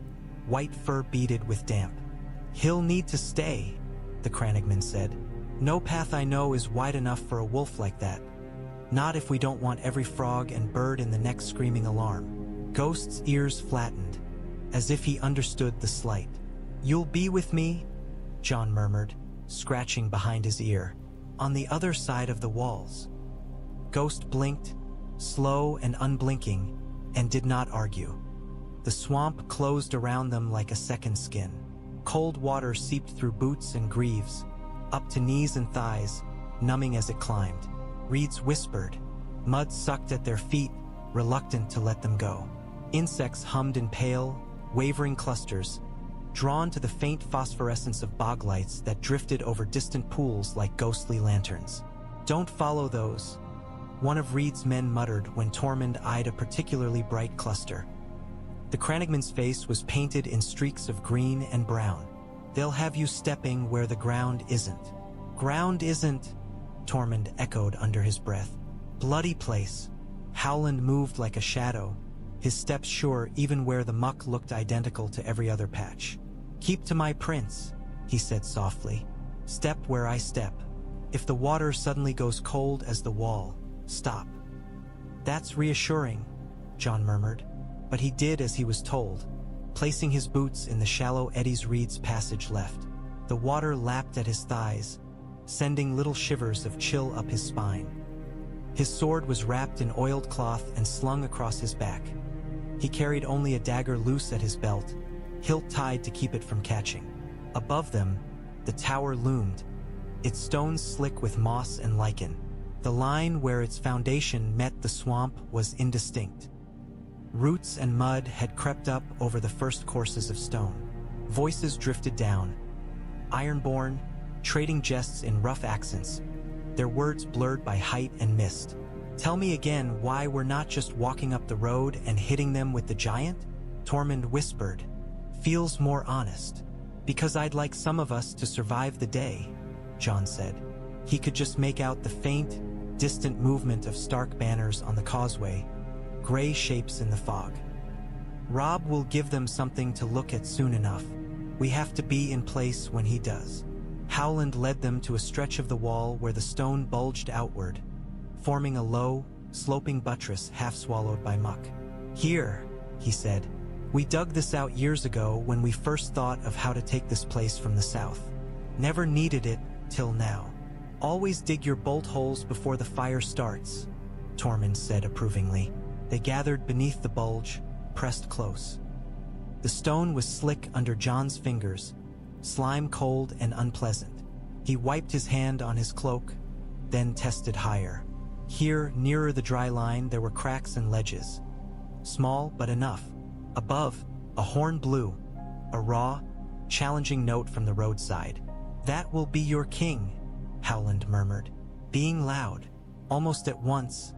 white fur beaded with damp. He'll need to stay, the Crannogman said. No path I know is wide enough for a wolf like that. Not if we don't want every frog and bird in the next screaming alarm. Ghost's ears flattened, as if he understood the slight. You'll be with me? Jon murmured, scratching behind his ear. On the other side of the walls. Ghost blinked, slow and unblinking, and did not argue. The swamp closed around them like a second skin. Cold water seeped through boots and greaves, up to knees and thighs, numbing as it climbed. Reeds whispered. Mud sucked at their feet, reluctant to let them go. Insects hummed in pale, wavering clusters, drawn to the faint phosphorescence of bog lights that drifted over distant pools like ghostly lanterns. Don't follow those, one of Reed's men muttered when Tormund eyed a particularly bright cluster. The Crannogman's face was painted in streaks of green and brown. They'll have you stepping where the ground isn't. Ground isn't, Tormund echoed under his breath. Bloody place. Howland moved like a shadow, his steps sure even where the muck looked identical to every other patch. Keep to my prints, he said softly. Step where I step. If the water suddenly goes cold as the wall, stop. That's reassuring, Jon murmured, but he did as he was told, placing his boots in the shallow eddies Reed's passage left. The water lapped at his thighs, sending little shivers of chill up his spine. His sword was wrapped in oiled cloth and slung across his back. He carried only a dagger loose at his belt, hilt tied to keep it from catching. Above them, the tower loomed, its stones slick with moss and lichen. The line where its foundation met the swamp was indistinct. Roots and mud had crept up over the first courses of stone. Voices drifted down, ironborn, trading jests in rough accents, their words blurred by height and mist. Tell me again why we're not just walking up the road and hitting them with the giant? Tormund whispered. Feels more honest. Because I'd like some of us to survive the day, Jon said. He could just make out the faint, distant movement of Stark banners on the causeway, gray shapes in the fog. Robb will give them something to look at soon enough. We have to be in place when he does. Howland led them to a stretch of the wall where the stone bulged outward, forming a low, sloping buttress half swallowed by muck. Here, he said. We dug this out years ago when we first thought of how to take this place from the south. Never needed it till now. Always dig your bolt holes before the fire starts, Tormund said approvingly. They gathered beneath the bulge, pressed close. The stone was slick under Jon's fingers, slime cold and unpleasant. He wiped his hand on his cloak, then tested higher. Here, nearer the dry line, there were cracks and ledges. Small, but enough. Above, a horn blew, a raw, challenging note from the roadside. That will be your king, Howland murmured, being loud. Almost at once,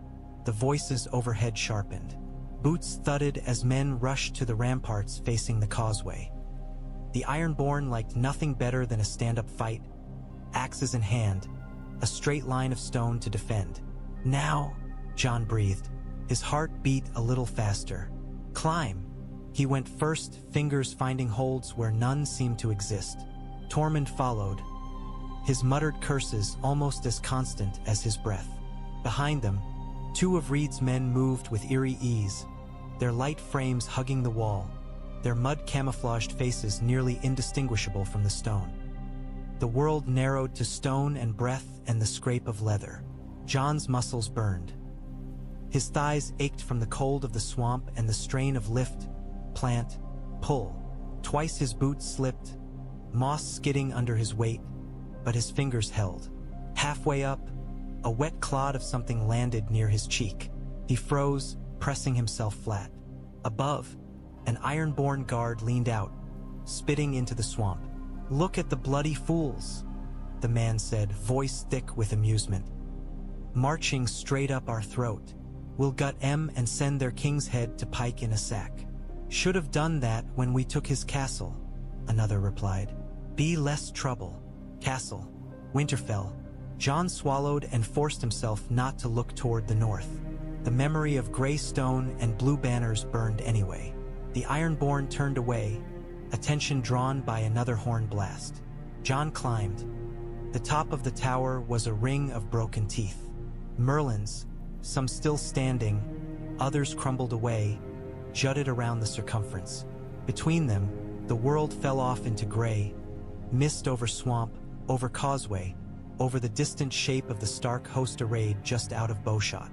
the voices overhead sharpened. Boots thudded as men rushed to the ramparts facing the causeway. The Ironborn liked nothing better than a stand-up fight, axes in hand, a straight line of stone to defend. Now, Jon breathed. His heart beat a little faster. Climb. He went first, fingers finding holds where none seemed to exist. Tormund followed, his muttered curses almost as constant as his breath. Behind them, two of Reed's men moved with eerie ease, their light frames hugging the wall, their mud-camouflaged faces nearly indistinguishable from the stone. The world narrowed to stone and breath and the scrape of leather. Jon's muscles burned. His thighs ached from the cold of the swamp and the strain of lift, plant, pull. Twice his boots slipped, moss skidding under his weight, but his fingers held. Halfway up, a wet clod of something landed near his cheek. He froze, pressing himself flat. Above, an ironborn guard leaned out, spitting into the swamp. Look at the bloody fools, the man said, voice thick with amusement. Marching straight up our throat. We'll gut em and send their king's head to pike in a sack. Should have done that when we took his castle, another replied. Be less trouble. Castle. Winterfell. Jon swallowed and forced himself not to look toward the north. The memory of gray stone and blue banners burned anyway. The ironborn turned away, attention drawn by another horn blast. Jon climbed. The top of the tower was a ring of broken teeth. Merlins, some still standing, others crumbled away, jutted around the circumference. Between them, the world fell off into gray, mist over swamp, over causeway, over the distant shape of the Stark host arrayed just out of bowshot.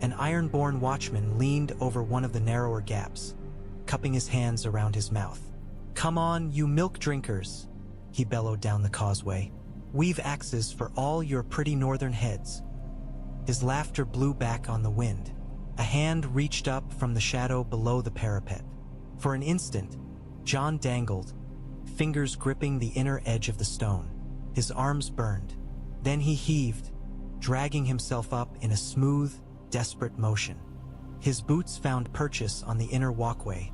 An ironborn watchman leaned over one of the narrower gaps, cupping his hands around his mouth. "Come on, you milk drinkers," he bellowed down the causeway. "We've axes for all your pretty northern heads." His laughter blew back on the wind. A hand reached up from the shadow below the parapet. For an instant, Jon dangled, fingers gripping the inner edge of the stone. His arms burned. Then he heaved, dragging himself up in a smooth, desperate motion. His boots found purchase on the inner walkway.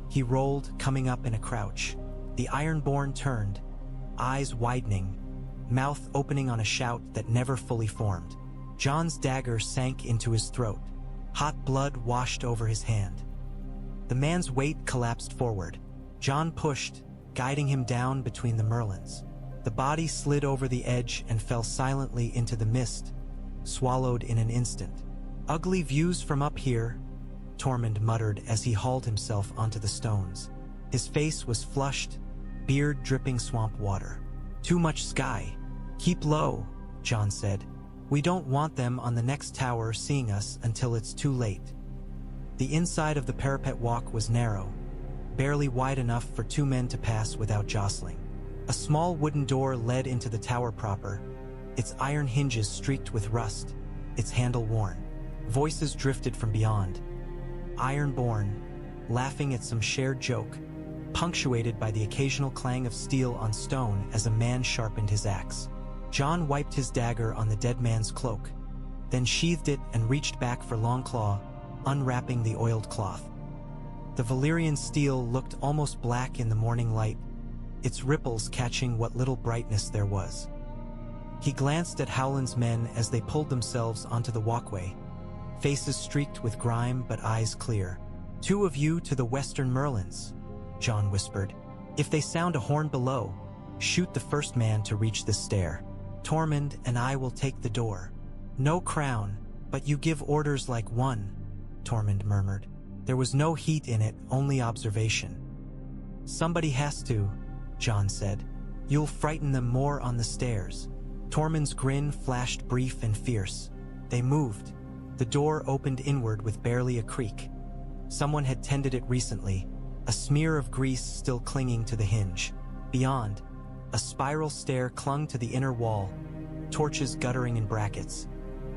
He rolled, coming up in a crouch. The ironborn turned, eyes widening, mouth opening on a shout that never fully formed. Jon's dagger sank into his throat. Hot blood washed over his hand. The man's weight collapsed forward. Jon pushed, guiding him down between the merlins. The body slid over the edge and fell silently into the mist, swallowed in an instant. "Ugly views from up here," Tormund muttered as he hauled himself onto the stones. His face was flushed, beard dripping swamp water. "Too much sky. Keep low," Jon said. "We don't want them on the next tower seeing us until it's too late." The inside of the parapet walk was narrow, barely wide enough for two men to pass without jostling. A small wooden door led into the tower proper, its iron hinges streaked with rust, its handle worn. Voices drifted from beyond, ironborn, laughing at some shared joke, punctuated by the occasional clang of steel on stone as a man sharpened his axe. Jon wiped his dagger on the dead man's cloak, then sheathed it and reached back for Longclaw, unwrapping the oiled cloth. The Valyrian steel looked almost black in the morning light, its ripples catching what little brightness there was. He glanced at Howland's men as they pulled themselves onto the walkway, faces streaked with grime but eyes clear. "Two of you to the western merlins," Jon whispered. "If they sound a horn below, shoot the first man to reach the stair. Tormund and I will take the door." "No crown, but you give orders like one," Tormund murmured. There was no heat in it, only observation. "Somebody has to," Jon said. "You'll frighten them more on the stairs." Tormund's grin flashed brief and fierce. They moved. The door opened inward with barely a creak. Someone had tended it recently, a smear of grease still clinging to the hinge. Beyond, a spiral stair clung to the inner wall, torches guttering in brackets,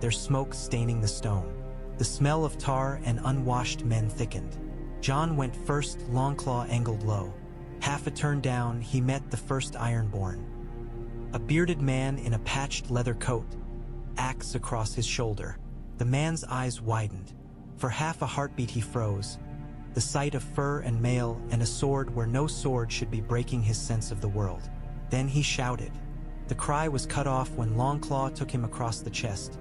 their smoke staining the stone. The smell of tar and unwashed men thickened. Jon went first, Longclaw angled low. Half a turn down, he met the first ironborn. A bearded man in a patched leather coat, axe across his shoulder. The man's eyes widened. For half a heartbeat he froze, the sight of fur and mail and a sword where no sword should be breaking his sense of the world. Then he shouted. The cry was cut off when Longclaw took him across the chest,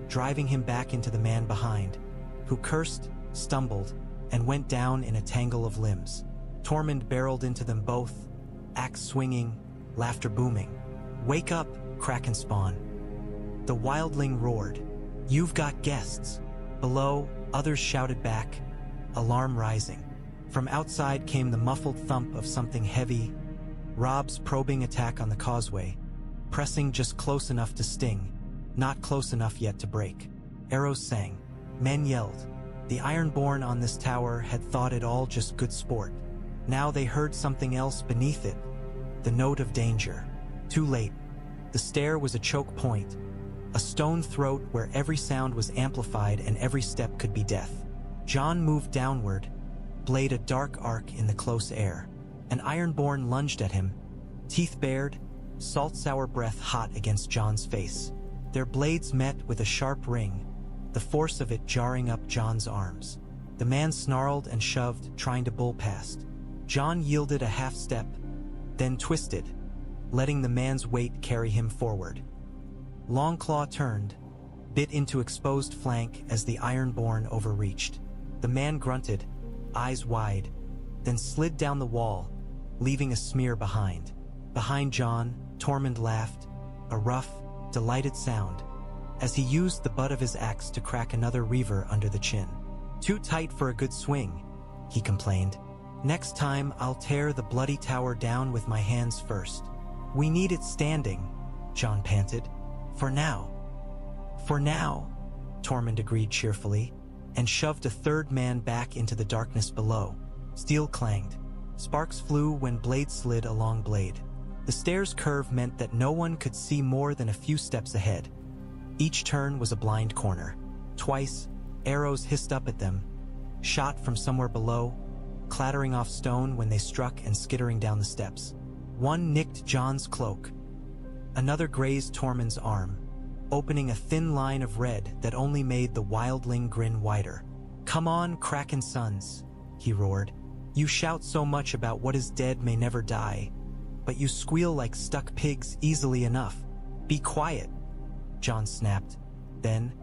driving him back into the man behind, who cursed, stumbled, and went down in a tangle of limbs. Tormund barreled into them both, axe swinging, laughter booming. "Wake up, Krakenspawn!" The wildling roared. "You've got guests!" Below, others shouted back, alarm rising. From outside came the muffled thump of something heavy, Robb's probing attack on the causeway, pressing just close enough to sting, not close enough yet to break. Arrows sang. Men yelled. The ironborn on this tower had thought it all just good sport. Now they heard something else beneath it, the note of danger. Too late. The stair was a choke point, a stone throat where every sound was amplified and every step could be death. Jon moved downward, blade a dark arc in the close air. An ironborn lunged at him, teeth bared, salt-sour breath hot against Jon's face. Their blades met with a sharp ring, the force of it jarring up Jon's arms. The man snarled and shoved, trying to bull past. Jon yielded a half step, then twisted, letting the man's weight carry him forward. Longclaw turned, bit into exposed flank as the ironborn overreached. The man grunted, eyes wide, then slid down the wall, leaving a smear behind. Behind Jon, Tormund laughed, a rough, delighted sound, as he used the butt of his axe to crack another reaver under the chin. "Too tight for a good swing," he complained. "Next time I'll tear the bloody tower down with my hands first." "We need it standing," Jon panted. "For now." "For now," Tormund agreed cheerfully, and shoved a third man back into the darkness below. Steel clanged. Sparks flew when blade slid along blade. The stairs' curve meant that no one could see more than a few steps ahead. Each turn was a blind corner. Twice, arrows hissed up at them, shot from somewhere below, clattering off stone when they struck and skittering down the steps. One nicked Jon's cloak. Another grazed Tormund's arm, opening a thin line of red that only made the wildling grin wider. "Come on, Kraken sons," he roared. "You shout so much about what is dead may never die, but you squeal like stuck pigs easily enough. Be quiet," Jon snapped, then,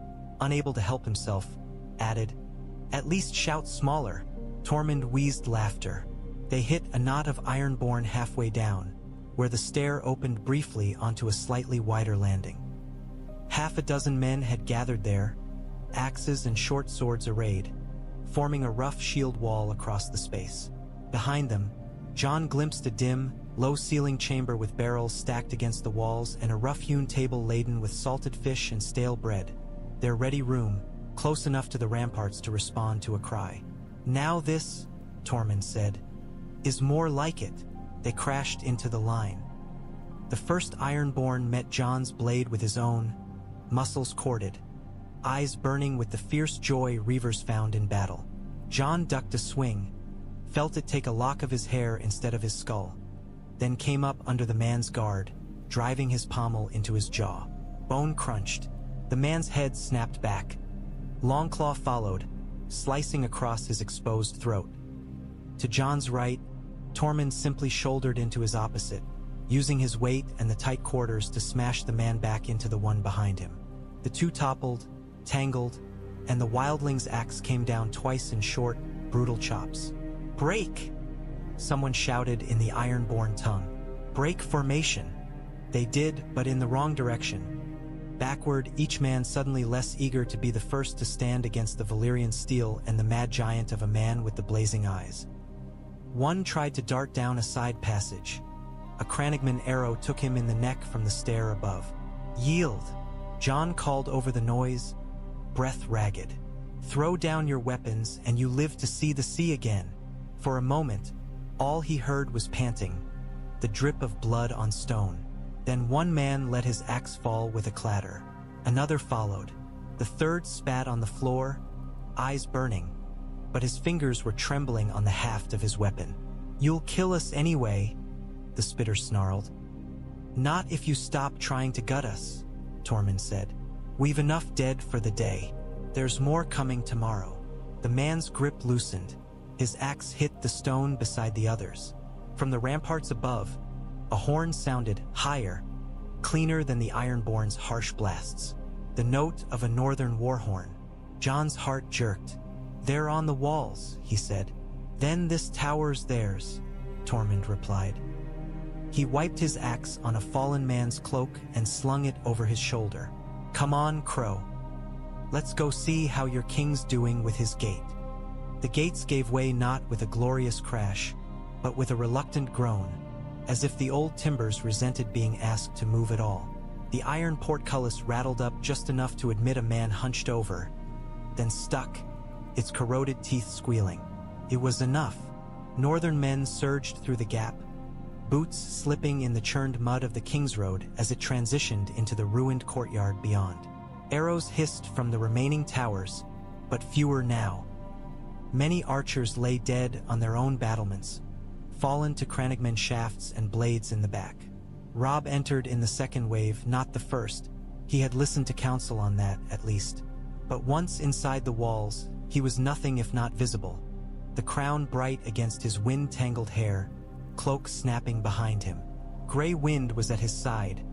unable to help himself, added, "At least shout smaller." Tormund wheezed laughter. They hit a knot of ironborn halfway down, where the stair opened briefly onto a slightly wider landing. Half a dozen men had gathered there, axes and short swords arrayed, forming a rough shield wall across the space. Behind them, Jon glimpsed a dim, low-ceiling chamber with barrels stacked against the walls and a rough-hewn table laden with salted fish and stale bread. Their ready room, close enough to the ramparts to respond to a cry. "Now this," Tormund said, "is more like it." They crashed into the line. The first ironborn met Jon's blade with his own, muscles corded, eyes burning with the fierce joy reavers found in battle. Jon ducked a swing, felt it take a lock of his hair instead of his skull, then came up under the man's guard, driving his pommel into his jaw. Bone crunched. The man's head snapped back. Longclaw followed, slicing across his exposed throat. To Jon's right, Tormund simply shouldered into his opposite, using his weight and the tight quarters to smash the man back into the one behind him. The two toppled, tangled, and the wildling's axe came down twice in short, brutal chops. "Break!" someone shouted in the ironborn tongue. "Break formation!" They did, but in the wrong direction. Backward, each man suddenly less eager to be the first to stand against the Valyrian steel and the mad giant of a man with the blazing eyes. One tried to dart down a side passage. A Crannogman arrow took him in the neck from the stair above. "Yield!" Jon called over the noise, breath ragged. "Throw down your weapons and you live to see the sea again." For a moment, all he heard was panting, the drip of blood on stone. Then one man let his axe fall with a clatter. Another followed. The third spat on the floor, eyes burning, but his fingers were trembling on the haft of his weapon. "You'll kill us anyway," the spitter snarled. "Not if you stop trying to gut us," Tormund said. "We've enough dead for the day. There's more coming tomorrow." The man's grip loosened. His axe hit the stone beside the others. From the ramparts above, a horn sounded higher, cleaner than the Ironborn's harsh blasts. The note of a northern war horn. Jon's heart jerked. "They're on the walls," he said. "Then this tower's theirs," Tormund replied. He wiped his axe on a fallen man's cloak and slung it over his shoulder. "Come on, Crow. Let's go see how your king's doing with his gate." The gates gave way not with a glorious crash, but with a reluctant groan, as if the old timbers resented being asked to move at all. The iron portcullis rattled up just enough to admit a man hunched over, then stuck, its corroded teeth squealing. It was enough. Northern men surged through the gap, boots slipping in the churned mud of the King's Road as it transitioned into the ruined courtyard beyond. Arrows hissed from the remaining towers, but fewer now. Many archers lay dead on their own battlements, fallen to Crannogman shafts and blades in the back. Robb entered in the second wave, not the first. He had listened to counsel on that, at least. But once inside the walls, he was nothing if not visible, the crown bright against his wind-tangled hair, cloak snapping behind him. Grey wind was at his side,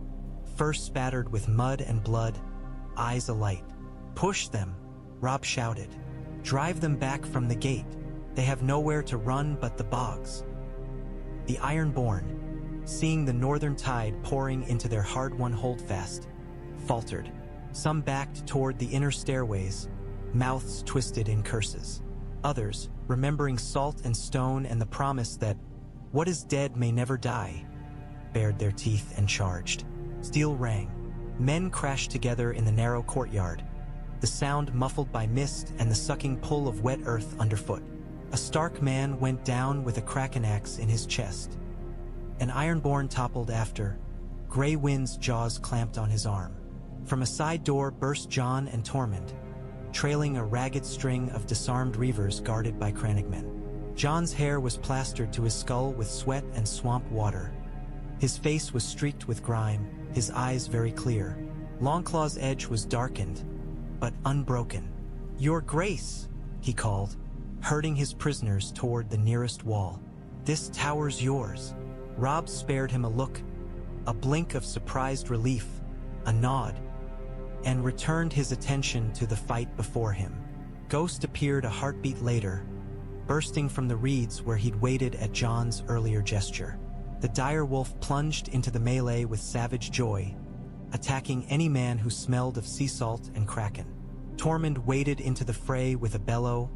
fur spattered with mud and blood, eyes alight. "Push them," Robb shouted. "Drive them back from the gate. They have nowhere to run but the bogs." The ironborn, seeing the northern tide pouring into their hard-won holdfast, faltered. Some backed toward the inner stairways, mouths twisted in curses. Others, remembering salt and stone and the promise that what is dead may never die, bared their teeth and charged. Steel rang. Men crashed together in the narrow courtyard, the sound muffled by mist and the sucking pull of wet earth underfoot. A Stark man went down with a kraken axe in his chest. An ironborn toppled after, Grey Wind's jaws clamped on his arm. From a side door burst Jon and Tormund, trailing a ragged string of disarmed reavers guarded by crannogmen. Jon's hair was plastered to his skull with sweat and swamp water. His face was streaked with grime, his eyes very clear. Longclaw's edge was darkened, but unbroken. "Your Grace," he called, herding his prisoners toward the nearest wall. "This tower's yours." Robb spared him a look, a blink of surprised relief, a nod, and returned his attention to the fight before him. Ghost appeared a heartbeat later, bursting from the reeds where he'd waited at Jon's earlier gesture. The dire wolf plunged into the melee with savage joy, attacking any man who smelled of sea salt and kraken. Tormund waded into the fray with a bellow,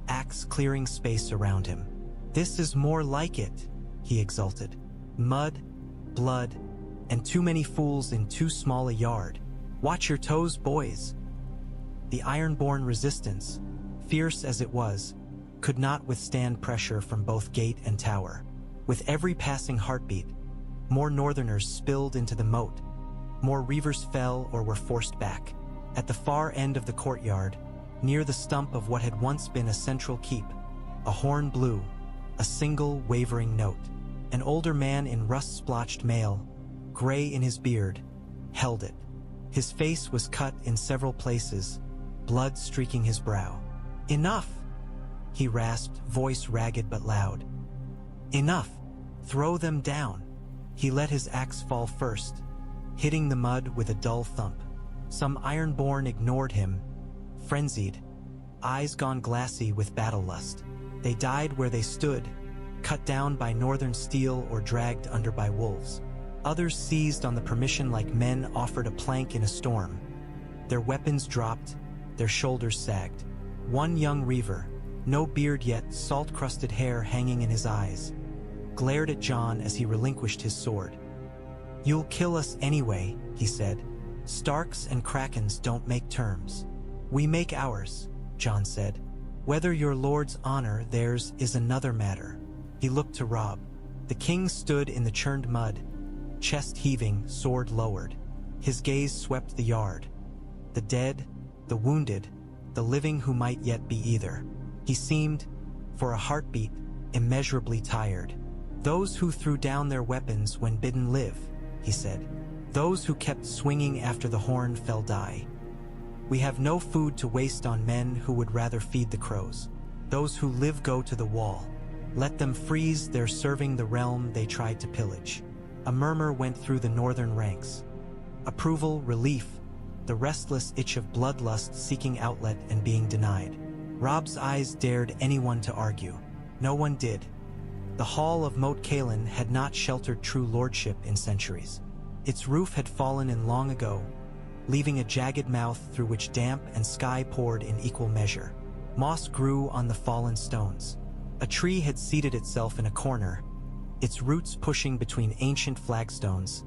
axe clearing space around him. "This is more like it," he exulted. "Mud, blood, and too many fools in too small a yard. Watch your toes, boys." The ironborn resistance, fierce as it was, could not withstand pressure from both gate and tower. With every passing heartbeat, more northerners spilled into the moat, more reavers fell or were forced back. At the far end of the courtyard, near the stump of what had once been a central keep, a horn blew, a single wavering note. An older man in rust-splotched mail, gray in his beard, held it. His face was cut in several places, blood streaking his brow. "Enough!" he rasped, voice ragged but loud. "Enough! Throw them down!" He let his axe fall first, hitting the mud with a dull thump. Some ironborn ignored him, frenzied, eyes gone glassy with battle lust. They died where they stood, cut down by northern steel or dragged under by wolves. Others seized on the permission like men offered a plank in a storm. Their weapons dropped, their shoulders sagged. One young reaver, no beard yet, salt-crusted hair hanging in his eyes, glared at Jon as he relinquished his sword. "You'll kill us anyway," he said. "Starks and Krakens don't make terms." "We make ours," Jon said. "Whether your lord's honor theirs is another matter." He looked to Robb. The king stood in the churned mud, chest heaving, sword lowered. His gaze swept the yard. The dead, the wounded, the living who might yet be either. He seemed, for a heartbeat, immeasurably tired. "Those who threw down their weapons when bidden live," he said. "Those who kept swinging after the horn fell die. We have no food to waste on men who would rather feed the crows. Those who live go to the wall. Let them freeze, they're serving the realm they tried to pillage." A murmur went through the northern ranks. Approval, relief, the restless itch of bloodlust seeking outlet and being denied. Robb's eyes dared anyone to argue. No one did. The hall of Moat Cailin had not sheltered true lordship in centuries. Its roof had fallen in long ago, leaving a jagged mouth through which damp and sky poured in equal measure. Moss grew on the fallen stones. A tree had seated itself in a corner, its roots pushing between ancient flagstones,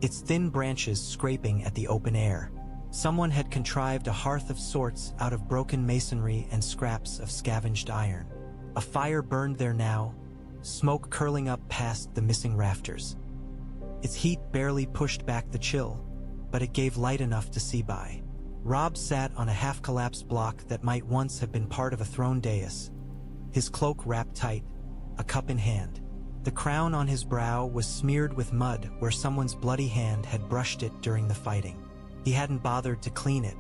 its thin branches scraping at the open air. Someone had contrived a hearth of sorts out of broken masonry and scraps of scavenged iron. A fire burned there now, smoke curling up past the missing rafters. Its heat barely pushed back the chill, but it gave light enough to see by. Robb sat on a half-collapsed block that might once have been part of a throne dais, his cloak wrapped tight, a cup in hand. The crown on his brow was smeared with mud where someone's bloody hand had brushed it during the fighting. He hadn't bothered to clean it.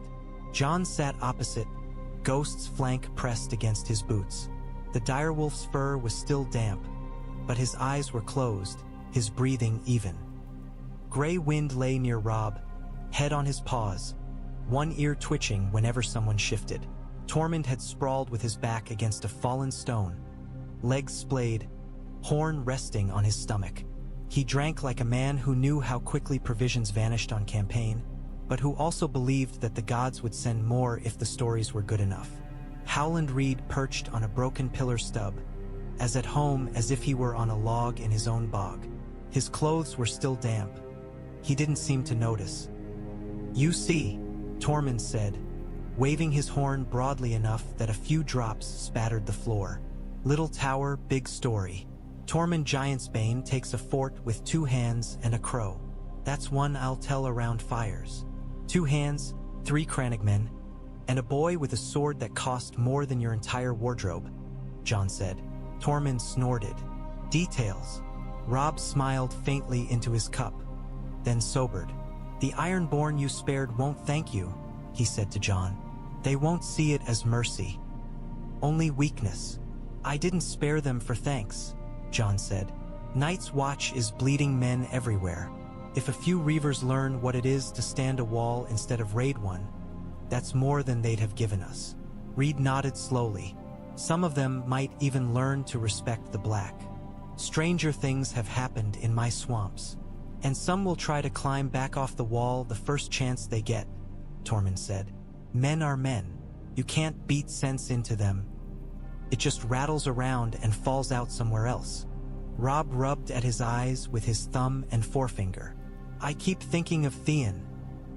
Jon sat opposite, Ghost's flank pressed against his boots. The direwolf's fur was still damp, but his eyes were closed, his breathing even. gray wind lay near Robb, head on his paws, one ear twitching whenever someone shifted. Tormund had sprawled with his back against a fallen stone, legs splayed, horn resting on his stomach. He drank like a man who knew how quickly provisions vanished on campaign, but who also believed that the gods would send more if the stories were good enough. Howland Reed perched on a broken pillar stub, as at home as if he were on a log in his own bog. His clothes were still damp. He didn't seem to notice. "You see," Tormund said, waving his horn broadly enough that a few drops spattered the floor. "Little tower, big story. Tormund Giantsbane takes a fort with 2 hands and a crow. That's one I'll tell around fires. 2 hands, 3 crannogmen, and a boy with a sword that cost more than your entire wardrobe," Jon said. Tormund snorted. "Details." Robb smiled faintly into his cup, then sobered. "The ironborn you spared won't thank you," he said to Jon. "They won't see it as mercy. Only weakness." "I didn't spare them for thanks," Jon said. "Night's Watch is bleeding men everywhere. If a few reavers learn what it is to stand a wall instead of raid one, that's more than they'd have given us." Reed nodded slowly. "Some of them might even learn to respect the black. Stranger things have happened in my swamps. And some will try to climb back off the wall the first chance they get," Tormund said. "Men are men. You can't beat sense into them. It just rattles around and falls out somewhere else." Robb rubbed at his eyes with his thumb and forefinger. "I keep thinking of Theon,"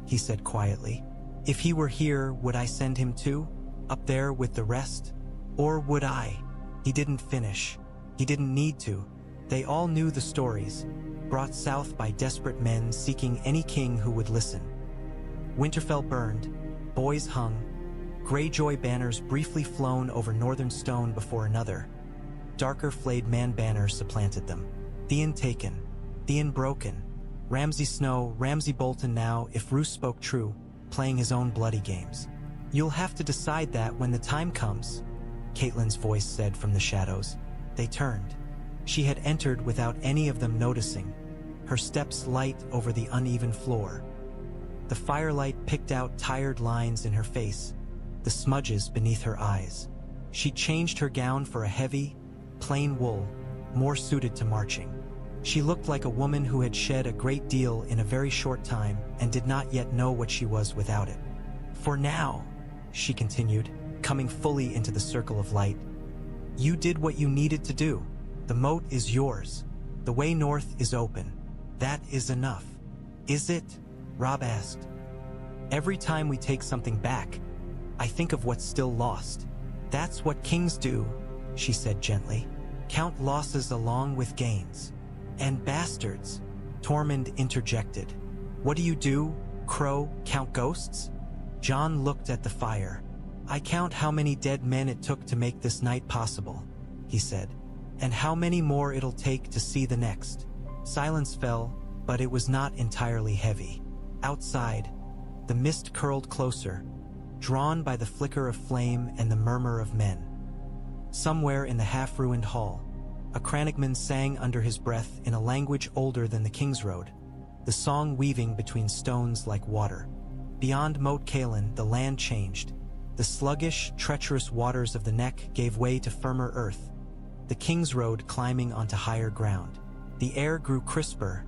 he said quietly. "If he were here, would I send him too? Up there with the rest? Or would I?" He didn't finish. He didn't need to. They all knew the stories, brought south by desperate men seeking any king who would listen. Winterfell burned, boys hung, Greyjoy banners briefly flown over northern stone before another. Darker flayed man banners supplanted them. Theon taken, Theon broken. Ramsay Snow, Ramsay Bolton now, if Roose spoke true, playing his own bloody games. "You'll have to decide that when the time comes," Catelyn's voice said from the shadows. They turned. She had entered without any of them noticing, her steps light over the uneven floor. The firelight picked out tired lines in her face, the smudges beneath her eyes. She changed her gown for a heavy, plain wool, more suited to marching. She looked like a woman who had shed a great deal in a very short time and did not yet know what she was without it. "For now," she continued, coming fully into the circle of light, "you did what you needed to do. The moat is yours. The way north is open. That is enough." "Is it?" Robb asked. "Every time we take something back, I think of what's still lost." "That's what kings do," she said gently. "Count losses along with gains." "And bastards," Tormund interjected. "What do you do, Crow, count ghosts?" Jon looked at the fire. "I count how many dead men it took to make this night possible," he said, "and how many more it'll take to see the next." Silence fell, but it was not entirely heavy. Outside, the mist curled closer, drawn by the flicker of flame and the murmur of men. Somewhere in the half-ruined hall, a crannogman sang under his breath in a language older than the King's Road, the song weaving between stones like water. Beyond Moat Cailin, the land changed. The sluggish, treacherous waters of the neck gave way to firmer earth, the King's Road climbing onto higher ground. The air grew crisper,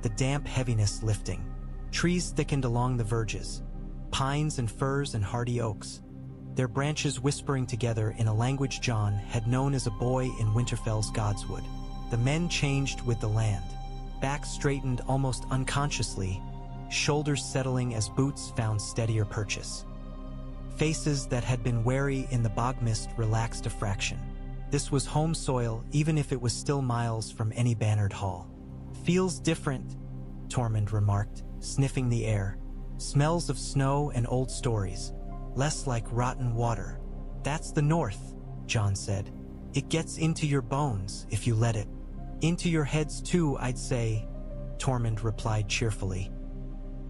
the damp heaviness lifting. Trees thickened along the verges, pines and firs and hardy oaks, their branches whispering together in a language Jon had known as a boy in Winterfell's godswood. The men changed with the land. Backs straightened almost unconsciously, shoulders settling as boots found steadier purchase. Faces that had been wary in the bog mist relaxed a fraction. This was home soil, even if it was still miles from any bannered hall. "Feels different," Tormund remarked, sniffing the air. "Smells of snow and old stories. Less like rotten water." "That's the north," Jon said. "It gets into your bones if you let it." "Into your heads too, I'd say," Tormund replied cheerfully.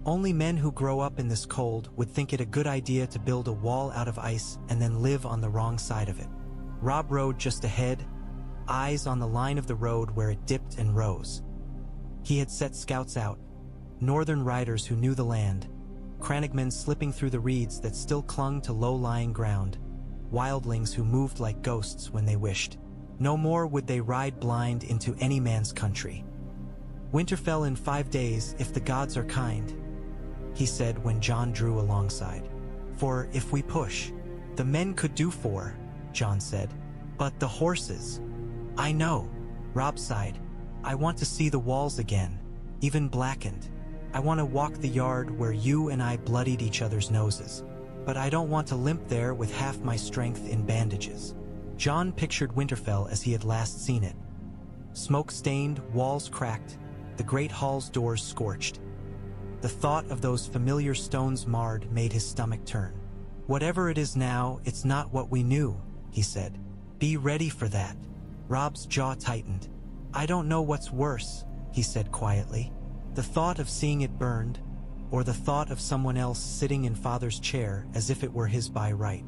"Only men who grow up in this cold would think it a good idea to build a wall out of ice and then live on the wrong side of it." Robb rode just ahead, eyes on the line of the road where it dipped and rose. He had set scouts out, northern riders who knew the land, crannogmen slipping through the reeds that still clung to low-lying ground, wildlings who moved like ghosts when they wished. No more would they ride blind into any man's country. "Winterfell in 5 days, if the gods are kind," he said when Jon drew alongside. "For if we push, the men could do 4, Jon said. "But the horses." "I know," Robb sighed. "I want to see the walls again, even blackened. I want to walk the yard where you and I bloodied each other's noses. But I don't want to limp there with half my strength in bandages." Jon pictured Winterfell as he had last seen it. Smoke-stained, walls cracked, the great hall's doors scorched. The thought of those familiar stones marred made his stomach turn. "Whatever it is now, it's not what we knew," he said. "Be ready for that." Robb's jaw tightened. "I don't know what's worse," he said quietly. "The thought of seeing it burned, or the thought of someone else sitting in Father's chair as if it were his by right."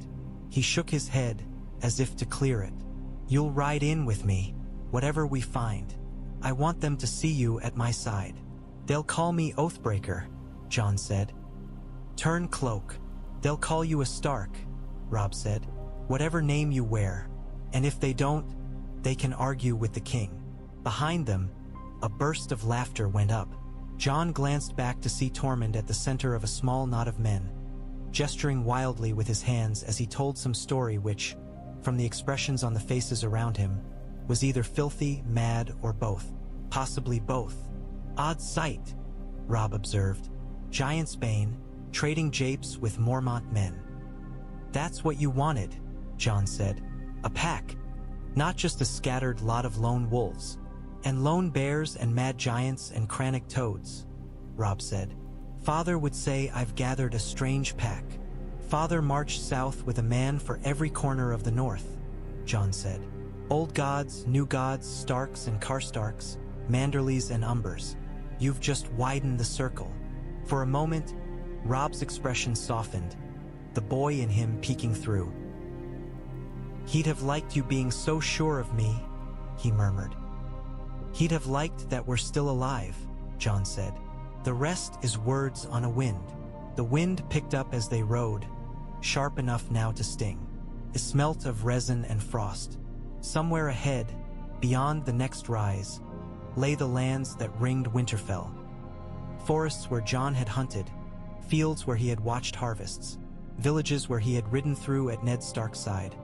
He shook his head, as if to clear it. "You'll ride in with me, whatever we find. I want them to see you at my side." "They'll call me Oathbreaker," Jon said. "Turn cloak. They'll call you a Stark," Robb said. "Whatever name you wear. And if they don't, they can argue with the king." Behind them, a burst of laughter went up. Jon glanced back to see Tormund at the center of a small knot of men, gesturing wildly with his hands as he told some story which, from the expressions on the faces around him, was either filthy, mad, or both. Possibly both. "Odd sight," Robb observed. "Giantsbane, trading japes with Mormont men." "That's what you wanted," Jon said. "A pack, not just a scattered lot of lone wolves. And lone bears and mad giants and crannic toads," Robb said. "Father would say I've gathered a strange pack." "Father marched south with a man for every corner of the north," Jon said. "Old gods, new gods, Starks and Karstarks, Manderleys and Umbers. You've just widened the circle." For a moment, Robb's expression softened, the boy in him peeking through. "He'd have liked you being so sure of me," he murmured. "He'd have liked that we're still alive," Jon said. "The rest is words on a wind." The wind picked up as they rode, sharp enough now to sting. It smelt of resin and frost. Somewhere ahead, beyond the next rise, lay the lands that ringed Winterfell. Forests where Jon had hunted, fields where he had watched harvests, villages where he had ridden through at Ned Stark's side,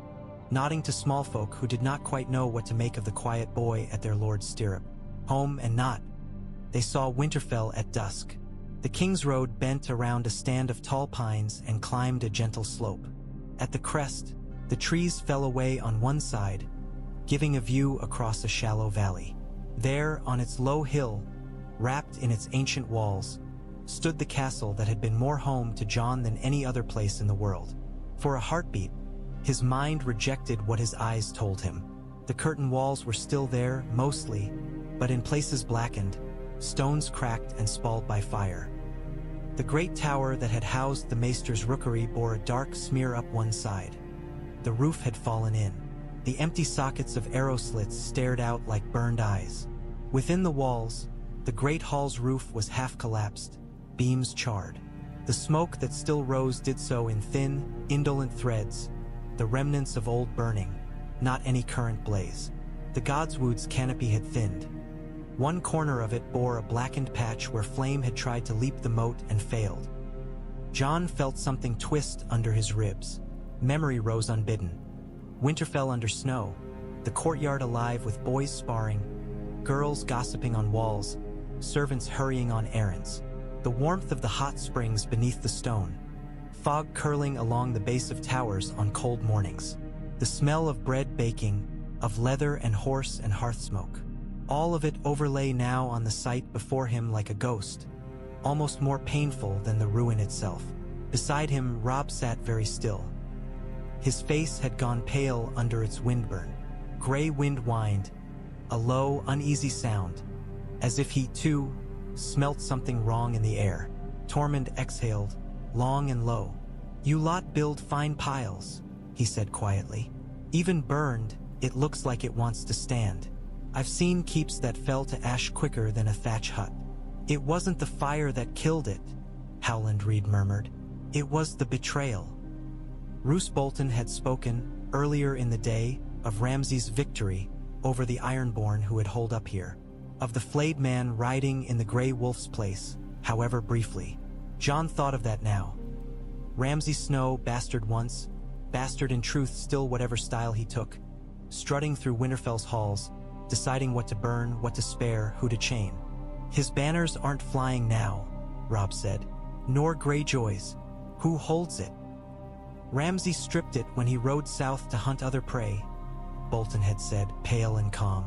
nodding to small folk who did not quite know what to make of the quiet boy at their lord's stirrup. Home and not. They saw Winterfell at dusk. The King's Road bent around a stand of tall pines and climbed a gentle slope. At the crest, the trees fell away on one side, giving a view across a shallow valley. There, on its low hill, wrapped in its ancient walls, stood the castle that had been more home to Jon than any other place in the world. For a heartbeat, his mind rejected what his eyes told him. The curtain walls were still there, mostly, but in places blackened, stones cracked and spalled by fire. The great tower that had housed the maester's rookery bore a dark smear up one side. The roof had fallen in. The empty sockets of arrow slits stared out like burned eyes. Within the walls, the great hall's roof was half collapsed, beams charred. The smoke that still rose did so in thin, indolent threads, the remnants of old burning, not any current blaze. The godswood's canopy had thinned. One corner of it bore a blackened patch where flame had tried to leap the moat and failed. Jon felt something twist under his ribs. Memory rose unbidden. Winterfell under snow, the courtyard alive with boys sparring, girls gossiping on walls, servants hurrying on errands. The warmth of the hot springs beneath the stone, fog curling along the base of towers on cold mornings. The smell of bread baking, of leather and horse and hearth smoke. All of it overlay now on the sight before him like a ghost, almost more painful than the ruin itself. Beside him, Robb sat very still. His face had gone pale under its windburn. Gray wind whined, a low, uneasy sound, as if he, too, smelt something wrong in the air. Tormund exhaled, long and low. "You lot build fine piles," he said quietly. "Even burned, it looks like it wants to stand. I've seen keeps that fell to ash quicker than a thatch hut." It wasn't the fire that killed it, Howland Reed murmured. It was the betrayal. Roose Bolton had spoken, earlier in the day, of Ramsay's victory over the ironborn who had holed up here, of the flayed man riding in the Grey Wolf's place, however briefly. Jon thought of that now. Ramsay Snow, bastard once, bastard in truth still whatever style he took, strutting through Winterfell's halls, deciding what to burn, what to spare, who to chain. His banners aren't flying now, Robb said, nor Greyjoy's. Who holds it? Ramsay stripped it when he rode south to hunt other prey, Bolton had said, pale and calm.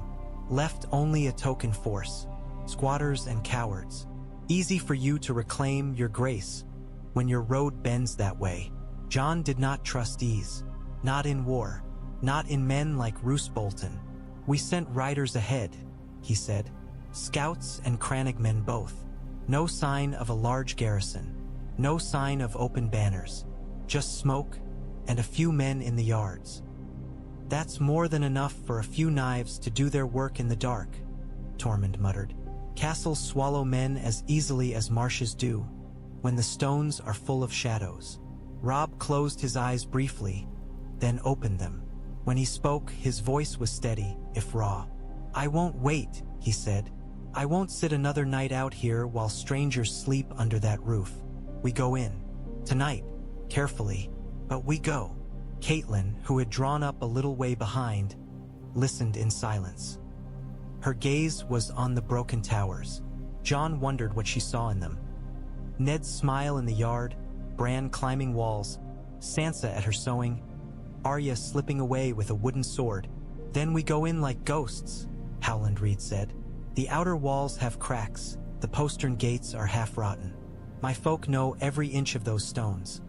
Left only a token force, squatters and cowards. Easy for you to reclaim your grace when your road bends that way. Jon did not trust ease, not in war, not in men like Roose Bolton. We sent riders ahead, he said, scouts and crannogmen both. No sign of a large garrison, no sign of open banners, just smoke and a few men in the yards. That's more than enough for a few knives to do their work in the dark, Tormund muttered. Castles swallow men as easily as marshes do, when the stones are full of shadows. Robb closed his eyes briefly, then opened them. When he spoke, his voice was steady, if raw. I won't wait, he said. I won't sit another night out here while strangers sleep under that roof. We go in. Tonight, carefully, but we go. Caitlin, who had drawn up a little way behind, listened in silence. Her gaze was on the broken towers. Jon wondered what she saw in them. Ned's smile in the yard, Bran climbing walls, Sansa at her sewing, Arya slipping away with a wooden sword. Then we go in like ghosts, Howland Reed said. The outer walls have cracks, the postern gates are half rotten. My folk know every inch of those stones.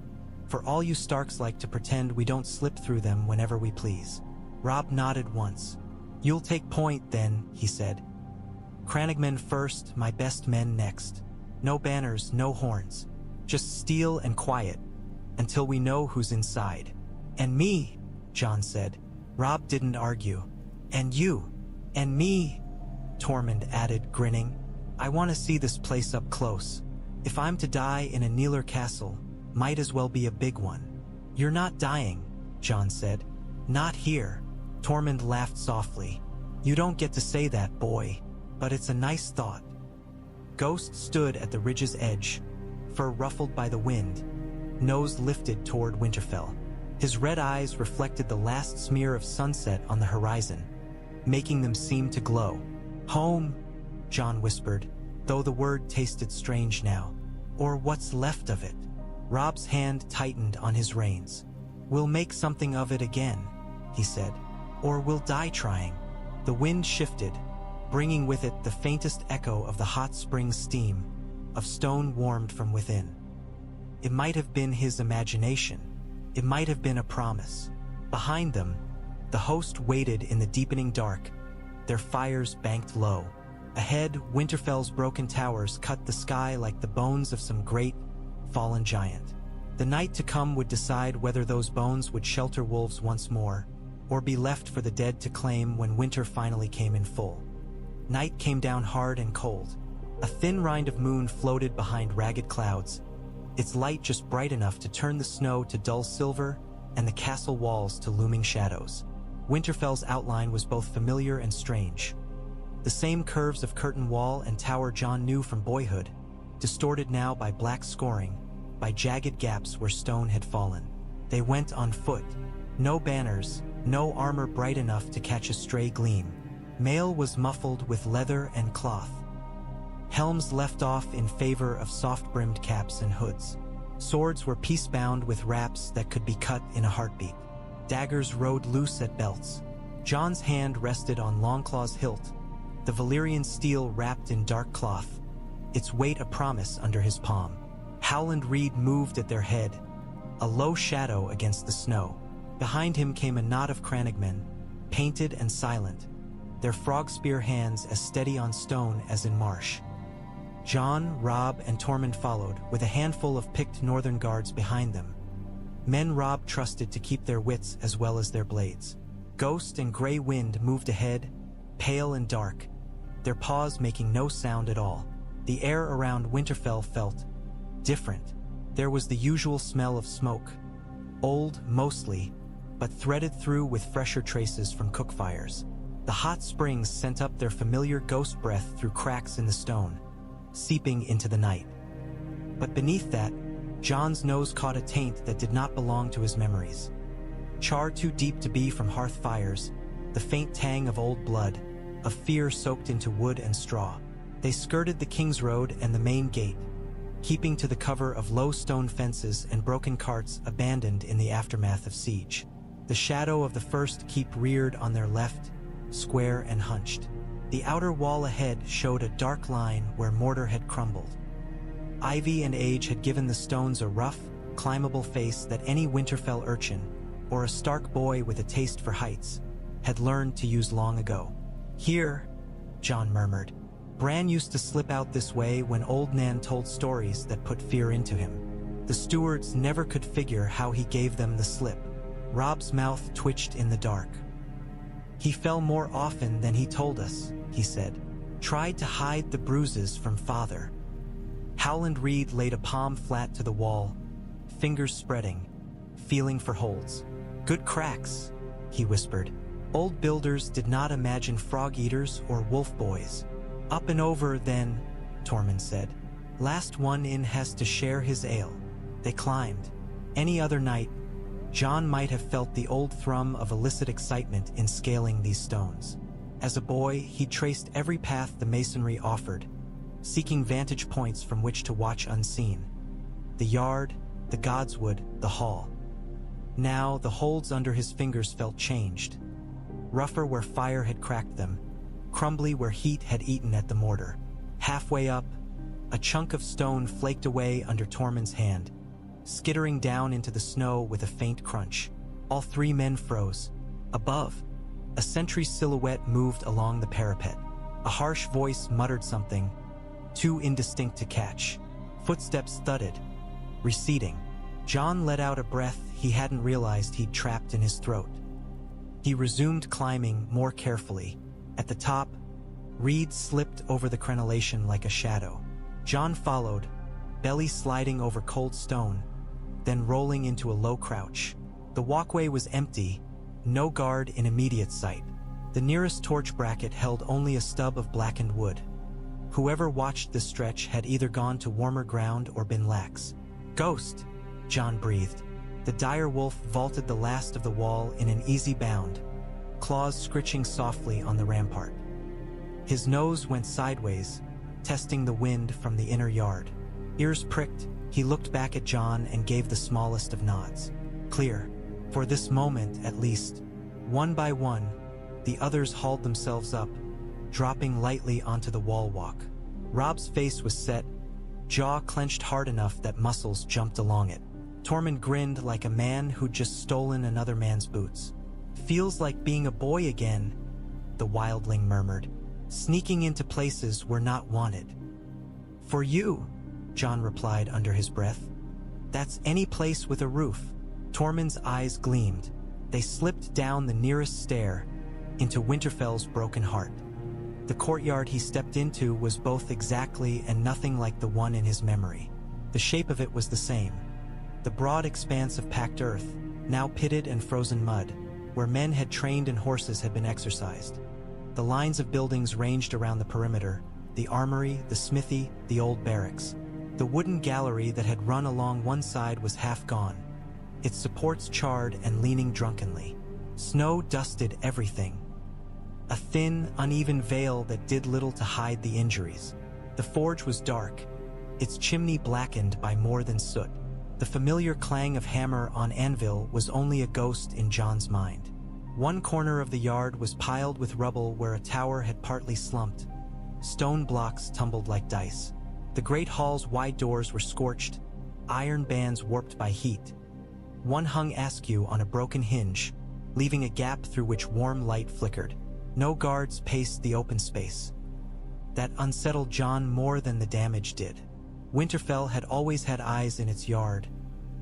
For all you Starks like to pretend we don't slip through them whenever we please. Robb nodded once. You'll take point then, he said. Crannogmen first, my best men next. No banners, no horns. Just steel and quiet, until we know who's inside. And me, Jon said. Robb didn't argue. And you. And me, Tormund added, grinning. I want to see this place up close. If I'm to die in a Kneeler castle, might as well be a big one. You're not dying, Jon said. Not here. Tormund laughed softly. You don't get to say that, boy, but it's a nice thought. Ghost stood at the ridge's edge, fur ruffled by the wind, nose lifted toward Winterfell. His red eyes reflected the last smear of sunset on the horizon, making them seem to glow. Home, Jon whispered, though the word tasted strange now. Or what's left of it. Robb's hand tightened on his reins. We'll make something of it again, he said. Or we'll die trying. The wind shifted, bringing with it the faintest echo of the hot spring steam, of stone warmed from within. It might have been his imagination. It might have been a promise. Behind them, the host waited in the deepening dark, their fires banked low. Ahead, Winterfell's broken towers cut the sky like the bones of some great, fallen giant. The night to come would decide whether those bones would shelter wolves once more, or be left for the dead to claim when winter finally came in full. Night came down hard and cold. A thin rind of moon floated behind ragged clouds, its light just bright enough to turn the snow to dull silver and the castle walls to looming shadows. Winterfell's outline was both familiar and strange. The same curves of curtain wall and tower Jon knew from boyhood, distorted now by black scoring, by jagged gaps where stone had fallen. They went on foot. No banners, no armor bright enough to catch a stray gleam. Mail was muffled with leather and cloth. Helms left off in favor of soft-brimmed caps and hoods. Swords were piece-bound with wraps that could be cut in a heartbeat. Daggers rode loose at belts. Jon's hand rested on Longclaw's hilt, the Valyrian steel wrapped in dark cloth, its weight a promise under his palm. Howland Reed moved at their head, a low shadow against the snow. Behind him came a knot of crannogmen, painted and silent, their frog spear hands as steady on stone as in marsh. Jon, Robb, and Tormund followed, with a handful of picked northern guards behind them. Men Robb trusted to keep their wits as well as their blades. Ghost and Grey Wind moved ahead, pale and dark, their paws making no sound at all. The air around Winterfell felt different. There was the usual smell of smoke, old mostly, but threaded through with fresher traces from cook fires. The hot springs sent up their familiar ghost breath through cracks in the stone, seeping into the night. But beneath that, Jon's nose caught a taint that did not belong to his memories. Char too deep to be from hearth fires, the faint tang of old blood, of fear soaked into wood and straw. They skirted the King's Road and the main gate, keeping to the cover of low stone fences and broken carts abandoned in the aftermath of siege. The shadow of the first keep reared on their left, square and hunched. The outer wall ahead showed a dark line where mortar had crumbled. Ivy and age had given the stones a rough, climbable face that any Winterfell urchin, or a Stark boy with a taste for heights, had learned to use long ago. "Here," Jon murmured. "Bran used to slip out this way when old Nan told stories that put fear into him. The stewards never could figure how he gave them the slip." Robb's mouth twitched in the dark. "He fell more often than he told us," he said. "Tried to hide the bruises from father." Howland Reed laid a palm flat to the wall, fingers spreading, feeling for holds. "Good cracks," he whispered. "Old builders did not imagine frog-eaters or wolf boys." "Up and over, then," Tormund said. "Last one in has to share his ale." They climbed. Any other night, Jon might have felt the old thrum of illicit excitement in scaling these stones. As a boy, he traced every path the masonry offered, seeking vantage points from which to watch unseen. The yard, the godswood, the hall. Now, the holds under his fingers felt changed. Rougher where fire had cracked them, crumbly where heat had eaten at the mortar. Halfway up, a chunk of stone flaked away under Tormund's hand, skittering down into the snow with a faint crunch. All three men froze. Above, a sentry's silhouette moved along the parapet. A harsh voice muttered something, too indistinct to catch. Footsteps thudded, receding. Jon let out a breath he hadn't realized he'd trapped in his throat. He resumed climbing more carefully. At the top, Reed slipped over the crenellation like a shadow. Jon followed, belly sliding over cold stone, then rolling into a low crouch. The walkway was empty, no guard in immediate sight. The nearest torch bracket held only a stub of blackened wood. Whoever watched this stretch had either gone to warmer ground or been lax. "Ghost," Jon breathed. The dire wolf vaulted the last of the wall in an easy bound, claws scritching softly on the rampart. His nose went sideways, testing the wind from the inner yard. Ears pricked, he looked back at Jon and gave the smallest of nods. Clear. For this moment, at least. One by one, the others hauled themselves up, dropping lightly onto the wall walk. Robb's face was set, jaw clenched hard enough that muscles jumped along it. Tormund grinned like a man who'd just stolen another man's boots. "Feels like being a boy again," the wildling murmured, "sneaking into places we're not wanted." "For you," Jon replied under his breath. "That's any place with a roof." Tormund's eyes gleamed. They slipped down the nearest stair, into Winterfell's broken heart. The courtyard he stepped into was both exactly and nothing like the one in his memory. The shape of it was the same. The broad expanse of packed earth, now pitted and frozen mud, where men had trained and horses had been exercised. The lines of buildings ranged around the perimeter, the armory, the smithy, the old barracks. The wooden gallery that had run along one side was half gone, its supports charred and leaning drunkenly. Snow dusted everything. A thin, uneven veil that did little to hide the injuries. The forge was dark, its chimney blackened by more than soot. The familiar clang of hammer on anvil was only a ghost in Jon's mind. One corner of the yard was piled with rubble where a tower had partly slumped. Stone blocks tumbled like dice. The great hall's wide doors were scorched, iron bands warped by heat. One hung askew on a broken hinge, leaving a gap through which warm light flickered. No guards paced the open space. That unsettled Jon more than the damage did. Winterfell had always had eyes in its yard.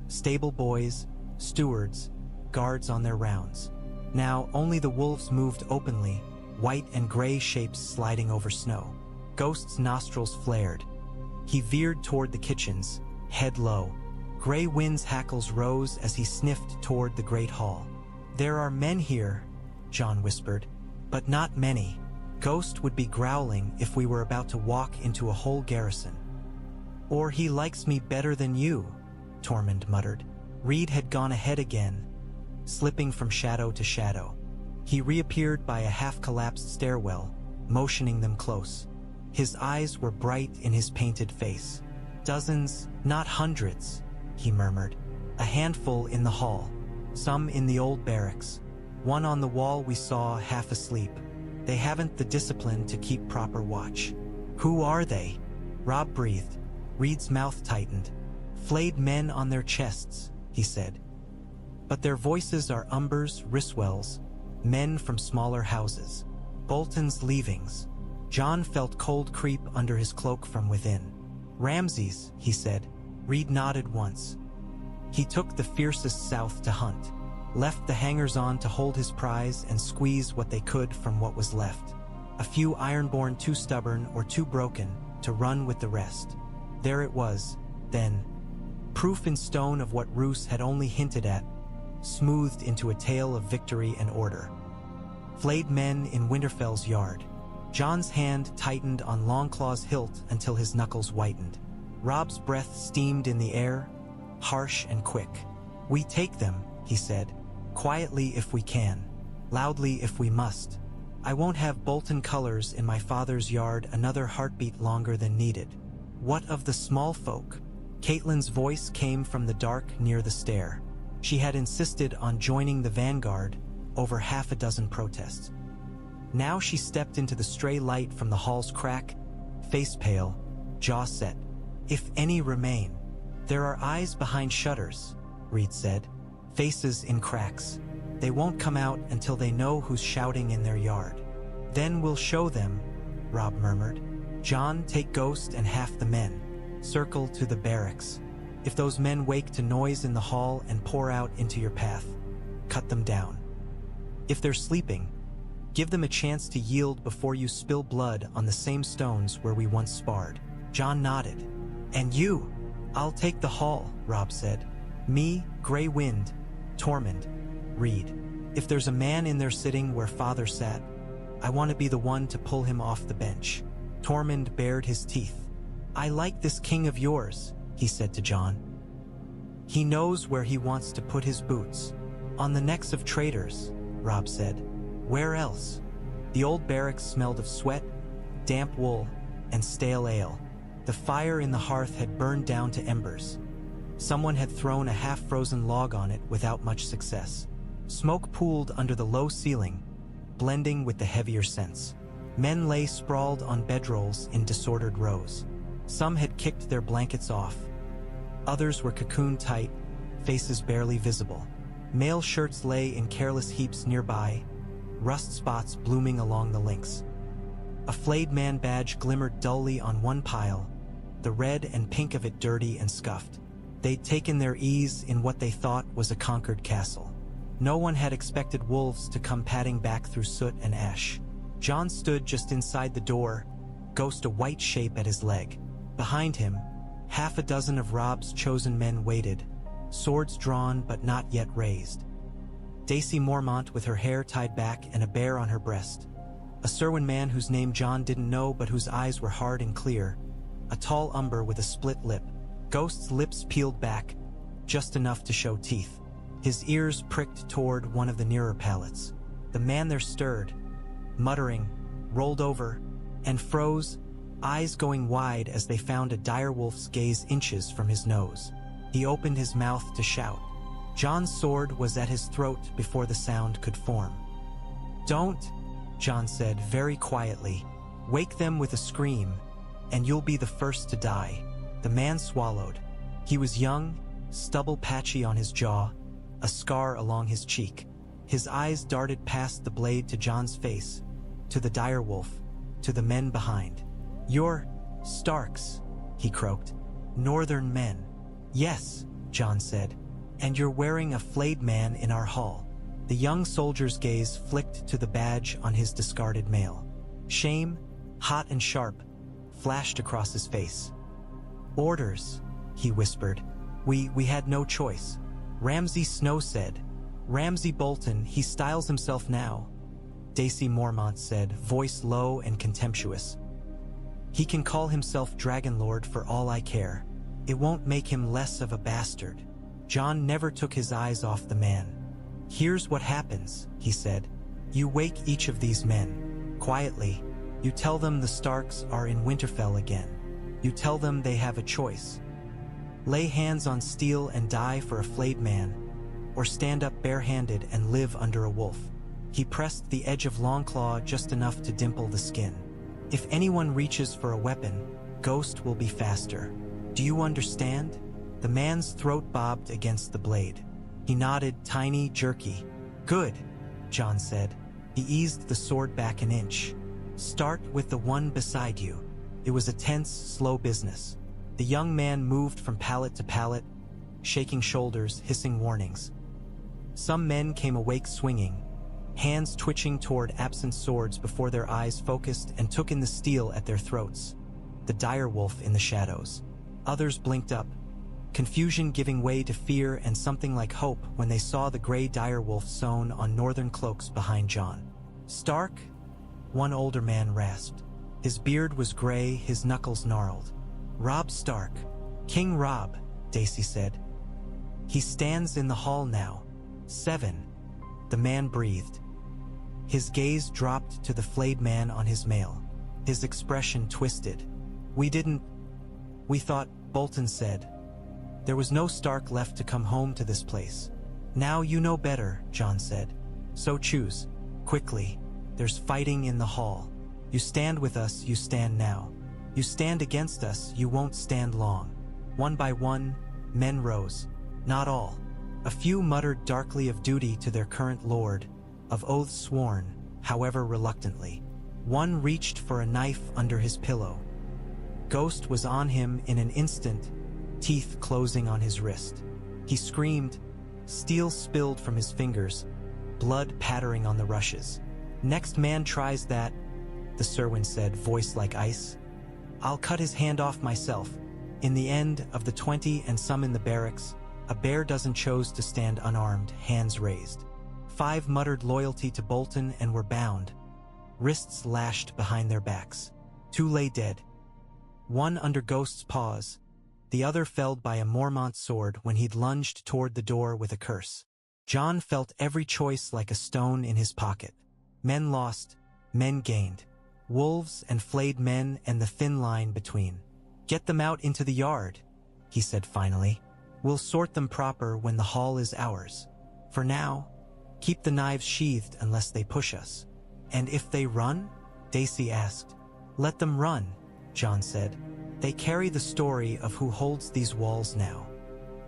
Stable boys, stewards, guards on their rounds. Now only the wolves moved openly, white and gray shapes sliding over snow. Ghost's nostrils flared, He veered toward the kitchens, head low. Gray Wind's hackles rose as he sniffed toward the great hall. "There are men here," Jon whispered, "but not many. Ghost would be growling if we were about to walk into a whole garrison." "Or he likes me better than you," Tormund muttered. Reed had gone ahead again, slipping from shadow to shadow. He reappeared by a half-collapsed stairwell, motioning them close. His eyes were bright in his painted face. "Dozens, not hundreds," he murmured. "A handful in the hall, some in the old barracks. One on the wall we saw half asleep. They haven't the discipline to keep proper watch." "Who are they?" Robb breathed. Reed's mouth tightened. "Flayed men on their chests," he said. "But their voices are Umbers, Riswells, men from smaller houses. Boltons' leavings." Jon felt cold creep under his cloak from within. "Ramses," he said. Reed nodded once. "He took the fiercest south to hunt, left the hangers-on to hold his prize and squeeze what they could from what was left. A few ironborn too stubborn or too broken to run with the rest. There it was, then, proof in stone of what Roose had only hinted at, smoothed into a tale of victory and order. Flayed men in Winterfell's yard." Jon's hand tightened on Longclaw's hilt until his knuckles whitened. Robb's breath steamed in the air, harsh and quick. "We take them," he said, "quietly if we can, loudly if we must. I won't have Bolton colors in my father's yard another heartbeat longer than needed." "What of the small folk?" Caitlyn's voice came from the dark near the stair. She had insisted on joining the vanguard over half a dozen protests. Now she stepped into the stray light from the hall's crack, face pale, jaw set. "If any remain." "There are eyes behind shutters," Reed said. "Faces in cracks. They won't come out until they know who's shouting in their yard." "Then we'll show them," Robb murmured. "Jon, take Ghost and half the men. Circle to the barracks. If those men wake to noise in the hall and pour out into your path, cut them down. If they're sleeping, give them a chance to yield before you spill blood on the same stones where we once sparred." Jon nodded. "And you?" "I'll take the hall," Robb said. "Me, Grey Wind, Tormund, Reed. If there's a man in there sitting where father sat, I want to be the one to pull him off the bench." Tormund bared his teeth. "I like this king of yours," he said to Jon. "He knows where he wants to put his boots." "On the necks of traitors," Robb said. "Where else?" The old barracks smelled of sweat, damp wool, and stale ale. The fire in the hearth had burned down to embers. Someone had thrown a half-frozen log on it without much success. Smoke pooled under the low ceiling, blending with the heavier scents. Men lay sprawled on bedrolls in disordered rows. Some had kicked their blankets off. Others were cocooned tight, faces barely visible. Male shirts lay in careless heaps nearby, rust spots blooming along the links. A flayed man badge glimmered dully on one pile, the red and pink of it dirty and scuffed. They'd taken their ease in what they thought was a conquered castle. No one had expected wolves to come padding back through soot and ash. Jon stood just inside the door, Ghost a white shape at his leg. Behind him, half a dozen of Robb's chosen men waited, swords drawn but not yet raised. Daisy Mormont with her hair tied back and a bear on her breast. A Serwyn man whose name Jon didn't know but whose eyes were hard and clear. A tall Umber with a split lip. Ghost's lips peeled back, just enough to show teeth. His ears pricked toward one of the nearer pallets. The man there stirred, muttering, rolled over, and froze, eyes going wide as they found a direwolf's gaze inches from his nose. He opened his mouth to shout. Jon's sword was at his throat before the sound could form. "Don't," Jon said very quietly. "Wake them with a scream, and you'll be the first to die." The man swallowed. He was young, stubble patchy on his jaw, a scar along his cheek. His eyes darted past the blade to Jon's face, to the direwolf, to the men behind. "You're Starks," he croaked. "Northern men." "Yes," Jon said. "And you're wearing a flayed man in our hall." The young soldier's gaze flicked to the badge on his discarded mail. Shame, hot and sharp, flashed across his face. Orders, he whispered. We had no choice. Ramsay Snow said. Ramsay Bolton, he styles himself now. Daisy Mormont said, voice low and contemptuous. He can call himself Dragonlord for all I care. It won't make him less of a bastard. Jon never took his eyes off the man. Here's what happens, he said. You wake each of these men. Quietly, you tell them the Starks are in Winterfell again. You tell them they have a choice. Lay hands on steel and die for a flayed man, or stand up barehanded and live under a wolf. He pressed the edge of Longclaw just enough to dimple the skin. If anyone reaches for a weapon, Ghost will be faster. Do you understand? The man's throat bobbed against the blade. He nodded, tiny, jerky. Good, Jon said. He eased the sword back an inch. Start with the one beside you. It was a tense, slow business. The young man moved from pallet to pallet, shaking shoulders, hissing warnings. Some men came awake swinging, hands twitching toward absent swords before their eyes focused and took in the steel at their throats. The direwolf in the shadows. Others blinked up, confusion giving way to fear and something like hope when they saw the gray direwolf sewn on northern cloaks behind Jon. Stark? One older man rasped. His beard was gray, his knuckles gnarled. Robb Stark. King Robb, Daisy said. He stands in the hall now. 7. The man breathed. His gaze dropped to the flayed man on his mail. His expression twisted. We thought, Bolton said. There was no Stark left to come home to this place. Now you know better, Jon said. So choose. Quickly. There's fighting in the hall. You stand with us, you stand now. You stand against us, you won't stand long. One by one, men rose. Not all. A few muttered darkly of duty to their current lord, of oaths sworn, however reluctantly. One reached for a knife under his pillow. Ghost was on him in an instant, teeth closing on his wrist. He screamed, steel spilled from his fingers, blood pattering on the rushes. Next man tries that, the Serwyn said, voice like ice. I'll cut his hand off myself. In the end of the 20 and some in the barracks, a bare dozen chose to stand unarmed, hands raised. 5 muttered loyalty to Bolton and were bound, wrists lashed behind their backs. 2 lay dead. One under Ghost's paws, the other felled by a Mormont sword when he'd lunged toward the door with a curse. Jon felt every choice like a stone in his pocket. Men lost, men gained. Wolves and flayed men and the thin line between. Get them out into the yard, he said finally. We'll sort them proper when the hall is ours. For now, keep the knives sheathed unless they push us. And if they run? Daisy asked. Let them run, Jon said. They carry the story of who holds these walls now.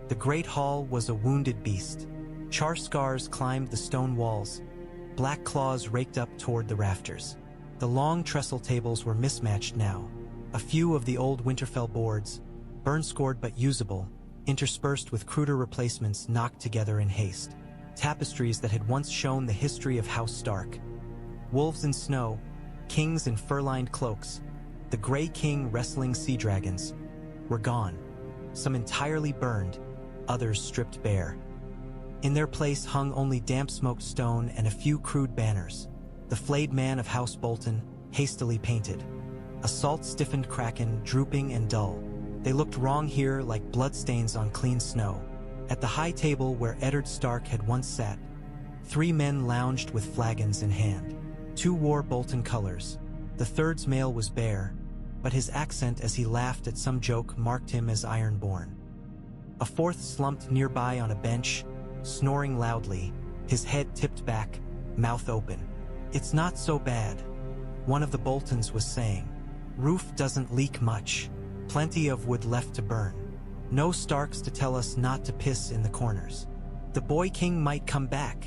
The great hall was a wounded beast. Char scars climbed the stone walls. Black claws raked up toward the rafters. The long trestle tables were mismatched now. A few of the old Winterfell boards, burn-scored but usable, interspersed with cruder replacements knocked together in haste. Tapestries that had once shown the history of House Stark. Wolves in snow, kings in fur-lined cloaks, the Grey King wrestling sea dragons, were gone. Some entirely burned, others stripped bare. In their place hung only damp-smoked stone and a few crude banners. The flayed man of House Bolton, hastily painted. A salt-stiffened kraken, drooping and dull. They looked wrong here like bloodstains on clean snow. At the high table where Eddard Stark had once sat, 3 men lounged with flagons in hand. 2 wore Bolton colors. The third's mail was bare, but his accent as he laughed at some joke marked him as ironborn. A 4th slumped nearby on a bench, snoring loudly, his head tipped back, mouth open. It's not so bad, one of the Boltons was saying. Roof doesn't leak much. Plenty of wood left to burn. No Starks to tell us not to piss in the corners. The boy king might come back,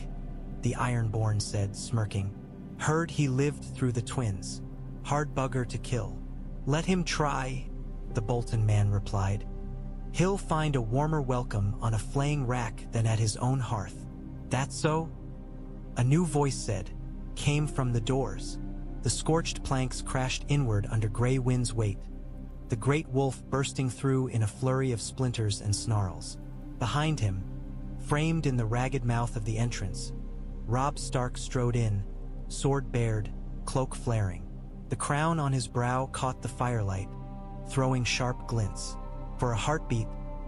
the ironborn said, smirking. Heard he lived through the twins. Hard bugger to kill. Let him try, the Bolton man replied. He'll find a warmer welcome on a flaying rack than at his own hearth. That so? A new voice said, came from the doors. The scorched planks crashed inward under gray wind's weight. the great wolf bursting through in a flurry of splinters and snarls. Behind him, framed in the ragged mouth of the entrance, Robb Stark strode in, sword bared, cloak flaring. The crown on his brow caught the firelight, throwing sharp glints. For a heartbeat,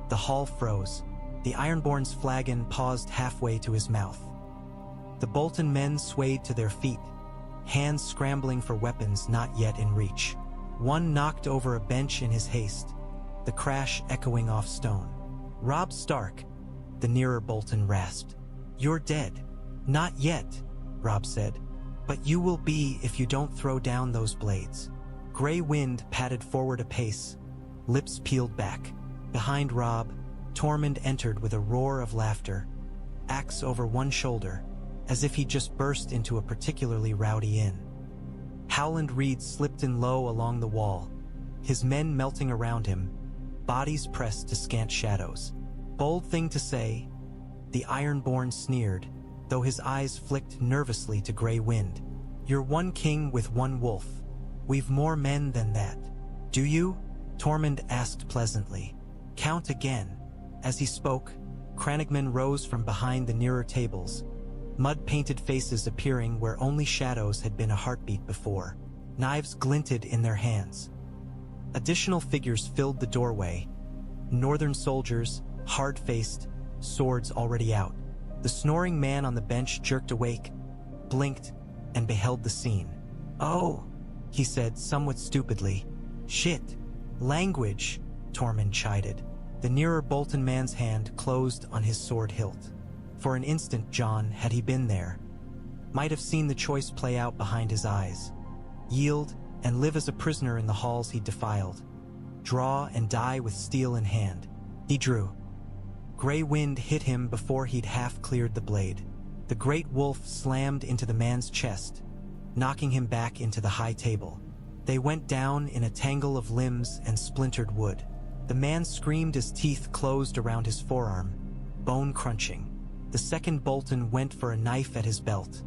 the hall froze. The Ironborn's flagon paused halfway to his mouth. The Bolton men swayed to their feet, hands scrambling for weapons not yet in reach. One knocked over a bench in his haste, the crash echoing off stone. "Robb Stark," the nearer Bolton rasped. "You're dead." "Not yet," Robb said. "But you will be if you don't throw down those blades." Grey Wind padded forward a pace, lips peeled back. Behind Robb, Tormund entered with a roar of laughter, axe over one shoulder, as if he just burst into a particularly rowdy inn. Howland Reed slipped in low along the wall, his men melting around him, bodies pressed to scant shadows. "Bold thing to say," the Ironborn sneered, though his eyes flicked nervously to Grey Wind. "You're one king with one wolf. We've more men than that." "Do you?" Tormund asked pleasantly. "Count again." As he spoke, crannogmen rose from behind the nearer tables, mud-painted faces appearing where only shadows had been a heartbeat before. Knives glinted in their hands. Additional figures filled the doorway. Northern soldiers, hard-faced, swords already out. The snoring man on the bench jerked awake, blinked, and beheld the scene. "Oh," he said somewhat stupidly. "Shit. Language," Tormund chided. The nearer Bolton man's hand closed on his sword hilt. For an instant Jon, had he been there, might have seen the choice play out behind his eyes. Yield and live as a prisoner in the halls he'd defiled. Draw and die with steel in hand. He drew. Grey Wind hit him before he'd half cleared the blade. The great wolf slammed into the man's chest, knocking him back into the high table. They went down in a tangle of limbs and splintered wood. The man screamed as teeth closed around his forearm, bone crunching. The second Bolton went for a knife at his belt.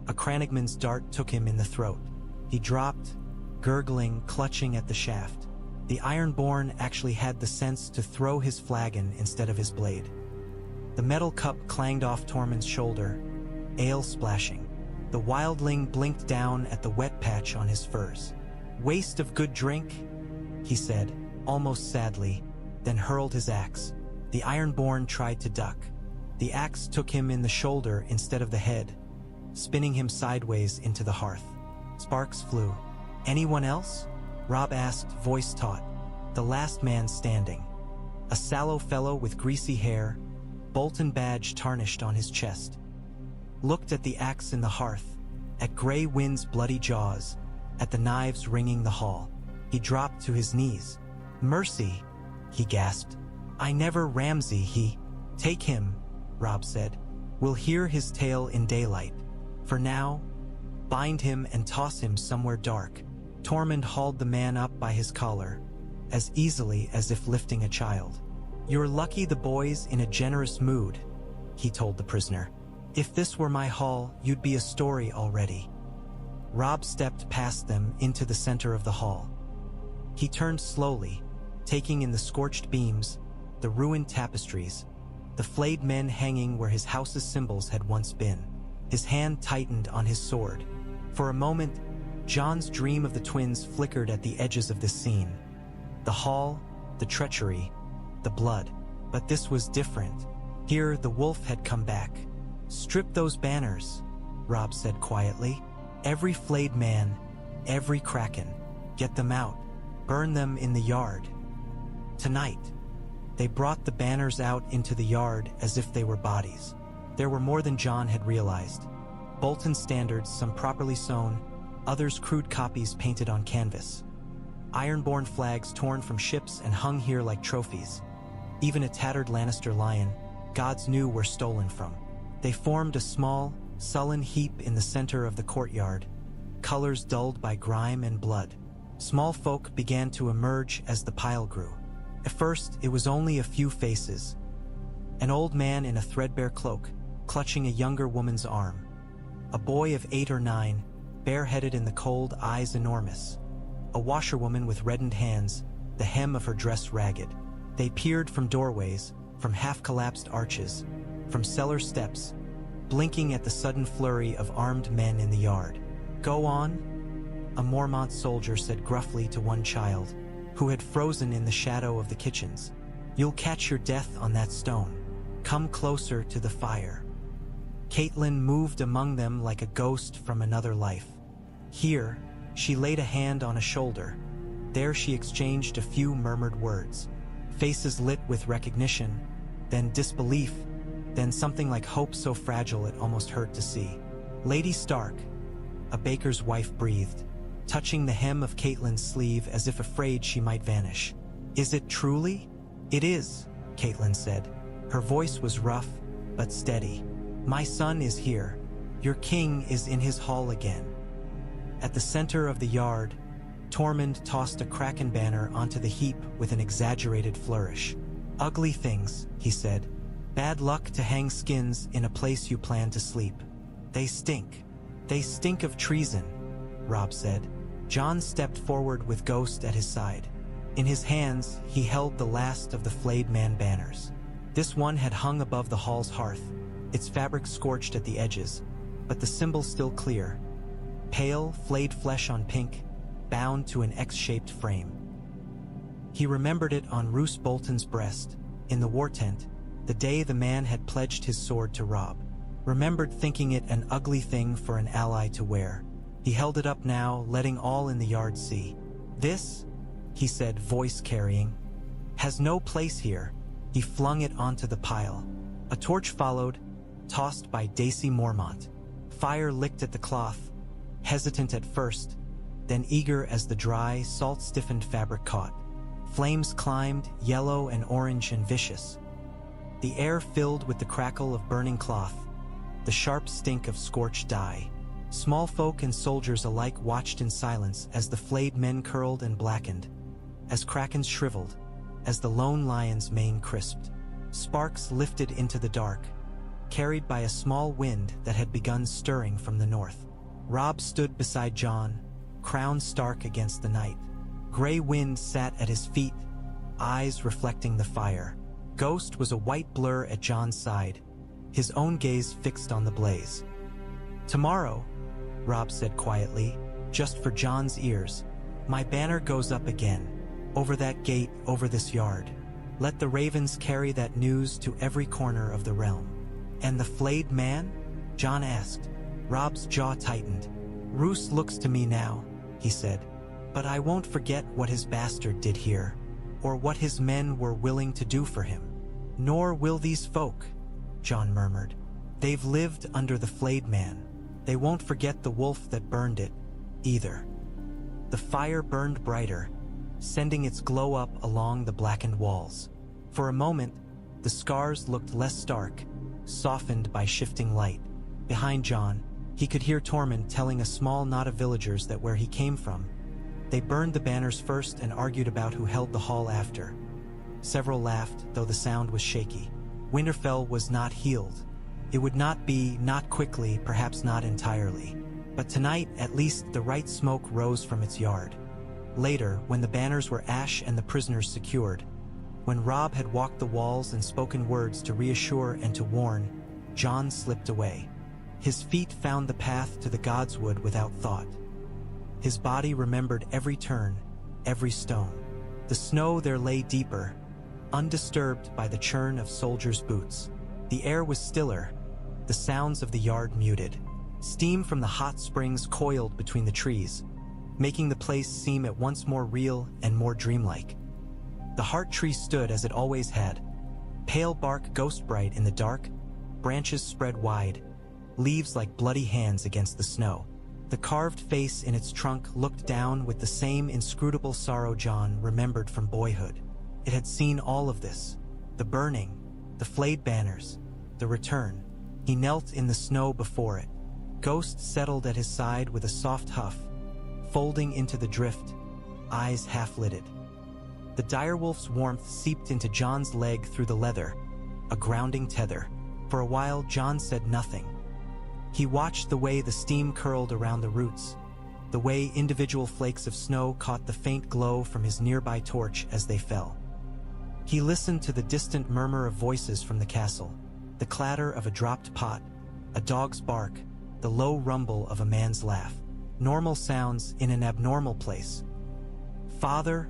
A crannogman's dart took him in the throat. He dropped, gurgling, clutching at the shaft. The Ironborn actually had the sense to throw his flagon instead of his blade. The metal cup clanged off Tormund's shoulder, ale splashing. The wildling blinked down at the wet patch on his furs. "Waste of good drink," he said, almost sadly, then hurled his axe. The Ironborn tried to duck. The axe took him in the shoulder instead of the head, spinning him sideways into the hearth. Sparks flew. "Anyone else?" Robb asked, voice taut. The last man standing. A sallow fellow with greasy hair, Bolton badge tarnished on his chest. Looked at the axe in the hearth, at Grey Wind's bloody jaws, at the knives ringing the hall. He dropped to his knees. "Mercy," he gasped. "I never Ramsay he." "Take him," Robb said. "We'll hear his tale in daylight. For now, bind him and toss him somewhere dark." Tormund hauled the man up by his collar, as easily as if lifting a child. "You're lucky the boy's in a generous mood," he told the prisoner. "If this were my hall, you'd be a story already." Robb stepped past them into the center of the hall. He turned slowly, taking in the scorched beams, the ruined tapestries, the flayed men hanging where his house's symbols had once been. His hand tightened on his sword. For a moment, Jon's dream of the twins flickered at the edges of this scene. The hall, the treachery, the blood. But this was different. Here, the wolf had come back. "Strip those banners," Robb said quietly. "Every flayed man, every kraken. Get them out. Burn them in the yard. Tonight." They brought the banners out into the yard as if they were bodies. There were more than Jon had realized. Bolton standards, some properly sewn, others crude copies painted on canvas. Ironborn flags torn from ships and hung here like trophies. Even a tattered Lannister lion, gods knew were stolen from. They formed a small, sullen heap in the center of the courtyard, colors dulled by grime and blood. Small folk began to emerge as the pile grew. At first, it was only a few faces. An old man in a threadbare cloak, clutching a younger woman's arm. A boy of 8 or 9, bareheaded in the cold, eyes enormous. A washerwoman with reddened hands, the hem of her dress ragged. They peered from doorways, from half-collapsed arches, from cellar steps, blinking at the sudden flurry of armed men in the yard. "Go on," a Mormont soldier said gruffly to one child, who had frozen in the shadow of the kitchens. "You'll catch your death on that stone. Come closer to the fire." Caitlin moved among them like a ghost from another life. Here, she laid a hand on a shoulder. There she exchanged a few murmured words. Faces lit with recognition, then disbelief, then something like hope so fragile it almost hurt to see. "Lady Stark," a baker's wife breathed, touching the hem of Caitlin's sleeve as if afraid she might vanish. "Is it truly?" "It is," Caitlin said. Her voice was rough, but steady. "My son is here. Your king is in his hall again." At the center of the yard, Tormund tossed a kraken banner onto the heap with an exaggerated flourish. "Ugly things," he said. "Bad luck to hang skins in a place you plan to sleep. They stink. They stink of treason," Robb said. Jon stepped forward with Ghost at his side. In his hands, he held the last of the Flayed man banners. This one had hung above the hall's hearth, its fabric scorched at the edges, but the symbol still clear. Pale, flayed flesh on pink, bound to an X-shaped frame. He remembered it on Roose Bolton's breast, in the war tent, the day the man had pledged his sword to Robb. Remembered thinking it an ugly thing for an ally to wear. He held it up now, letting all in the yard see. "This," he said, voice carrying, "has no place here." He flung it onto the pile. A torch followed, tossed by Daisy Mormont. Fire licked at the cloth, hesitant at first, then eager as the dry, salt-stiffened fabric caught. Flames climbed, yellow and orange and vicious. The air filled with the crackle of burning cloth, the sharp stink of scorched dye. Small folk and soldiers alike watched in silence as the flayed men curled and blackened, as krakens shriveled, as the lone lion's mane crisped. Sparks lifted into the dark, carried by a small wind that had begun stirring from the north. Robb stood beside Jon, crown stark against the night. Gray wind sat at his feet, eyes reflecting the fire. Ghost was a white blur at Jon's side, his own gaze fixed on the blaze. "Tomorrow," Robb said quietly, just for Jon's ears, "my banner goes up again, over that gate, over this yard. Let the ravens carry that news to every corner of the realm." "And the flayed man?" Jon asked. Robb's jaw tightened. "Roose looks to me now," he said, "but I won't forget what his bastard did here, or what his men were willing to do for him." "Nor will these folk," Jon murmured. "They've lived under the flayed man. They won't forget the wolf that burned it, either." The fire burned brighter, sending its glow up along the blackened walls. For a moment, the scars looked less stark, softened by shifting light. Behind Jon, he could hear Tormund telling a small knot of villagers that where he came from, they burned the banners first and argued about who held the hall after. Several laughed, though the sound was shaky. Winterfell was not healed. It would not be, not quickly, perhaps not entirely. But tonight, at least, the right smoke rose from its yard. Later, when the banners were ash and the prisoners secured, when Robb had walked the walls and spoken words to reassure and to warn, Jon slipped away. His feet found the path to the godswood without thought. His body remembered every turn, every stone. The snow there lay deeper, undisturbed by the churn of soldiers' boots. The air was stiller, the sounds of the yard muted. Steam from the hot springs coiled between the trees, making the place seem at once more real and more dreamlike. The heart tree stood as it always had, pale bark ghost-bright in the dark, branches spread wide, leaves like bloody hands against the snow. The carved face in its trunk looked down with the same inscrutable sorrow Jon remembered from boyhood. It had seen all of this, the burning, the flayed banners, the return. He knelt in the snow before it. Ghost settled at his side with a soft huff, folding into the drift, eyes half-lidded. The direwolf's warmth seeped into Jon's leg through the leather, a grounding tether. For a while, Jon said nothing. He watched the way the steam curled around the roots, the way individual flakes of snow caught the faint glow from his nearby torch as they fell. He listened to the distant murmur of voices from the castle, the clatter of a dropped pot, a dog's bark, the low rumble of a man's laugh. Normal sounds in an abnormal place. "Father,"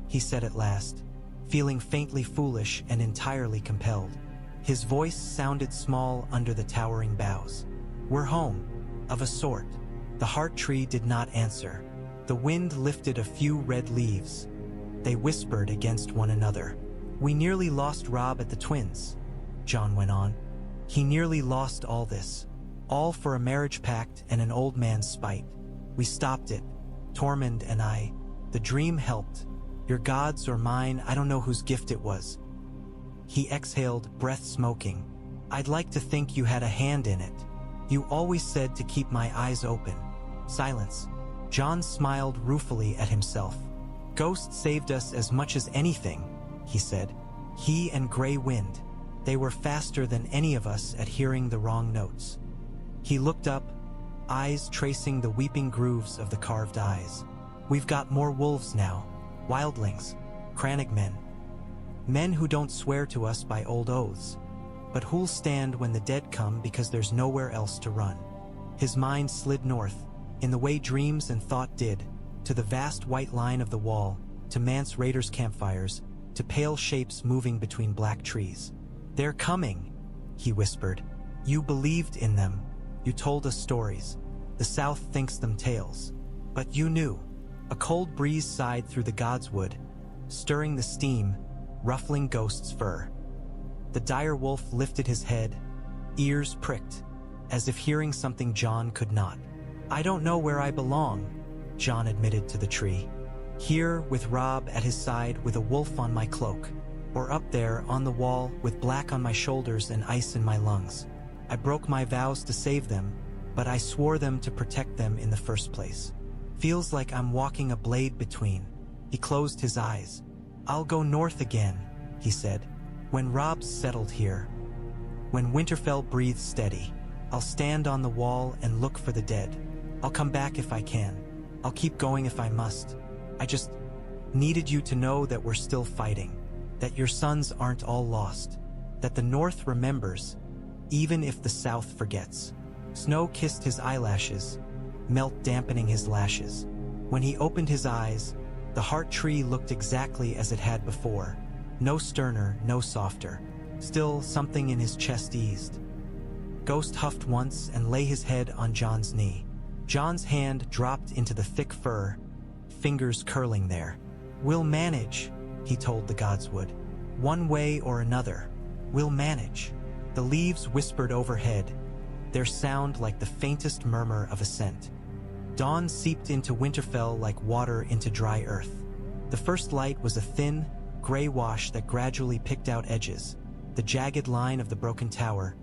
he said at last, feeling faintly foolish and entirely compelled. His voice sounded small under the towering boughs. "We're home, of a sort." The heart tree did not answer. The wind lifted a few red leaves. They whispered against one another. "We nearly lost Robb at the Twins," Jon went on. "He nearly lost all this. All for a marriage pact and an old man's spite. We stopped it, Tormund and I. The dream helped. Your gods or mine, I don't know whose gift it was." He exhaled, breath smoking. "I'd like to think you had a hand in it. You always said to keep my eyes open." Silence. Jon smiled ruefully at himself. "Ghost saved us as much as anything," he said. "He and Grey Wind. They were faster than any of us at hearing the wrong notes." He looked up, eyes tracing the weeping grooves of the carved eyes. "We've got more wolves now. Wildlings, crannogmen. Men who don't swear to us by old oaths, but who'll stand when the dead come because there's nowhere else to run." His mind slid north, in the way dreams and thought did, to the vast white line of the wall, to Mance raiders' campfires, to pale shapes moving between black trees. "They're coming," he whispered. "You believed in them. You told us stories. The South thinks them tales. But you knew." A cold breeze sighed through the godswood, stirring the steam, ruffling Ghost's fur. The dire wolf lifted his head, ears pricked, as if hearing something Jon could not. "I don't know where I belong," Jon admitted to the tree. "Here, with Robb at his side with a wolf on my cloak, or up there on the wall with black on my shoulders and ice in my lungs. I broke my vows to save them, but I swore them to protect them in the first place. Feels like I'm walking a blade between." He closed his eyes. "I'll go north again," he said. "When Robb's settled here. When Winterfell breathes steady. I'll stand on the wall and look for the dead. I'll come back if I can. I'll keep going if I must. I just needed you to know that we're still fighting. That your sons aren't all lost. That the North remembers, even if the South forgets." Snow kissed his eyelashes, melt dampening his lashes. When he opened his eyes, the heart tree looked exactly as it had before. No sterner, no softer. Still, something in his chest eased. Ghost huffed once and lay his head on Jon's knee. Jon's hand dropped into the thick fur, fingers curling there. "We'll manage," he told the godswood. "One way or another. We'll manage." The leaves whispered overhead, their sound like the faintest murmur of ascent. Dawn seeped into Winterfell like water into dry earth. The first light was a thin, gray wash that gradually picked out edges, the jagged line of the broken tower,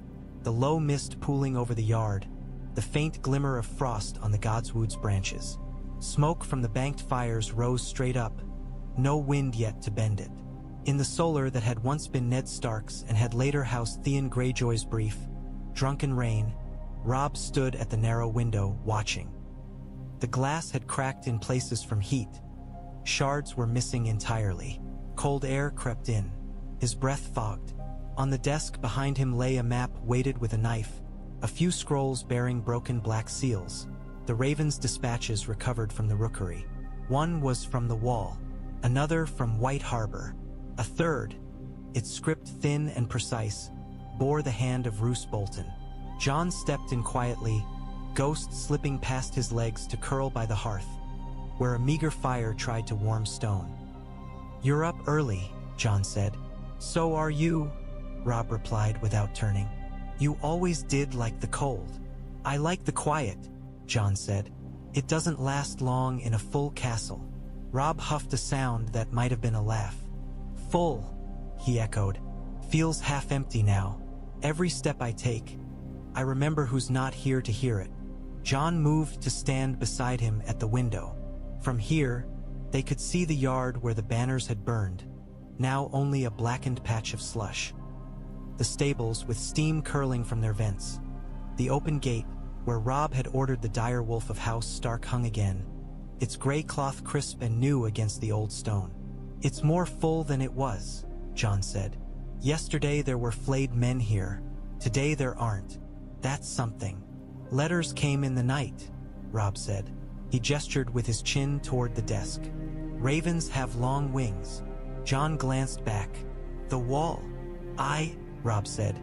the low mist pooling over the yard, the faint glimmer of frost on the godswood's branches. Smoke from the banked fires rose straight up, no wind yet to bend it. In the solar that had once been Ned Stark's and had later housed Theon Greyjoy's brief, drunken reign, Robb stood at the narrow window, watching. The glass had cracked in places from heat. Shards were missing entirely. Cold air crept in. His breath fogged. On the desk behind him lay a map weighted with a knife, a few scrolls bearing broken black seals, the Raven's dispatches recovered from the rookery. One was from the Wall, another from White Harbor. A third, its script thin and precise, bore the hand of Roose Bolton. Jon stepped in quietly, Ghost slipping past his legs to curl by the hearth, where a meager fire tried to warm stone. "You're up early," Jon said. "So are you," Robb replied without turning. "You always did like the cold." "I like the quiet," Jon said. "It doesn't last long in a full castle." Robb huffed a sound that might have been a laugh. "Full," he echoed. "Feels half empty now. Every step I take, I remember who's not here to hear it." Jon moved to stand beside him at the window. From here, they could see the yard where the banners had burned, now only a blackened patch of slush. The stables with steam curling from their vents. The open gate, where Robb had ordered the dire wolf of House Stark hung again, its gray cloth crisp and new against the old stone. "It's more full than it was," Jon said. "Yesterday there were flayed men here. Today there aren't. That's something." "Letters came in the night," Robb said. He gestured with his chin toward the desk. "Ravens have long wings." Jon glanced back. "The wall." Robb said.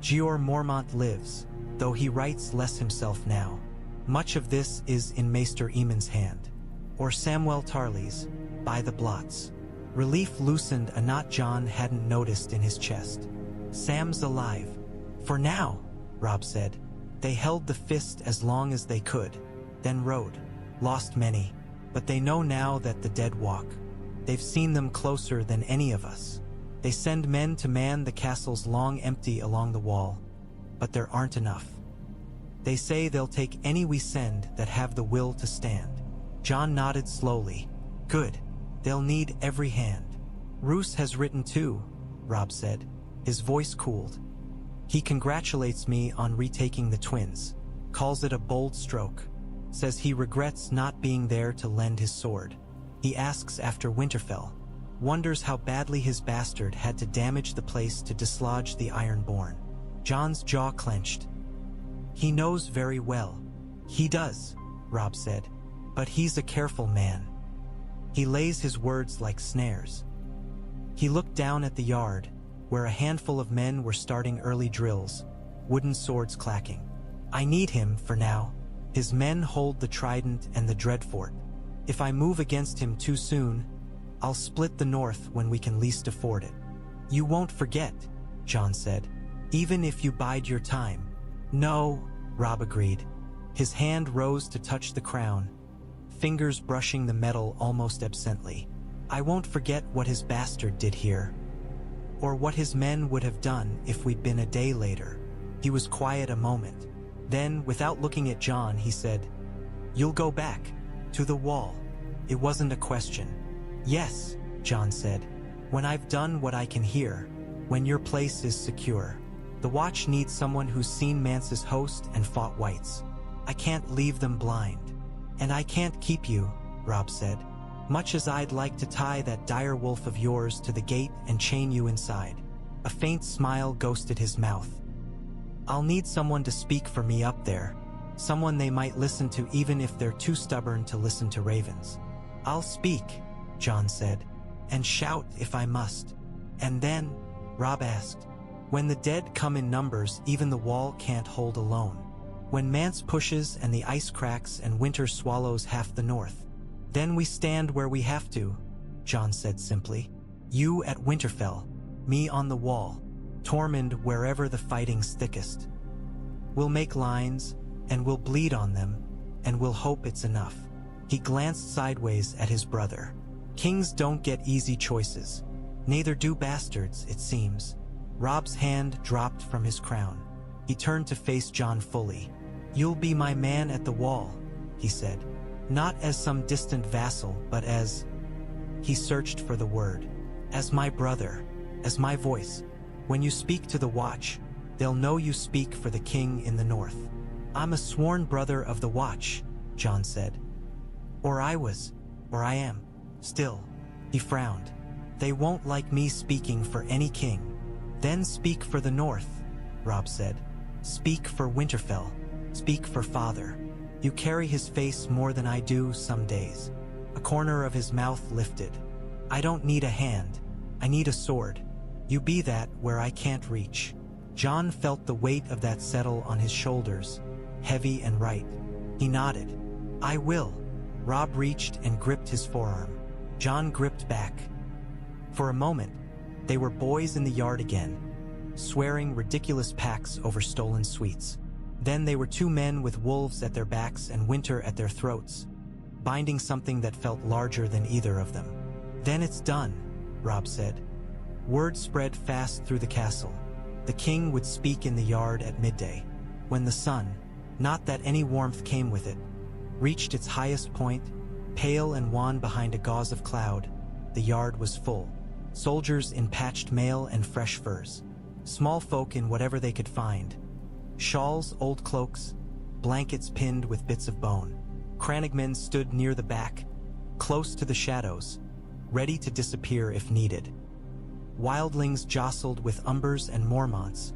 "Jeor Mormont lives, though he writes less himself now. Much of this is in Maester Aemon's hand. Or Samwell Tarly's, by the blots." Relief loosened a knot Jon hadn't noticed in his chest. "Sam's alive. For now," Robb said. "They held the fist as long as they could, then rode. Lost many, but they know now that the dead walk. They've seen them closer than any of us. They send men to man the castles long empty along the wall, but there aren't enough. They say they'll take any we send that have the will to stand." Jon nodded slowly. "Good. They'll need every hand." "Roose has written too," Robb said. His voice cooled. "He congratulates me on retaking the twins, calls it a bold stroke, says he regrets not being there to lend his sword. He asks after Winterfell, wonders how badly his bastard had to damage the place to dislodge the ironborn." Jon's jaw clenched. "He knows very well." "He does," Robb said, "but he's a careful man. He lays his words like snares." He looked down at the yard, where a handful of men were starting early drills, wooden swords clacking. "I need him for now. His men hold the Trident and the Dreadfort. If I move against him too soon, I'll split the north when we can least afford it." "You won't forget," Jon said, "even if you bide your time." "No," Robb agreed. His hand rose to touch the crown, fingers brushing the metal almost absently. "I won't forget what his bastard did here, or what his men would have done if we'd been a day later." He was quiet a moment. Then, without looking at Jon, he said, "You'll go back, to the wall." It wasn't a question. "Yes," Jon said, "when I've done what I can here, when your place is secure. The Watch needs someone who's seen Mance's host and fought whites. I can't leave them blind." "And I can't keep you," Robb said, "much as I'd like to tie that dire wolf of yours to the gate and chain you inside." A faint smile ghosted his mouth. "I'll need someone to speak for me up there, someone they might listen to even if they're too stubborn to listen to ravens." "I'll speak," Jon said, "and shout if I must." "And then?" Robb asked. "When the dead come in numbers even the wall can't hold alone. When Mance pushes and the ice cracks and winter swallows half the north. Then we stand where we have to," Jon said simply. "You at Winterfell, me on the wall, Tormund wherever the fighting's thickest. We'll make lines, and we'll bleed on them, and we'll hope it's enough." He glanced sideways at his brother. "Kings don't get easy choices. Neither do bastards, it seems." Robb's hand dropped from his crown. He turned to face Jon fully. "You'll be my man at the wall," he said. "Not as some distant vassal, but as—" he searched for the word. "As my brother, as my voice. When you speak to the Watch, they'll know you speak for the king in the north." "I'm a sworn brother of the Watch," Jon said. "Or I was, or I am, still." He frowned. "They won't like me speaking for any king." "Then speak for the north," Robb said. "Speak for Winterfell. Speak for father. You carry his face more than I do some days." A corner of his mouth lifted. "I don't need a hand. I need a sword. You be that where I can't reach." Jon felt the weight of that settle on his shoulders, heavy and right. He nodded. "I will." Robb reached and gripped his forearm. Jon gripped back. For a moment, they were boys in the yard again, swearing ridiculous pacts over stolen sweets. Then they were two men with wolves at their backs and winter at their throats, binding something that felt larger than either of them. "Then it's done," Robb said. Word spread fast through the castle. The king would speak in the yard at midday, when the sun, not that any warmth came with it, reached its highest point, pale and wan behind a gauze of cloud. The yard was full. Soldiers in patched mail and fresh furs. Small folk in whatever they could find. Shawls, old cloaks, blankets pinned with bits of bone. Crannogmen stood near the back, close to the shadows, ready to disappear if needed. Wildlings jostled with Umbers and Mormonts,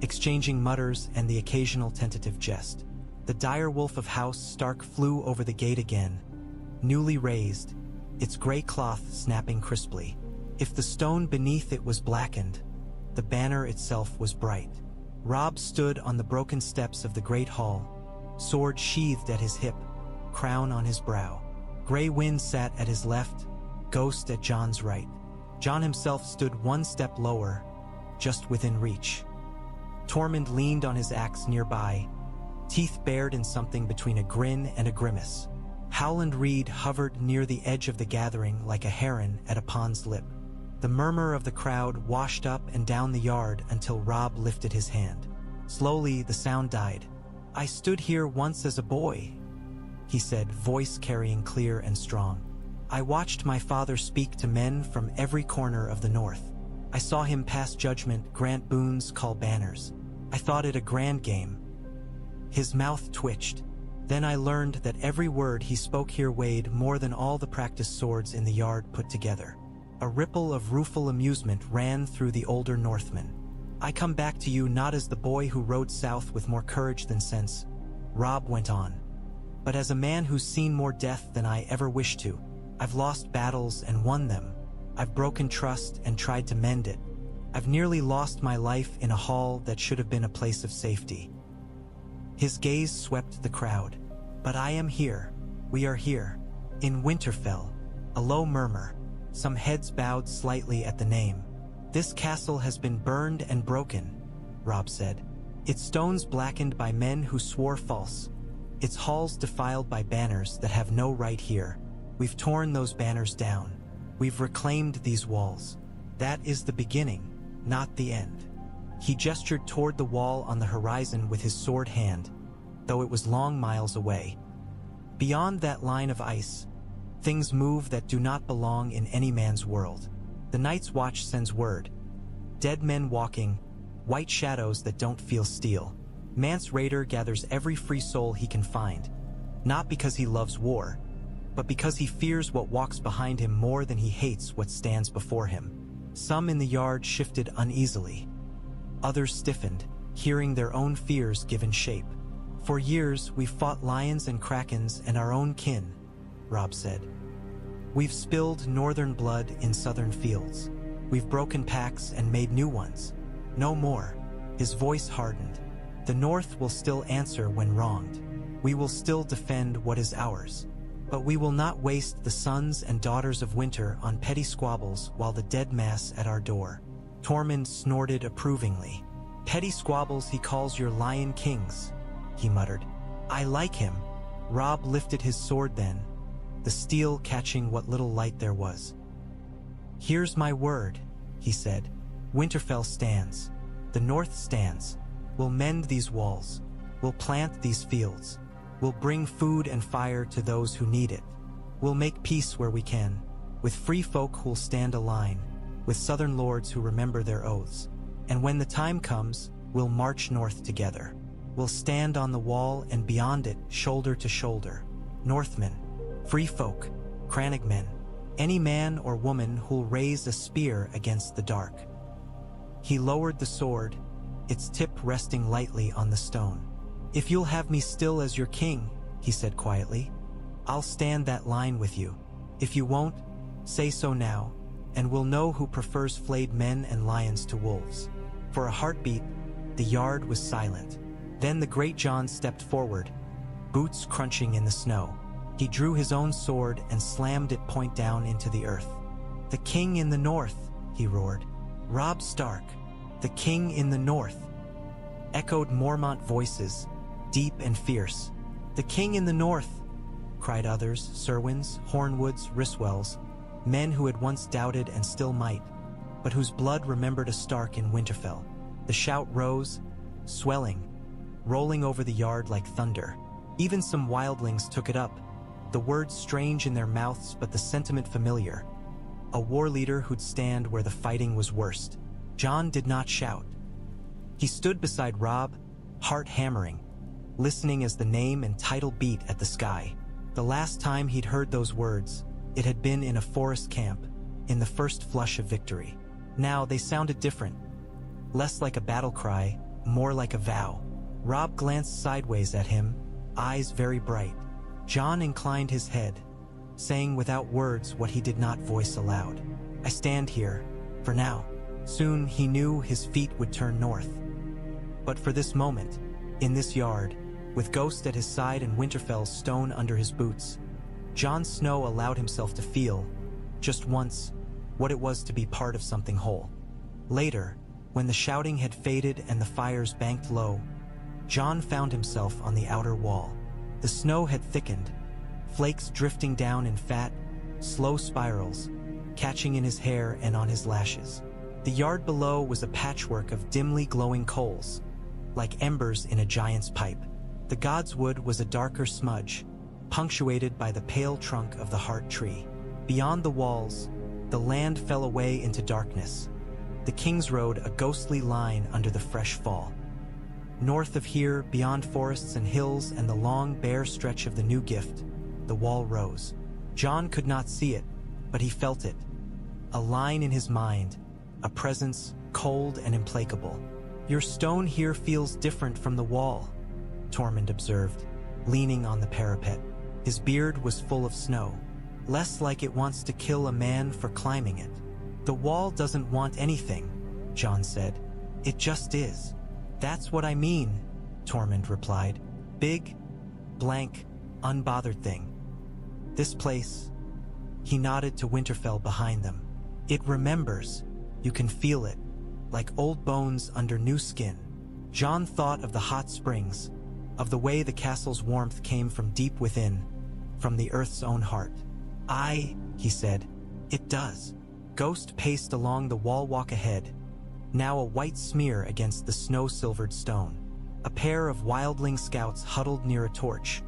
exchanging mutters and the occasional tentative jest. The dire wolf of House Stark flew over the gate again, newly raised, its gray cloth snapping crisply. If the stone beneath it was blackened, the banner itself was bright. Robb stood on the broken steps of the great hall, sword sheathed at his hip, crown on his brow. Grey Wind sat at his left, Ghost at Jon's right. Jon himself stood one step lower, just within reach. Tormund leaned on his axe nearby, teeth bared in something between a grin and a grimace. Howland Reed hovered near the edge of the gathering like a heron at a pond's lip. The murmur of the crowd washed up and down the yard until Robb lifted his hand. Slowly, the sound died. "I stood here once as a boy," he said, voice carrying clear and strong. "I watched my father speak to men from every corner of the north. I saw him pass judgment, grant boons, call banners. I thought it a grand game." His mouth twitched. "Then I learned that every word he spoke here weighed more than all the practiced swords in the yard put together." A ripple of rueful amusement ran through the older Northmen. "I come back to you not as the boy who rode south with more courage than sense," Robb went on, "but as a man who's seen more death than I ever wished to. I've lost battles and won them. I've broken trust and tried to mend it. I've nearly lost my life in a hall that should have been a place of safety." His gaze swept the crowd. "But I am here. We are here. In Winterfell." A low murmur. Some heads bowed slightly at the name. "This castle has been burned and broken," Robb said. "Its stones blackened by men who swore false. Its halls defiled by banners that have no right here. We've torn those banners down. We've reclaimed these walls. That is the beginning, not the end." He gestured toward the wall on the horizon with his sword hand, though it was long miles away. "Beyond that line of ice, things move that do not belong in any man's world. The Night's Watch sends word. Dead men walking, white shadows that don't feel steel. Mance Raider gathers every free soul he can find, not because he loves war, but because he fears what walks behind him more than he hates what stands before him." Some in the yard shifted uneasily. Others stiffened, hearing their own fears given shape. "For years, we've fought lions and krakens and our own kin," Robb said. "We've spilled northern blood in southern fields. We've broken pacts and made new ones. No more." His voice hardened. "The North will still answer when wronged. We will still defend what is ours. But we will not waste the sons and daughters of winter on petty squabbles while the dead mass at our door." Tormund snorted approvingly. "Petty squabbles he calls your lion kings," he muttered. "I like him." Robb lifted his sword then, the steel catching what little light there was. "Here's my word," he said. "Winterfell stands. The North stands. We'll mend these walls. We'll plant these fields. We'll bring food and fire to those who need it. We'll make peace where we can, with free folk who'll stand a line, with southern lords who remember their oaths. And when the time comes, we'll march north together. We'll stand on the wall and beyond it, shoulder to shoulder. Northmen, free folk, crannogmen, any man or woman who'll raise a spear against the dark." He lowered the sword, its tip resting lightly on the stone. "If you'll have me still as your king," he said quietly, "I'll stand that line with you. If you won't, say so now, and we'll know who prefers flayed men and lions to wolves." For a heartbeat, the yard was silent. Then the great Jon stepped forward, boots crunching in the snow. He drew his own sword and slammed it point down into the earth. "The king in the north," he roared. "Robb Stark, the king in the north." Echoed Mormont voices, deep and fierce. "The king in the north," cried others, Serwins, Hornwoods, Ryswells, men who had once doubted and still might, but whose blood remembered a Stark in Winterfell. The shout rose, swelling, rolling over the yard like thunder. Even some wildlings took it up, the words strange in their mouths but the sentiment familiar. A war leader who'd stand where the fighting was worst. Jon did not shout. He stood beside Robb, heart hammering. listening as the name and title beat at the sky. The last time he'd heard those words, it had been in a forest camp, in the first flush of victory. Now they sounded different. Less like a battle cry, more like a vow. Robb glanced sideways at him, eyes very bright. Jon inclined his head, saying without words what he did not voice aloud. I stand here, for now. Soon he knew his feet would turn north. But for this moment, in this yard, with Ghost at his side and Winterfell's stone under his boots, Jon Snow allowed himself to feel, just once, what it was to be part of something whole. Later, when the shouting had faded and the fires banked low, Jon found himself on the outer wall. The snow had thickened, flakes drifting down in fat, slow spirals, catching in his hair and on his lashes. The yard below was a patchwork of dimly glowing coals, like embers in a giant's pipe. The godswood was a darker smudge, punctuated by the pale trunk of the heart tree. Beyond the walls, the land fell away into darkness, the King's Road a ghostly line under the fresh fall. North of here, beyond forests and hills and the long, bare stretch of the New Gift, the wall rose. Jon could not see it, but he felt it. A line in his mind, a presence cold and implacable. Your stone here feels different from the wall, Tormund observed, leaning on the parapet. His beard was full of snow. Less like it wants to kill a man for climbing it. The wall doesn't want anything, Jon said. It just is. That's what I mean, Tormund replied. Big, blank, unbothered thing. This place, he nodded to Winterfell behind them. It remembers. You can feel it, like old bones under new skin. Jon thought of the hot springs, of the way the castle's warmth came from deep within, from the earth's own heart. He said, it does. Ghost paced along the wall walk ahead, now a white smear against the snow-silvered stone. A pair of wildling scouts huddled near a torch,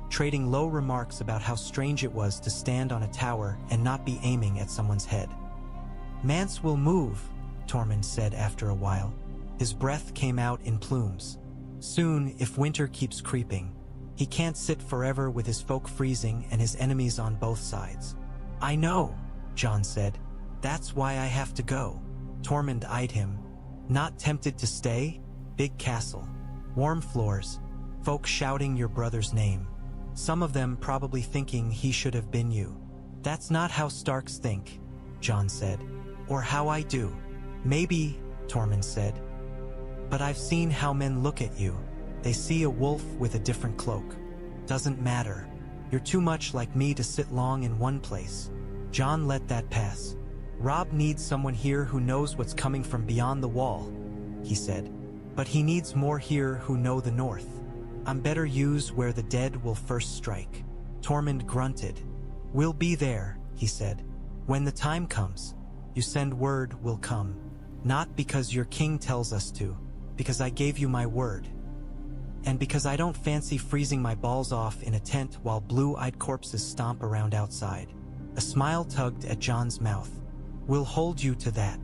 trading low remarks about how strange it was to stand on a tower and not be aiming at someone's head. Mance will move, Tormund said after a while. His breath came out in plumes. Soon, if winter keeps creeping, he can't sit forever with his folk freezing and his enemies on both sides. I know, Jon said. That's why I have to go. Tormund eyed him. Not tempted to stay? Big castle. Warm floors. Folk shouting your brother's name. Some of them probably thinking he should have been you. That's not how Starks think, Jon said. Or how I do. Maybe, Tormund said. But I've seen how men look at you. They see a wolf with a different cloak. Doesn't matter. You're too much like me to sit long in one place. Jon let that pass. Robb needs someone here who knows what's coming from beyond the wall, he said. But he needs more here who know the north. I'm better used where the dead will first strike. Tormund grunted. We'll be there, he said. When the time comes, you send word, we'll come. Not because your king tells us to, because I gave you my word. And because I don't fancy freezing my balls off in a tent while blue-eyed corpses stomp around outside. A smile tugged at Jon's mouth. We'll hold you to that.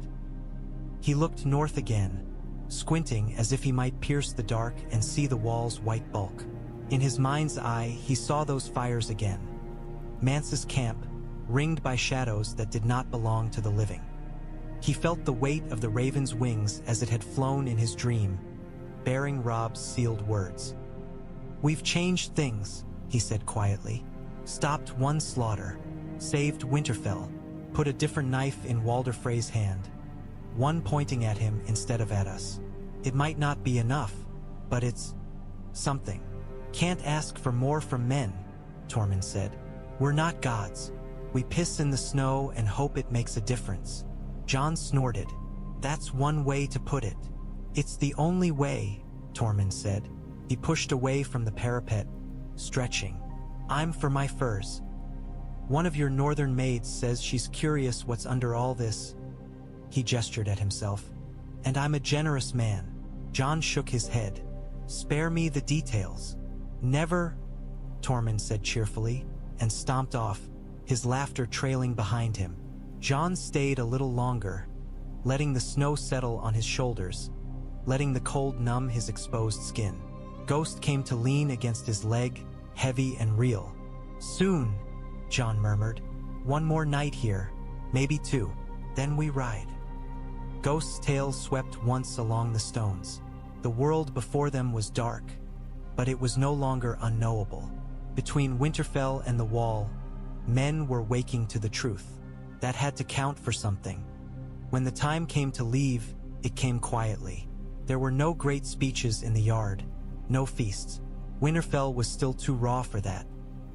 He looked north again, squinting as if he might pierce the dark and see the wall's white bulk. In his mind's eye, he saw those fires again. Mance's camp, ringed by shadows that did not belong to the living. He felt the weight of the raven's wings as it had flown in his dream, bearing Robb's sealed words. We've changed things, he said quietly. Stopped one slaughter, saved Winterfell, put a different knife in Walder Frey's hand, one pointing at him instead of at us. It might not be enough, but it's something. Can't ask for more from men, Tormund said. We're not gods. We piss in the snow and hope it makes a difference. Jon snorted. That's one way to put it. It's the only way, Tormund said. He pushed away from the parapet, stretching. I'm for my furs. One of your northern maids says she's curious what's under all this. He gestured at himself. And I'm a generous man. Jon shook his head. Spare me the details. Never, Tormund said cheerfully, and stomped off, his laughter trailing behind him. Jon stayed a little longer, letting the snow settle on his shoulders, letting the cold numb his exposed skin. Ghost came to lean against his leg, heavy and real. "Soon," Jon murmured. "One more night here, maybe two, then we ride." Ghost's tail swept once along the stones. The world before them was dark, but it was no longer unknowable. Between Winterfell and the Wall, men were waking to the truth. That had to count for something. When the time came to leave, it came quietly. There were no great speeches in the yard, no feasts. Winterfell was still too raw for that.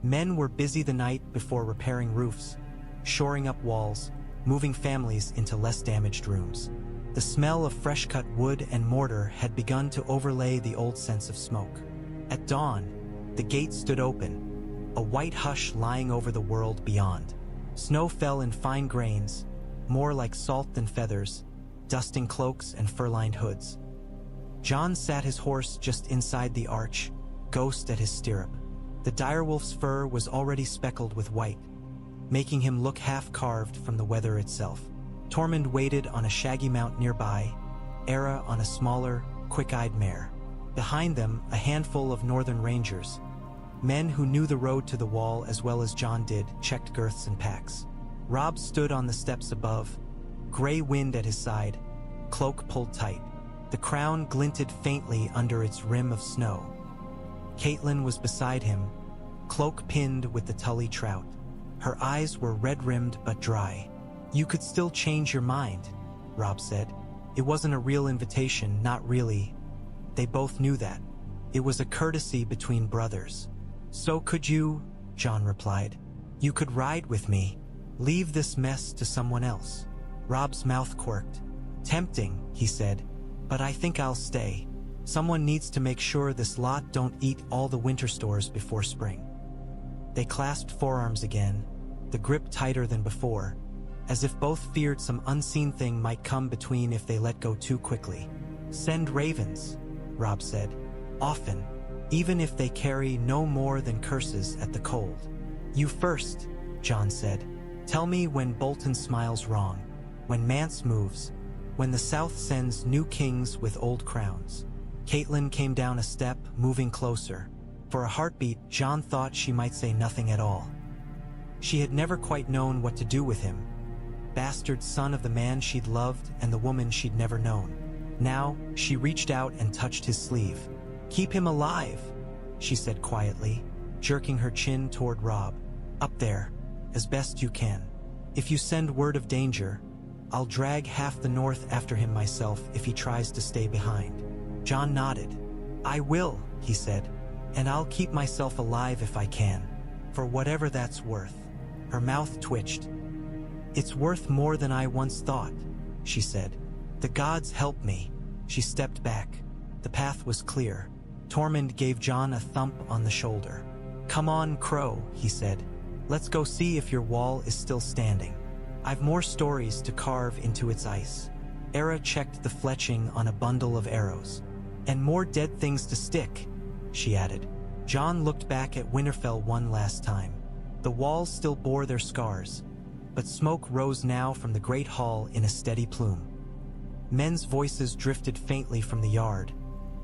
Men were busy the night before repairing roofs, shoring up walls, moving families into less damaged rooms. The smell of fresh-cut wood and mortar had begun to overlay the old sense of smoke. At dawn, the gate stood open, a white hush lying over the world beyond. Snow fell in fine grains, more like salt than feathers, dusting cloaks and fur-lined hoods. Jon sat his horse just inside the arch, Ghost at his stirrup. The direwolf's fur was already speckled with white, making him look half-carved from the weather itself. Tormund waited on a shaggy mount nearby, Era on a smaller, quick-eyed mare. Behind them, a handful of northern rangers, men who knew the road to the Wall as well as Jon did, checked girths and packs. Robb stood on the steps above, gray wind at his side, cloak pulled tight. The crown glinted faintly under its rim of snow. Caitlin was beside him, cloak pinned with the Tully trout. Her eyes were red-rimmed but dry. "You could still change your mind," Robb said. It wasn't a real invitation, not really. They both knew that. It was a courtesy between brothers. "So could you," Jon replied. "You could ride with me. Leave this mess to someone else." Robb's mouth quirked. "Tempting," he said, "but I think I'll stay. Someone needs to make sure this lot don't eat all the winter stores before spring." They clasped forearms again, the grip tighter than before, as if both feared some unseen thing might come between if they let go too quickly. "Send ravens," Robb said. "Often, even if they carry no more than curses at the cold." "You first," Jon said. "Tell me when Bolton smiles wrong, when Mance moves, when the South sends new kings with old crowns." Caitlin came down a step, moving closer. For a heartbeat, Jon thought she might say nothing at all. She had never quite known what to do with him. Bastard son of the man she'd loved and the woman she'd never known. Now, she reached out and touched his sleeve. "Keep him alive," she said quietly, jerking her chin toward Robb. "Up there, as best you can. If you send word of danger, I'll drag half the north after him myself if he tries to stay behind." Jon nodded. "I will," he said, "and I'll keep myself alive if I can, for whatever that's worth." Her mouth twitched. "It's worth more than I once thought," she said. "The gods help me." She stepped back. The path was clear. Tormund gave Jon a thump on the shoulder. "Come on, Crow," he said. "Let's go see if your wall is still standing. I've more stories to carve into its ice." Era checked the fletching on a bundle of arrows. "And more dead things to stick," she added. Jon looked back at Winterfell one last time. The walls still bore their scars, but smoke rose now from the great hall in a steady plume. Men's voices drifted faintly from the yard,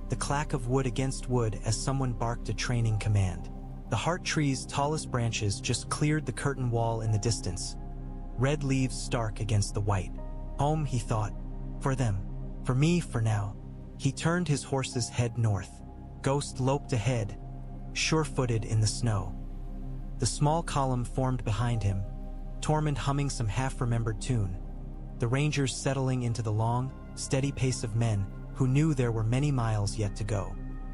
the clack of wood against wood as someone barked a training command. The heart tree's tallest branches just cleared the curtain wall in the distance, red leaves stark against the white. Home, he thought. For them. For me, for now. He turned his horse's head north. Ghost loped ahead, sure-footed in the snow. The small column formed behind him, Tormund humming some half-remembered tune. The rangers settling into the long, steady pace of men who knew there were many miles yet to go.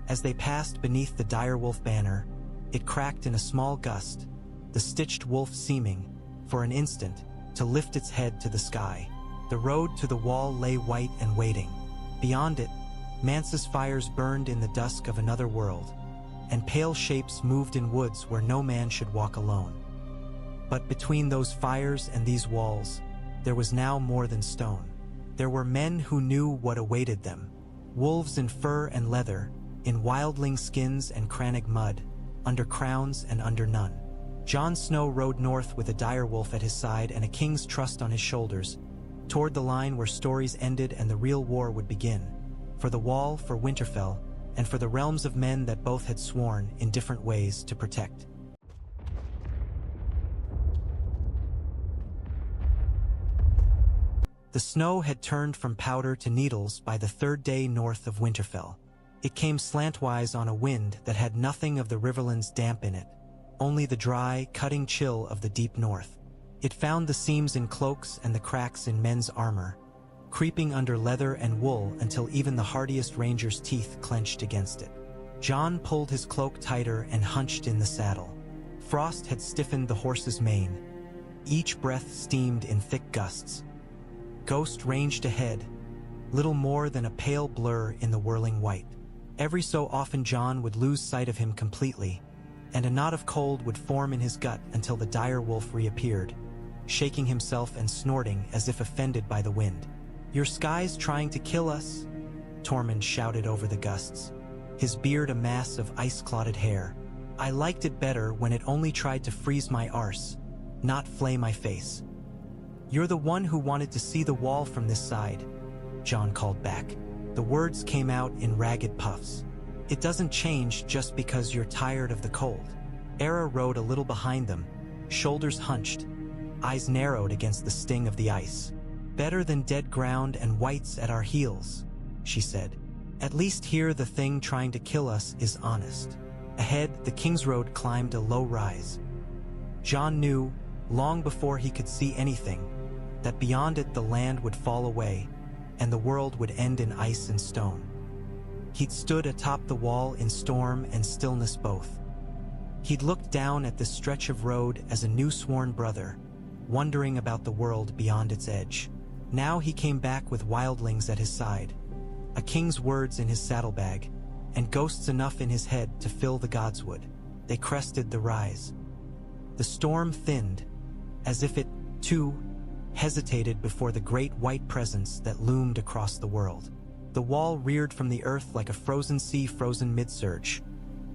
As they passed beneath the direwolf banner, it cracked in a small gust, the stitched wolf seeming, for an instant, to lift its head to the sky. The road to the wall lay white and waiting. Beyond it, Mance's fires burned in the dusk of another world, and pale shapes moved in woods where no man should walk alone. But between those fires and these walls, there was now more than stone. There were men who knew what awaited them. Wolves in fur and leather, in wildling skins and crannig mud, under crowns and under none. Jon Snow rode north with a direwolf at his side and a king's trust on his shoulders, toward the line where stories ended and the real war would begin. For the Wall, for Winterfell, and for the realms of men that both had sworn in different ways to protect. The snow had turned from powder to needles by the third day north of Winterfell. It came slantwise on a wind that had nothing of the riverland's damp in it, only the dry, cutting chill of the deep north. It found the seams in cloaks and the cracks in men's armor, creeping under leather and wool until even the hardiest ranger's teeth clenched against it. Jon pulled his cloak tighter and hunched in the saddle. Frost had stiffened the horse's mane. Each breath steamed in thick gusts. Ghost ranged ahead, little more than a pale blur in the whirling white. Every so often Jon would lose sight of him completely, and a knot of cold would form in his gut until the dire wolf reappeared, shaking himself and snorting as if offended by the wind. "Your sky's trying to kill us," Tormund shouted over the gusts, his beard a mass of ice-clotted hair. "I liked it better when it only tried to freeze my arse, not flay my face." "You're the one who wanted to see the wall from this side," Jon called back. The words came out in ragged puffs. "It doesn't change just because you're tired of the cold." Era rode a little behind them, shoulders hunched, eyes narrowed against the sting of the ice. "Better than dead ground and whites at our heels," she said. "At least here the thing trying to kill us is honest." Ahead, the King's Road climbed a low rise. Jon knew, long before he could see anything, that beyond it the land would fall away, and the world would end in ice and stone. He'd stood atop the wall in storm and stillness both. He'd looked down at this stretch of road as a new sworn brother, wondering about the world beyond its edge. Now he came back with wildlings at his side, a king's words in his saddlebag, and ghosts enough in his head to fill the godswood. They crested the rise. The storm thinned, as if it, too, hesitated before the great white presence that loomed across the world. The wall reared from the earth like a frozen sea frozen mid-surge,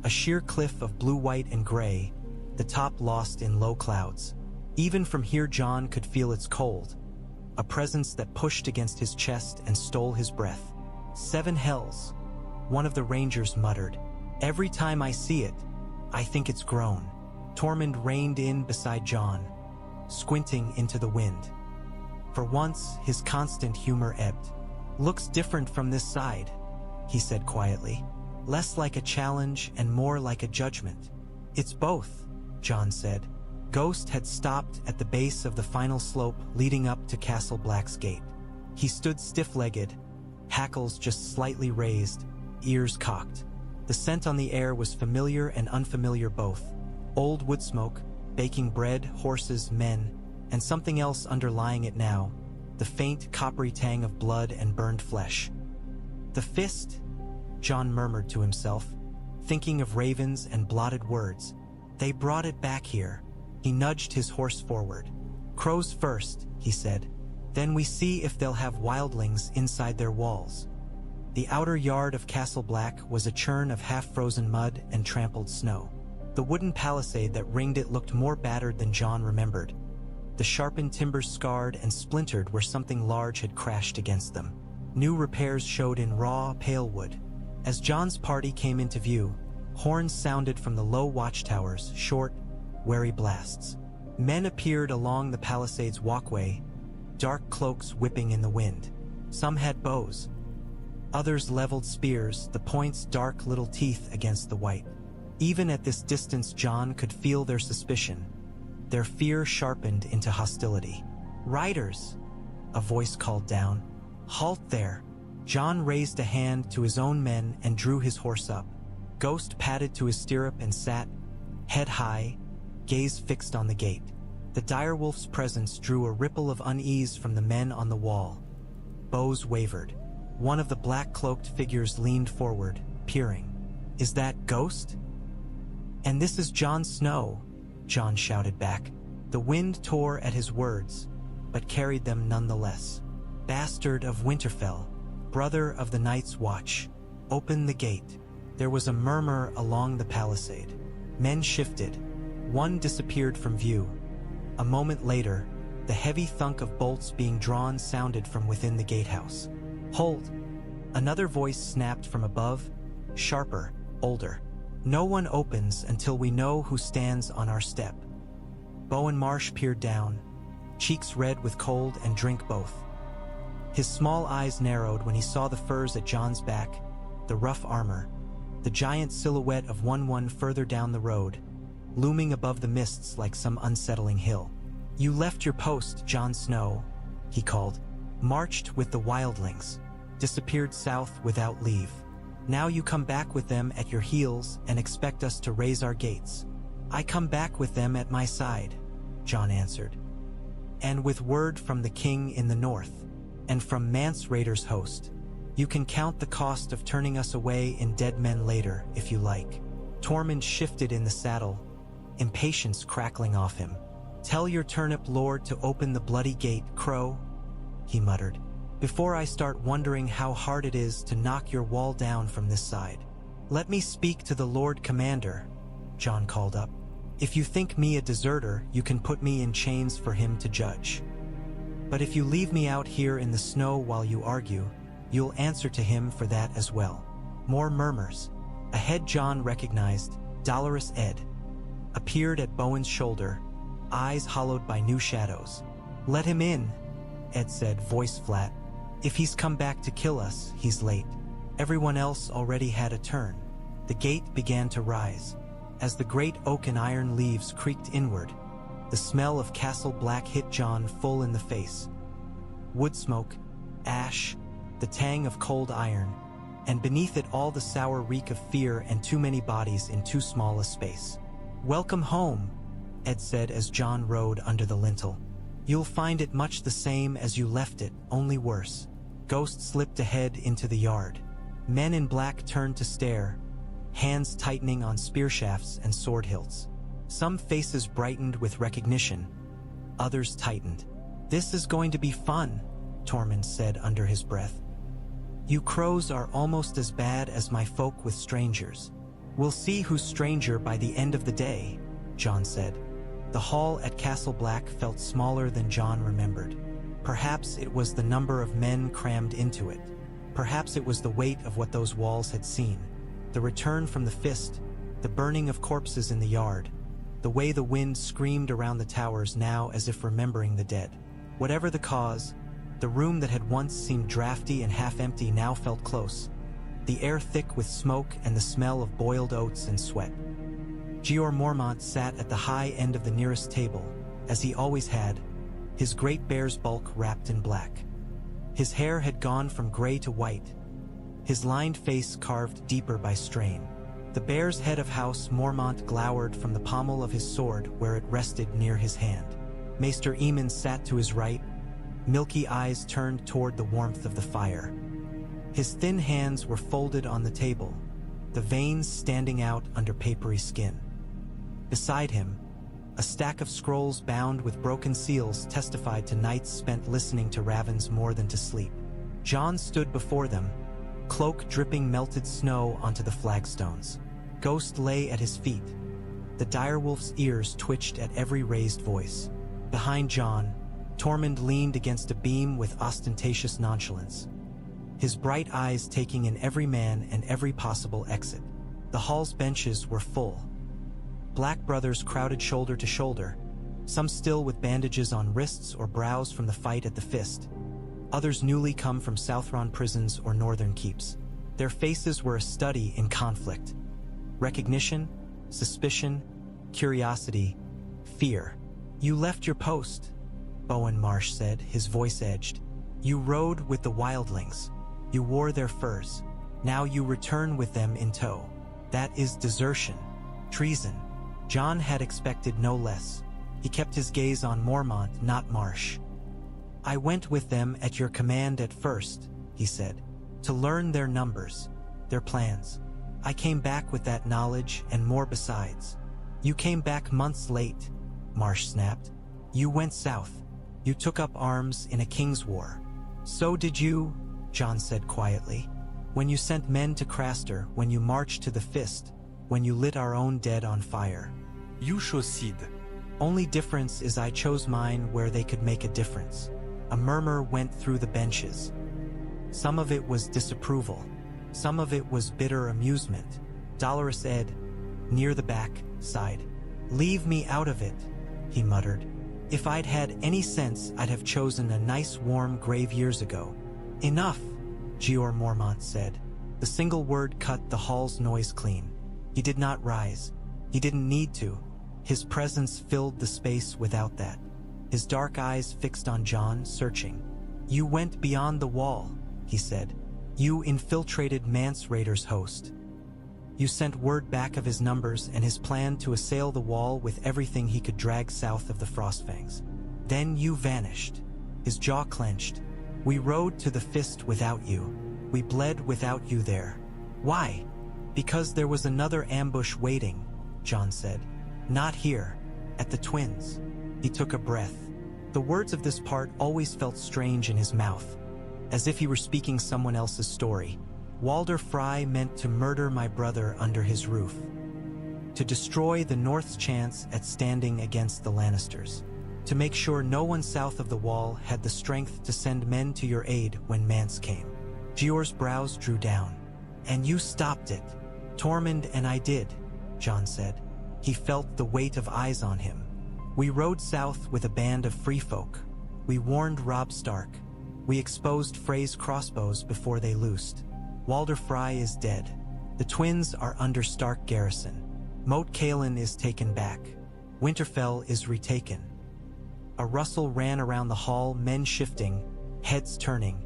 a sheer cliff of blue-white and gray, the top lost in low clouds. Even from here Jon could feel its cold, a presence that pushed against his chest and stole his breath. "7 hells," one of the rangers muttered. "Every time I see it, I think it's grown." Tormund reined in beside Jon, squinting into the wind. For once, his constant humor ebbed. "Looks different from this side," he said quietly. "Less like a challenge and more like a judgment." "It's both," Jon said. Ghost had stopped at the base of the final slope leading up to Castle Black's gate. He stood stiff-legged, hackles just slightly raised, ears cocked. The scent on the air was familiar and unfamiliar both. Old wood smoke, baking bread, horses, men, and something else underlying it now, the faint coppery tang of blood and burned flesh. "The fist," Jon murmured to himself, thinking of ravens and blotted words. "They brought it back here." He nudged his horse forward. "Crows first," he said. "Then we see if they'll have wildlings inside their walls." The outer yard of Castle Black was a churn of half-frozen mud and trampled snow. The wooden palisade that ringed it looked more battered than Jon remembered. The sharpened timbers scarred and splintered where something large had crashed against them. New repairs showed in raw, pale wood. As Jon's party came into view, horns sounded from the low watchtowers, short, wary blasts. Men appeared along the palisade's walkway, dark cloaks whipping in the wind. Some had bows. Others leveled spears, the points dark little teeth against the white. Even at this distance Jon could feel their suspicion, their fear sharpened into hostility. "Riders!" a voice called down. "Halt there!" Jon raised a hand to his own men and drew his horse up. Ghost padded to his stirrup and sat, head high, gaze fixed on the gate. The direwolf's presence drew a ripple of unease from the men on the wall. Bows wavered. One of the black-cloaked figures leaned forward, peering. "Is that Ghost?" "And this is Jon Snow," Jon shouted back. The wind tore at his words, but carried them nonetheless. "Bastard of Winterfell, brother of the Night's Watch, open the gate." There was a murmur along the palisade. Men shifted. One disappeared from view. A moment later, the heavy thunk of bolts being drawn sounded from within the gatehouse. "Hold!" Another voice snapped from above, sharper, older. No one opens until we know who stands on our step. Bowen Marsh peered down, cheeks red with cold and drink both. His small eyes narrowed when he saw the furs at Jon's back, the rough armor, the giant silhouette of one further down the road, looming above the mists like some unsettling hill. "You left your post, Jon Snow," he called. "Marched with the wildlings, disappeared south without leave. Now you come back with them at your heels and expect us to raise our gates." "I come back with them at my side," Jon answered. "And with word from the king in the north, and from Mance Raider's host. You can count the cost of turning us away in dead men later, if you like." Tormund shifted in the saddle, impatience crackling off him. "Tell your turnip lord to open the bloody gate, Crow," he muttered, "before I start wondering how hard it is to knock your wall down from this side." "Let me speak to the Lord Commander," Jon called up. "If you think me a deserter, you can put me in chains for him to judge. But if you leave me out here in the snow while you argue, you'll answer to him for that as well." More murmurs. Ahead, Jon recognized Dolorous Ed, appeared at Bowen's shoulder, eyes hollowed by new shadows. "Let him in," Ed said, voice flat. "If he's come back to kill us, he's late." Everyone else already had a turn. The gate began to rise. As the great oak and iron leaves creaked inward, the smell of Castle Black hit Jon full in the face. Wood smoke, ash, the tang of cold iron, and beneath it all the sour reek of fear and too many bodies in too small a space. "Welcome home," Ed said as Jon rode under the lintel. "You'll find it much the same as you left it, only worse." Ghost slipped ahead into the yard. Men in black turned to stare, hands tightening on spear shafts and sword hilts. Some faces brightened with recognition, others tightened. "This is going to be fun," Tormund said under his breath. "You crows are almost as bad as my folk with strangers. We'll see who's stranger by the end of the day," Jon said. The hall at Castle Black felt smaller than Jon remembered. Perhaps it was the number of men crammed into it. Perhaps it was the weight of what those walls had seen. The return from the fist, the burning of corpses in the yard, the way the wind screamed around the towers now as if remembering the dead. Whatever the cause, the room that had once seemed drafty and half-empty now felt close, the air thick with smoke and the smell of boiled oats and sweat. Jeor Mormont sat at the high end of the nearest table, as he always had, his great bear's bulk wrapped in black. His hair had gone from gray to white, his lined face carved deeper by strain. The bear's head of House Mormont glowered from the pommel of his sword where it rested near his hand. Maester Aemon sat to his right, milky eyes turned toward the warmth of the fire. His thin hands were folded on the table, the veins standing out under papery skin. Beside him, a stack of scrolls bound with broken seals testified to nights spent listening to ravens more than to sleep. Jon stood before them, cloak dripping melted snow onto the flagstones. Ghost lay at his feet. The direwolf's ears twitched at every raised voice. Behind Jon, Tormund leaned against a beam with ostentatious nonchalance, his bright eyes taking in every man and every possible exit. The hall's benches were full. Black brothers crowded shoulder to shoulder, some still with bandages on wrists or brows from the fight at the fist, others newly come from Southron prisons or northern keeps. Their faces were a study in conflict. Recognition, suspicion, curiosity, fear. "You left your post," Bowen Marsh said, his voice edged. "You rode with the wildlings. You wore their furs. Now you return with them in tow. That is desertion, treason." Jon had expected no less. He kept his gaze on Mormont, not Marsh. "I went with them at your command at first," he said, "to learn their numbers, their plans. I came back with that knowledge and more besides." "You came back months late," Marsh snapped. "You went south. You took up arms in a king's war." "So did you," Jon said quietly. "When you sent men to Craster, when you marched to the fist, when you lit our own dead on fire." "You chose. "Only difference is I chose mine where they could make a difference." A murmur went through the benches. Some of it was disapproval. Some of it was bitter amusement. Dolorous Ed, near the back, sighed. "Leave me out of it," he muttered. "If I'd had any sense, I'd have chosen a nice warm grave years ago." "Enough," Jeor Mormont said. The single word cut the hall's noise clean. He did not rise. He didn't need to. His presence filled the space without that. His dark eyes fixed on Jon, searching. "You went beyond the wall," he said. "You infiltrated Mance Raiders' host. You sent word back of his numbers and his plan to assail the wall with everything he could drag south of the Frostfangs. Then you vanished." His jaw clenched. "We rode to the fist without you. We bled without you there. Why?" "Because there was another ambush waiting," Jon said. "Not here, at the Twins." He took a breath. The words of this part always felt strange in his mouth, as if he were speaking someone else's story. "Walder Frey meant to murder my brother under his roof, to destroy the North's chance at standing against the Lannisters, to make sure no one south of the wall had the strength to send men to your aid when Mance came." Jeor's brows drew down. "And you stopped it." "Tormund and I did," Jon said. He felt the weight of eyes on him. "We rode south with a band of free folk. We warned Robb Stark. We exposed Frey's crossbows before they loosed. Walder Frey is dead. The Twins are under Stark garrison. Moat Cailin is taken back. Winterfell is retaken." A rustle ran around the hall, men shifting, heads turning,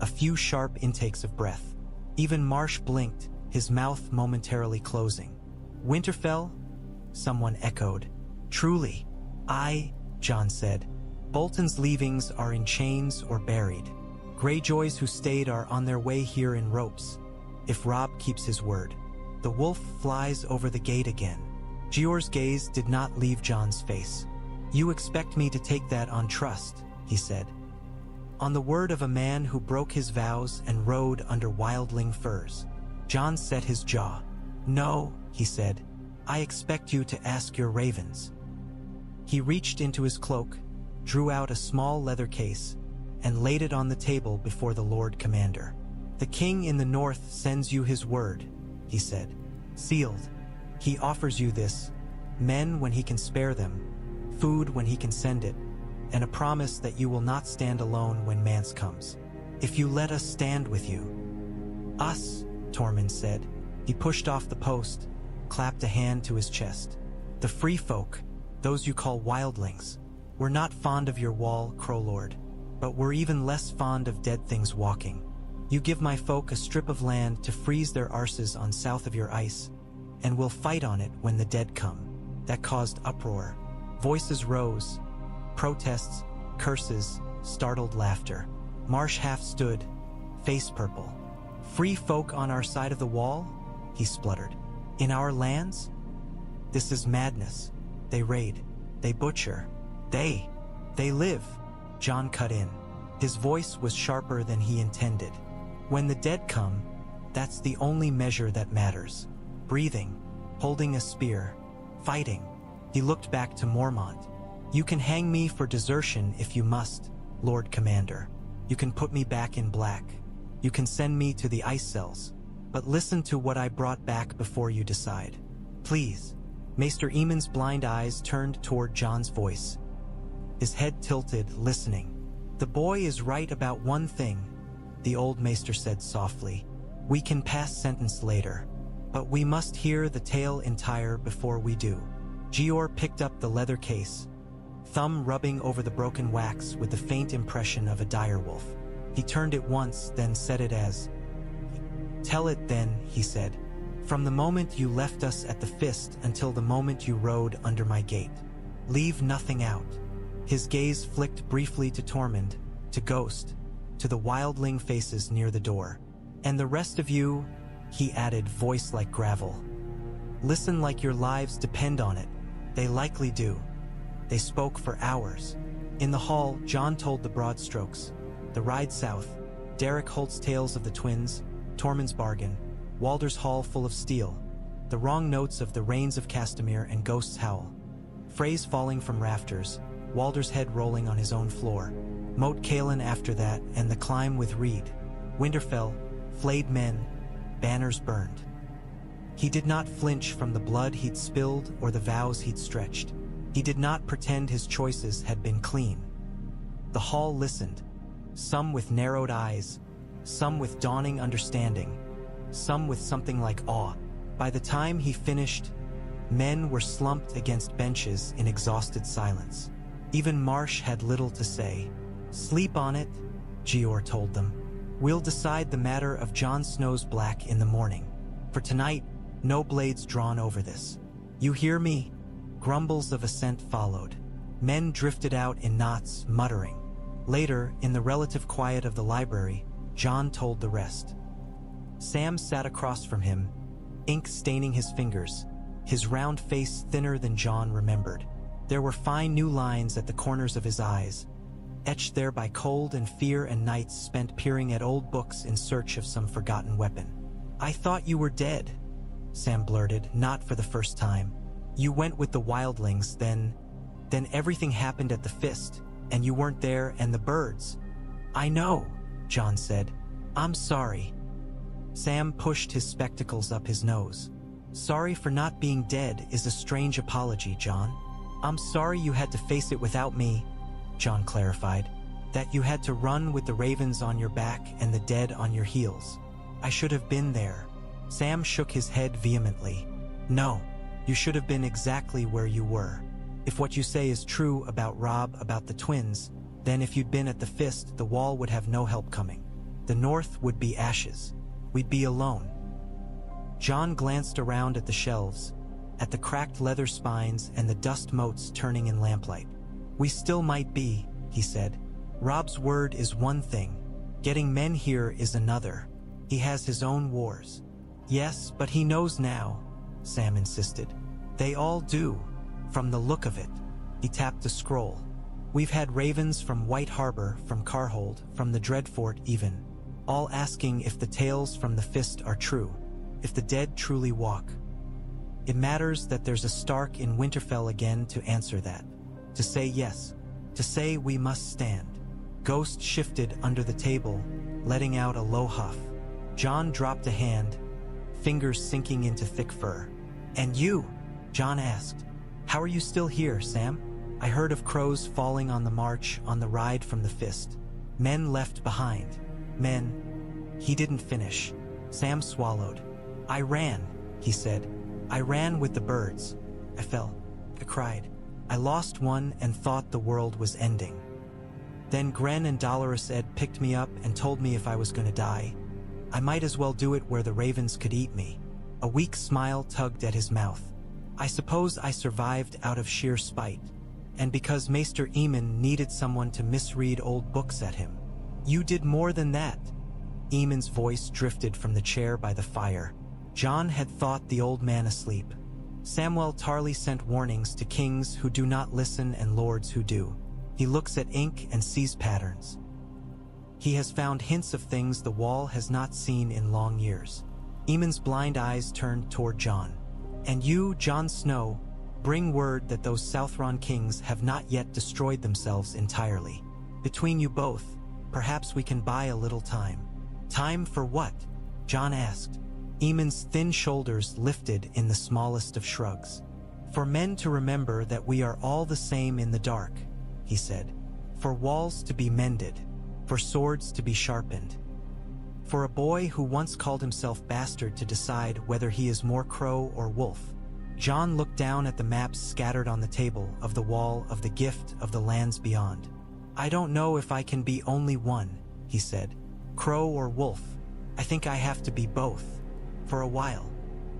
a few sharp intakes of breath. Even Marsh blinked, his mouth momentarily closing. "Winterfell?" someone echoed. "Truly." Jon said. "Bolton's leavings are in chains or buried. Greyjoys who stayed are on their way here in ropes. If Robb keeps his word." The wolf flies over the gate again. Jeor's gaze did not leave Jon's face. "You expect me to take that on trust," he said. "On the word of a man who broke his vows and rode under wildling furs." Jon set his jaw. "No," he said. "I expect you to ask your ravens." He reached into his cloak, drew out a small leather case, and laid it on the table before the Lord Commander. "The king in the north sends you his word," he said. "Sealed. He offers you this, men when he can spare them, food when he can send it, and a promise that you will not stand alone when Mance comes. If you let us stand with you." "Us," Tormund said. He pushed off the post, clapped a hand to his chest. "The free folk, those you call wildlings. We're not fond of your wall, Crowlord, but we're even less fond of dead things walking. You give my folk a strip of land to freeze their arses on south of your ice, and we'll fight on it when the dead come." That caused uproar. Voices rose. Protests, curses, startled laughter. Marsh half stood, face purple. "Free folk on our side of the wall?" he spluttered. "In our lands? This is madness. They raid. They butcher. They live." Jon cut in. His voice was sharper than he intended. "When the dead come, that's the only measure that matters. Breathing, holding a spear, fighting." He looked back to Mormont. "You can hang me for desertion if you must, Lord Commander. You can put me back in black. You can send me to the ice cells. But listen to what I brought back before you decide. Please." Maester Aemon's blind eyes turned toward Jon's voice. His head tilted, listening. "The boy is right about one thing," the old Maester said softly. "We can pass sentence later, but we must hear the tale entire before we do." Jeor picked up the leather case, thumb rubbing over the broken wax with the faint impression of a direwolf. He turned it once, then set it as. "Tell it then," he said. "From the moment you left us at the fist until the moment you rode under my gate. Leave nothing out." His gaze flicked briefly to Tormund, to Ghost, to the wildling faces near the door. "And the rest of you," he added, voice like gravel. "Listen like your lives depend on it. They likely do." They spoke for hours. In the hall, Jon told the broad strokes. The ride south, Derek Holt's tales of the Twins, Tormund's bargain, Walder's hall full of steel, the wrong notes of the Rains of Castamere and Ghost's howl, Frey's falling from rafters, Walder's head rolling on his own floor, Moat Cailin after that, and the climb with Reed, Winterfell, flayed men, banners burned. He did not flinch from the blood he'd spilled or the vows he'd stretched. He did not pretend his choices had been clean. The hall listened, some with narrowed eyes, some with dawning understanding, some with something like awe. By the time he finished, men were slumped against benches in exhausted silence. Even Marsh had little to say. "Sleep on it," Jeor told them. "We'll decide the matter of Jon Snow's black in the morning. For tonight, no blades drawn over this. You hear me?" Grumbles of assent followed. Men drifted out in knots, muttering. Later, in the relative quiet of the library, Jon told the rest. Sam sat across from him, ink staining his fingers, his round face thinner than Jon remembered. There were fine new lines at the corners of his eyes, etched there by cold and fear and nights spent peering at old books in search of some forgotten weapon. "I thought you were dead," Sam blurted, not for the first time. "You went with the wildlings, then everything happened at the Fist, and you weren't there, and the birds." "I know," Jon said. "I'm sorry." Sam pushed his spectacles up his nose. "Sorry for not being dead is a strange apology, Jon. I'm sorry you had to face it without me," Jon clarified. "That you had to run with the ravens on your back and the dead on your heels. I should have been there." Sam shook his head vehemently. "No, you should have been exactly where you were. If what you say is true about Robb, about the twins, then if you'd been at the Fist, the wall would have no help coming. The north would be ashes. We'd be alone." Jon glanced around at the shelves, at the cracked leather spines and the dust motes turning in lamplight. "We still might be," he said. "Robb's word is one thing. Getting men here is another. He has his own wars." "Yes, but he knows now," Sam insisted. "They all do, from the look of it." He tapped the scroll. "We've had ravens from White Harbor, from Carhold, from the Dreadfort even, all asking if the tales from the Fist are true, if the dead truly walk. It matters that there's a Stark in Winterfell again to answer that, to say yes, to say we must stand." Ghost shifted under the table, letting out a low huff. Jon dropped a hand, fingers sinking into thick fur. "And you?" Jon asked. "How are you still here, Sam? I heard of crows falling on the march, on the ride from the Fist. Men left behind. Men." He didn't finish. Sam swallowed. "I ran," he said. "I ran with the birds. I fell. I cried. I lost one and thought the world was ending. Then Gren and Dolorous Ed picked me up and told me if I was going to die, I might as well do it where the ravens could eat me." A weak smile tugged at his mouth. "I suppose I survived out of sheer spite, and because Maester Aemon needed someone to misread old books at him." "You did more than that." Aemon's voice drifted from the chair by the fire. Jon had thought the old man asleep. "Samwell Tarly sent warnings to kings who do not listen and lords who do. He looks at ink and sees patterns. He has found hints of things the wall has not seen in long years." Aemon's blind eyes turned toward Jon. "And you, Jon Snow, bring word that those Southron kings have not yet destroyed themselves entirely. Between you both, perhaps we can buy a little time." "Time for what?" Jon asked. Aemon's thin shoulders lifted in the smallest of shrugs. "For men to remember that we are all the same in the dark," he said. "For walls to be mended, for swords to be sharpened. For a boy who once called himself bastard to decide whether he is more crow or wolf." Jon looked down at the maps scattered on the table of the wall of the gift of the lands beyond. "I don't know if I can be only one," he said. "Crow or wolf. I think I have to be both. For a while."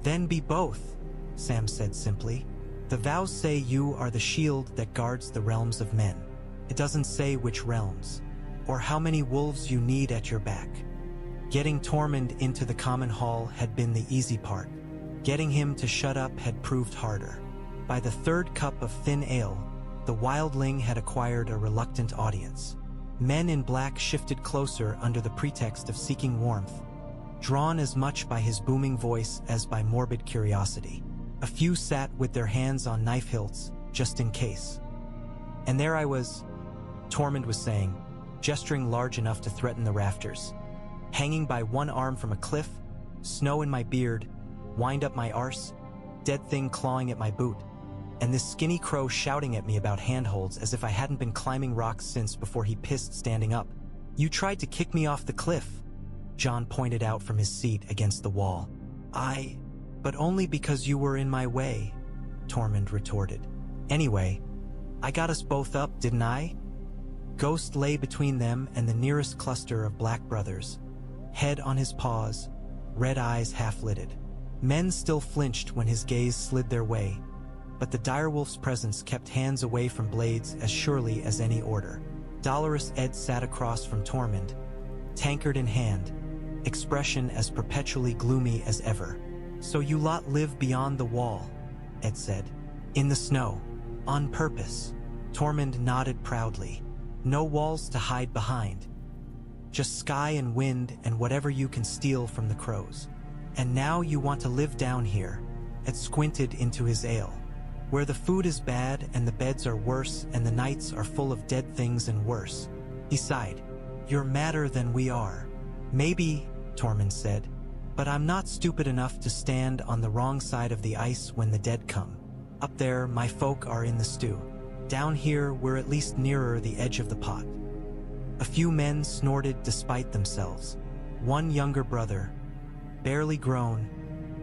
"Then be both," Sam said simply. "The vows say you are the shield that guards the realms of men. It doesn't say which realms, or how many wolves you need at your back. Getting Tormund into the common hall had been the easy part. Getting him to shut up had proved harder. By the third cup of thin ale, the wildling had acquired a reluctant audience. Men in black shifted closer under the pretext of seeking warmth, drawn as much by his booming voice as by morbid curiosity. A few sat with their hands on knife hilts, just in case. "And there I was," Tormund was saying, gesturing large enough to threaten the rafters. "Hanging by one arm from a cliff, Snow in my beard, wind up my arse, dead thing clawing at my boot, and this skinny crow shouting at me about handholds as if I hadn't been climbing rocks since before he pissed standing up. You tried to kick me off the cliff, Jon pointed out from his seat against the wall. But only because you were in my way, Tormund retorted. Anyway, I got us both up, didn't I? Ghost lay between them and the nearest cluster of black brothers, head on his paws, red eyes half-lidded. Men still flinched when his gaze slid their way, but the direwolf's presence kept hands away from blades as surely as any order. Dolorous Ed sat across from Tormund, tankard in hand, expression as perpetually gloomy as ever. So you lot live beyond the wall, Ed said. In the snow. On purpose. Tormund nodded proudly. No walls to hide behind. Just sky and wind and whatever you can steal from the crows. And now you want to live down here. Ed squinted into his ale. Where the food is bad and the beds are worse and the nights are full of dead things and worse. He sighed. You're madder than we are. Maybe, Tormund said, but I'm not stupid enough to stand on the wrong side of the ice when the dead come. Up there, my folk are in the stew. Down here, we're at least nearer the edge of the pot. A few men snorted despite themselves. One younger brother, barely grown,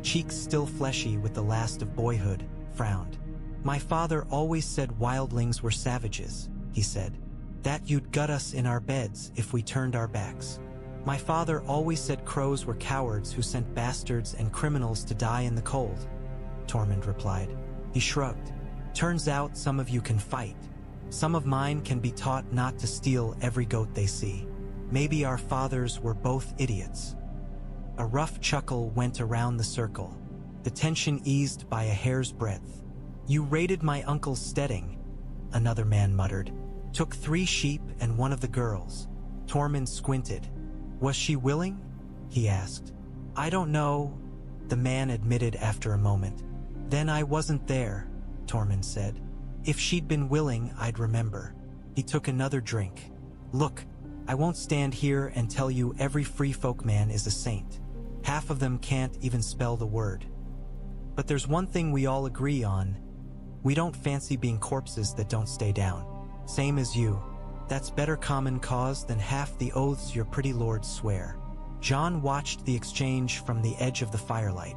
cheeks still fleshy with the last of boyhood, frowned. My father always said wildlings were savages, he said. That you'd gut us in our beds if we turned our backs. My father always said crows were cowards who sent bastards and criminals to die in the cold, Tormund replied. He shrugged. Turns out some of you can fight. Some of mine can be taught not to steal every goat they see. Maybe our fathers were both idiots. A rough chuckle went around the circle. The tension eased by a hair's breadth. You raided my uncle's steading, another man muttered. Took 3 sheep and one of the girls. Tormund squinted. Was she willing? He asked. I don't know, the man admitted after a moment. Then I wasn't there, Tormund said. If she'd been willing, I'd remember. He took another drink. Look, I won't stand here and tell you every free folk man is a saint. Half of them can't even spell the word. But there's one thing we all agree on. We don't fancy being corpses that don't stay down. Same as you. That's better common cause than half the oaths your pretty lords swear. Jon watched the exchange from the edge of the firelight.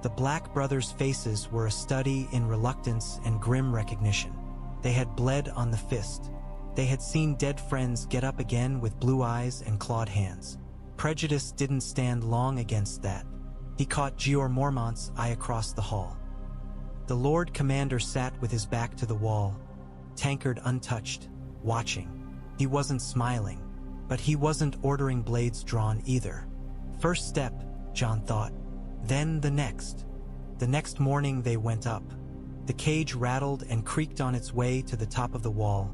The black brothers' faces were a study in reluctance and grim recognition. They had bled on the fist. They had seen dead friends get up again with blue eyes and clawed hands. Prejudice didn't stand long against that. He caught Jeor Mormont's eye across the hall. The Lord Commander sat with his back to the wall, tankard untouched, watching. He wasn't smiling, but he wasn't ordering blades drawn either. First step, Jon thought. Then the next. The next morning they went up. The cage rattled and creaked on its way to the top of the wall,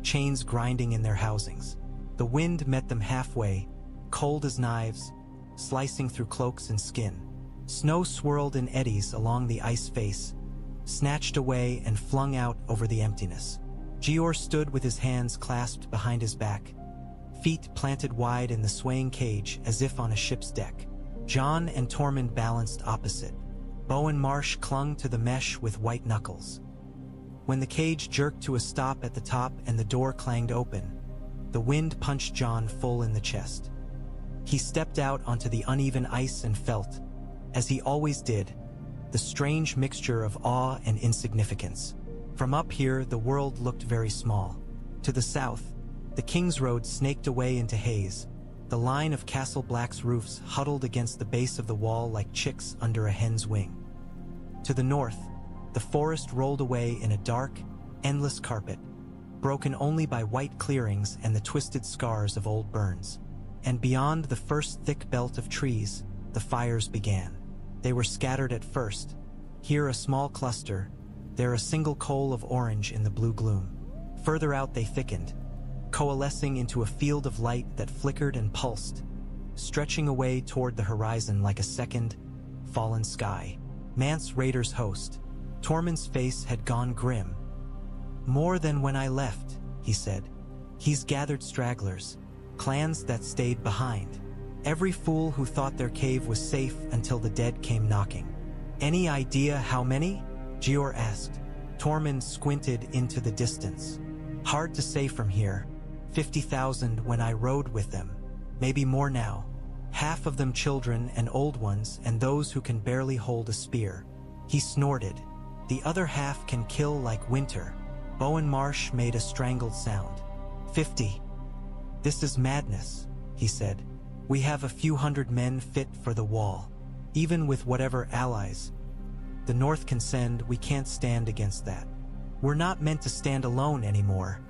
chains grinding in their housings. The wind met them halfway, cold as knives, slicing through cloaks and skin. Snow swirled in eddies along the ice face, snatched away and flung out over the emptiness. Jeor stood with his hands clasped behind his back, feet planted wide in the swaying cage as if on a ship's deck. Jon and Tormund balanced opposite. Bowen Marsh clung to the mesh with white knuckles. When the cage jerked to a stop at the top and the door clanged open, the wind punched Jon full in the chest. He stepped out onto the uneven ice and felt, as he always did, the strange mixture of awe and insignificance. From up here, the world looked very small. To the south, the King's Road snaked away into haze. The line of Castle Black's roofs huddled against the base of the wall like chicks under a hen's wing. To the north, the forest rolled away in a dark, endless carpet, broken only by white clearings and the twisted scars of old burns. And beyond the first thick belt of trees, the fires began. They were scattered at first. Here a small cluster, there a single coal of orange in the blue gloom. Further out they thickened, coalescing into a field of light that flickered and pulsed, stretching away toward the horizon like a second, fallen sky. Mance Raider's host. Tormund's face had gone grim. More than when I left, he said. He's gathered stragglers, clans that stayed behind. Every fool who thought their cave was safe until the dead came knocking. Any idea how many? Jeor asked. Tormund squinted into the distance. Hard to say from here. 50,000 when I rode with them. Maybe more now. Half of them children and old ones and those who can barely hold a spear. He snorted. The other half can kill like winter. Bowen Marsh made a strangled sound. 50. This is madness, he said. We have a few hundred men fit for the wall. Even with whatever allies the North can send, we can't stand against that. We're not meant to stand alone anymore,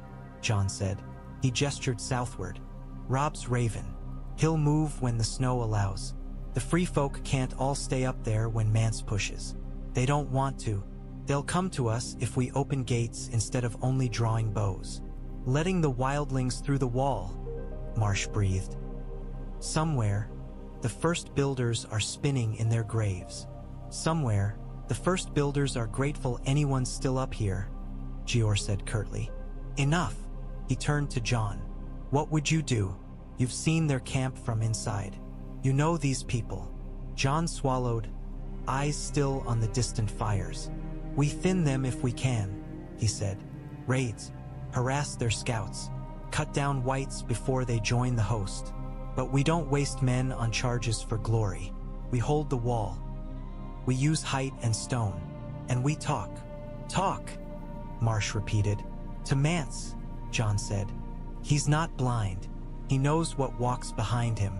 Jon said. He gestured southward. Robb's Raven. He'll move when the snow allows. The free folk can't all stay up there when Mance pushes. They don't want to. They'll come to us if we open gates instead of only drawing bows. Letting the wildlings through the wall, Marsh breathed. Somewhere, the first builders are spinning in their graves. Somewhere, the first builders are grateful anyone's still up here, Jeor said curtly. Enough, he turned to Jon. What would you do? You've seen their camp from inside. You know these people. Jon swallowed, eyes still on the distant fires. We thin them if we can, he said. Raids, harass their scouts, cut down whites before they join the host. But we don't waste men on charges for glory. We hold the wall. We use height and stone. And we talk. Talk, Marsh repeated. To Mance, Jon said. He's not blind. He knows what walks behind him.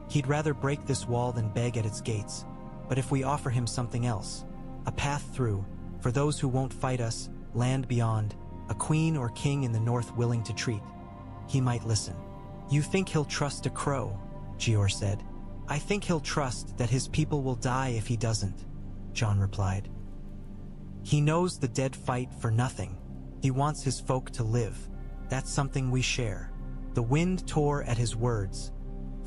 He'd rather break this wall than beg at its gates. But if we offer him something else, a path through, for those who won't fight us, land beyond, a queen or king in the north willing to treat, he might listen. You think he'll trust a crow, Jeor said. I think he'll trust that his people will die if he doesn't, Jon replied. He knows the dead fight for nothing. He wants his folk to live. That's something we share. The wind tore at his words,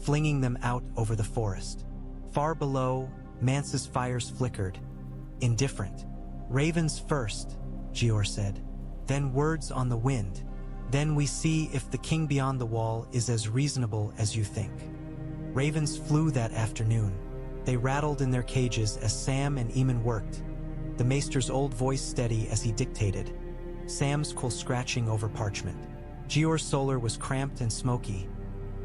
flinging them out over the forest. Far below, Mance's fires flickered. Indifferent. Ravens first, Jeor said. Then words on the wind. Then we see if the king beyond the wall is as reasonable as you think. Ravens flew that afternoon. They rattled in their cages as Sam and Eamon worked, the maester's old voice steady as he dictated, Sam's quill scratching over parchment. Jeor's solar was cramped and smoky.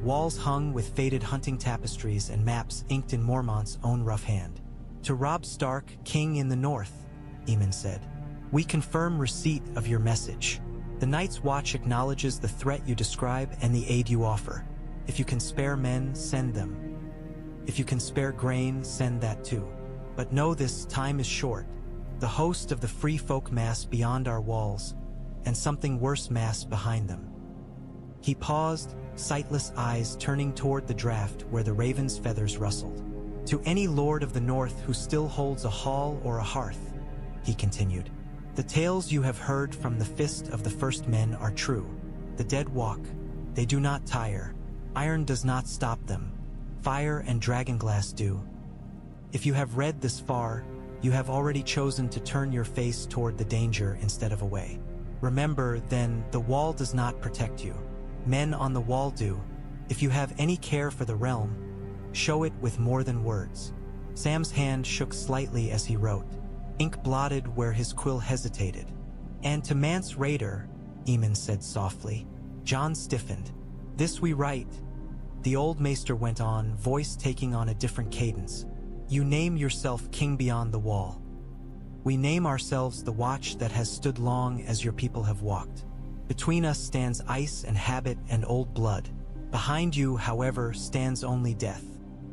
Walls hung with faded hunting tapestries and maps inked in Mormont's own rough hand. To Robb Stark, king in the north, Eamon said. We confirm receipt of your message. The Night's Watch acknowledges the threat you describe and the aid you offer. If you can spare men, send them. If you can spare grain, send that too. But know this time is short. The host of the free folk mass beyond our walls, and something worse mass behind them. He paused, sightless eyes turning toward the draft where the raven's feathers rustled. To any lord of the north who still holds a hall or a hearth, he continued. The tales you have heard from the fist of the first men are true. The dead walk. They do not tire. Iron does not stop them. Fire and dragonglass do. If you have read this far, you have already chosen to turn your face toward the danger instead of away. Remember, then, the wall does not protect you. Men on the wall do. If you have any care for the realm, show it with more than words. Sam's hand shook slightly as he wrote, ink blotted where his quill hesitated. And to Mance Raider, Eamon said softly. Jon stiffened. This we write. The old maester went on, voice taking on a different cadence. You name yourself king beyond the wall. We name ourselves the watch that has stood long as your people have walked. Between us stands ice and habit and old blood. Behind you, however, stands only death.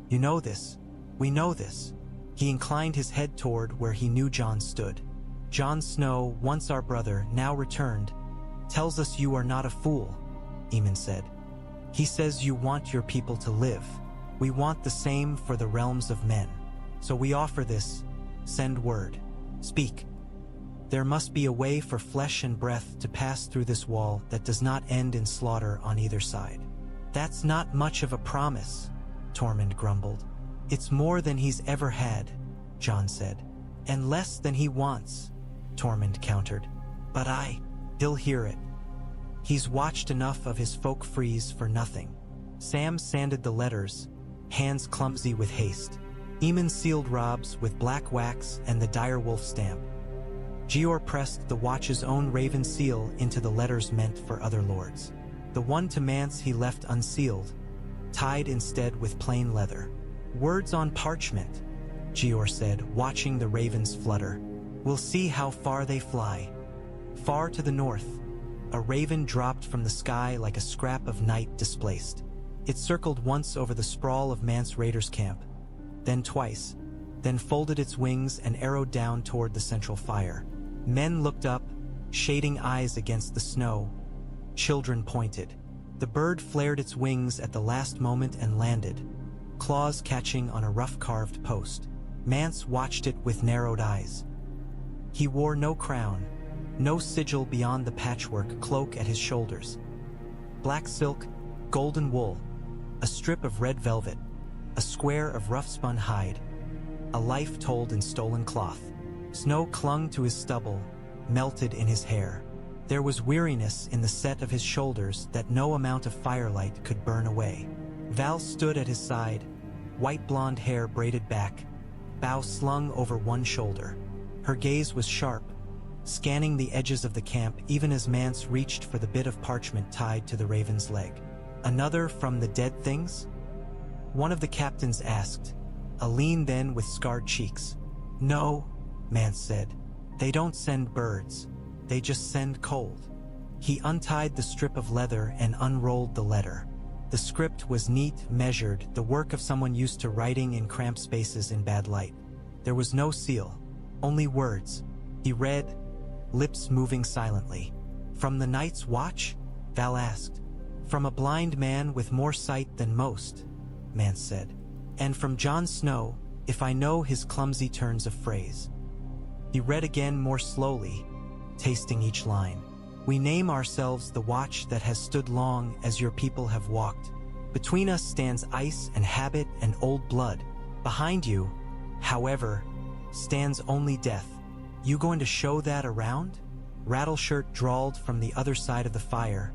You know this. We know this. He inclined his head toward where he knew Jon stood. Jon Snow, once our brother, now returned, tells us you are not a fool, Eamon said. He says you want your people to live. We want the same for the realms of men. So we offer this. Send word. Speak. There must be a way for flesh and breath to pass through this wall that does not end in slaughter on either side. That's not much of a promise, Tormund grumbled. It's more than he's ever had, Jon said. And less than he wants, Tormund countered. But he'll hear it. He's watched enough of his folk freeze for nothing. Sam sanded the letters, hands clumsy with haste. Eamon sealed Robb's with black wax and the dire wolf stamp. Jeor pressed the watch's own raven seal into the letters meant for other lords. The one to Mance he left unsealed, tied instead with plain leather. "Words on parchment," Jeor said, watching the ravens flutter. "We'll see how far they fly." Far to the north, a raven dropped from the sky like a scrap of night displaced. It circled once over the sprawl of Mance Raiders' camp, then twice, then folded its wings and arrowed down toward the central fire. Men looked up, shading eyes against the snow. Children pointed. The bird flared its wings at the last moment and landed, claws catching on a rough-carved post. Mance watched it with narrowed eyes. He wore no crown, no sigil beyond the patchwork cloak at his shoulders. Black silk, golden wool, a strip of red velvet, a square of rough-spun hide, a life told in stolen cloth. Snow clung to his stubble, melted in his hair. There was weariness in the set of his shoulders that no amount of firelight could burn away. Val stood at his side, white blonde hair braided back, bow slung over one shoulder. Her gaze was sharp, scanning the edges of the camp even as Mance reached for the bit of parchment tied to the raven's leg. "Another from the dead things?" one of the captains asked, a lean then with scarred cheeks. "No," Mance said. "They don't send birds. They just send cold." He untied the strip of leather and unrolled the letter. The script was neat, measured, the work of someone used to writing in cramped spaces in bad light. There was no seal, only words. He read, lips moving silently. "From the Night's Watch?" Val asked. "From a blind man with more sight than most," Mance said. "And from Jon Snow, if I know his clumsy turns of phrase." He read again more slowly, tasting each line. "We name ourselves the watch that has stood long as your people have walked. Between us stands ice and habit and old blood. Behind you, however, stands only death. You going to show that around?" Rattleshirt drawled from the other side of the fire,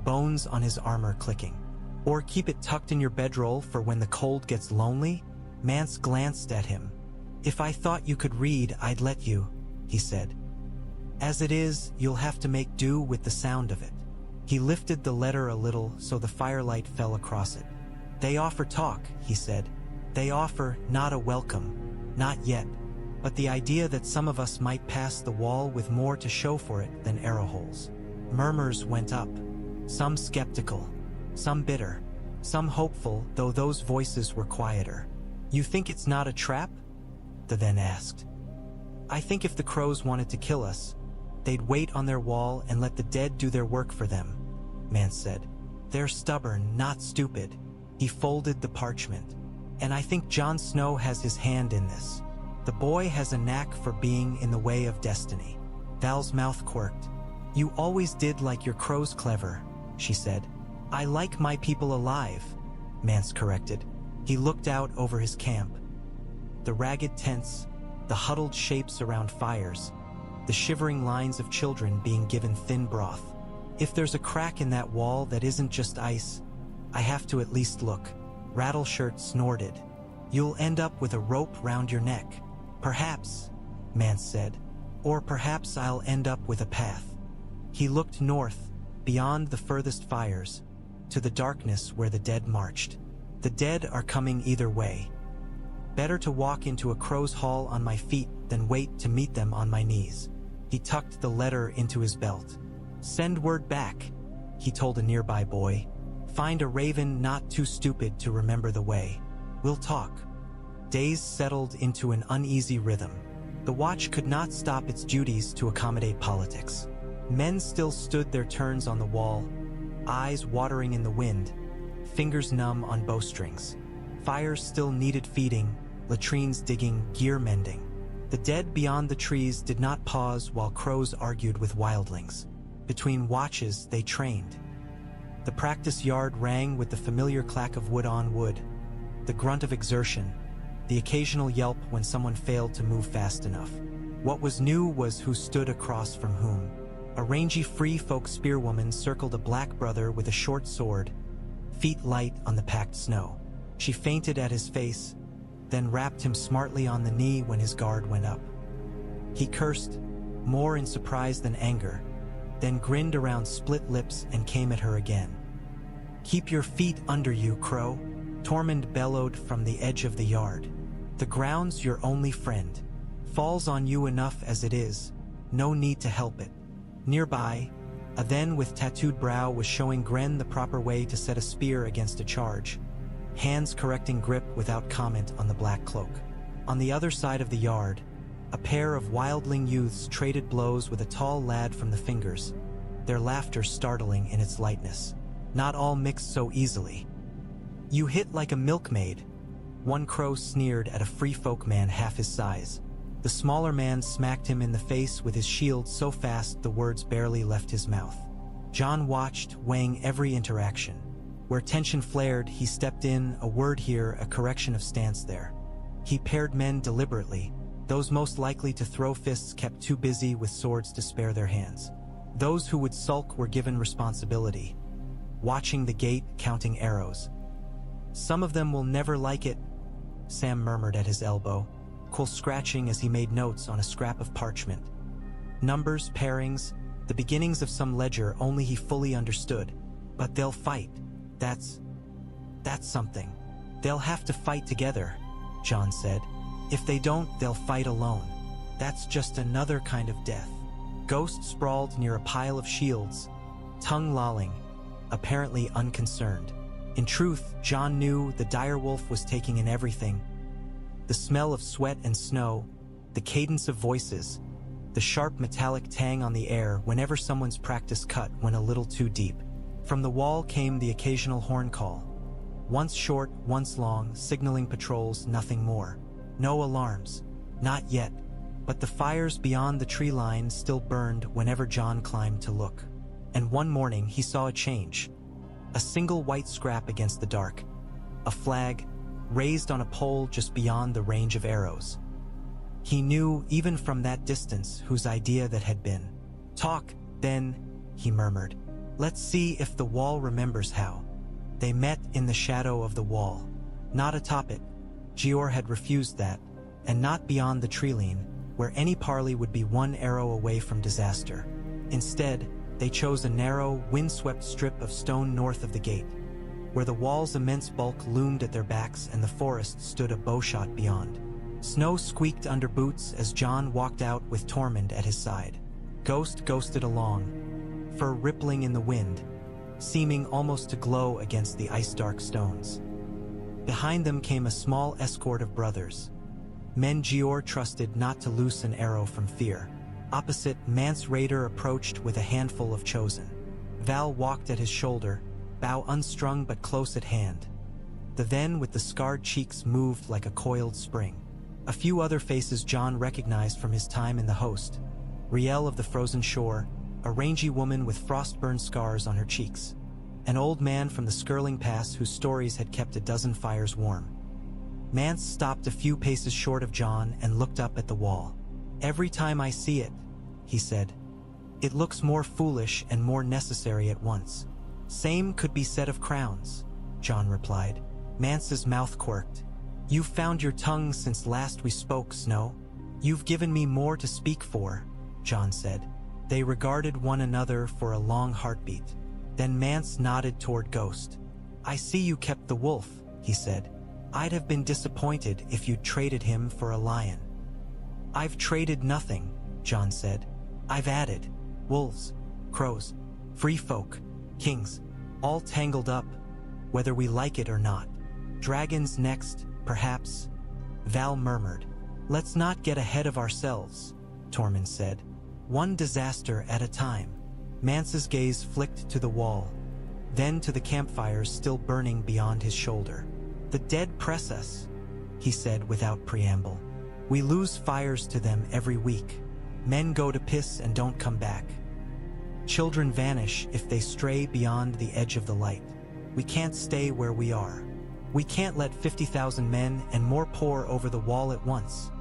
bones on his armor clicking. "Or keep it tucked in your bedroll for when the cold gets lonely?" Mance glanced at him. "If I thought you could read, I'd let you," he said. "As it is, you'll have to make do with the sound of it." He lifted the letter a little so the firelight fell across it. "They offer talk," he said. "They offer not a welcome, not yet, but the idea that some of us might pass the wall with more to show for it than arrow holes." Murmurs went up, some skeptical, some bitter, some hopeful, though those voices were quieter. "You think it's not a trap?" the then asked. "I think if the crows wanted to kill us, they'd wait on their wall and let the dead do their work for them," Mance said. "They're stubborn, not stupid." He folded the parchment. "And I think Jon Snow has his hand in this. The boy has a knack for being in the way of destiny." Val's mouth quirked. "You always did like your crows clever," she said. "I like my people alive," Mance corrected. He looked out over his camp. The ragged tents, the huddled shapes around fires, the shivering lines of children being given thin broth. "If there's a crack in that wall that isn't just ice, I have to at least look." Rattleshirt snorted. "You'll end up with a rope round your neck." "Perhaps," Mance said. "Or perhaps I'll end up with a path." He looked north, beyond the furthest fires, to the darkness where the dead marched. "The dead are coming either way. Better to walk into a crow's hall on my feet than wait to meet them on my knees." He tucked the letter into his belt. "Send word back," he told a nearby boy. "Find a raven not too stupid to remember the way. We'll talk." Days settled into an uneasy rhythm. The watch could not stop its duties to accommodate politics. Men still stood their turns on the wall, eyes watering in the wind, fingers numb on bowstrings. Fires still needed feeding, latrines digging, gear mending. The dead beyond the trees did not pause while crows argued with wildlings. Between watches, they trained. The practice yard rang with the familiar clack of wood on wood, the grunt of exertion, the occasional yelp when someone failed to move fast enough. What was new was who stood across from whom. A rangy free folk spearwoman circled a black brother with a short sword, feet light on the packed snow. She feinted at his face, then rapped him smartly on the knee when his guard went up. He cursed, more in surprise than anger, then grinned around split lips and came at her again. "Keep your feet under you, Crow," Tormund bellowed from the edge of the yard. "The ground's your only friend. Falls on you enough as it is, no need to help it." Nearby, a then with tattooed brow was showing Gren the proper way to set a spear against a charge, hands correcting grip without comment on the black cloak. On the other side of the yard, a pair of wildling youths traded blows with a tall lad from the Fingers, their laughter startling in its lightness. Not all mixed so easily. "You hit like a milkmaid," one crow sneered at a free folk man half his size. The smaller man smacked him in the face with his shield so fast the words barely left his mouth. Jon watched, weighing every interaction. Where tension flared, he stepped in, a word here, a correction of stance there. He paired men deliberately. Those most likely to throw fists kept too busy with swords to spare their hands. Those who would sulk were given responsibility, watching the gate, counting arrows. "Some of them will never like it," Sam murmured at his elbow, quill scratching as he made notes on a scrap of parchment. Numbers, pairings, the beginnings of some ledger only he fully understood. But they'll fight. That's something. "They'll have to fight together," Jon said. "If they don't, they'll fight alone. That's just another kind of death." Ghost sprawled near a pile of shields, tongue lolling, apparently unconcerned. In truth, Jon knew the direwolf was taking in everything. The smell of sweat and snow, the cadence of voices, the sharp metallic tang on the air whenever someone's practice cut went a little too deep. From the wall came the occasional horn call. Once short, once long, signaling patrols, nothing more. No alarms. Not yet. But the fires beyond the tree line still burned whenever Jon climbed to look. And one morning he saw a change. A single white scrap against the dark. A flag, raised on a pole just beyond the range of arrows. He knew, even from that distance, whose idea that had been. "Talk, then," he murmured. "Let's see if the wall remembers how." They met in the shadow of the wall. Not atop it. Jeor had refused that, and not beyond the treeline, where any parley would be one arrow away from disaster. Instead, they chose a narrow, windswept strip of stone north of the gate, where the wall's immense bulk loomed at their backs and the forest stood a bowshot beyond. Snow squeaked under boots as Jon walked out with Tormund at his side. Ghost ghosted along, fur rippling in the wind, seeming almost to glow against the ice-dark stones. Behind them came a small escort of brothers, men Jeor trusted not to loose an arrow from fear. Opposite, Mance Raider approached with a handful of chosen. Val walked at his shoulder, bow unstrung but close at hand. The then with the scarred cheeks moved like a coiled spring. A few other faces Jon recognized from his time in the host. Riel of the Frozen Shore, a rangy woman with frost-burned scars on her cheeks. An old man from the Skirling Pass whose stories had kept a dozen fires warm. Mance stopped a few paces short of Jon and looked up at the wall. "Every time I see it," he said, "it looks more foolish and more necessary at once." "Same could be said of crowns," Jon replied. Mance's mouth quirked. "You've found your tongue since last we spoke, Snow." "You've given me more to speak for," Jon said. They regarded one another for a long heartbeat. Then Mance nodded toward Ghost. "I see you kept the wolf," he said. "I'd have been disappointed if you'd traded him for a lion." "I've traded nothing," Jon said. "I've added. Wolves, crows, free folk, kings, all tangled up, whether we like it or not. Dragons next, perhaps," Val murmured. "Let's not get ahead of ourselves," Tormund said. "One disaster at a time." Mance's gaze flicked to the wall, then to the campfires still burning beyond his shoulder. "The dead press us," he said without preamble. "We lose fires to them every week. Men go to piss and don't come back. Children vanish if they stray beyond the edge of the light. We can't stay where we are. We can't let 50,000 men and more pour over the wall at once,"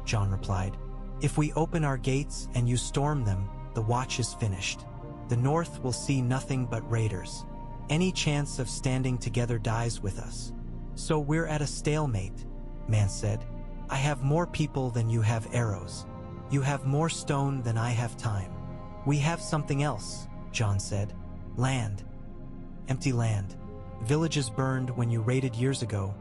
Jon replied. "If we open our gates and you storm them, the watch is finished. The North will see nothing but raiders. Any chance of standing together dies with us." So we're at a stalemate, Mance said. I have more people than you have arrows. You have more stone than I have time. We have something else, Jon said. Land. Empty land. Villages burned when you raided years ago.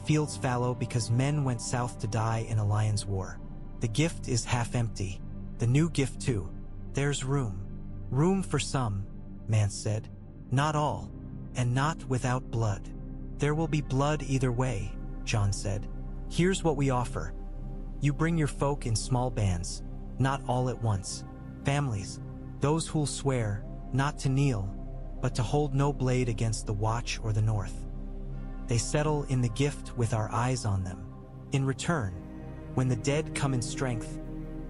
Fields fallow because men went south to die in a lion's war. The gift is half empty. The new gift too. There's room. Room for some, Mance said. Not all. And not without blood. There will be blood either way, Jon said. Here's what we offer. You bring your folk in small bands, not all at once. Families, those who'll swear, not to kneel, but to hold no blade against the Watch or the North. They settle in the gift with our eyes on them. In return, when the dead come in strength,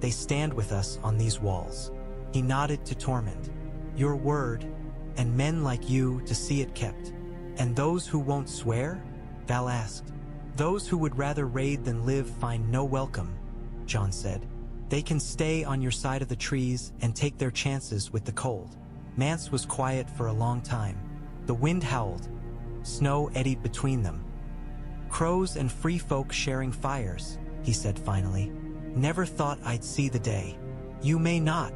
they stand with us on these walls. He nodded to Tormund. Your word, and men like you to see it kept. And those who won't swear? Val asked. Those who would rather raid than live find no welcome, Jon said. They can stay on your side of the trees and take their chances with the cold. Mance was quiet for a long time. The wind howled. Snow eddied between them. Crows and free folk sharing fires, he said finally. Never thought I'd see the day. You may not,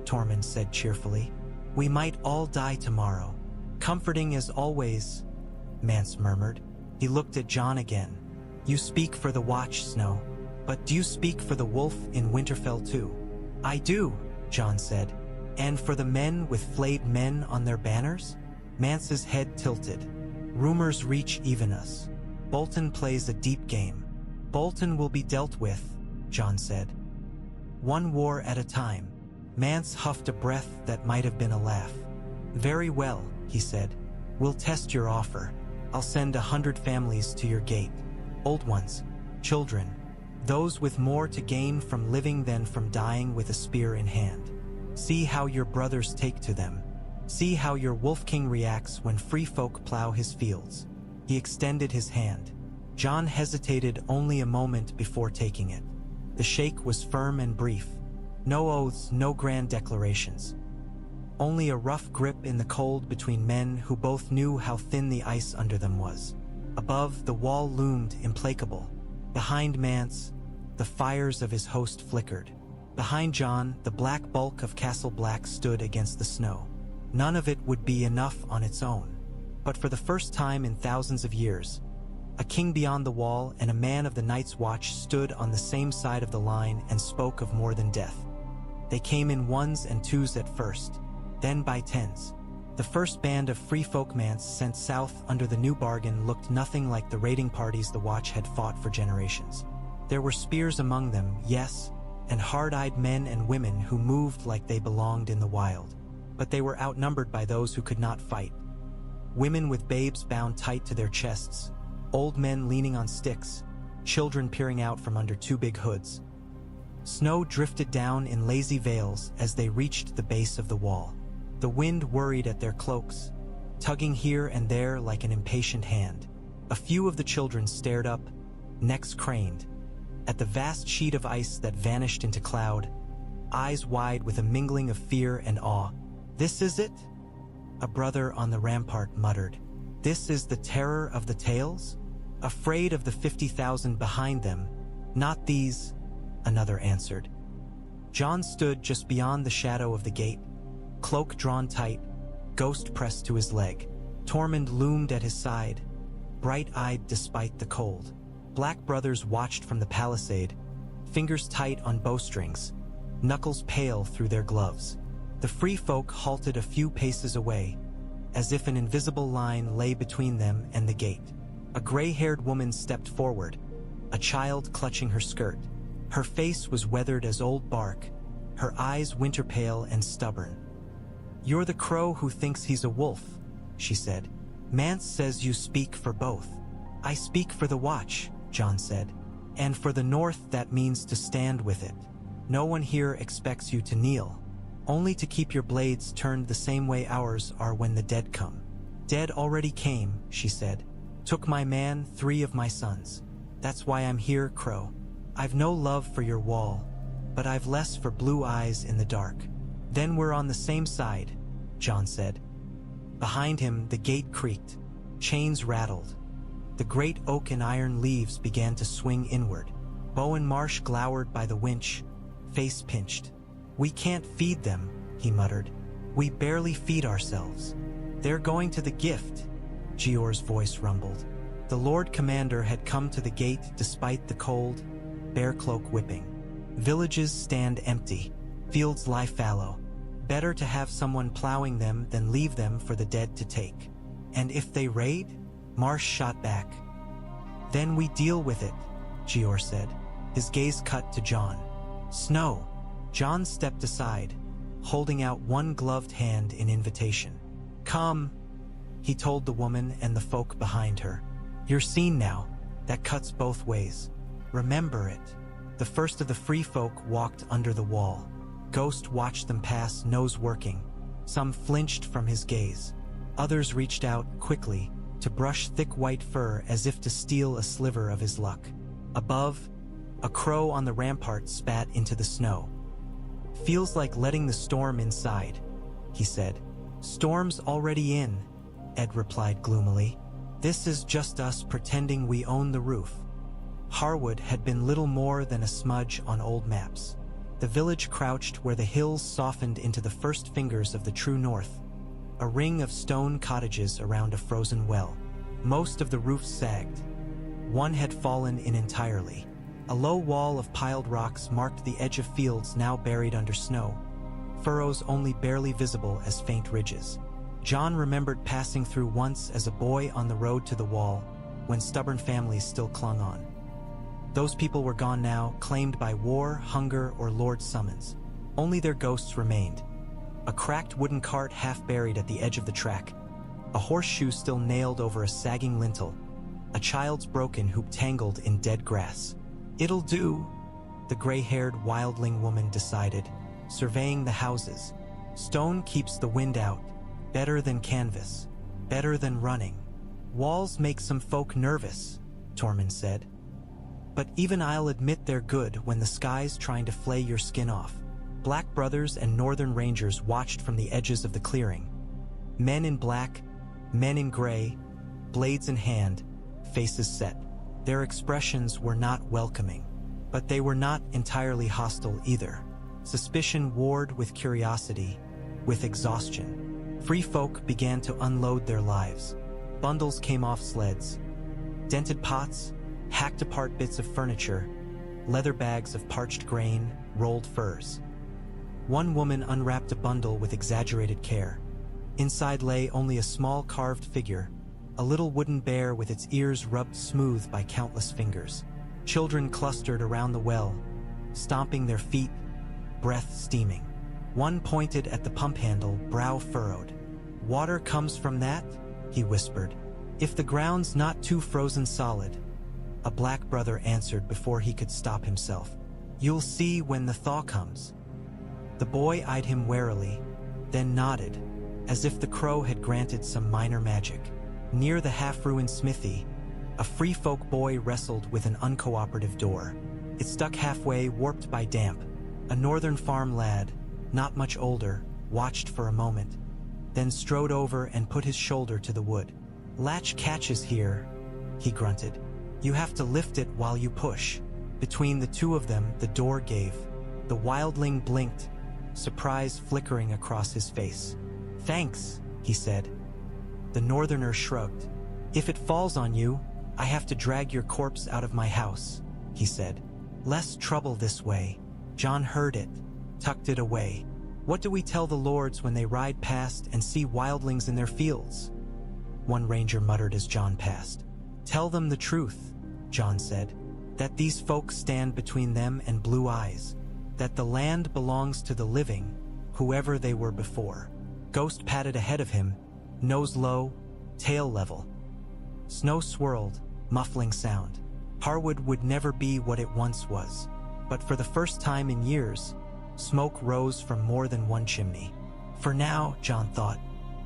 Tormund said cheerfully. We might all die tomorrow. Comforting as always, Mance murmured. He looked at Jon again. You speak for the Watch, Snow. But do you speak for the wolf in Winterfell too? I do, Jon said. And for the men with flayed men on their banners? Mance's head tilted. Rumors reach even us. Bolton plays a deep game. Bolton will be dealt with, Jon said. One war at a time. Mance huffed a breath that might have been a laugh. Very well, he said. We'll test your offer. I'll send 100 families to your gate. Old ones, children, those with more to gain from living than from dying with a spear in hand. See how your brothers take to them. See how your Wolf King reacts when free folk plow his fields. He extended his hand. Jon hesitated only a moment before taking it. The shake was firm and brief. No oaths, no grand declarations. Only a rough grip in the cold between men who both knew how thin the ice under them was. Above, the wall loomed implacable. Behind Mance, the fires of his host flickered. Behind Jon, the black bulk of Castle Black stood against the snow. None of it would be enough on its own. But for the first time in thousands of years, a king beyond the wall and a man of the Night's Watch stood on the same side of the line and spoke of more than death. They came in ones and twos at first, then by tens. The first band of free folk Mance sent south under the new bargain looked nothing like the raiding parties the Watch had fought for generations. There were spears among them, yes, and hard-eyed men and women who moved like they belonged in the wild. But they were outnumbered by those who could not fight. Women with babes bound tight to their chests, old men leaning on sticks, children peering out from under two big hoods. Snow drifted down in lazy veils as they reached the base of the wall. The wind worried at their cloaks, tugging here and there like an impatient hand. A few of the children stared up, necks craned, at the vast sheet of ice that vanished into cloud, eyes wide with a mingling of fear and awe. This is it? A brother on the rampart muttered. This is the terror of the tales? Afraid of the 50,000 behind them, not these, another answered. Jon stood just beyond the shadow of the gate, cloak drawn tight, ghost pressed to his leg. Tormund loomed at his side, bright-eyed despite the cold. Black brothers watched from the palisade, fingers tight on bowstrings, knuckles pale through their gloves. The free folk halted a few paces away, as if an invisible line lay between them and the gate. A gray-haired woman stepped forward, a child clutching her skirt. Her face was weathered as old bark, her eyes winter-pale and stubborn. You're the crow who thinks he's a wolf, she said. Mance says you speak for both. I speak for the Watch, Jon said. And for the North that means to stand with it. No one here expects you to kneel, only to keep your blades turned the same way ours are when the dead come. Dead already came, she said. Took my man, 3 of my sons. That's why I'm here, Crow. I've no love for your wall, but I've less for blue eyes in the dark. Then we're on the same side, Jon said. Behind him, the gate creaked. Chains rattled. The great oak and iron leaves began to swing inward. Bowen Marsh glowered by the winch, face pinched. "We can't feed them," he muttered. "We barely feed ourselves." "They're going to the gift," Jeor's voice rumbled. The Lord Commander had come to the gate despite the cold, bear cloak whipping. Villages stand empty. Fields lie fallow. Better to have someone plowing them than leave them for the dead to take. "And if they raid?" Marsh shot back. "Then we deal with it," Jeor said. His gaze cut to Jon Snow. Jon stepped aside, holding out one gloved hand in invitation. "Come," he told the woman and the folk behind her. "You're seen now. That cuts both ways. Remember it." The first of the free folk walked under the wall. Ghost watched them pass, nose working. Some flinched from his gaze. Others reached out quickly to brush thick white fur as if to steal a sliver of his luck. Above, a crow on the rampart spat into the snow. "Feels like letting the storm inside," he said. "Storm's already in," Ed replied gloomily. "This is just us pretending we own the roof." Harwood had been little more than a smudge on old maps. The village crouched where the hills softened into the first fingers of the true north, a ring of stone cottages around a frozen well. Most of the roofs sagged. One had fallen in entirely. A low wall of piled rocks marked the edge of fields now buried under snow, furrows only barely visible as faint ridges. Jon remembered passing through once as a boy on the road to the wall, when stubborn families still clung on. Those people were gone now, claimed by war, hunger, or Lord's summons. Only their ghosts remained. A cracked wooden cart half buried at the edge of the track, a horseshoe still nailed over a sagging lintel, a child's broken hoop tangled in dead grass. "It'll do," the gray-haired wildling woman decided, surveying the houses. "Stone keeps the wind out. Better than canvas. Better than running." "Walls make some folk nervous," Tormund said. "But even I'll admit they're good when the sky's trying to flay your skin off." Black brothers and northern rangers watched from the edges of the clearing. Men in black, men in gray, blades in hand, faces set. Their expressions were not welcoming, but they were not entirely hostile either. Suspicion warred with curiosity, with exhaustion. Free folk began to unload their lives. Bundles came off sleds. Dented pots, hacked apart bits of furniture, leather bags of parched grain, rolled furs. One woman unwrapped a bundle with exaggerated care. Inside lay only a small carved figure, a little wooden bear with its ears rubbed smooth by countless fingers. Children clustered around the well, stomping their feet, breath steaming. One pointed at the pump handle, brow furrowed. "Water comes from that?" he whispered. "If the ground's not too frozen solid," a black brother answered before he could stop himself. "You'll see when the thaw comes." The boy eyed him warily, then nodded, as if the crow had granted some minor magic. Near the half-ruined smithy, a free folk boy wrestled with an uncooperative door. It stuck halfway, warped by damp. A northern farm lad, not much older, watched for a moment, then strode over and put his shoulder to the wood. "Latch catches here," he grunted. "You have to lift it while you push." Between the two of them, the door gave. The wildling blinked, surprise flickering across his face. "Thanks," he said. The northerner shrugged. "If it falls on you, I have to drag your corpse out of my house," he said. "Less trouble this way." Jon heard it, tucked it away. "What do we tell the lords when they ride past and see wildlings in their fields?" One ranger muttered as Jon passed. "Tell them the truth," Jon said. "That these folks stand between them and blue eyes. That the land belongs to the living, whoever they were before." Ghost padded ahead of him, nose low, tail level. Snow swirled, muffling sound. Harwood would never be what it once was, but for the first time in years, smoke rose from more than one chimney. For now, Jon thought,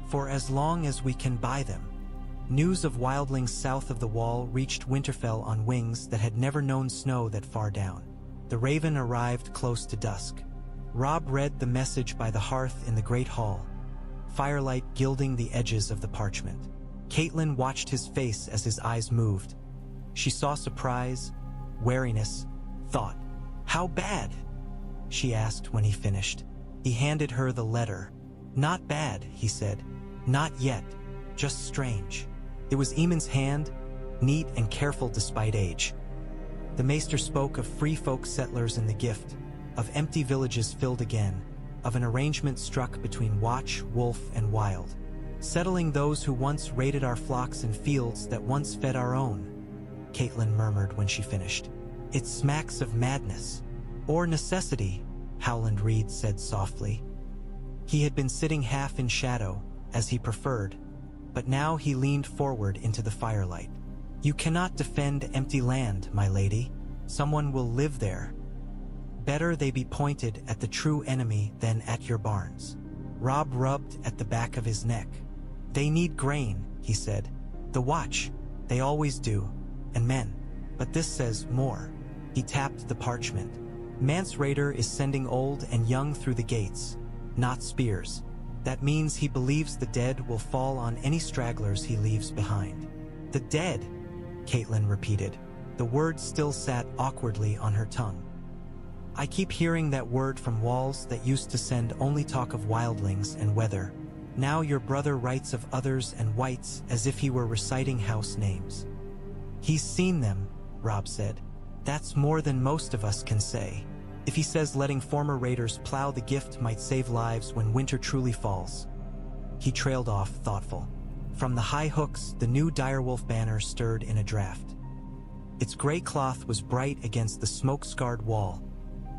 for as long as we can buy them. News of wildlings south of the wall reached Winterfell on wings that had never known snow that far down. The Raven arrived close to dusk. Robb read the message by the hearth in the great hall, firelight gilding the edges of the parchment. Caitlin watched his face as his eyes moved. She saw surprise, wariness, thought. "How bad?" she asked when he finished. He handed her the letter. "Not bad," he said. "Not yet, just strange." It was Eamon's hand, neat and careful despite age. The maester spoke of free folk settlers in the gift, of empty villages filled again, of an arrangement struck between Watch, Wolf, and Wild, settling those who once raided our flocks and fields that once fed our own, Caitlin murmured when she finished. "It smacks of madness. Or necessity," Howland Reed said softly. He had been sitting half in shadow, as he preferred, but now he leaned forward into the firelight. "You cannot defend empty land, my lady. Someone will live there. Better they be pointed at the true enemy than at your barns." Robb rubbed at the back of his neck. "They need grain," he said. "The Watch, they always do, and men. But this says more." He tapped the parchment. "Mance Raider is sending old and young through the gates, not spears. That means he believes the dead will fall on any stragglers he leaves behind." "The dead," Caitlin repeated. The word still sat awkwardly on her tongue. "I keep hearing that word from walls that used to send only talk of wildlings and weather. Now your brother writes of others and whites as if he were reciting house names." "He's seen them," Robb said. "That's more than most of us can say. If he says letting former raiders plow the gift might save lives when winter truly falls." He trailed off, thoughtful. From the high hooks, the new direwolf banner stirred in a draft. Its gray cloth was bright against the smoke-scarred wall,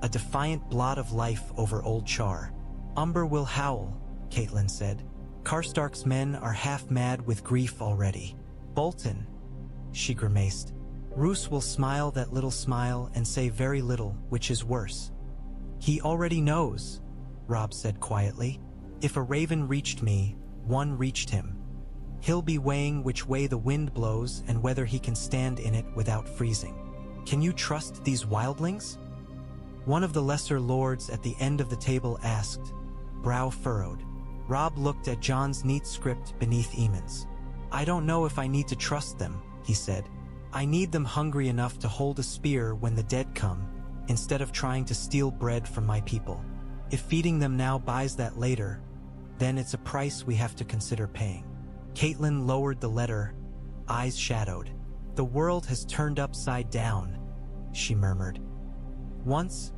a defiant blot of life over old char. "Umber will howl," Caitlin said. "Karstark's men are half mad with grief already. Bolton," she grimaced. "Roose will smile that little smile and say very little, which is worse." "He already knows," Robb said quietly. "If a raven reached me, one reached him. He'll be weighing which way the wind blows and whether he can stand in it without freezing." "Can you trust these wildlings?" one of the lesser lords at the end of the table asked, brow furrowed. Robb looked at Jon's neat script beneath Eamon's. "I don't know if I need to trust them," he said. "I need them hungry enough to hold a spear when the dead come, instead of trying to steal bread from my people. If feeding them now buys that later, then it's a price we have to consider paying." Caitlin lowered the letter, eyes shadowed. "The world has turned upside down," she murmured. "Once,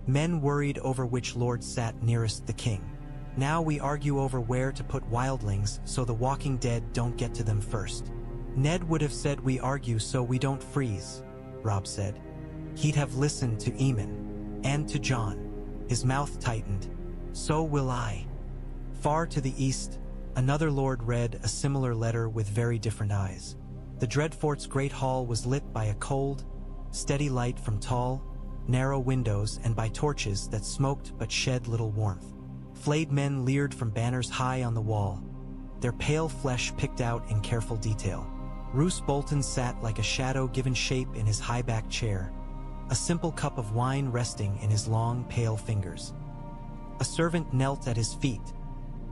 men worried over which lord sat nearest the king. Now we argue over where to put wildlings so the walking dead don't get to them first." "Ned would have said we argue so we don't freeze," Robb said. He'd have listened to Eamon, and to Jon. His mouth tightened. "So will I." Far to the east, another lord read a similar letter with very different eyes. The Dreadfort's great hall was lit by a cold, steady light from tall, narrow windows and by torches that smoked but shed little warmth. Flayed men leered from banners high on the wall, their pale flesh picked out in careful detail. Roose Bolton sat like a shadow given shape in his high-backed chair, a simple cup of wine resting in his long, pale fingers. A servant knelt at his feet,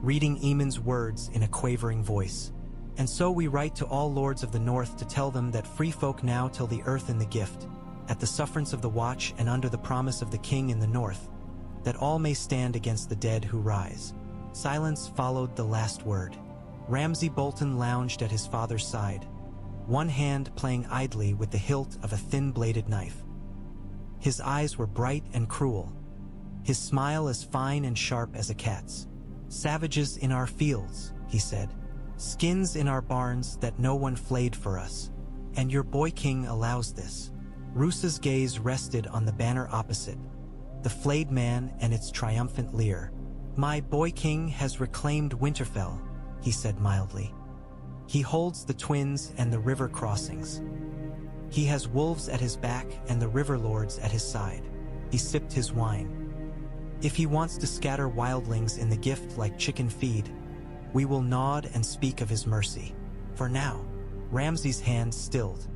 reading Eamon's words in a quavering voice. "And so we write to all lords of the north to tell them that free folk now till the earth in the gift, at the sufferance of the Watch and under the promise of the king in the north, that all may stand against the dead who rise." Silence followed the last word. Ramsay Bolton lounged at his father's side, one hand playing idly with the hilt of a thin-bladed knife. His eyes were bright and cruel, his smile as fine and sharp as a cat's. "Savages in our fields," he said. "Skins in our barns that no one flayed for us. And your boy king allows this." Roose's gaze rested on the banner opposite, the flayed man and its triumphant leer. "My boy king has reclaimed Winterfell," he said mildly. "He holds the twins and the river crossings. He has wolves at his back and the river lords at his side." He sipped his wine. "If he wants to scatter wildlings in the gift like chicken feed, we will nod and speak of his mercy. For now." Ramsay's hand stilled.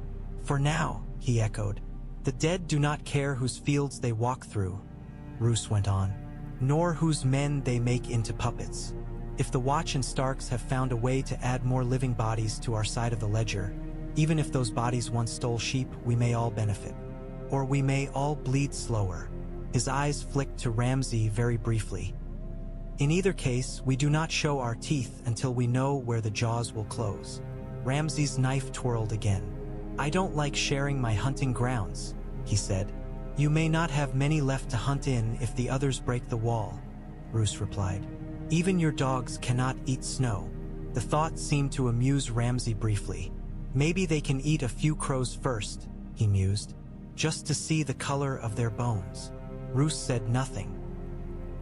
"For now," he echoed. "The dead do not care whose fields they walk through," Roose went on, "nor whose men they make into puppets. If the Watch and Starks have found a way to add more living bodies to our side of the ledger, even if those bodies once stole sheep, we may all benefit. Or we may all bleed slower. His eyes flicked to Ramsay very briefly. In either case, we do not show our teeth until we know where the jaws will close. Ramsay's knife twirled again. I don't like sharing my hunting grounds, he said. You may not have many left to hunt in if the others break the wall, Roose replied. Even your dogs cannot eat snow. The thought seemed to amuse Ramsay briefly. Maybe they can eat a few crows first, he mused, just to see the color of their bones. Roose said nothing.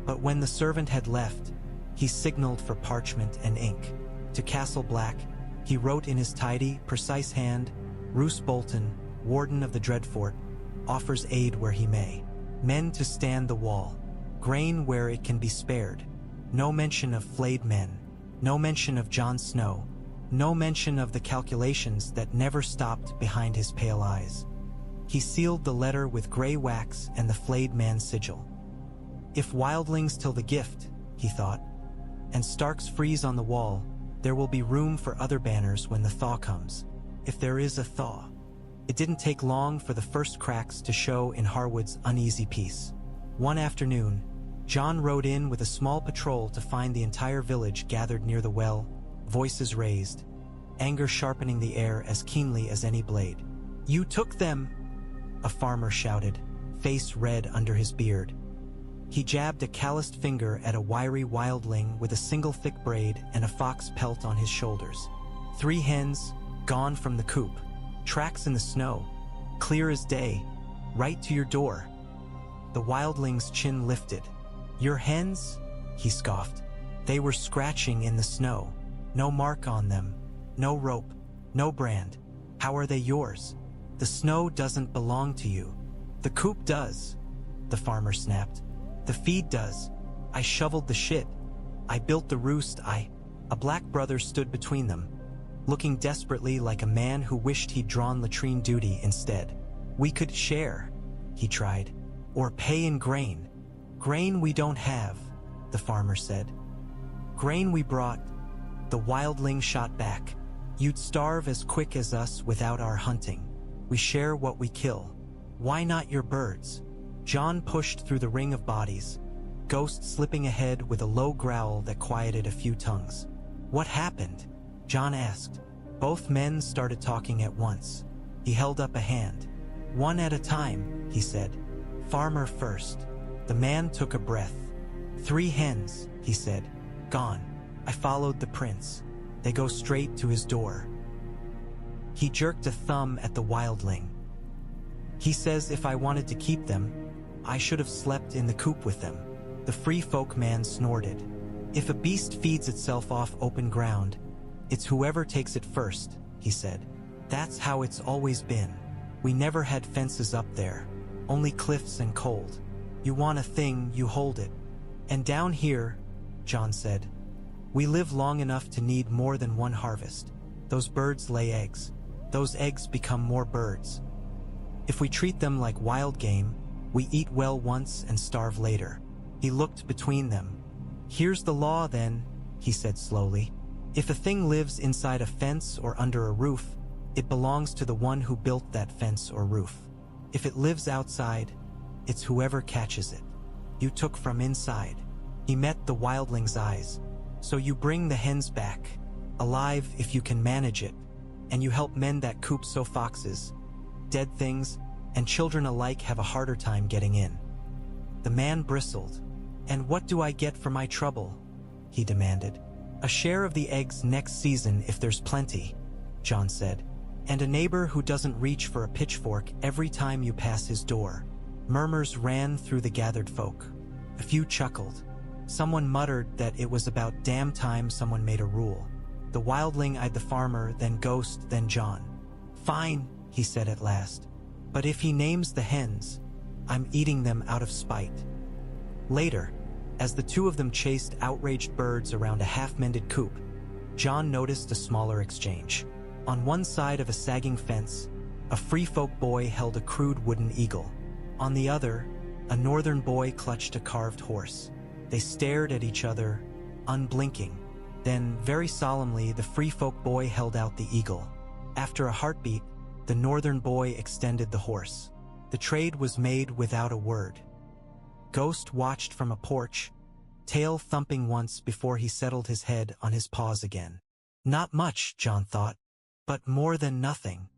But when the servant had left, he signaled for parchment and ink. To Castle Black, he wrote in his tidy, precise hand, Roose Bolton, Warden of the Dreadfort, offers aid where he may. Men to stand the wall. Grain where it can be spared. No mention of flayed men. No mention of Jon Snow. No mention of the calculations that never stopped behind his pale eyes. He sealed the letter with gray wax and the flayed man's sigil. If wildlings till the gift, he thought, and Starks freeze on the wall, there will be room for other banners when the thaw comes. If there is a thaw. It didn't take long for the first cracks to show in Harwood's uneasy peace. One afternoon, Jon rode in with a small patrol to find the entire village gathered near the well, voices raised, anger sharpening the air as keenly as any blade. You took them, a farmer shouted, face red under his beard. He jabbed a calloused finger at a wiry wildling with a single thick braid and a fox pelt on his shoulders. 3 hens, gone from the coop. Tracks in the snow, clear as day, right to your door. The wildling's chin lifted. Your hens? He scoffed. They were scratching in the snow. No mark on them. No rope. No brand. How are they yours? The snow doesn't belong to you. The coop does, the farmer snapped. The feed does. I shoveled the shit. I built the roost. A black brother stood between them, looking desperately like a man who wished he'd drawn latrine duty instead. We could share, he tried, or pay in grain. Grain we don't have, the farmer said. Grain we brought, the wildling shot back. You'd starve as quick as us without our hunting. We share what we kill. Why not your birds? Jon pushed through the ring of bodies, Ghost slipping ahead with a low growl that quieted a few tongues. What happened? Jon asked. Both men started talking at once. He held up a hand. One at a time, he said. Farmer first. The man took a breath. 3 hens, he said. Gone. I followed the prince. They go straight to his door. He jerked a thumb at the wildling. He says if I wanted to keep them, I should have slept in the coop with them. The free folk man snorted. If a beast feeds itself off open ground, it's whoever takes it first, he said. That's how it's always been. We never had fences up there, only cliffs and cold. You want a thing, you hold it. And down here, Jon said, we live long enough to need more than one harvest. Those birds lay eggs. Those eggs become more birds. If we treat them like wild game, we eat well once and starve later. He looked between them. Here's the law then, he said slowly. If a thing lives inside a fence or under a roof, it belongs to the one who built that fence or roof. If it lives outside, it's whoever catches it. You took from inside. He met the wildling's eyes. So you bring the hens back, alive if you can manage it, and you help mend that coop so foxes, dead things, and children alike have a harder time getting in. The man bristled. And what do I get for my trouble? He demanded. A share of the eggs next season if there's plenty, Jon said. And a neighbor who doesn't reach for a pitchfork every time you pass his door. Murmurs ran through the gathered folk. A few chuckled. Someone muttered that it was about damn time someone made a rule. The wildling eyed the farmer, then Ghost, then Jon. Fine, he said at last. But if he names the hens, I'm eating them out of spite. Later, as the two of them chased outraged birds around a half-mended coop, Jon noticed a smaller exchange. On one side of a sagging fence, a free folk boy held a crude wooden eagle. On the other, a northern boy clutched a carved horse. They stared at each other, unblinking. Then, very solemnly, the free folk boy held out the eagle. After a heartbeat, the northern boy extended the horse. The trade was made without a word. Ghost watched from a porch, tail thumping once before he settled his head on his paws again. Not much, Jon thought, but more than nothing.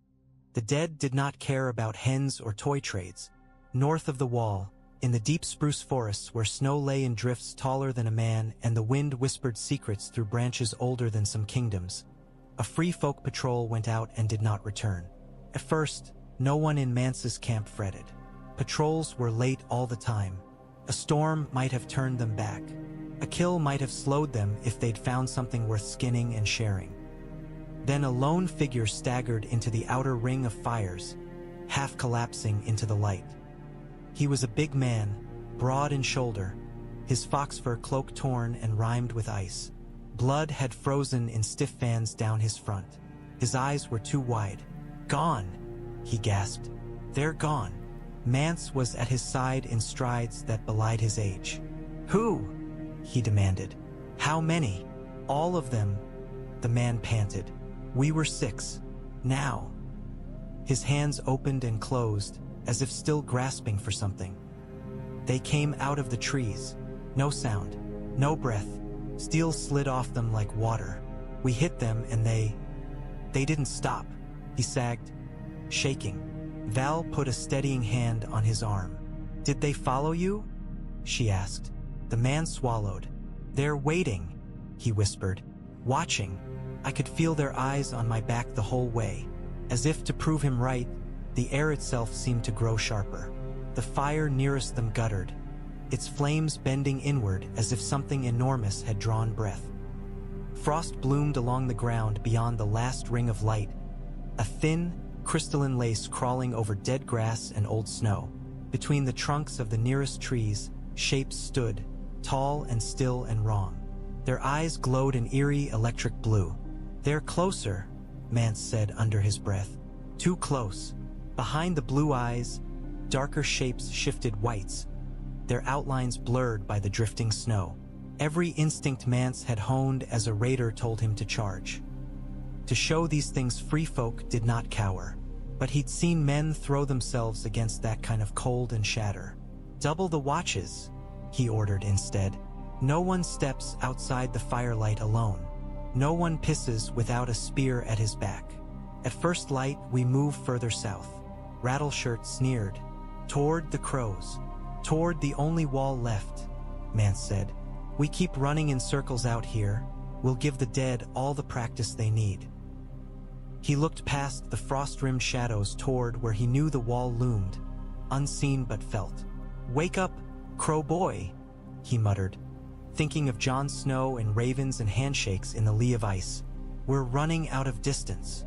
The dead did not care about hens or toy trades. North of the wall, in the deep spruce forests where snow lay in drifts taller than a man and the wind whispered secrets through branches older than some kingdoms, a free folk patrol went out and did not return. At first, no one in Mance's camp fretted. Patrols were late all the time. A storm might have turned them back. A kill might have slowed them if they'd found something worth skinning and sharing. Then a lone figure staggered into the outer ring of fires, half collapsing into the light. He was a big man, broad in shoulder, his fox-fur cloak torn and rimed with ice. Blood had frozen in stiff fans down his front. His eyes were too wide. "Gone," he gasped. "They're gone." Mance was at his side in strides that belied his age. "Who?" he demanded. "How many?" "All of them," the man panted. "We were 6. Now." His hands opened and closed, as if still grasping for something. They came out of the trees. No sound, no breath. Steel slid off them like water. "We hit them and they didn't stop," he sagged, shaking. Val put a steadying hand on his arm. "Did they follow you?" she asked. The man swallowed. "They're waiting," he whispered. "Watching. I could feel their eyes on my back the whole way." As if to prove him right, the air itself seemed to grow sharper. The fire nearest them guttered, its flames bending inward as if something enormous had drawn breath. Frost bloomed along the ground beyond the last ring of light, a thin, crystalline lace crawling over dead grass and old snow. Between the trunks of the nearest trees, shapes stood, tall and still and wrong. Their eyes glowed an eerie electric blue. "They're closer," Mance said under his breath. "Too close." Behind the blue eyes, darker shapes shifted whites, their outlines blurred by the drifting snow. Every instinct Mance had honed as a raider told him to charge. To show these things free folk did not cower, but he'd seen men throw themselves against that kind of cold and shatter. "Double the watches," he ordered instead. "No one steps outside the firelight alone. No one pisses without a spear at his back. At first light, we move further south." Rattleshirt sneered. "Toward the crows. Toward the only wall left," Mance said. "We keep running in circles out here. We'll give the dead all the practice they need." He looked past the frost-rimmed shadows toward where he knew the wall loomed, unseen but felt. "Wake up, crow boy," he muttered, thinking of Jon Snow and ravens and handshakes in the lee of ice. "We're running out of distance."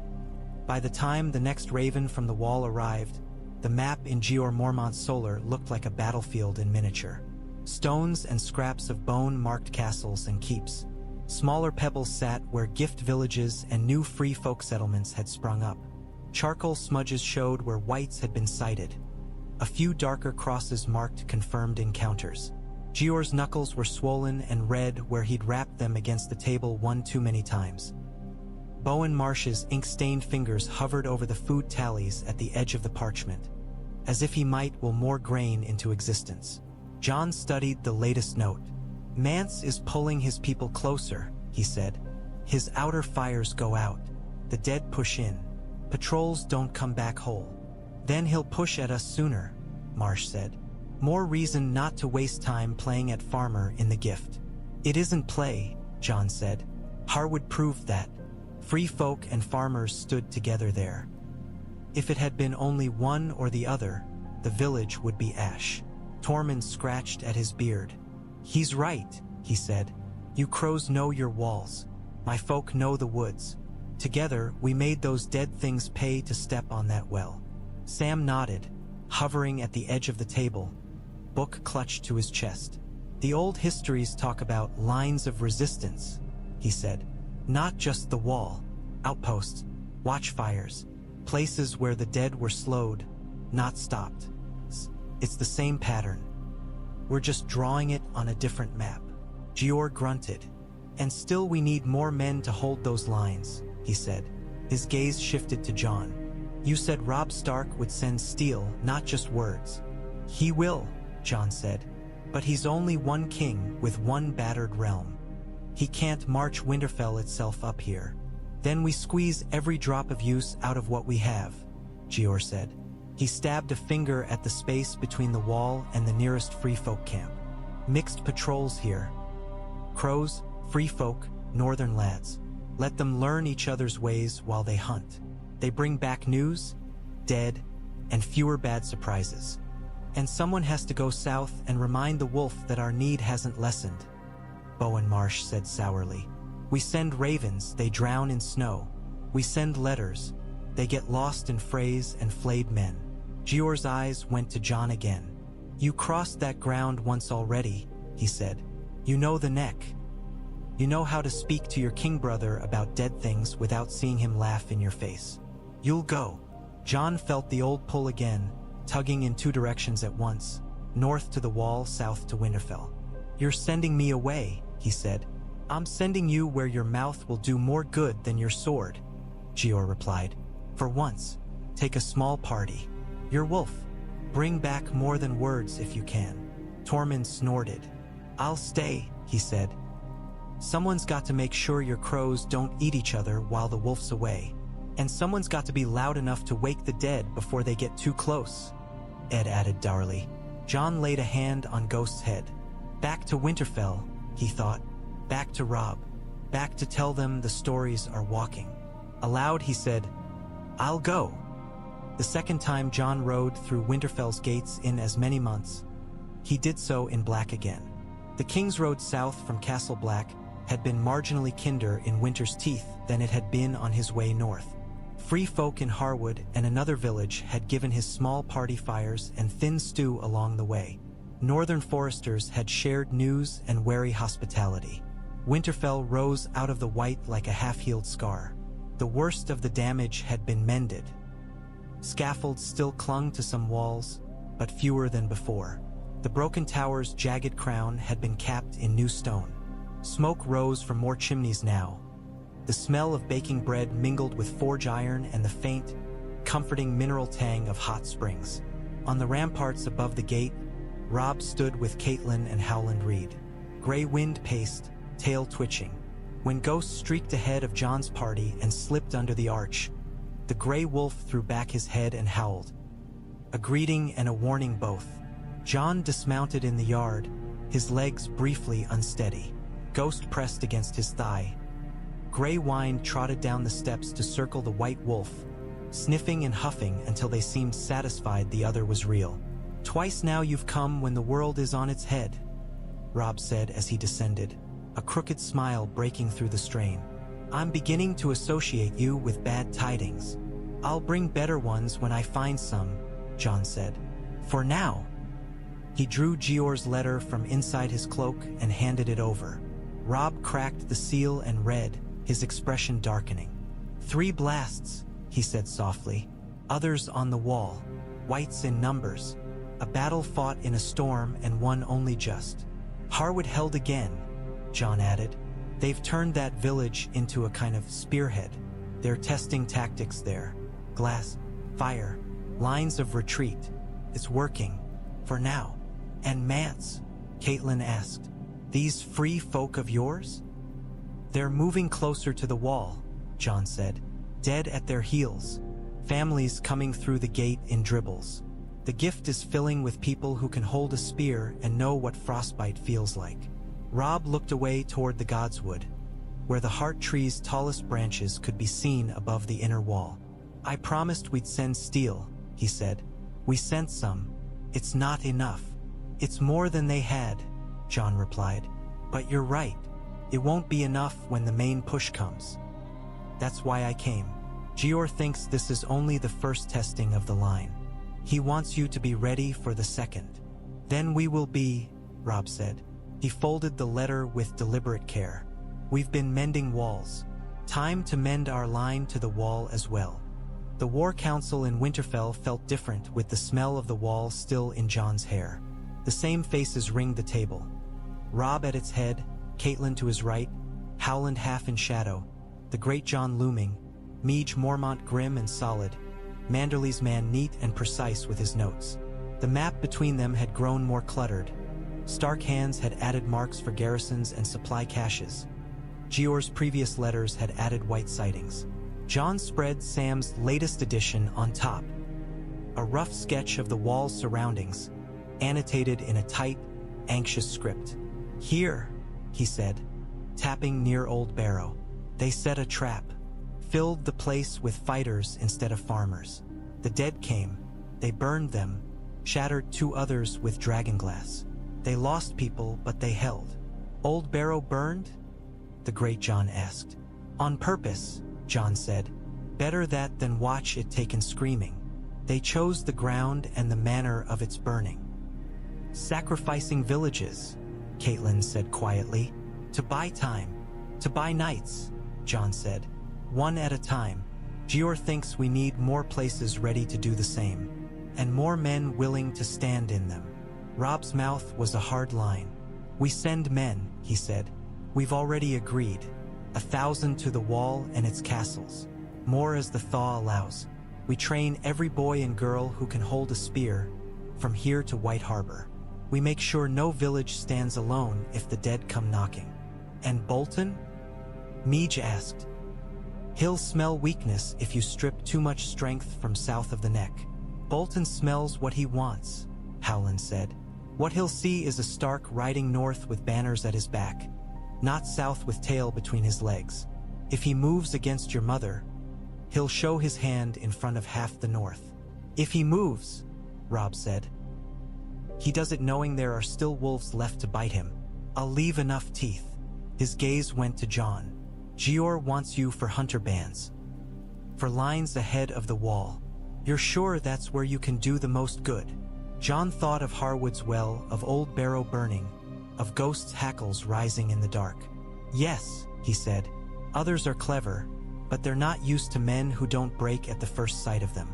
By the time the next raven from the wall arrived, the map in Jeor Mormont's solar looked like a battlefield in miniature. Stones and scraps of bone marked castles and keeps. Smaller pebbles sat where gift villages and new free folk settlements had sprung up. Charcoal smudges showed where whites had been sighted. A few darker crosses marked confirmed encounters. Jeor's knuckles were swollen and red where he'd rapped them against the table one too many times. Bowen Marsh's ink-stained fingers hovered over the food tallies at the edge of the parchment, as if he might will more grain into existence. Jon studied the latest note. "Mance is pulling his people closer," he said. "His outer fires go out. The dead push in. Patrols don't come back whole. Then he'll push at us sooner," Marsh said. "More reason not to waste time playing at farmer in the gift." "It isn't play," Jon said. "Harwood proved that. Free folk and farmers stood together there. If it had been only one or the other, the village would be ash." Tormund scratched at his beard. "He's right," he said. "You crows know your walls. My folk know the woods. Together, we made those dead things pay to step on that well." Sam nodded, hovering at the edge of the table, book clutched to his chest. "The old histories talk about lines of resistance," he said. "Not just the wall. Outposts, watchfires, places where the dead were slowed, not stopped. It's the same pattern. We're just drawing it on a different map." Jeor grunted. And still we need more men to hold those lines, he said. His gaze shifted to Jon. You said Robb Stark would send steel, not just words. He will, Jon said. But he's only one king with one battered realm. He can't march Winterfell itself up here. Then we squeeze every drop of use out of what we have, Jeor said. He stabbed a finger at the space between the wall and the nearest free folk camp. Mixed patrols here. Crows, free folk, northern lads. Let them learn each other's ways while they hunt. They bring back news, dead, and fewer bad surprises. And someone has to go south and remind the wolf that our need hasn't lessened, Bowen Marsh said sourly. We send ravens, they drown in snow. We send letters, they get lost in frays and flayed men. Jeor's eyes went to Jon again. You crossed that ground once already, he said. You know the neck. You know how to speak to your king brother about dead things without seeing him laugh in your face. You'll go. Jon felt the old pull again, tugging in two directions at once, north to the wall, south to Winterfell. You're sending me away, he said. I'm sending you where your mouth will do more good than your sword, Jeor replied. For once, take a small party. Your wolf. Bring back more than words if you can. Tormund snorted. I'll stay, he said. Someone's got to make sure your crows don't eat each other while the wolf's away. And someone's got to be loud enough to wake the dead before they get too close, Ed added dourly. Jon laid a hand on Ghost's head. Back to Winterfell, he thought. Back to Robb. Back to tell them the stories are walking. Aloud he said, I'll go. The second time Jon rode through Winterfell's gates in as many months, he did so in black again. The King's Road south from Castle Black had been marginally kinder in winter's teeth than it had been on his way north. Free folk in Harwood and another village had given his small party fires and thin stew along the way. Northern foresters had shared news and wary hospitality. Winterfell rose out of the white like a half-healed scar. The worst of the damage had been mended. Scaffolds still clung to some walls, but fewer than before. The broken tower's jagged crown had been capped in new stone. Smoke rose from more chimneys now. The smell of baking bread mingled with forge iron and the faint, comforting mineral tang of hot springs. On the ramparts above the gate, Robb stood with Catelyn and Howland Reed. Gray wind paced, tail twitching. When Ghost streaked ahead of Jon's party and slipped under the arch, the gray wolf threw back his head and howled. A greeting and a warning both. Jon dismounted in the yard, his legs briefly unsteady. Ghost pressed against his thigh. Gray Wine trotted down the steps to circle the white wolf, sniffing and huffing until they seemed satisfied the other was real. Twice now you've come when the world is on its head, Robb said as he descended, a crooked smile breaking through the strain. I'm beginning to associate you with bad tidings. I'll bring better ones when I find some, Jon said. For now. He drew Jeor's letter from inside his cloak and handed it over. Robb cracked the seal and read, his expression darkening. 3 blasts, he said softly. Others on the wall. Whites in numbers. A battle fought in a storm and won only just. Harwood held again, Jon added. They've turned that village into a kind of spearhead. They're testing tactics there. Glass, fire, lines of retreat. It's working. For now. And Mance, Catelyn asked. These free folk of yours? They're moving closer to the wall, Jon said. Dead at their heels. Families coming through the gate in dribbles. The gift is filling with people who can hold a spear and know what frostbite feels like. Robb looked away toward the godswood, where the heart tree's tallest branches could be seen above the inner wall. I promised we'd send steel, he said. We sent some. It's not enough. It's more than they had, Jon replied. But you're right. It won't be enough when the main push comes. That's why I came. Jeor thinks this is only the first testing of the line. He wants you to be ready for the second. Then we will be, Robb said. He folded the letter with deliberate care. We've been mending walls. Time to mend our line to the wall as well. The War Council in Winterfell felt different with the smell of the wall still in Jon's hair. The same faces ringed the table. Robb at its head, Catelyn to his right, Howland half in shadow, the great Jon looming, Meege Mormont grim and solid, Manderly's man neat and precise with his notes. The map between them had grown more cluttered. Stark hands had added marks for garrisons and supply caches. Jeor's previous letters had added white sightings. Jon spread Sam's latest edition on top. A rough sketch of the wall's surroundings, annotated in a tight, anxious script. "Here," he said, tapping near Old Barrow. "They set a trap, filled the place with fighters instead of farmers. The dead came, they burned them, shattered 2 others with dragonglass. They lost people, but they held." "Old Barrow burned?" the great Jon asked. "On purpose," Jon said. "Better that than watch it taken screaming. They chose the ground and the manner of its burning." "Sacrificing villages," Catelyn said quietly. "To buy time, to buy nights," Jon said. "One at a time. Jeor thinks we need more places ready to do the same, and more men willing to stand in them." Robb's mouth was a hard line. "We send men," he said. "We've already agreed. 1,000 to the wall and its castles. More as the thaw allows. We train every boy and girl who can hold a spear, from here to White Harbor. We make sure no village stands alone if the dead come knocking." "And Bolton?" Meege asked. "He'll smell weakness if you strip too much strength from south of the neck." "Bolton smells what he wants," Howland said. "What he'll see is a Stark riding north with banners at his back, not south with tail between his legs. If he moves against your mother, he'll show his hand in front of half the north." "If he moves," Robb said. "He does it knowing there are still wolves left to bite him. I'll leave enough teeth." His gaze went to Jon. "Jeor wants you for hunter bands, for lines ahead of the wall. You're sure that's where you can do the most good?" Jon thought of Harwood's well, of Old Barrow burning, of ghosts' hackles rising in the dark. "Yes," he said. "Others are clever, but they're not used to men who don't break at the first sight of them.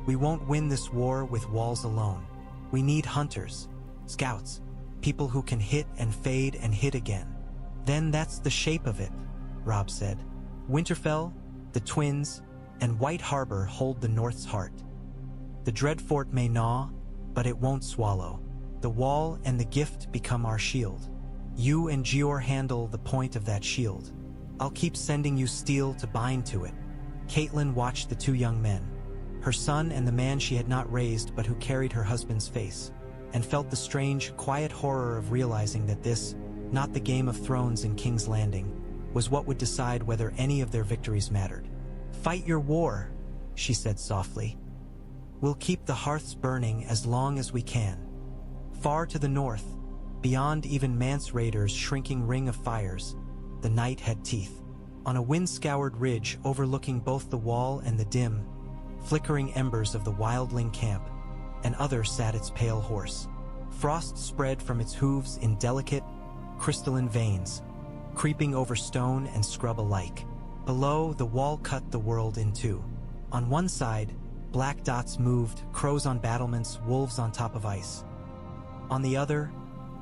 We won't win this war with walls alone. We need hunters, scouts, people who can hit and fade and hit again." "Then that's the shape of it," Robb said. "Winterfell, the Twins, and White Harbor hold the North's heart. The Dreadfort may gnaw, but it won't swallow. The wall and the gift become our shield. You and Jeor handle the point of that shield. I'll keep sending you steel to bind to it." Catelyn watched the 2 young men, her son and the man she had not raised but who carried her husband's face, and felt the strange, quiet horror of realizing that this, not the Game of Thrones in King's Landing, was what would decide whether any of their victories mattered. "Fight your war," she said softly. "We'll keep the hearths burning as long as we can." Far to the north, beyond even Mance Raider's shrinking ring of fires, the night had teeth. On a wind-scoured ridge overlooking both the wall and the dim, flickering embers of the wildling camp, an other sat its pale horse. Frost spread from its hooves in delicate, crystalline veins, creeping over stone and scrub alike. Below, the wall cut the world in 2. On one side, black dots moved, crows on battlements, wolves on top of ice. On the other,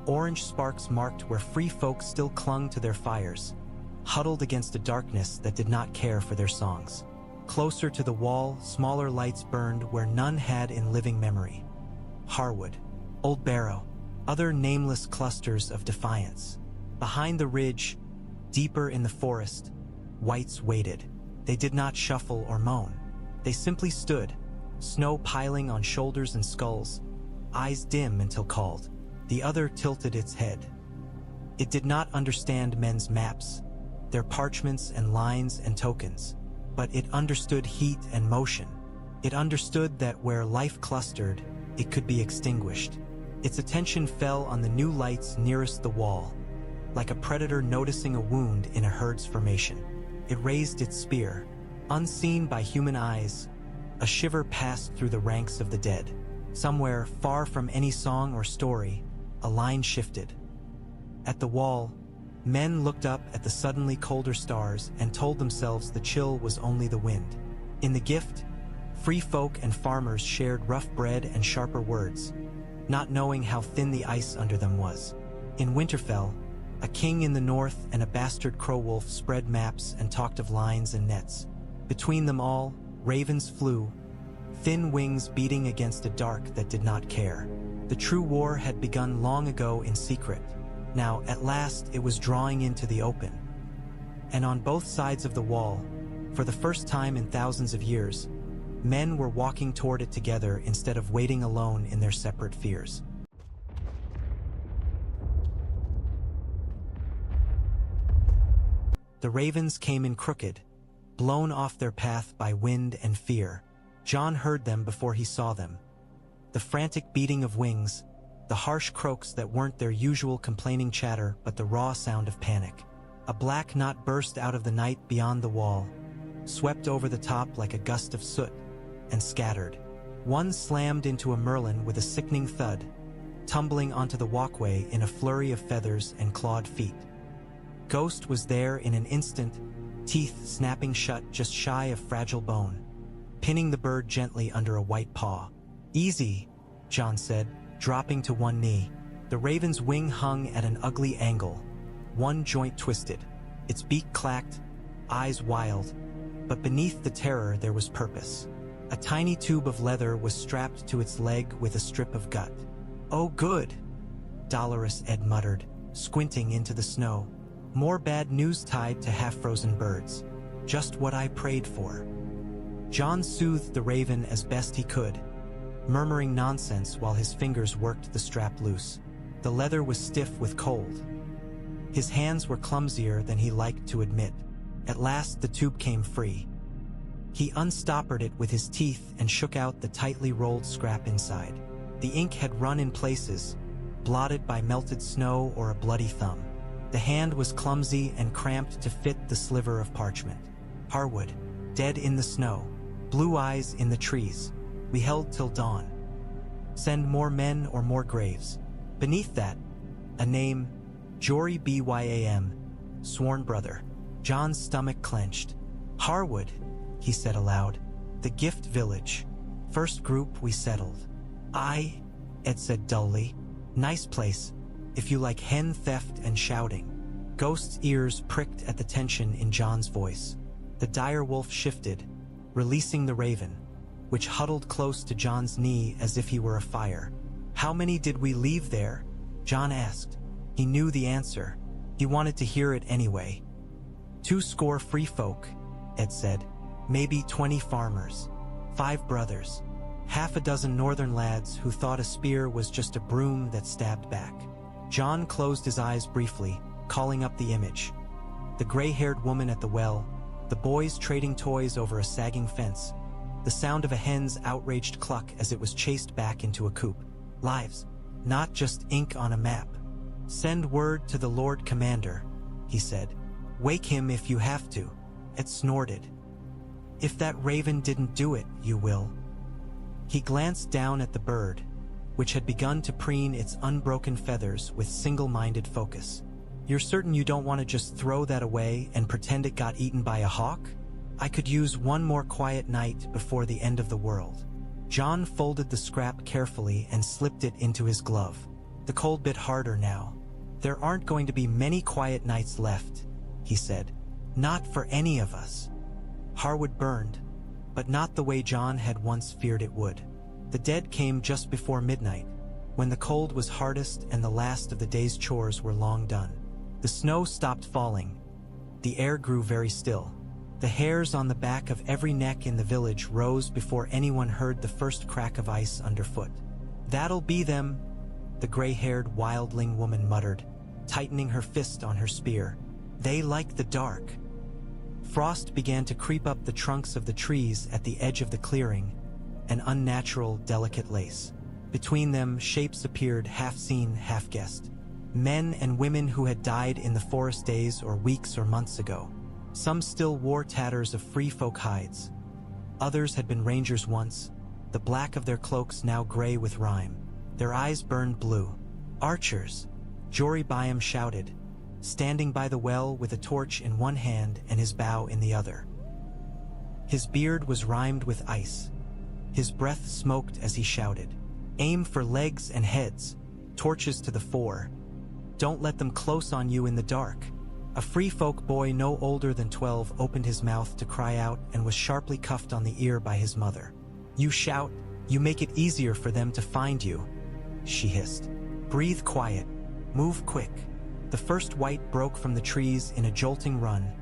orange sparks marked where free folk still clung to their fires, huddled against a darkness that did not care for their songs. Closer to the wall, smaller lights burned where none had in living memory. Harwood, Old Barrow, other nameless clusters of defiance. Behind the ridge, deeper in the forest, whites waited. They did not shuffle or moan. They simply stood, snow piling on shoulders and skulls, eyes dim until called. The other tilted its head. It did not understand men's maps, their parchments and lines and tokens, but it understood heat and motion. It understood that where life clustered, it could be extinguished. Its attention fell on the new lights nearest the wall, like a predator noticing a wound in a herd's formation. It raised its spear. Unseen by human eyes, a shiver passed through the ranks of the dead. Somewhere, far from any song or story, a line shifted. At the wall, men looked up at the suddenly colder stars and told themselves the chill was only the wind. In the gift, free folk and farmers shared rough bread and sharper words, not knowing how thin the ice under them was. In Winterfell, A king in the north and a bastard crowwolf spread maps and talked of lines and nets. Between them all, ravens flew, thin wings beating against a dark that did not care. The true war had begun long ago in secret. Now, at last, it was drawing into the open. And on both sides of the wall, for the first time in thousands of years, men were walking toward it together instead of waiting alone in their separate fears. The ravens came in crooked, blown off their path by wind and fear. Jon heard them before he saw them. The frantic beating of wings, the harsh croaks that weren't their usual complaining chatter but the raw sound of panic. A black knot burst out of the night beyond the wall, swept over the top like a gust of soot, and scattered. One slammed into a merlin with a sickening thud, tumbling onto the walkway in a flurry of feathers and clawed feet. Ghost was there in an instant, teeth snapping shut just shy of fragile bone, pinning the bird gently under a white paw. "Easy," Jon said, dropping to one knee. The raven's wing hung at an ugly angle, one joint twisted, its beak clacked, eyes wild, but beneath the terror there was purpose. A tiny tube of leather was strapped to its leg with a strip of gut. "Oh good," Dolorous Ed muttered, squinting into the snow. "More bad news tied to half-frozen birds. Just what I prayed for." Jon soothed the raven as best he could, murmuring nonsense while his fingers worked the strap loose. The leather was stiff with cold. His hands were clumsier than he liked to admit. At last the tube came free. He unstoppered it with his teeth and shook out the tightly rolled scrap inside. The ink had run in places, blotted by melted snow or a bloody thumb. The hand was clumsy and cramped to fit the sliver of parchment. "Harwood, dead in the snow. Blue eyes in the trees. We held till dawn. Send more men or more graves." Beneath that, a name, Jory Bym, sworn brother. Jon's stomach clenched. "Harwood," he said aloud. "The Gift Village. First group we settled." "Aye," Ed said dully. "Nice place, if you like hen theft and shouting." Ghost's ears pricked at the tension in Jon's voice. The dire wolf shifted, releasing the raven, which huddled close to Jon's knee as if he were afire. "How many did we leave there?" Jon asked. He knew the answer. He wanted to hear it anyway. 200 free folk," Ed said. "Maybe 20 farmers. 5 brothers. Half a dozen northern lads who thought a spear was just a broom that stabbed back." Jon closed his eyes briefly, calling up the image. The gray-haired woman at the well, the boys trading toys over a sagging fence, the sound of a hen's outraged cluck as it was chased back into a coop. Lives, not just ink on a map. "Send word to the Lord Commander," he said. "Wake him if you have to," Ed snorted. "If that raven didn't do it, you will." He glanced down at the bird, which had begun to preen its unbroken feathers with single-minded focus. "You're certain you don't want to just throw that away and pretend it got eaten by a hawk? I could use one more quiet night before the end of the world." Jon folded the scrap carefully and slipped it into his glove. The cold bit harder now. "There aren't going to be many quiet nights left," he said. "Not for any of us." Harwood burned, but not the way Jon had once feared it would. The dead came just before midnight, when the cold was hardest and the last of the day's chores were long done. The snow stopped falling. The air grew very still. The hairs on the back of every neck in the village rose before anyone heard the first crack of ice underfoot. "That'll be them," the gray-haired wildling woman muttered, tightening her fist on her spear. "They like the dark." Frost began to creep up the trunks of the trees at the edge of the clearing, an unnatural, delicate lace. Between them, shapes appeared, half-seen, half-guessed. Men and women who had died in the forest days or weeks or months ago. Some still wore tatters of free folk hides. Others had been rangers once, the black of their cloaks now gray with rime. Their eyes burned blue. "Archers," Jory Bym shouted, standing by the well with a torch in one hand and his bow in the other. His beard was rimed with ice. His breath smoked as he shouted. "Aim for legs and heads, torches to the fore. Don't let them close on you in the dark." A free folk boy no older than 12 opened his mouth to cry out and was sharply cuffed on the ear by his mother. "You shout, you make it easier for them to find you," she hissed. "Breathe quiet. Move quick." The first white broke from the trees in a jolting run,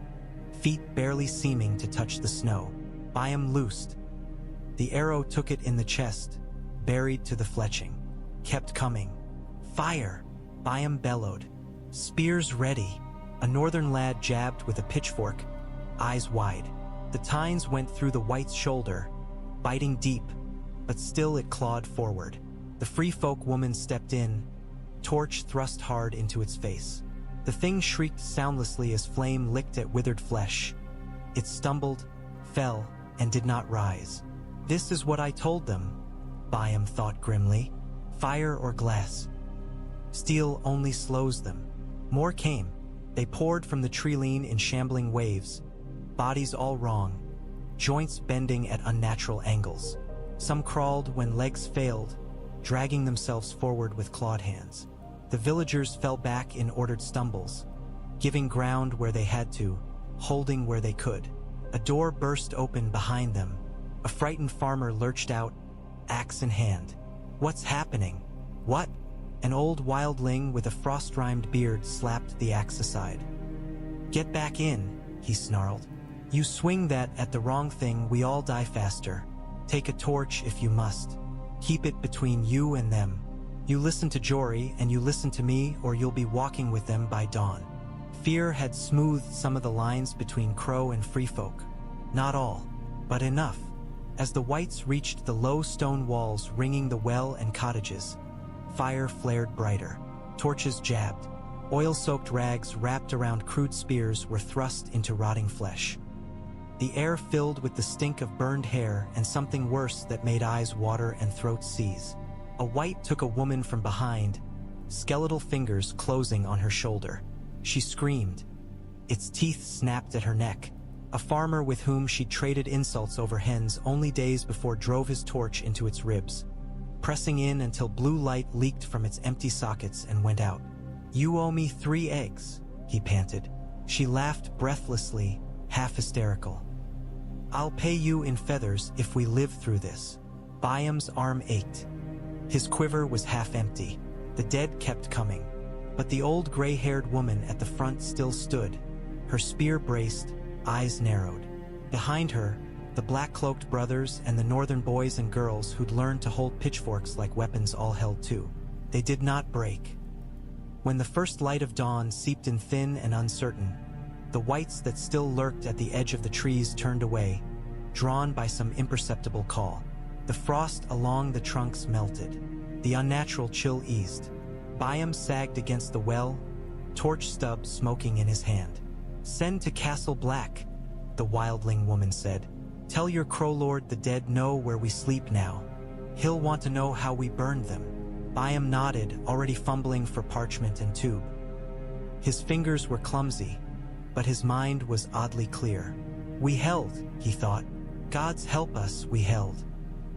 feet barely seeming to touch the snow. Byam loosed. The arrow took it in the chest, buried to the fletching. Kept coming. "Fire!" Byam bellowed. Spears ready. A northern lad jabbed with a pitchfork, eyes wide. The tines went through the white's shoulder, biting deep, but still it clawed forward. The free folk woman stepped in, torch thrust hard into its face. The thing shrieked soundlessly as flame licked at withered flesh. It stumbled, fell, and did not rise. "This is what I told them," Byam thought grimly. "Fire or glass. Steel only slows them." More came. They poured from the trealine in shambling waves, bodies all wrong, joints bending at unnatural angles. Some crawled when legs failed, dragging themselves forward with clawed hands. The villagers fell back in ordered stumbles, giving ground where they had to, holding where they could. A door burst open behind them. A frightened farmer lurched out, axe in hand. "What's happening?" "What?" An old wildling with a frost-rimed beard slapped the axe aside. "Get back in," he snarled. "You swing that at the wrong thing, we all die faster. Take a torch if you must. Keep it between you and them. You listen to Jeor and you listen to me, or you'll be walking with them by dawn." Fear had smoothed some of the lines between crow and free folk. Not all, but enough. As the whites reached the low stone walls ringing the well and cottages, fire flared brighter. Torches jabbed. Oil-soaked rags wrapped around crude spears were thrust into rotting flesh. The air filled with the stink of burned hair and something worse that made eyes water and throats seize. A white took a woman from behind, skeletal fingers closing on her shoulder. She screamed. Its teeth snapped at her neck. A farmer with whom she'd traded insults over hens only days before drove his torch into its ribs, pressing in until blue light leaked from its empty sockets and went out. "You owe me 3 eggs, he panted. She laughed breathlessly, half hysterical. "I'll pay you in feathers if we live through this." Byam's arm ached. His quiver was half empty. The dead kept coming, but the old gray-haired woman at the front still stood, her spear braced, eyes narrowed. Behind her, the black-cloaked brothers and the northern boys and girls who'd learned to hold pitchforks like weapons all held too. They did not break. When the first light of dawn seeped in thin and uncertain, the whites that still lurked at the edge of the trees turned away, drawn by some imperceptible call. The frost along the trunks melted. The unnatural chill eased. Byam sagged against the well, torch stub smoking in his hand. "Send to Castle Black," the wildling woman said. "Tell your crow lord the dead know where we sleep now. He'll want to know how we burned them." Byam nodded, already fumbling for parchment and tube. His fingers were clumsy, but his mind was oddly clear. "We held," he thought. "Gods help us, we held."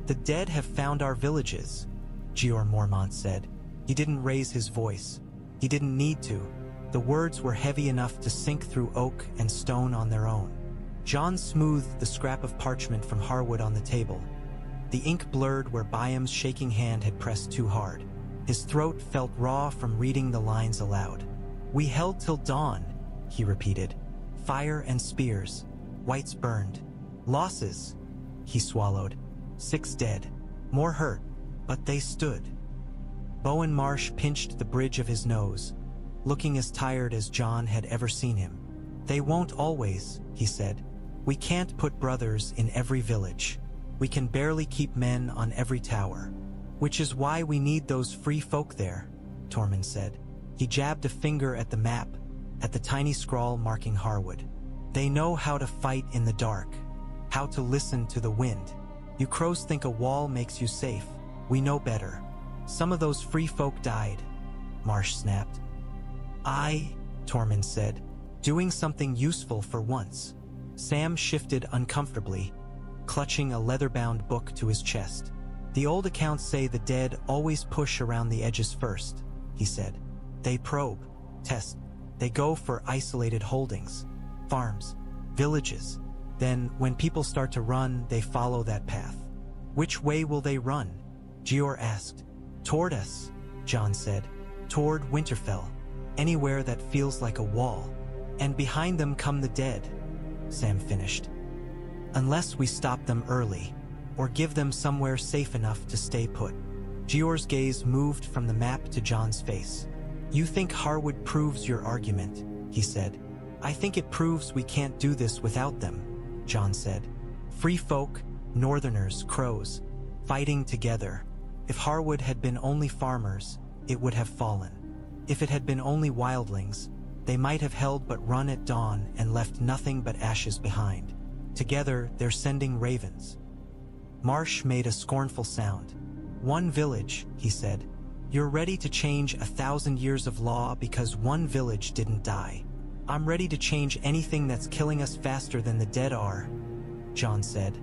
"The dead have found our villages," Jeor Mormont said. He didn't raise his voice. He didn't need to. The words were heavy enough to sink through oak and stone on their own. Jon smoothed the scrap of parchment from Harwood on the table. The ink blurred where Byam's shaking hand had pressed too hard. His throat felt raw from reading the lines aloud. "We held till dawn," he repeated. "Fire and spears. Whites burned. Losses," he swallowed. 6 dead. More hurt, but they stood. Bowen Marsh pinched the bridge of his nose, looking as tired as Jon had ever seen him. "They won't always," he said. "We can't put brothers in every village. We can barely keep men on every tower. Which is why we need those free folk there," Tormund said. He jabbed a finger at the map, at the tiny scrawl marking Harwood. "They know how to fight in the dark, how to listen to the wind. You crows think a wall makes you safe. We know better. Some of those free folk died," Marsh snapped. Tormund said, "doing something useful for once." Sam shifted uncomfortably, clutching a leather-bound book to his chest. "The old accounts say the dead always push around the edges first," he said. "They probe. Test. They go for isolated holdings, farms, villages. Then, when people start to run, they follow that path. Which way will they run? Jeor asked. Toward us, Jon said. Toward Winterfell. Anywhere that feels like a wall. And behind them come the dead, Sam finished. Unless we stop them early, or give them somewhere safe enough to stay put. Jeor's gaze moved from the map to Jon's face. You think Harwood proves your argument, he said. I think it proves we can't do this without them, Jon said. Free folk, northerners, crows, fighting together. If Harwood had been only farmers, it would have fallen. If it had been only wildlings, they might have held but run at dawn and left nothing but ashes behind. Together, they're sending ravens. Marsh made a scornful sound. One village, he said. You're ready to change 1,000 years of law because one village didn't die. I'm ready to change anything that's killing us faster than the dead are, Jon said,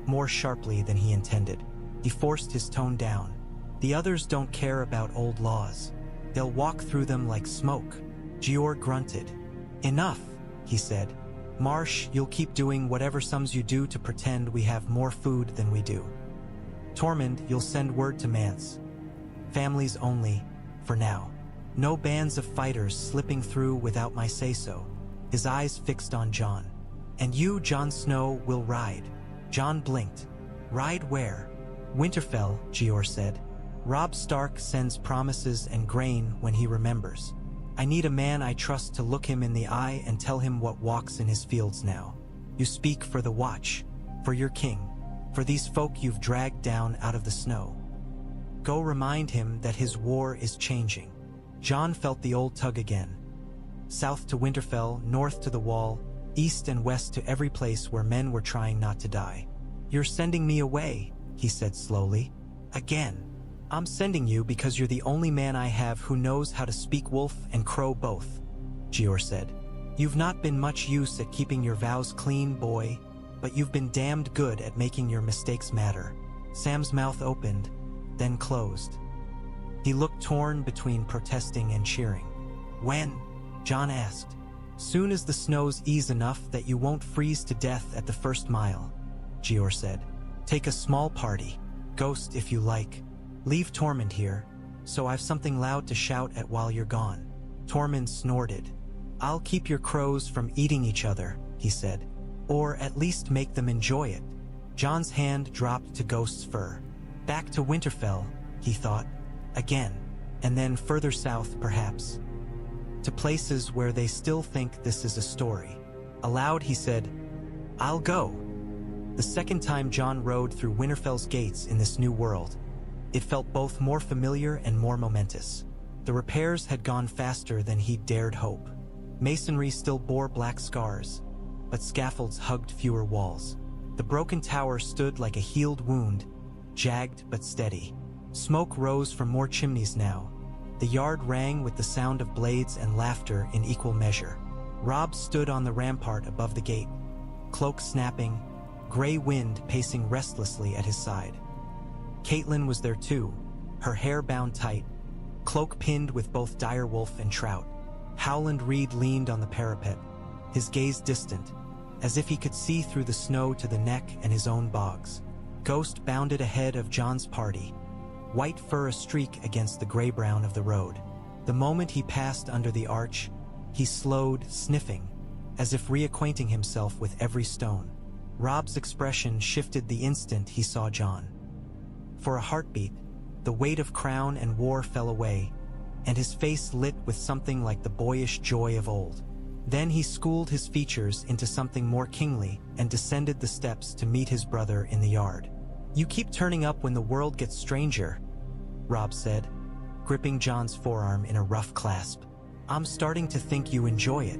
more sharply than he intended. He forced his tone down. The others don't care about old laws. They'll walk through them like smoke. Jeor grunted. Enough, he said. Marsh, you'll keep doing whatever sums you do to pretend we have more food than we do. Tormund, you'll send word to Mance. Families only, for now. No bands of fighters slipping through without my say-so. His eyes fixed on Jon. And you, Jon Snow, will ride. Jon blinked. Ride where? Winterfell, Jeor said. Robb Stark sends promises and grain when he remembers. I need a man I trust to look him in the eye and tell him what walks in his fields now. You speak for the Watch, for your king, for these folk you've dragged down out of the snow. Go remind him that his war is changing. Jon felt the old tug again. South to Winterfell, north to the Wall, east and west to every place where men were trying not to die. You're sending me away, he said slowly. Again. I'm sending you because you're the only man I have who knows how to speak wolf and crow both, Jeor said. You've not been much use at keeping your vows clean, boy, but you've been damned good at making your mistakes matter. Sam's mouth opened, then closed. He looked torn between protesting and cheering. When? Jon asked. Soon as the snows ease enough that you won't freeze to death at the first mile, Jeor said. Take a small party, ghost if you like. Leave Tormund here, so I've something loud to shout at while you're gone. Tormund snorted. I'll keep your crows from eating each other, he said. Or at least make them enjoy it. Jon's hand dropped to Ghost's fur. Back to Winterfell, he thought. Again, and then further south, perhaps. To places where they still think this is a story. Aloud, he said, I'll go. The second time Jon rode through Winterfell's gates in this new world, it felt both more familiar and more momentous. The repairs had gone faster than he'd dared hope. Masonry still bore black scars, but scaffolds hugged fewer walls. The broken tower stood like a healed wound, jagged but steady. Smoke rose from more chimneys now. The yard rang with the sound of blades and laughter in equal measure. Robb stood on the rampart above the gate, cloak snapping, gray wind pacing restlessly at his side. Caitlin was there too, her hair bound tight, cloak pinned with both direwolf and trout. Howland Reed leaned on the parapet, his gaze distant, as if he could see through the snow to the neck and his own bogs. Ghost bounded ahead of Jon's party, white fur a streak against the gray-brown of the road. The moment he passed under the arch, he slowed, sniffing, as if reacquainting himself with every stone. Robb's expression shifted the instant he saw Jon. For a heartbeat, the weight of crown and war fell away, and his face lit with something like the boyish joy of old. Then he schooled his features into something more kingly and descended the steps to meet his brother in the yard. You keep turning up when the world gets stranger, Robb said, gripping Jon's forearm in a rough clasp. I'm starting to think you enjoy it.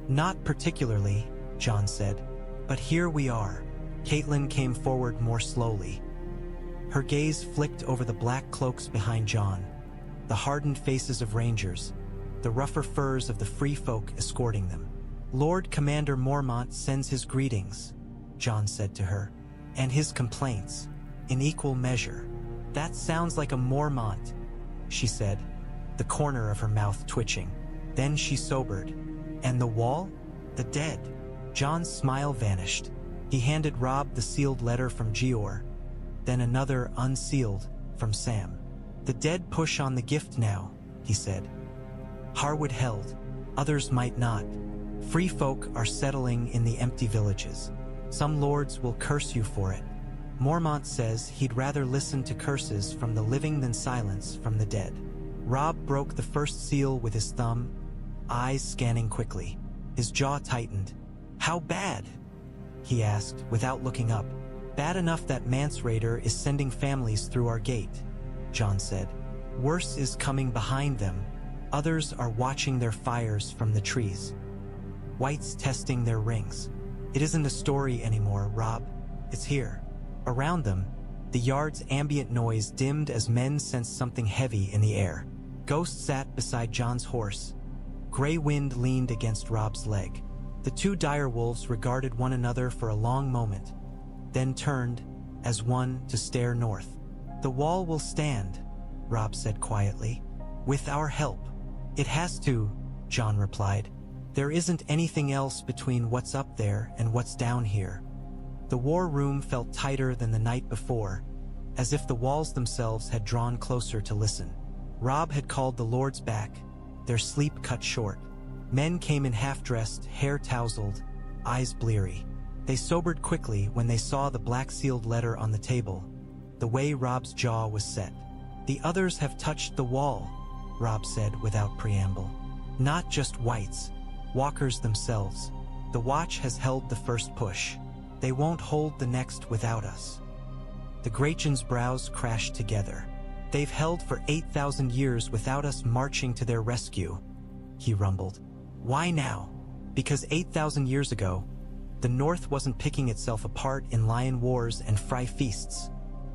Not particularly, Jon said, but here we are. Caitlin came forward more slowly. Her gaze flicked over the black cloaks behind Jon, the hardened faces of rangers, the rougher furs of the free folk escorting them. Lord Commander Mormont sends his greetings, Jon said to her, and his complaints, in equal measure. That sounds like a Mormont, she said, the corner of her mouth twitching. Then she sobered. And the wall? The dead? Jon's smile vanished. He handed Robb the sealed letter from Jeor, then another unsealed from Sam. The dead push on the gift now, he said. Harwood held. Others might not. Free folk are settling in the empty villages. Some lords will curse you for it. Mormont says he'd rather listen to curses from the living than silence from the dead. Robb broke the first seal with his thumb, eyes scanning quickly. His jaw tightened. How bad? He asked, without looking up. Bad enough that Mance Raider is sending families through our gate, Jon said. Worse is coming behind them. Others are watching their fires from the trees. Whites testing their rings. It isn't a story anymore, Robb. It's here. Around them, the yard's ambient noise dimmed as men sensed something heavy in the air. Ghost sat beside Jon's horse. Gray wind leaned against Robb's leg. The two direwolves regarded one another for a long moment, then turned, as one, to stare north. The wall will stand, Robb said quietly. With our help. It has to, Jon replied. There isn't anything else between what's up there and what's down here. The war room felt tighter than the night before, as if the walls themselves had drawn closer to listen. Robb had called the lords back, their sleep cut short. Men came in half-dressed, hair tousled, eyes bleary. They sobered quickly when they saw the black-sealed letter on the table. The way Robb's jaw was set. The others have touched the wall, Robb said without preamble. Not just whites, walkers themselves. The Watch has held the first push. They won't hold the next without us. The Grachan's brows crashed together. They've held for 8,000 years without us marching to their rescue, he rumbled. Why now? Because 8,000 years ago, the North wasn't picking itself apart in lion wars and fry feasts,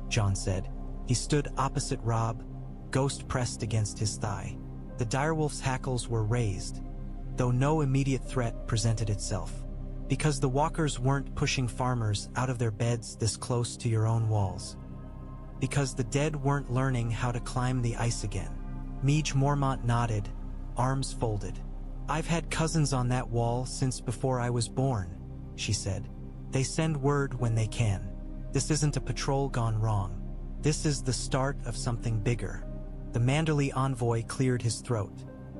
Jon said. He stood opposite Robb, ghost pressed against his thigh. The direwolf's hackles were raised, though no immediate threat presented itself. Because the walkers weren't pushing farmers out of their beds this close to your own walls. Because the dead weren't learning how to climb the ice again. Meej Mormont nodded, arms folded. I've had cousins on that wall since before I was born, she said. They send word when they can. This isn't a patrol gone wrong. This is the start of something bigger. The Manderley envoy cleared his throat.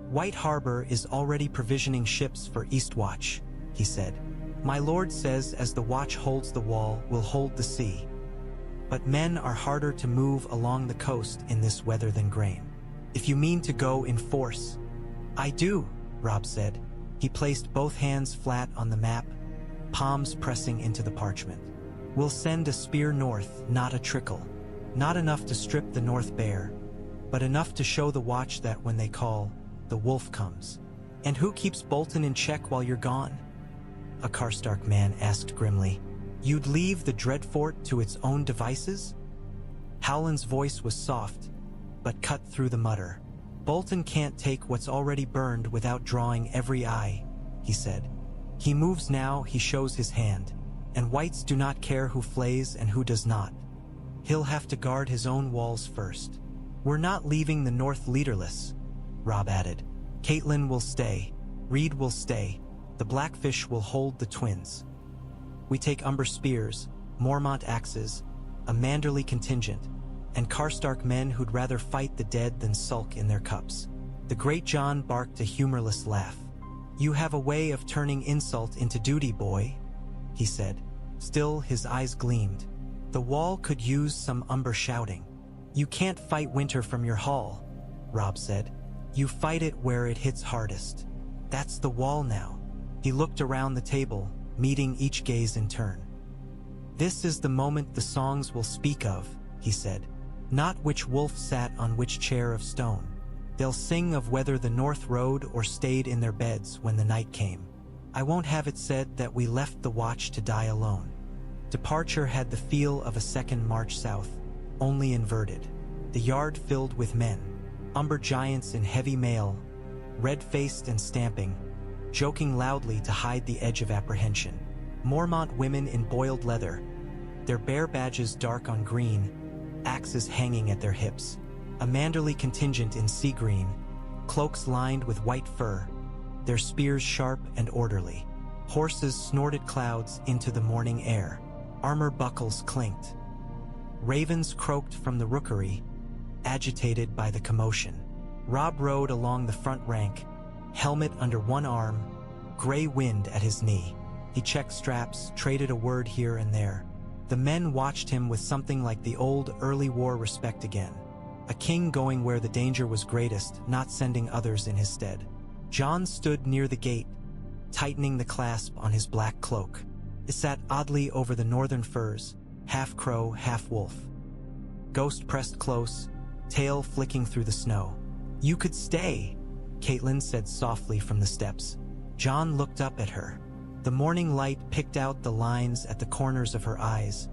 White Harbor is already provisioning ships for Eastwatch, he said. My lord says as the Watch holds the wall, we'll hold the sea. But men are harder to move along the coast in this weather than grain. If you mean to go in force. I do, Robb said. He placed both hands flat on the map, palms pressing into the parchment. We'll send a spear north, not a trickle. Not enough to strip the North bare, but enough to show the Watch that when they call, the wolf comes. And who keeps Bolton in check while you're gone? A Karstark man asked grimly. You'd leave the Dreadfort to its own devices? Howland's voice was soft, but cut through the mutter. Bolton can't take what's already burned without drawing every eye, he said. He moves now, he shows his hand, and whites do not care who flays and who does not. He'll have to guard his own walls first. We're not leaving the North leaderless, Robb added. Caitlin will stay, Reed will stay, the Blackfish will hold the twins. We take Umber spears, Mormont axes, a Manderley contingent, and Karstark men who'd rather fight the dead than sulk in their cups. The great Jon barked a humorless laugh. You have a way of turning insult into duty, boy, he said. Still, his eyes gleamed. The wall could use some Umber shouting. You can't fight winter from your hall, Robb said. You fight it where it hits hardest. That's the wall now. He looked around the table, meeting each gaze in turn. This is the moment the songs will speak of, he said. Not which wolf sat on which chair of stone. They'll sing of whether the North rode or stayed in their beds when the night came. I won't have it said that we left the Watch to die alone. Departure had the feel of a second march south, only inverted. The yard filled with men, Umber giants in heavy mail, red-faced and stamping, joking loudly to hide the edge of apprehension. Mormont women in boiled leather, their bear badges dark on green, axes hanging at their hips. A Manderley contingent in sea green, cloaks lined with white fur, their spears sharp and orderly. Horses snorted clouds into the morning air. Armor buckles clinked. Ravens croaked from the rookery, agitated by the commotion. Robb rode along the front rank, helmet under one arm, gray wind at his knee. He checked straps, traded a word here and there. The men watched him with something like the old early war respect again. A king going where the danger was greatest, not sending others in his stead. Jon stood near the gate, tightening the clasp on his black cloak. It sat oddly over the northern firs, half crow, half wolf. Ghost pressed close, tail flicking through the snow. "You could stay," Caitlin said softly from the steps. Jon looked up at her. The morning light picked out the lines at the corners of her eyes,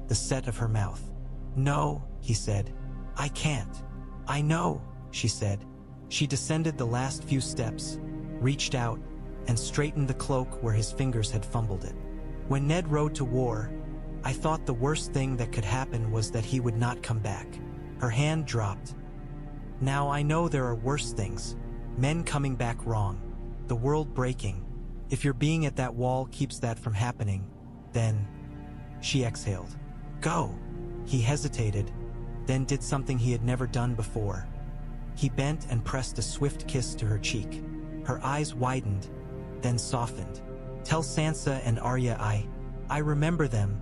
the set of her mouth. "No," he said. "I can't." "I know," she said. She descended the last few steps, reached out, and straightened the cloak where his fingers had fumbled it. "When Ned rode to war, I thought the worst thing that could happen was that he would not come back." Her hand dropped. "Now I know there are worse things. Men coming back wrong. The world breaking. If your being at that wall keeps that from happening, then..." She exhaled. "Go." He hesitated, then did something he had never done before. He bent and pressed a swift kiss to her cheek. Her eyes widened, then softened. "Tell Sansa and Arya I remember them,"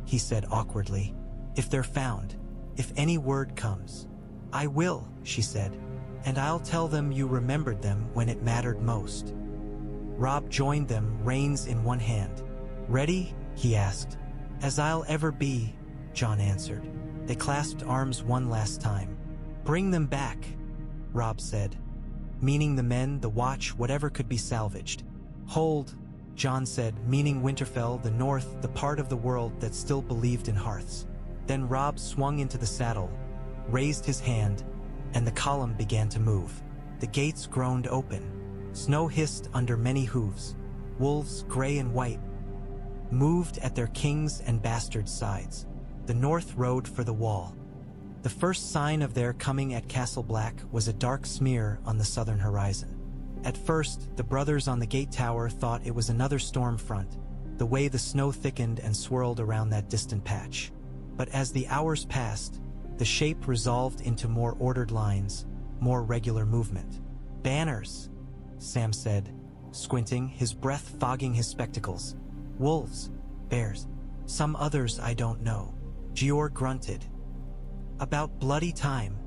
he said awkwardly. "If they're found, if any word comes." "I will," she said. "And I'll tell them you remembered them when it mattered most." Robb joined them, reins in one hand. "Ready?" he asked. "As I'll ever be," Jon answered. They clasped arms one last time. "Bring them back," Robb said. Meaning the men, the watch, whatever could be salvaged. "Hold," Jon said, meaning Winterfell, the north, the part of the world that still believed in hearths. Then Robb swung into the saddle, raised his hand, and the column began to move. The gates groaned open. Snow hissed under many hooves. Wolves, gray and white, moved at their kings' and bastards' sides. The north rode for the wall. The first sign of their coming at Castle Black was a dark smear on the southern horizon. At first, the brothers on the gate tower thought it was another storm front, the way the snow thickened and swirled around that distant patch. But as the hours passed, the shape resolved into more ordered lines, more regular movement. "Banners," Sam said, squinting, his breath fogging his spectacles. "Wolves, bears, some others I don't know." Jeor grunted. "About bloody time,"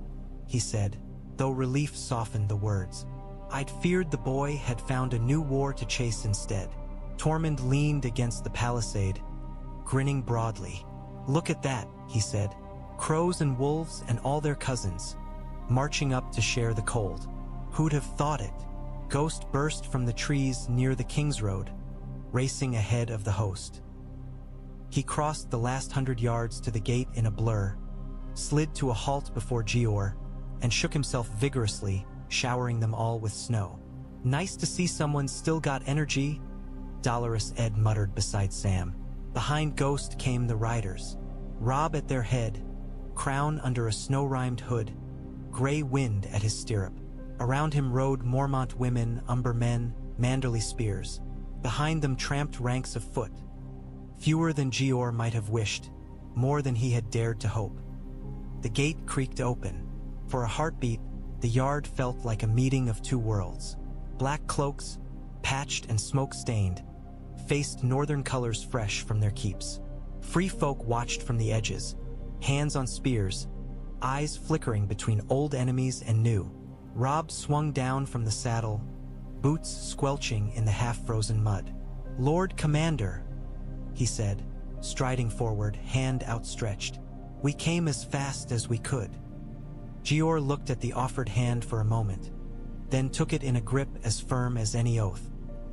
he said, though relief softened the words. "I'd feared the boy had found a new war to chase instead." Tormund leaned against the palisade, grinning broadly. "Look at that," he said. "Crows and wolves and all their cousins, marching up to share the cold. Who'd have thought it?" Ghost burst from the trees near the King's Road, racing ahead of the host. He crossed the last 100 yards to the gate in a blur, slid to a halt before Jeor, and shook himself vigorously, showering them all with snow. "Nice to see someone still got energy," Dolorous Ed muttered beside Sam. Behind Ghost came the riders, Robb at their head, crown under a snow-rimed hood, gray wind at his stirrup. Around him rode Mormont women, Umber men, Manderly spears. Behind them tramped ranks of foot. Fewer than Jeor might have wished, more than he had dared to hope. The gate creaked open. For a heartbeat, the yard felt like a meeting of two worlds. Black cloaks, patched and smoke-stained, faced northern colors fresh from their keeps. Free folk watched from the edges, hands on spears, eyes flickering between old enemies and new. Robb swung down from the saddle, boots squelching in the half-frozen mud. "Lord Commander," he said, striding forward, hand outstretched. "We came as fast as we could." Jeor looked at the offered hand for a moment, then took it in a grip as firm as any oath.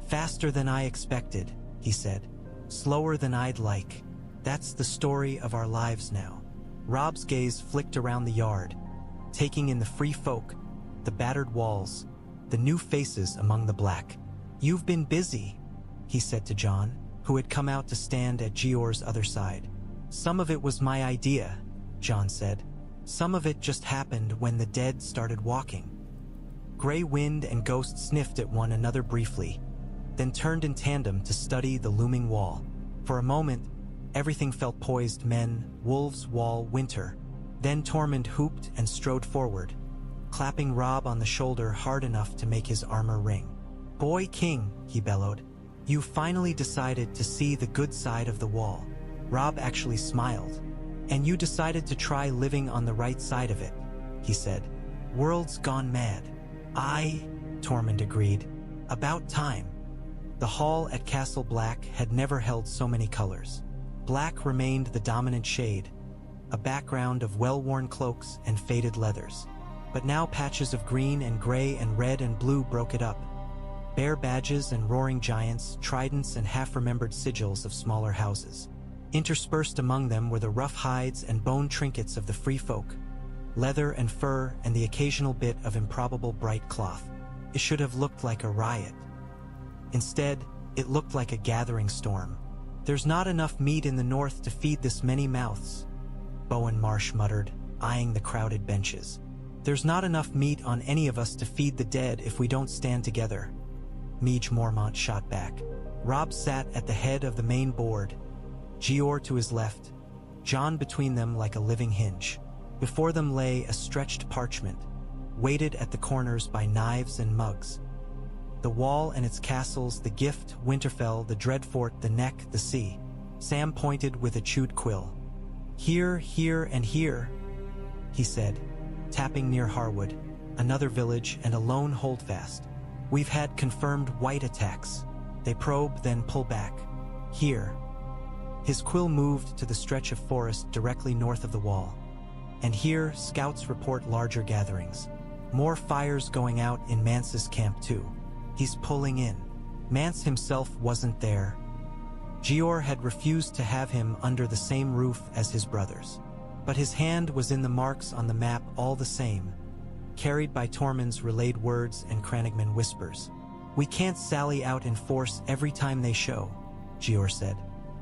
"Faster than I expected," he said. "Slower than I'd like. That's the story of our lives now." Robb's gaze flicked around the yard, taking in the free folk, the battered walls, the new faces among the black. "You've been busy," he said to Jon, who had come out to stand at Jeor's other side. "Some of it was my idea," Jon said. "Some of it just happened when the dead started walking." Grey Wind and Ghost sniffed at one another briefly, then turned in tandem to study the looming wall. For a moment, everything felt poised: men, wolves, wall, winter. Then Tormund hooped and strode forward, clapping Robb on the shoulder hard enough to make his armor ring. "Boy King," he bellowed, "you finally decided to see the good side of the wall." Robb actually smiled. "And you decided to try living on the right side of it," he said. "World's gone mad." "Aye," Tormund agreed. "About time." The hall at Castle Black had never held so many colors. Black remained the dominant shade, a background of well-worn cloaks and faded leathers. But now patches of green and gray and red and blue broke it up. Bare badges and roaring giants, tridents and half-remembered sigils of smaller houses. Interspersed among them were the rough hides and bone trinkets of the free folk, leather and fur and the occasional bit of improbable bright cloth. It should have looked like a riot. Instead, it looked like a gathering storm. "There's not enough meat in the north to feed this many mouths," Bowen Marsh muttered, eyeing the crowded benches. "There's not enough meat on any of us to feed the dead if we don't stand together," Meej Mormont shot back. Robb sat at the head of the main board, Jeor to his left, Jon between them like a living hinge. Before them lay a stretched parchment, weighted at the corners by knives and mugs. The wall and its castles, the gift, Winterfell, the Dreadfort, the neck, the sea. Sam pointed with a chewed quill. "Here, here, and here," he said, tapping near Harwood, another village and a lone holdfast. "We've had confirmed white attacks. They probe, then pull back. Here." His quill moved to the stretch of forest directly north of the wall. "And here, scouts report larger gatherings. More fires going out in Mance's camp too. He's pulling in." Mance himself wasn't there. Jeor had refused to have him under the same roof as his brothers. But his hand was in the marks on the map all the same, carried by Tormund's relayed words and Crannogman whispers. "We can't sally out in force every time they show," Jeor said.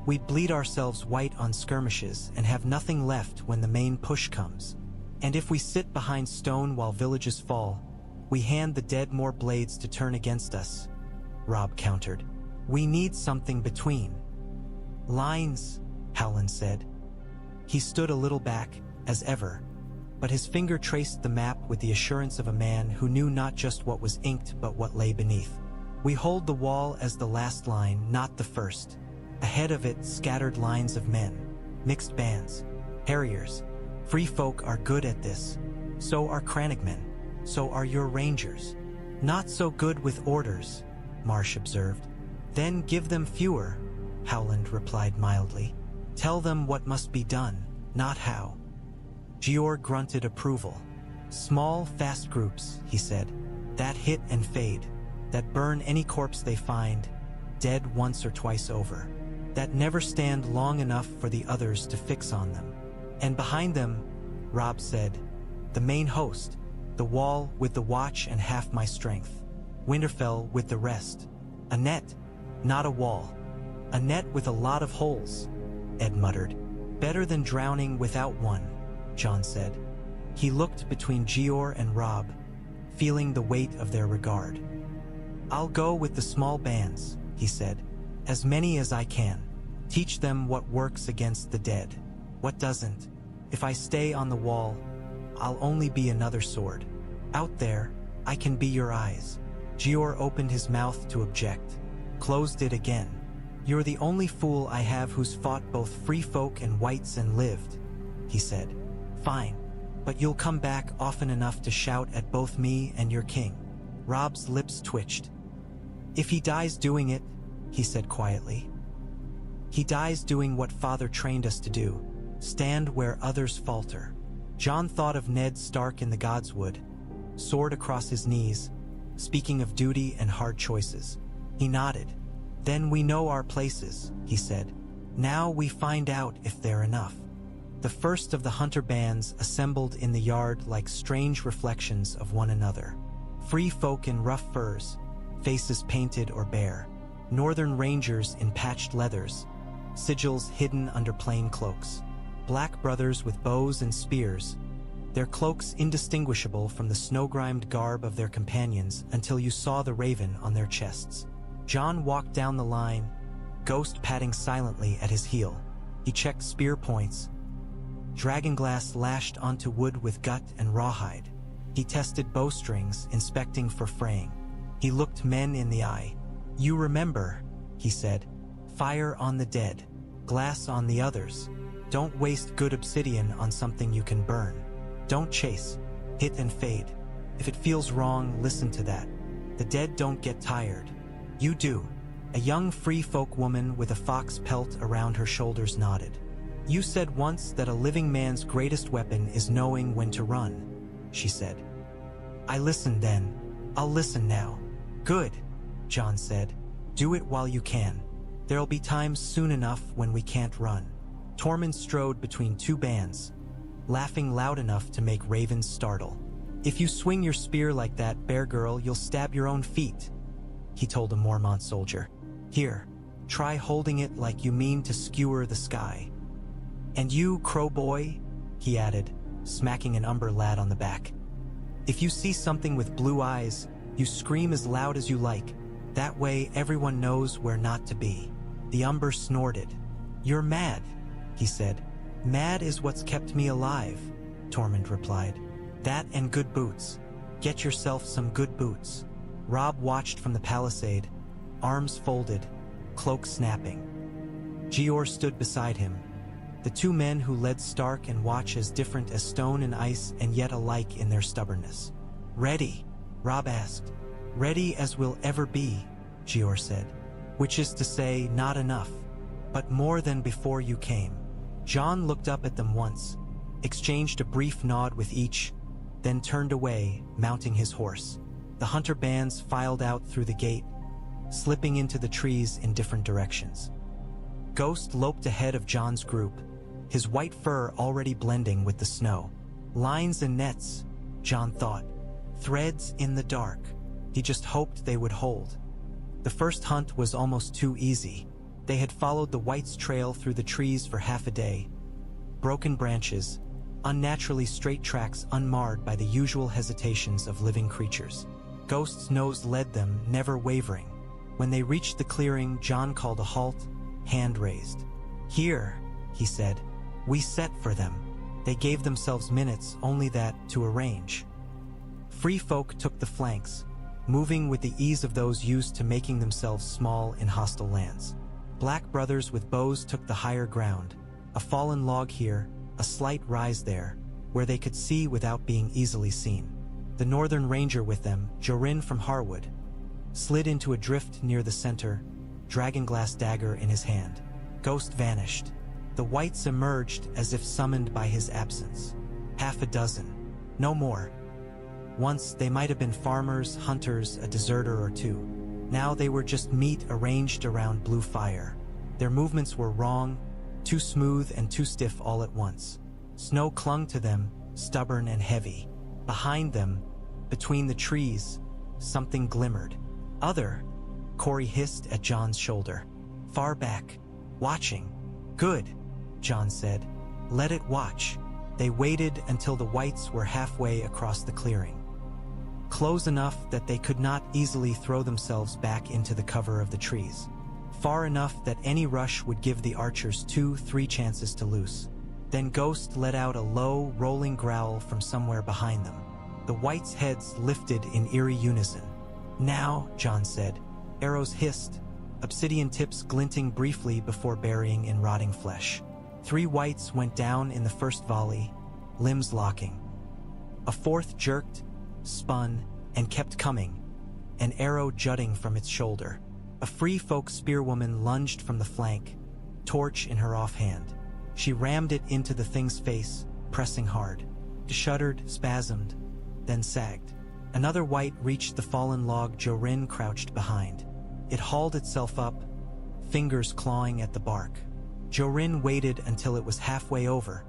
"We'd bleed ourselves white on skirmishes and have nothing left when the main push comes. And if we sit behind stone while villages fall, we hand the dead more blades to turn against us," Robb countered. "We need something between." "Lines," Howland said. He stood a little back, as ever, but his finger traced the map with the assurance of a man who knew not just what was inked but what lay beneath. "We hold the wall as the last line, not the first. Ahead of it, scattered lines of men, mixed bands, harriers. Free folk are good at this. So are Crannogmen. So are your rangers." "Not so good with orders," Marsh observed. "Then give them fewer," Howland replied mildly. "Tell them what must be done, not how." Jeor grunted approval. "Small, fast groups," he said, "that hit and fade, that burn any corpse they find, dead once or twice over, that never stand long enough for the others to fix on them. And behind them," Robb said, "the main host, the wall with the watch and half my strength. Winterfell with the rest. A net, not a wall. A net with a lot of holes," Ed muttered. "Better than drowning without one," Jon said. He looked between Jeor and Robb, feeling the weight of their regard. "I'll go with the small bands," he said. "As many as I can. Teach them what works against the dead, what doesn't. If I stay on the wall, I'll only be another sword. Out there, I can be your eyes." Jeor opened his mouth to object, closed it again. "You're the only fool I have who's fought both free folk and whites and lived," he said. "Fine, but you'll come back often enough to shout at both me and your king." Robb's lips twitched. "If he dies doing it," he said quietly. "He dies doing what Father trained us to do, stand where others falter." Jon thought of Ned Stark in the godswood, sword across his knees, speaking of duty and hard choices. He nodded. "Then we know our places," he said. "Now we find out if they're enough." The first of the hunter bands assembled in the yard like strange reflections of one another. Free folk in rough furs, faces painted or bare. Northern rangers in patched leathers, sigils hidden under plain cloaks. Black brothers with bows and spears, their cloaks indistinguishable from the snow-grimed garb of their companions until you saw the raven on their chests. Jon walked down the line, Ghost padding silently at his heel. He checked spear points. Dragonglass lashed onto wood with gut and rawhide. He tested bowstrings, inspecting for fraying. He looked men in the eye. "You remember," he said. "Fire on the dead, glass on the others. Don't waste good obsidian on something you can burn. Don't chase, hit and fade. If it feels wrong, listen to that. The dead don't get tired. You do." A young free folk woman with a fox pelt around her shoulders nodded. "You said once that a living man's greatest weapon is knowing when to run," she said. "I listened then. I'll listen now." "Good," Jon said. "Do it while you can. There'll be times soon enough when we can't run." Tormund strode between two bands, laughing loud enough to make ravens startle. "If you swing your spear like that, bear girl, you'll stab your own feet," he told a Mormont soldier. "Here, try holding it like you mean to skewer the sky. And you, crow boy," he added, smacking an Umber lad on the back. "If you see something with blue eyes, you scream as loud as you like. That way everyone knows where not to be." The Umber snorted. "You're mad," he said. "Mad is what's kept me alive," Tormund replied. "That and good boots. Get yourself some good boots." Robb watched from the palisade, arms folded, cloak snapping. Jeor stood beside him. The two men who led Stark and Watch as different as stone and ice and yet alike in their stubbornness. "Ready?" Robb asked. "Ready as we'll ever be," Jeor said. "Which is to say, not enough, but more than before you came." Jon looked up at them once, exchanged a brief nod with each, then turned away, mounting his horse. The hunter bands filed out through the gate, slipping into the trees in different directions. Ghost loped ahead of Jon's group, his white fur already blending with the snow. Lines and nets, Jon thought. Threads in the dark. He just hoped they would hold. The first hunt was almost too easy. They had followed the White's trail through the trees for half a day. Broken branches, unnaturally straight tracks unmarred by the usual hesitations of living creatures. Ghost's nose led them, never wavering. When they reached the clearing, Jon called a halt, hand raised. "Here," he said. "We set for them." They gave themselves minutes, only that, to arrange. Free folk took the flanks, moving with the ease of those used to making themselves small in hostile lands. Black brothers with bows took the higher ground, a fallen log here, a slight rise there, where they could see without being easily seen. The northern ranger with them, Jorin from Harwood, slid into a drift near the center, dragonglass dagger in his hand. Ghost vanished. The Whites emerged as if summoned by his absence. Half a dozen. No more. Once they might have been farmers, hunters, a deserter or two. Now they were just meat arranged around blue fire. Their movements were wrong, too smooth and too stiff all at once. Snow clung to them, stubborn and heavy. Behind them, between the trees, something glimmered. "Other," Corey hissed at Jon's shoulder. "Far back, watching." "Good," Jon said. "Let it watch." They waited until the Whites were halfway across the clearing. Close enough that they could not easily throw themselves back into the cover of the trees. Far enough that any rush would give the archers 2-3 chances to loose. Then Ghost let out a low, rolling growl from somewhere behind them. The Whites' heads lifted in eerie unison. "Now," Jon said. Arrows hissed, obsidian tips glinting briefly before burying in rotting flesh. 3 Whites went down in the first volley, limbs locking. A fourth jerked, spun, and kept coming, an arrow jutting from its shoulder. A free folk spearwoman lunged from the flank, torch in her offhand. She rammed it into the thing's face, pressing hard. It shuddered, spasmed, then sagged. Another White reached the fallen log Jorin crouched behind. It hauled itself up, fingers clawing at the bark. Jorin waited until it was halfway over,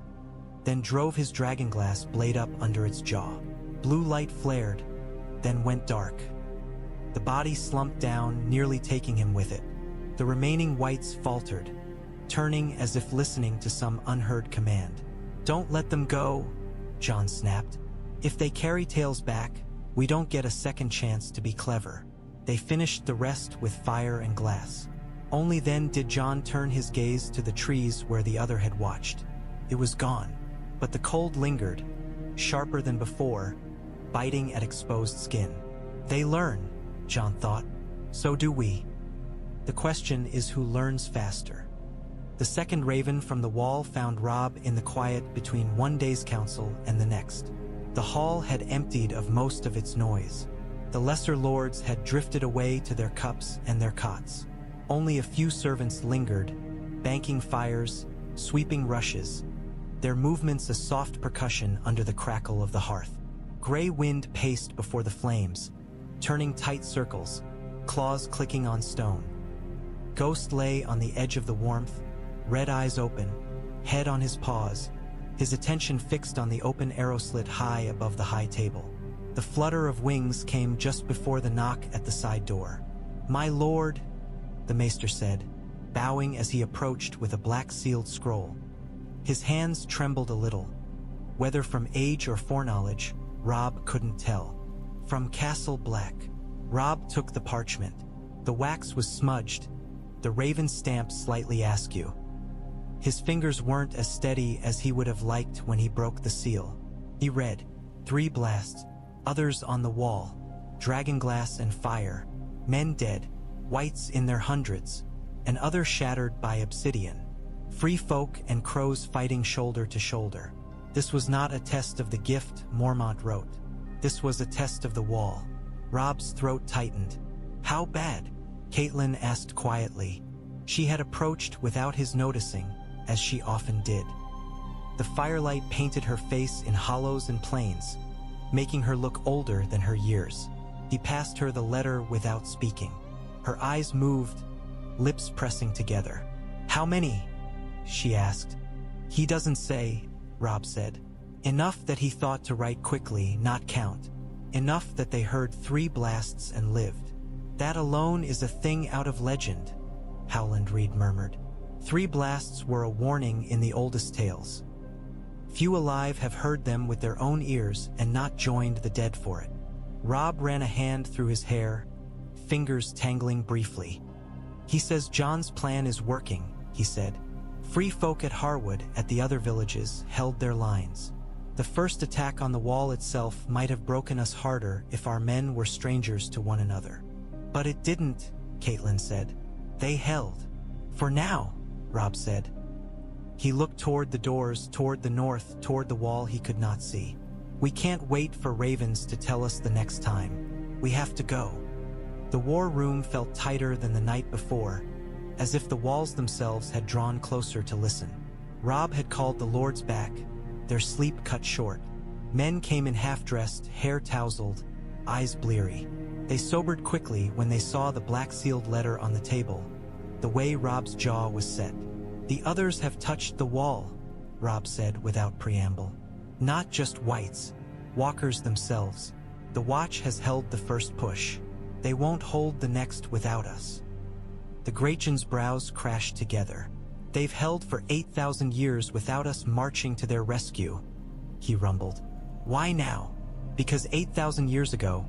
then drove his dragonglass blade up under its jaw. Blue light flared, then went dark. The body slumped down, nearly taking him with it. The remaining Whites faltered, turning as if listening to some unheard command. "Don't let them go," Jon snapped. "If they carry tales back, we don't get a second chance to be clever." They finished the rest with fire and glass. Only then did Jon turn his gaze to the trees where the other had watched. It was gone, but the cold lingered, sharper than before, biting at exposed skin. They learn, Jon thought. So do we. The question is who learns faster. The second raven from the wall found Robb in the quiet between one day's council and the next. The hall had emptied of most of its noise. The lesser lords had drifted away to their cups and their cots. Only a few servants lingered, banking fires, sweeping rushes, their movements a soft percussion under the crackle of the hearth. Gray wind paced before the flames, turning tight circles, claws clicking on stone. Ghost lay on the edge of the warmth, red eyes open, head on his paws, his attention fixed on the open arrow slit high above the high table. The flutter of wings came just before the knock at the side door. "My lord," the maester said, bowing as he approached with a black sealed scroll. His hands trembled a little. Whether from age or foreknowledge, Robb couldn't tell. From Castle Black. Robb took the parchment. The wax was smudged, the raven stamp slightly askew. His fingers weren't as steady as he would have liked when he broke the seal. He read, 3 blasts, others on the wall, dragonglass and fire, men dead, whites in their hundreds, and others shattered by obsidian. Free folk and crows fighting shoulder to shoulder. This was not a test of the gift, Mormont wrote. This was a test of the wall. Robb's throat tightened. "How bad?" Caitlin asked quietly. She had approached without his noticing, as she often did. The firelight painted her face in hollows and plains, making her look older than her years. He passed her the letter without speaking. Her eyes moved, lips pressing together. "How many?" she asked. "He doesn't say," Robb said. Enough that he thought to write quickly, not count. Enough that they heard 3 blasts and lived. "That alone is a thing out of legend," Howland Reed murmured. 3 blasts were a warning in the oldest tales. Few alive have heard them with their own ears and not joined the dead for it. Robb ran a hand through his hair, fingers tangling briefly. "He says Jon's plan is working," he said. "Free folk at Harwood, at the other villages, held their lines. The first attack on the wall itself might have broken us harder if our men were strangers to one another. But it didn't," Caitlin said. "They held. For now," Robb said. He looked toward the doors, toward the north, toward the wall he could not see. "We can't wait for ravens to tell us the next time. We have to go." The war room felt tighter than the night before, as if the walls themselves had drawn closer to listen. Robb had called the lords back, their sleep cut short. Men came in half-dressed, hair tousled, eyes bleary. They sobered quickly when they saw the black-sealed letter on the table. The way Robb's jaw was set. "The others have touched the wall," Robb said without preamble. "Not just whites, walkers themselves. The watch has held the first push. They won't hold the next without us." The Grachan's brows crashed together. "They've held for 8,000 years without us marching to their rescue," he rumbled. "Why now?" "Because 8,000 years ago,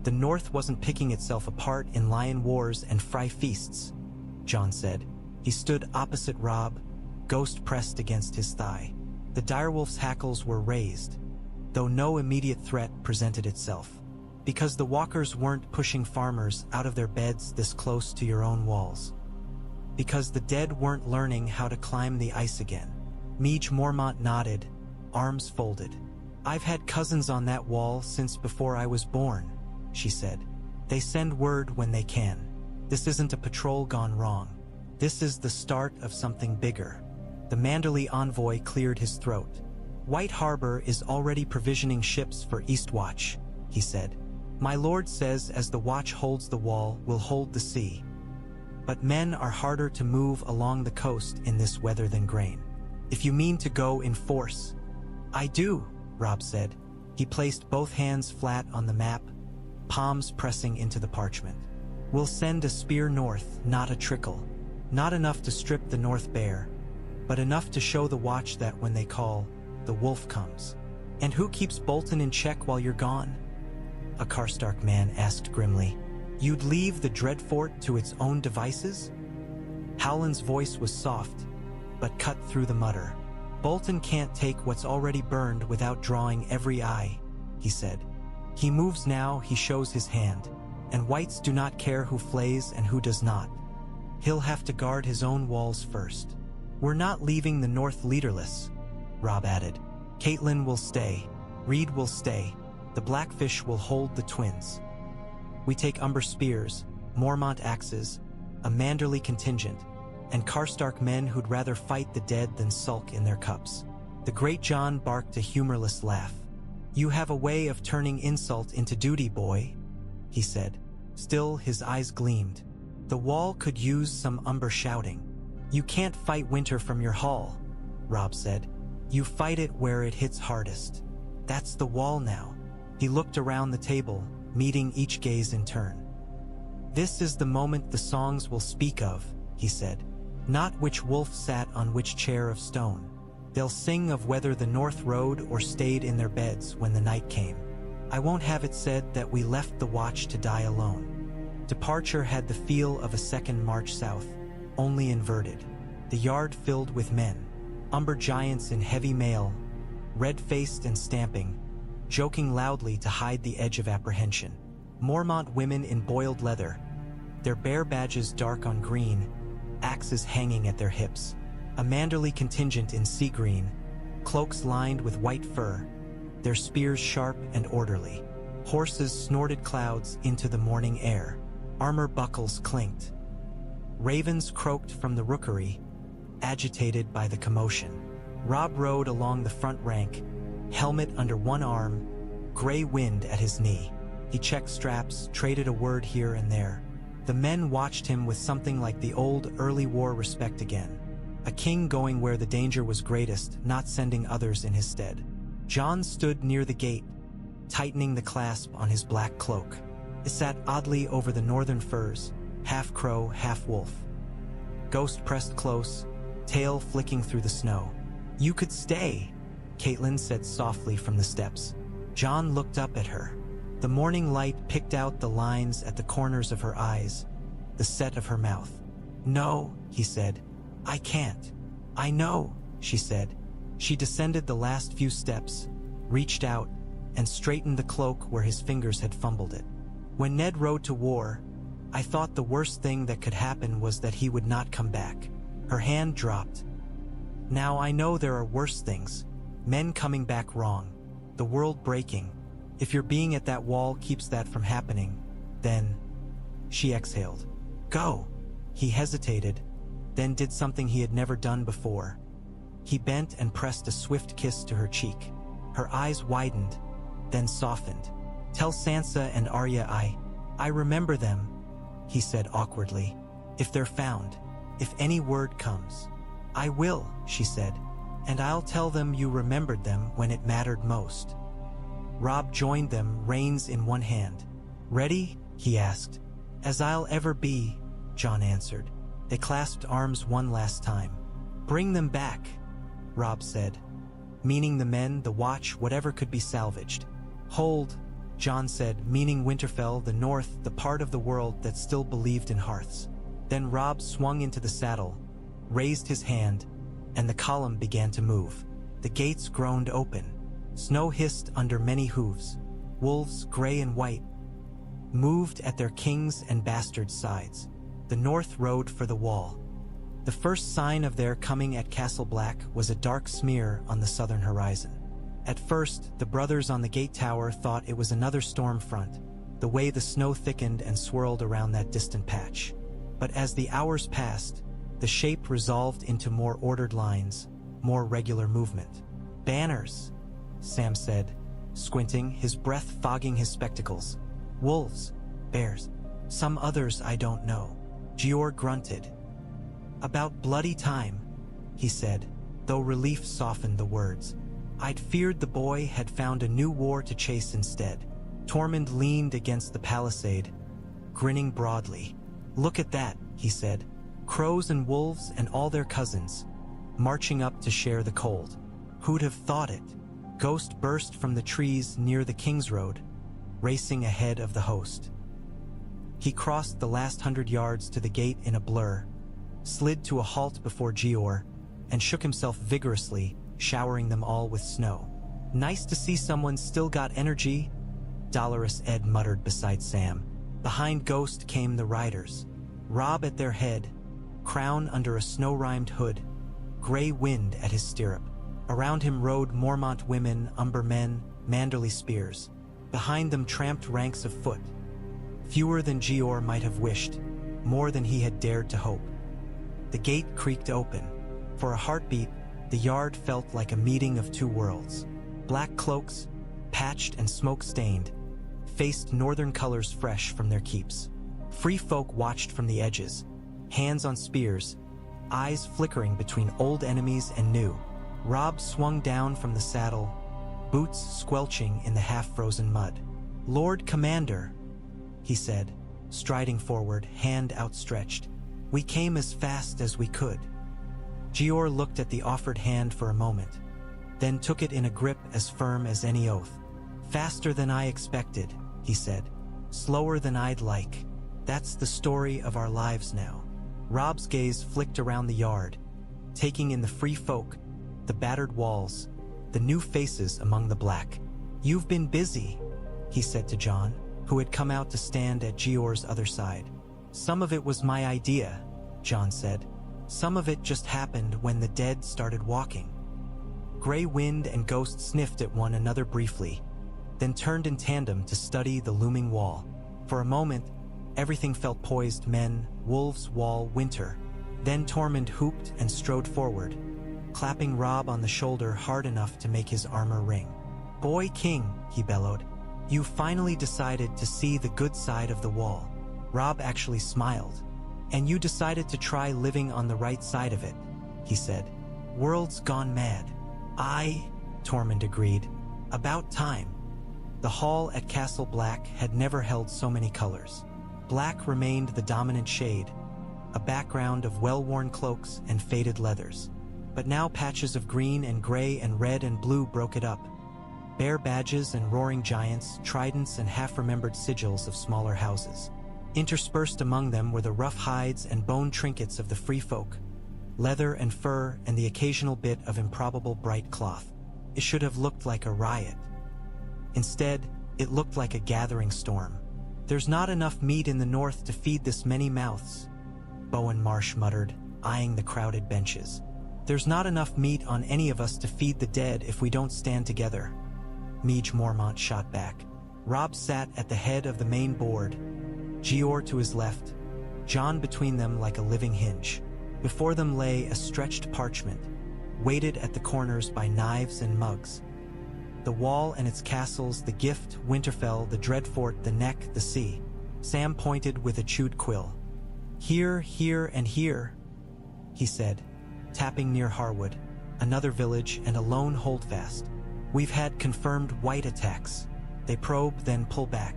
the North wasn't picking itself apart in lion wars and fry feasts," Jon said. He stood opposite Robb, ghost pressed against his thigh. The direwolf's hackles were raised, though no immediate threat presented itself. "Because the walkers weren't pushing farmers out of their beds this close to your own walls. Because the dead weren't learning how to climb the ice again." Meej Mormont nodded, arms folded. "I've had cousins on that wall since before I was born," she said. "They send word when they can. This isn't a patrol gone wrong. This is the start of something bigger." The Manderly envoy cleared his throat. "White Harbor is already provisioning ships for Eastwatch," he said. "My lord says as the watch holds the wall, we'll hold the sea. But men are harder to move along the coast in this weather than grain. If you mean to go in force." "I do," Robb said. He placed both hands flat on the map, palms pressing into the parchment. "We'll send a spear north, not a trickle. Not enough to strip the north bare, but enough to show the watch that when they call, the wolf comes." And who keeps Bolton in check while you're gone? A Karstark man asked grimly. You'd leave the Dreadfort to its own devices? Howland's voice was soft, but cut through the mutter. Bolton can't take what's already burned without drawing every eye, he said. He moves now, he shows his hand, and whites do not care who flays and who does not. He'll have to guard his own walls first. We're not leaving the North leaderless, Robb added. Catelyn will stay, Reed will stay, the Blackfish will hold the twins. We take Umber spears, Mormont axes, a Manderley contingent, and Karstark men who'd rather fight the dead than sulk in their cups. The great Jon barked a humorless laugh. You have a way of turning insult into duty, boy, he said. Still, his eyes gleamed. The wall could use some Umber shouting. You can't fight winter from your hall, Robb said. You fight it where it hits hardest. That's the wall now. He looked around the table, meeting each gaze in turn. This is the moment the songs will speak of, he said. Not which wolf sat on which chair of stone. They'll sing of whether the North rode or stayed in their beds when the night came. I won't have it said that we left the watch to die alone. Departure had the feel of a second march south, only inverted. The yard filled with men. Umber giants in heavy mail, red-faced and stamping, joking loudly to hide the edge of apprehension. Mormont women in boiled leather, their bare badges dark on green, axes hanging at their hips. A Manderley contingent in sea green, cloaks lined with white fur, their spears sharp and orderly. Horses snorted clouds into the morning air. Armor buckles clinked. Ravens croaked from the rookery, agitated by the commotion. Robb rode along the front rank, helmet under one arm, gray wind at his knee. He checked straps, traded a word here and there. The men watched him with something like the old early war respect again. A king going where the danger was greatest, not sending others in his stead. Jon stood near the gate, tightening the clasp on his black cloak. It sat oddly over the northern firs, half crow, half wolf. Ghost pressed close, tail flicking through the snow. You could stay, Catelyn said softly from the steps. Jon looked up at her. The morning light picked out the lines at the corners of her eyes, the set of her mouth. No, he said. I can't. I know, she said. She descended the last few steps, reached out, and straightened the cloak where his fingers had fumbled it. When Ned rode to war, I thought the worst thing that could happen was that he would not come back. Her hand dropped. Now I know there are worse things. Men coming back wrong. The world breaking. If your being at that wall keeps that from happening, then... She exhaled. Go. He hesitated, then did something he had never done before. He bent and pressed a swift kiss to her cheek. Her eyes widened, then softened. Tell Sansa and Arya I remember them, he said awkwardly. If they're found, if any word comes. I will, she said, and I'll tell them you remembered them when it mattered most. Robb joined them, reins in one hand. Ready? He asked. As I'll ever be, Jon answered. They clasped arms one last time. Bring them back, Robb said. Meaning the men, the watch, whatever could be salvaged. Hold, Jon said, meaning Winterfell, the north, the part of the world that still believed in hearths. Then Robb swung into the saddle, raised his hand, and the column began to move. The gates groaned open. Snow hissed under many hooves. Wolves, gray and white, moved at their kings' and bastards' sides. The north rode for the wall. The first sign of their coming at Castle Black was a dark smear on the southern horizon. At first, the brothers on the gate tower thought it was another storm front, the way the snow thickened and swirled around that distant patch. But as the hours passed, the shape resolved into more ordered lines, more regular movement. Banners, Sam said, squinting, his breath fogging his spectacles. Wolves, bears, some others I don't know. Jeor grunted. About bloody time, he said, though relief softened the words. I'd feared the boy had found a new war to chase instead. Tormund leaned against the palisade, grinning broadly. Look at that, he said. Crows and wolves and all their cousins, marching up to share the cold. Who'd have thought it? Ghost burst from the trees near the King's Road, racing ahead of the host. He crossed the last 100 yards to the gate in a blur, slid to a halt before Jeor, and shook himself vigorously, showering them all with snow. "Nice to see someone still got energy," Dolorous Ed muttered beside Sam. Behind Ghost came the riders, Robb at their head, crown under a snow-rimed hood, gray wind at his stirrup. Around him rode Mormont women, Umber men, Manderly spears. Behind them tramped ranks of foot. Fewer than Jeor might have wished, more than he had dared to hope. The gate creaked open. For a heartbeat, the yard felt like a meeting of two worlds. Black cloaks, patched and smoke-stained, faced northern colors fresh from their keeps. Free folk watched from the edges, hands on spears, eyes flickering between old enemies and new. Robb swung down from the saddle, boots squelching in the half-frozen mud. "Lord Commander," he said, striding forward, hand outstretched. "We came as fast as we could." Jeor looked at the offered hand for a moment, then took it in a grip as firm as any oath. "Faster than I expected," he said. "Slower than I'd like. That's the story of our lives now." Robb's gaze flicked around the yard, taking in the free folk, the battered walls, the new faces among the black. "You've been busy," he said to Jon, who had come out to stand at Jeor's other side. "Some of it was my idea," Jon said. "Some of it just happened when the dead started walking." Gray Wind and Ghost sniffed at one another briefly, then turned in tandem to study the looming wall. For a moment, everything felt poised: men, wolves, wall, winter. Then Tormund hooped and strode forward, clapping Robb on the shoulder hard enough to make his armor ring. "Boy King," he bellowed, "you finally decided to see the good side of the wall." Robb actually smiled. "And you decided to try living on the right side of it," he said. "World's gone mad." "Aye," Tormund agreed. "About time." The hall at Castle Black had never held so many colors. Black remained the dominant shade, a background of well-worn cloaks and faded leathers. But now patches of green and gray and red and blue broke it up. Bare badges and roaring giants, tridents and half-remembered sigils of smaller houses. Interspersed among them were the rough hides and bone trinkets of the free folk, leather and fur and the occasional bit of improbable bright cloth. It should have looked like a riot. Instead, it looked like a gathering storm. "There's not enough meat in the north to feed this many mouths," Bowen Marsh muttered, eyeing the crowded benches. "There's not enough meat on any of us to feed the dead if we don't stand together," Meej Mormont shot back. Robb sat at the head of the main board, Jeor to his left, Jon between them like a living hinge. Before them lay a stretched parchment, weighted at the corners by knives and mugs. The wall and its castles, the gift, Winterfell, the Dreadfort, the neck, the sea. Sam pointed with a chewed quill. "Here, here, and here," he said, tapping near Harwood, another village and a lone holdfast. "We've had confirmed white attacks. They probe, then pull back.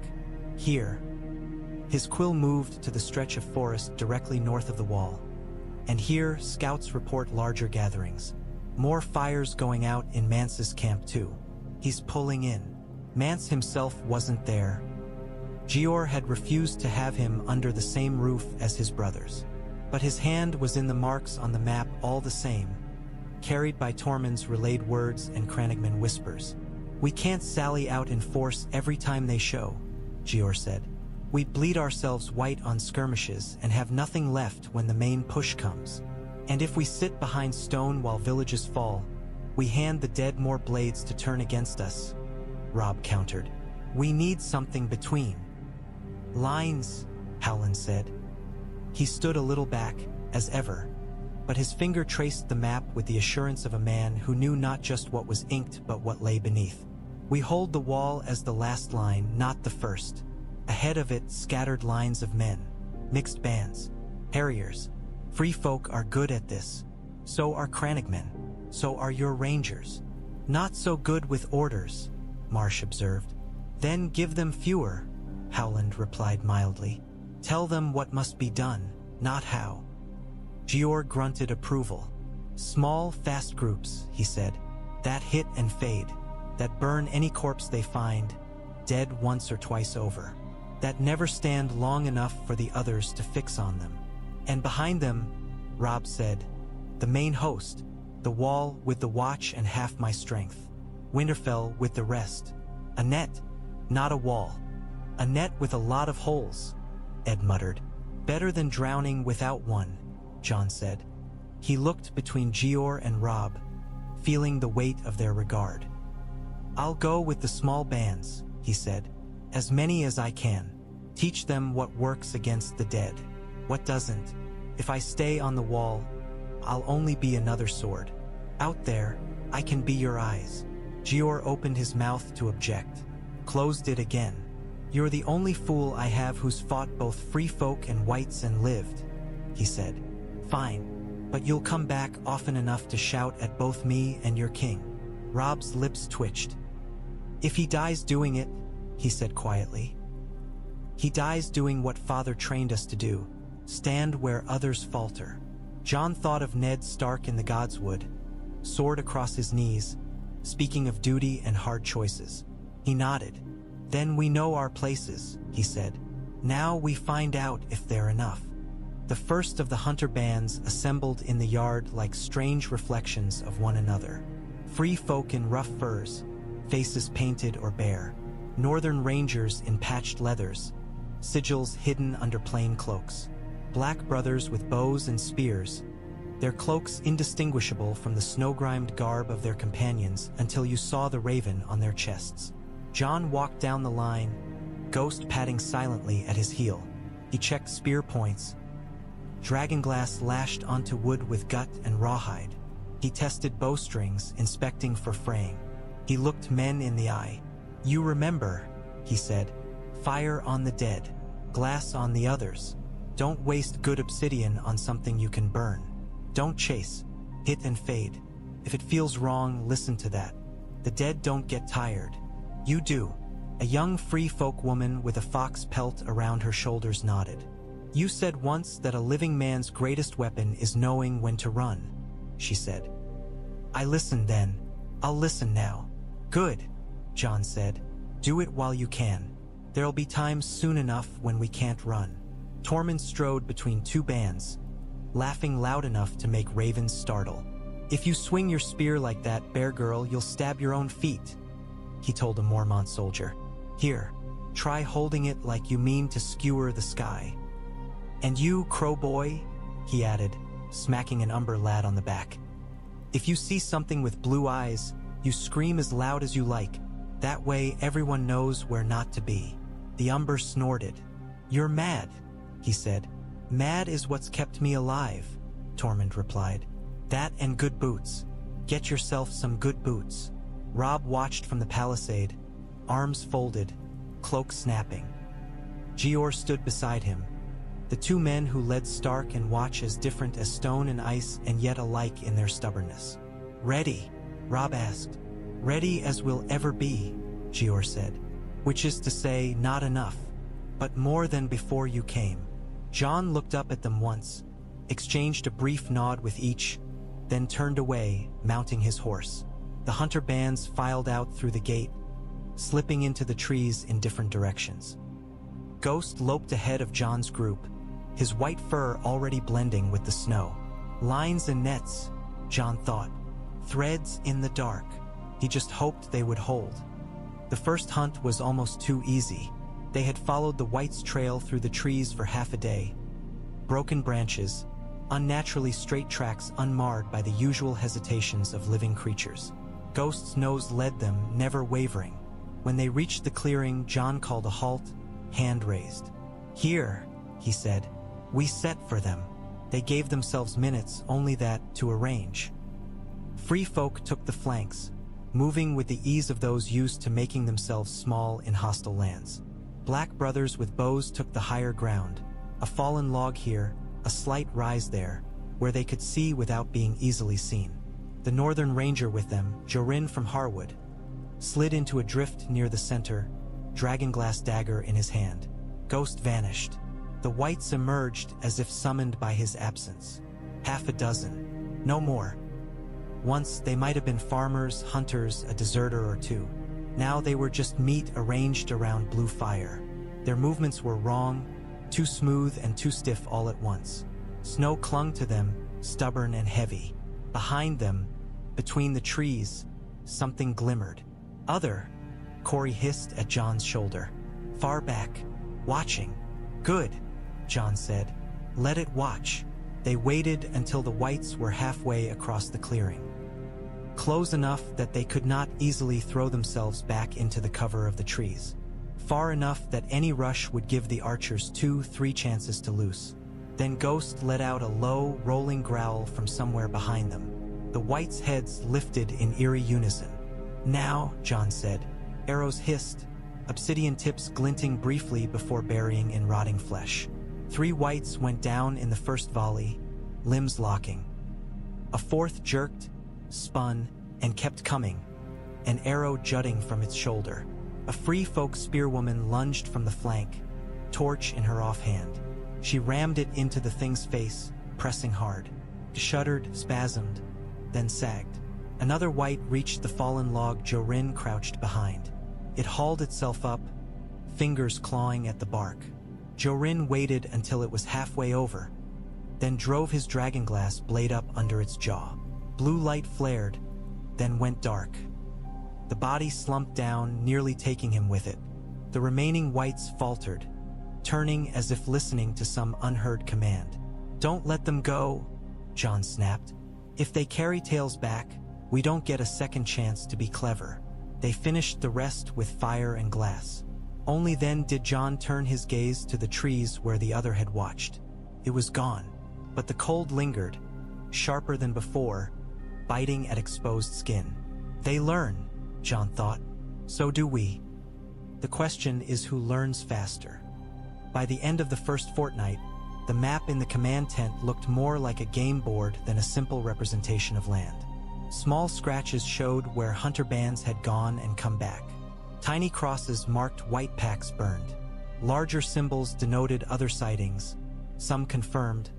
Here." His quill moved to the stretch of forest directly north of the wall. "And here, scouts report larger gatherings. More fires going out in Mance's camp too. He's pulling in." Mance himself wasn't there. Jeor had refused to have him under the same roof as his brothers. But his hand was in the marks on the map all the same, carried by Tormund's relayed words and Crannogman whispers. "We can't sally out in force every time they show," Jeor said. "We'd bleed ourselves white on skirmishes and have nothing left when the main push comes. And if we sit behind stone while villages fall, we hand the dead more blades to turn against us," Robb countered. "We need something between." "Lines," Howland said. He stood a little back, as ever, but his finger traced the map with the assurance of a man who knew not just what was inked but what lay beneath. "We hold the wall as the last line, not the first. Ahead of it, scattered lines of men, mixed bands, harriers. Free folk are good at this. So are Crannogmen. So are your rangers." "Not so good with orders," Marsh observed. "Then give them fewer," Howland replied mildly. "Tell them what must be done, not how." Jeor grunted approval. "Small, fast groups," he said. "That hit and fade. that burn any corpse they find, dead once or twice over, that never stand long enough for the others to fix on them. And behind them, Robb said, the main host, the wall with the watch and half my strength, Winterfell with the rest. A net, not a wall. A net with a lot of holes, Ed muttered. Better than drowning without one, Jon said. He looked between Jeor and Robb, feeling the weight of their regard. I'll go with the small bands, he said. As many as I can. Teach them what works against the dead, what doesn't. If I stay on the wall, I'll only be another sword. Out there, I can be your eyes. Jeor opened his mouth to object, closed it again. You're the only fool I have who's fought both free folk and whites and lived, he said. Fine, but you'll come back often enough to shout at both me and your king. Robb's lips twitched. If he dies doing it, he said quietly. He dies doing what Father trained us to do, stand where others falter. Jon thought of Ned Stark in the godswood, sword across his knees, speaking of duty and hard choices. He nodded. Then we know our places, he said. Now we find out if they're enough. The first of the hunter bands assembled in the yard like strange reflections of one another. Free folk in rough furs, faces painted or bare. Northern rangers in patched leathers, sigils hidden under plain cloaks. Black brothers with bows and spears, their cloaks indistinguishable from the snow-grimed garb of their companions until you saw the raven on their chests. Jon walked down the line, Ghost padding silently at his heel. He checked spear points. Dragonglass lashed onto wood with gut and rawhide. He tested bowstrings, inspecting for fraying. He looked men in the eye. You remember, he said. Fire on the dead, glass on the others. Don't waste good obsidian on something you can burn. Don't chase, hit and fade. If it feels wrong, listen to that. The dead don't get tired. You do. A young free folk woman with a fox pelt around her shoulders nodded. You said once that a living man's greatest weapon is knowing when to run, she said. I listened then. I'll listen now. Good, Jon said. Do it while you can. There'll be times soon enough when we can't run. Tormund strode between two bands, laughing loud enough to make ravens startle. If you swing your spear like that, bear girl, you'll stab your own feet, he told a Mormont soldier. Here, try holding it like you mean to skewer the sky. And you, crow boy, he added, smacking an Umber lad on the back. If you see something with blue eyes, you scream as loud as you like. That way everyone knows where not to be. The Umber snorted. You're mad, he said. Mad is what's kept me alive, Tormund replied. That and good boots. Get yourself some good boots. Robb watched from the palisade, arms folded, cloak snapping. Jeor stood beside him. The two men who led Stark and Watch as different as stone and ice and yet alike in their stubbornness. Ready? Robb asked. Ready as we'll ever be, Jeor said. Which is to say, not enough, but more than before you came. Jon looked up at them once, exchanged a brief nod with each, then turned away, mounting his horse. The hunter bands filed out through the gate, slipping into the trees in different directions. Ghost loped ahead of Jon's group, his white fur already blending with the snow. Lines and nets, Jon thought. Threads in the dark. He just hoped they would hold. The first hunt was almost too easy. They had followed the White's trail through the trees for half a day. Broken branches, unnaturally straight tracks unmarred by the usual hesitations of living creatures. Ghost's nose led them, never wavering. When they reached the clearing, Jon called a halt, hand raised. Here, he said. We set for them. They gave themselves minutes, only that, to arrange. Free folk took the flanks, moving with the ease of those used to making themselves small in hostile lands. Black brothers with bows took the higher ground, a fallen log here, a slight rise there, where they could see without being easily seen. The northern ranger with them, Jorin from Harwood, slid into a drift near the center, dragonglass dagger in his hand. Ghost vanished. The whites emerged as if summoned by his absence. Half a dozen. No more. Once they might have been farmers, hunters, a deserter or two. Now they were just meat arranged around blue fire. Their movements were wrong, too smooth and too stiff all at once. Snow clung to them, stubborn and heavy. Behind them, between the trees, something glimmered. Other, Corey hissed at Jon's shoulder. Far back, watching. Good, Jon said. Let it watch. They waited until the whites were halfway across the clearing. Close enough that they could not easily throw themselves back into the cover of the trees. Far enough that any rush would give the archers 2-3 chances to loose. Then Ghost let out a low, rolling growl from somewhere behind them. The whites' heads lifted in eerie unison. Now, Jon said. Arrows hissed, obsidian tips glinting briefly before burying in rotting flesh. 3 whites went down in the first volley, limbs locking. A fourth jerked, spun, and kept coming, an arrow jutting from its shoulder. A free folk spearwoman lunged from the flank, torch in her offhand. She rammed it into the thing's face, pressing hard. It shuddered, spasmed, then sagged. Another white reached the fallen log Jorin crouched behind. It hauled itself up, fingers clawing at the bark. Jorin waited until it was halfway over, then drove his dragonglass blade up under its jaw. Blue light flared, then went dark. The body slumped down, nearly taking him with it. The remaining whites faltered, turning as if listening to some unheard command. Don't let them go, Jon snapped. If they carry tails back, we don't get a second chance to be clever. They finished the rest with fire and glass. Only then did Jon turn his gaze to the trees where the other had watched. It was gone, but the cold lingered, sharper than before, biting at exposed skin. They learn, Jon thought. So do we. The question is who learns faster. By the end of the first fortnight, the map in the command tent looked more like a game board than a simple representation of land. Small scratches showed where hunter bands had gone and come back. Tiny crosses marked white packs burned. Larger symbols denoted other sightings, some confirmed,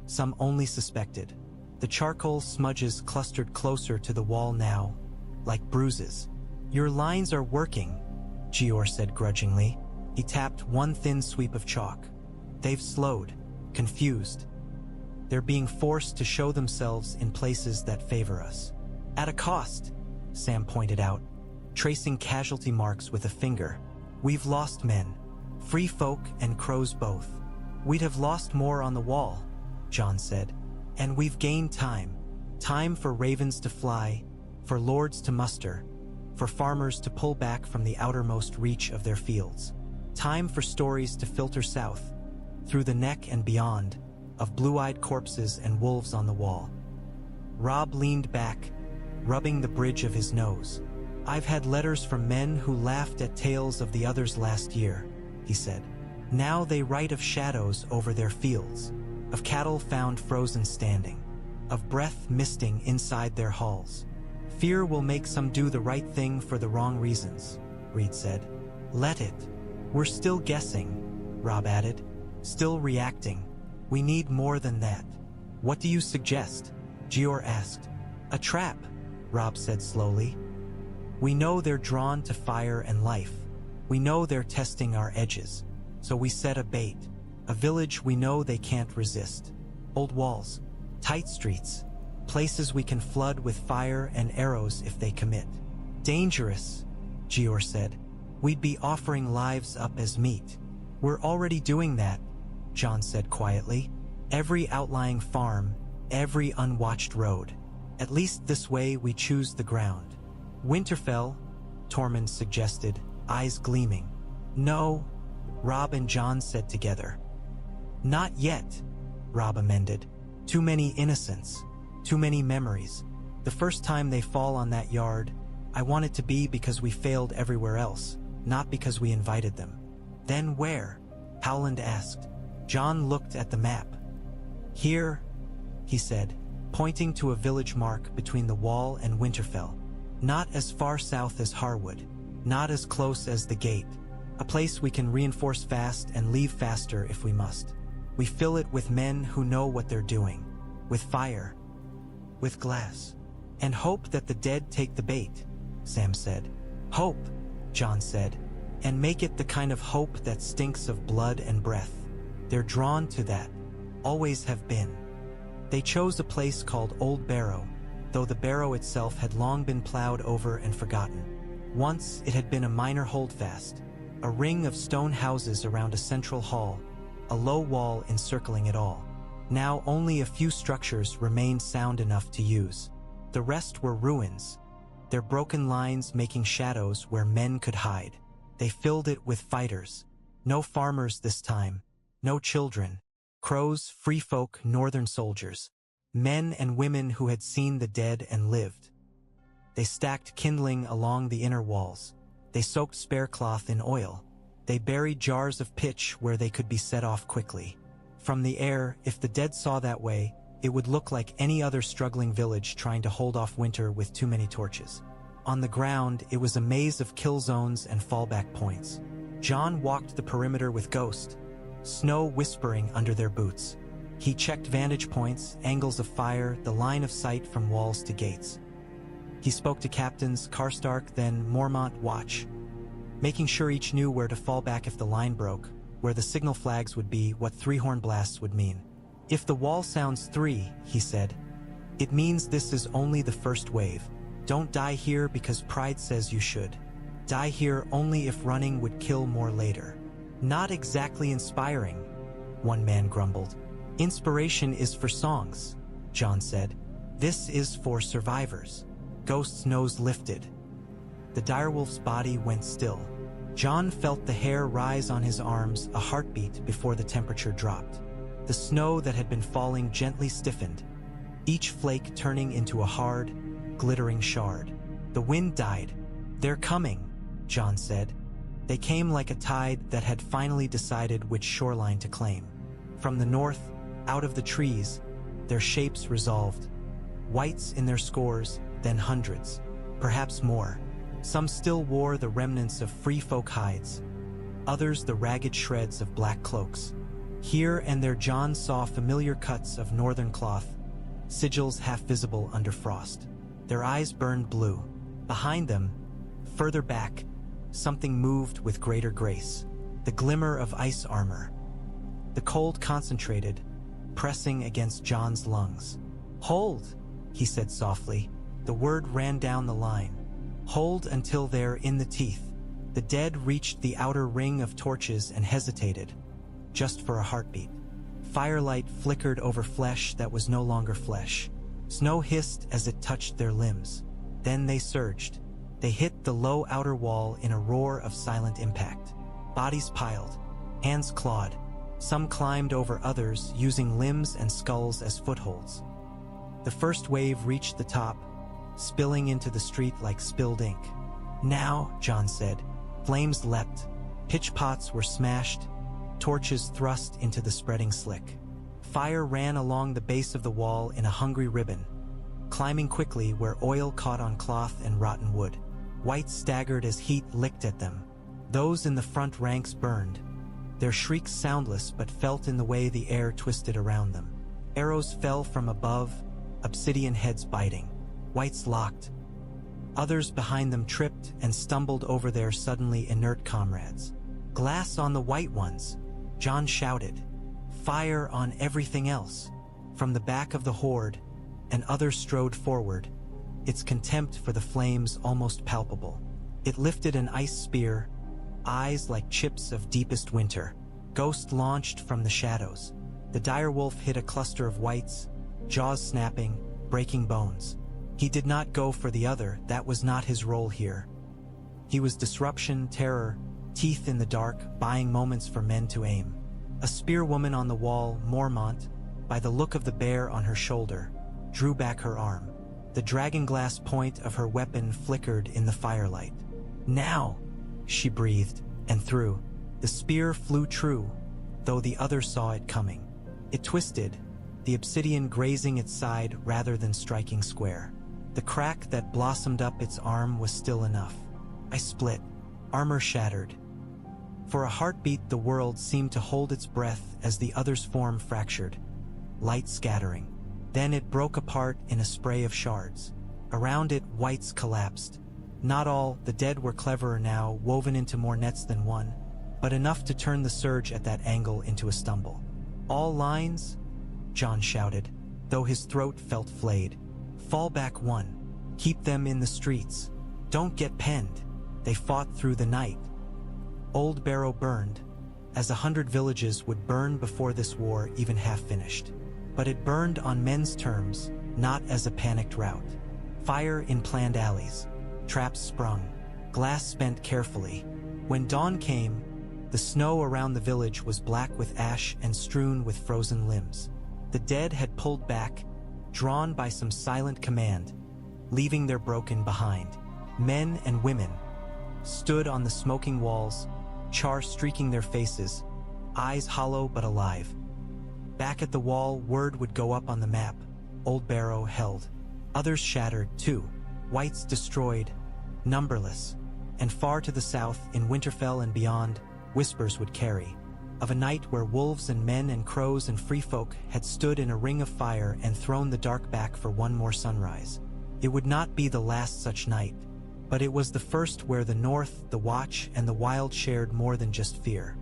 some only suspected. The charcoal smudges clustered closer to the wall now, like bruises. Your lines are working, Jeor said grudgingly. He tapped one thin sweep of chalk. They've slowed, confused. They're being forced to show themselves in places that favor us. At a cost, Sam pointed out, tracing casualty marks with a finger. We've lost men, free folk and crows both. We'd have lost more on the wall, Jon said. And we've gained time. Time for ravens to fly, for lords to muster, for farmers to pull back from the outermost reach of their fields. Time for stories to filter south, through the neck and beyond, of blue-eyed corpses and wolves on the wall. Robb leaned back, rubbing the bridge of his nose. I've had letters from men who laughed at tales of the others last year, he said. Now they write of shadows over their fields, of cattle found frozen standing, of breath misting inside their halls. Fear will make some do the right thing for the wrong reasons, Reed said. Let it. We're still guessing, Robb added. Still reacting. We need more than that. What do you suggest? Jeor asked. A trap, Robb said slowly. We know they're drawn to fire and life. We know they're testing our edges. So we set a bait. A village we know they can't resist. Old walls, tight streets, places we can flood with fire and arrows if they commit. Dangerous, Jeor said. We'd be offering lives up as meat. We're already doing that, Jon said quietly. Every outlying farm, every unwatched road. At least this way we choose the ground. Winterfell, Tormund suggested, eyes gleaming. No, Robb and Jon said together. Not yet, Robb amended. Too many innocents, too many memories. The first time they fall on that yard, I want it to be because we failed everywhere else, not because we invited them. Then where? Howland asked. Jon looked at the map. Here, he said, pointing to a village mark between the wall and Winterfell. Not as far south as Harwood, not as close as the gate. A place we can reinforce fast and leave faster if we must. We fill it with men who know what they're doing, with fire, with glass. "And hope that the dead take the bait," Sam said. "Hope," Jon said, "and make it the kind of hope that stinks of blood and breath. They're drawn to that, always have been." They chose a place called Old Barrow, though the barrow itself had long been plowed over and forgotten. Once it had been a minor holdfast, a ring of stone houses around a central hall, a low wall encircling it all. Now only a few structures remained sound enough to use. The rest were ruins, their broken lines making shadows where men could hide. They filled it with fighters. No farmers this time, no children. Crows, free folk, northern soldiers. Men and women who had seen the dead and lived. They stacked kindling along the inner walls. They soaked spare cloth in oil. They buried jars of pitch where they could be set off quickly. From the air, if the dead saw that way, it would look like any other struggling village trying to hold off winter with too many torches. On the ground, it was a maze of kill zones and fallback points. Jon walked the perimeter with Ghost, Snow whispering under their boots. He checked vantage points, angles of fire, the line of sight from walls to gates. He spoke to captains Karstark, then Mormont Watch, making sure each knew where to fall back if the line broke, where the signal flags would be, what three-horn blasts would mean. "If the wall sounds 3, he said, "it means this is only the first wave. Don't die here because pride says you should. Die here only if running would kill more later." "Not exactly inspiring," one man grumbled. "Inspiration is for songs," Jon said. "This is for survivors." Ghost's nose lifted. The direwolf's body went still. Jon felt the hair rise on his arms, a heartbeat before the temperature dropped. The snow that had been falling gently stiffened, each flake turning into a hard, glittering shard. The wind died. "They're coming," Jon said. They came like a tide that had finally decided which shoreline to claim. From the north, out of the trees, their shapes resolved. Whites in their scores, then hundreds, perhaps more. Some still wore the remnants of free folk hides, others the ragged shreds of black cloaks. Here and there Jon saw familiar cuts of northern cloth, sigils half visible under frost. Their eyes burned blue. Behind them, further back, something moved with greater grace. The glimmer of ice armor. The cold concentrated, pressing against Jon's lungs. "Hold," he said softly. The word ran down the line. "Hold until they're in the teeth." The dead reached the outer ring of torches and hesitated, just for a heartbeat. Firelight flickered over flesh that was no longer flesh. Snow hissed as it touched their limbs. Then they surged. They hit the low outer wall in a roar of silent impact. Bodies piled, hands clawed. Some climbed over others, using limbs and skulls as footholds. The first wave reached the top, spilling into the street like spilled ink. "Now," Jon said. Flames leapt. Pitch pots were smashed, torches thrust into the spreading slick. Fire ran along the base of the wall in a hungry ribbon, climbing quickly where oil caught on cloth and rotten wood. Whites staggered as heat licked at them. Those in the front ranks burned, their shrieks soundless but felt in the way the air twisted around them. Arrows fell from above, obsidian heads biting. Whites locked. Others behind them tripped and stumbled over their suddenly inert comrades. "Glass on the white ones," Jon shouted. "Fire on everything else." From the back of the horde, and others strode forward, its contempt for the flames almost palpable. It lifted an ice spear, eyes like chips of deepest winter. Ghost launched from the shadows. The direwolf hit a cluster of whites, jaws snapping, breaking bones. He did not go for the other, that was not his role here. He was disruption, terror, teeth in the dark, buying moments for men to aim. A spearwoman on the wall, Mormont, by the look of the bear on her shoulder, drew back her arm. The dragonglass point of her weapon flickered in the firelight. "Now!" she breathed, and threw. The spear flew true, though the other saw it coming. It twisted, the obsidian grazing its side rather than striking square. The crack that blossomed up its arm was still enough. I split, armor shattered. For a heartbeat the world seemed to hold its breath as the other's form fractured, light scattering. Then it broke apart in a spray of shards. Around it, wights collapsed. Not all, the dead were cleverer now, woven into more nets than one, but enough to turn the surge at that angle into a stumble. All lines? Jon shouted, though his throat felt flayed. Fall back one. Keep them in the streets. Don't get penned. They fought through the night. Old Barrow burned, as 100 villages would burn before this war even half finished. But it burned on men's terms, not as a panicked rout. Fire in planned alleys. Traps sprung. Glass spent carefully. When dawn came, the snow around the village was black with ash and strewn with frozen limbs. The dead had pulled back, drawn by some silent command, leaving their broken behind. Men and women stood on the smoking walls, char streaking their faces, eyes hollow but alive. Back at the wall, word would go up on the map. Old Barrow held. Others shattered, too. Wights destroyed, numberless. And far to the south, in Winterfell and beyond, whispers would carry of a night where wolves and men and crows and free folk had stood in a ring of fire and thrown the dark back for one more sunrise. It would not be the last such night, but it was the first where the North, the Watch, and the Wild shared more than just fear.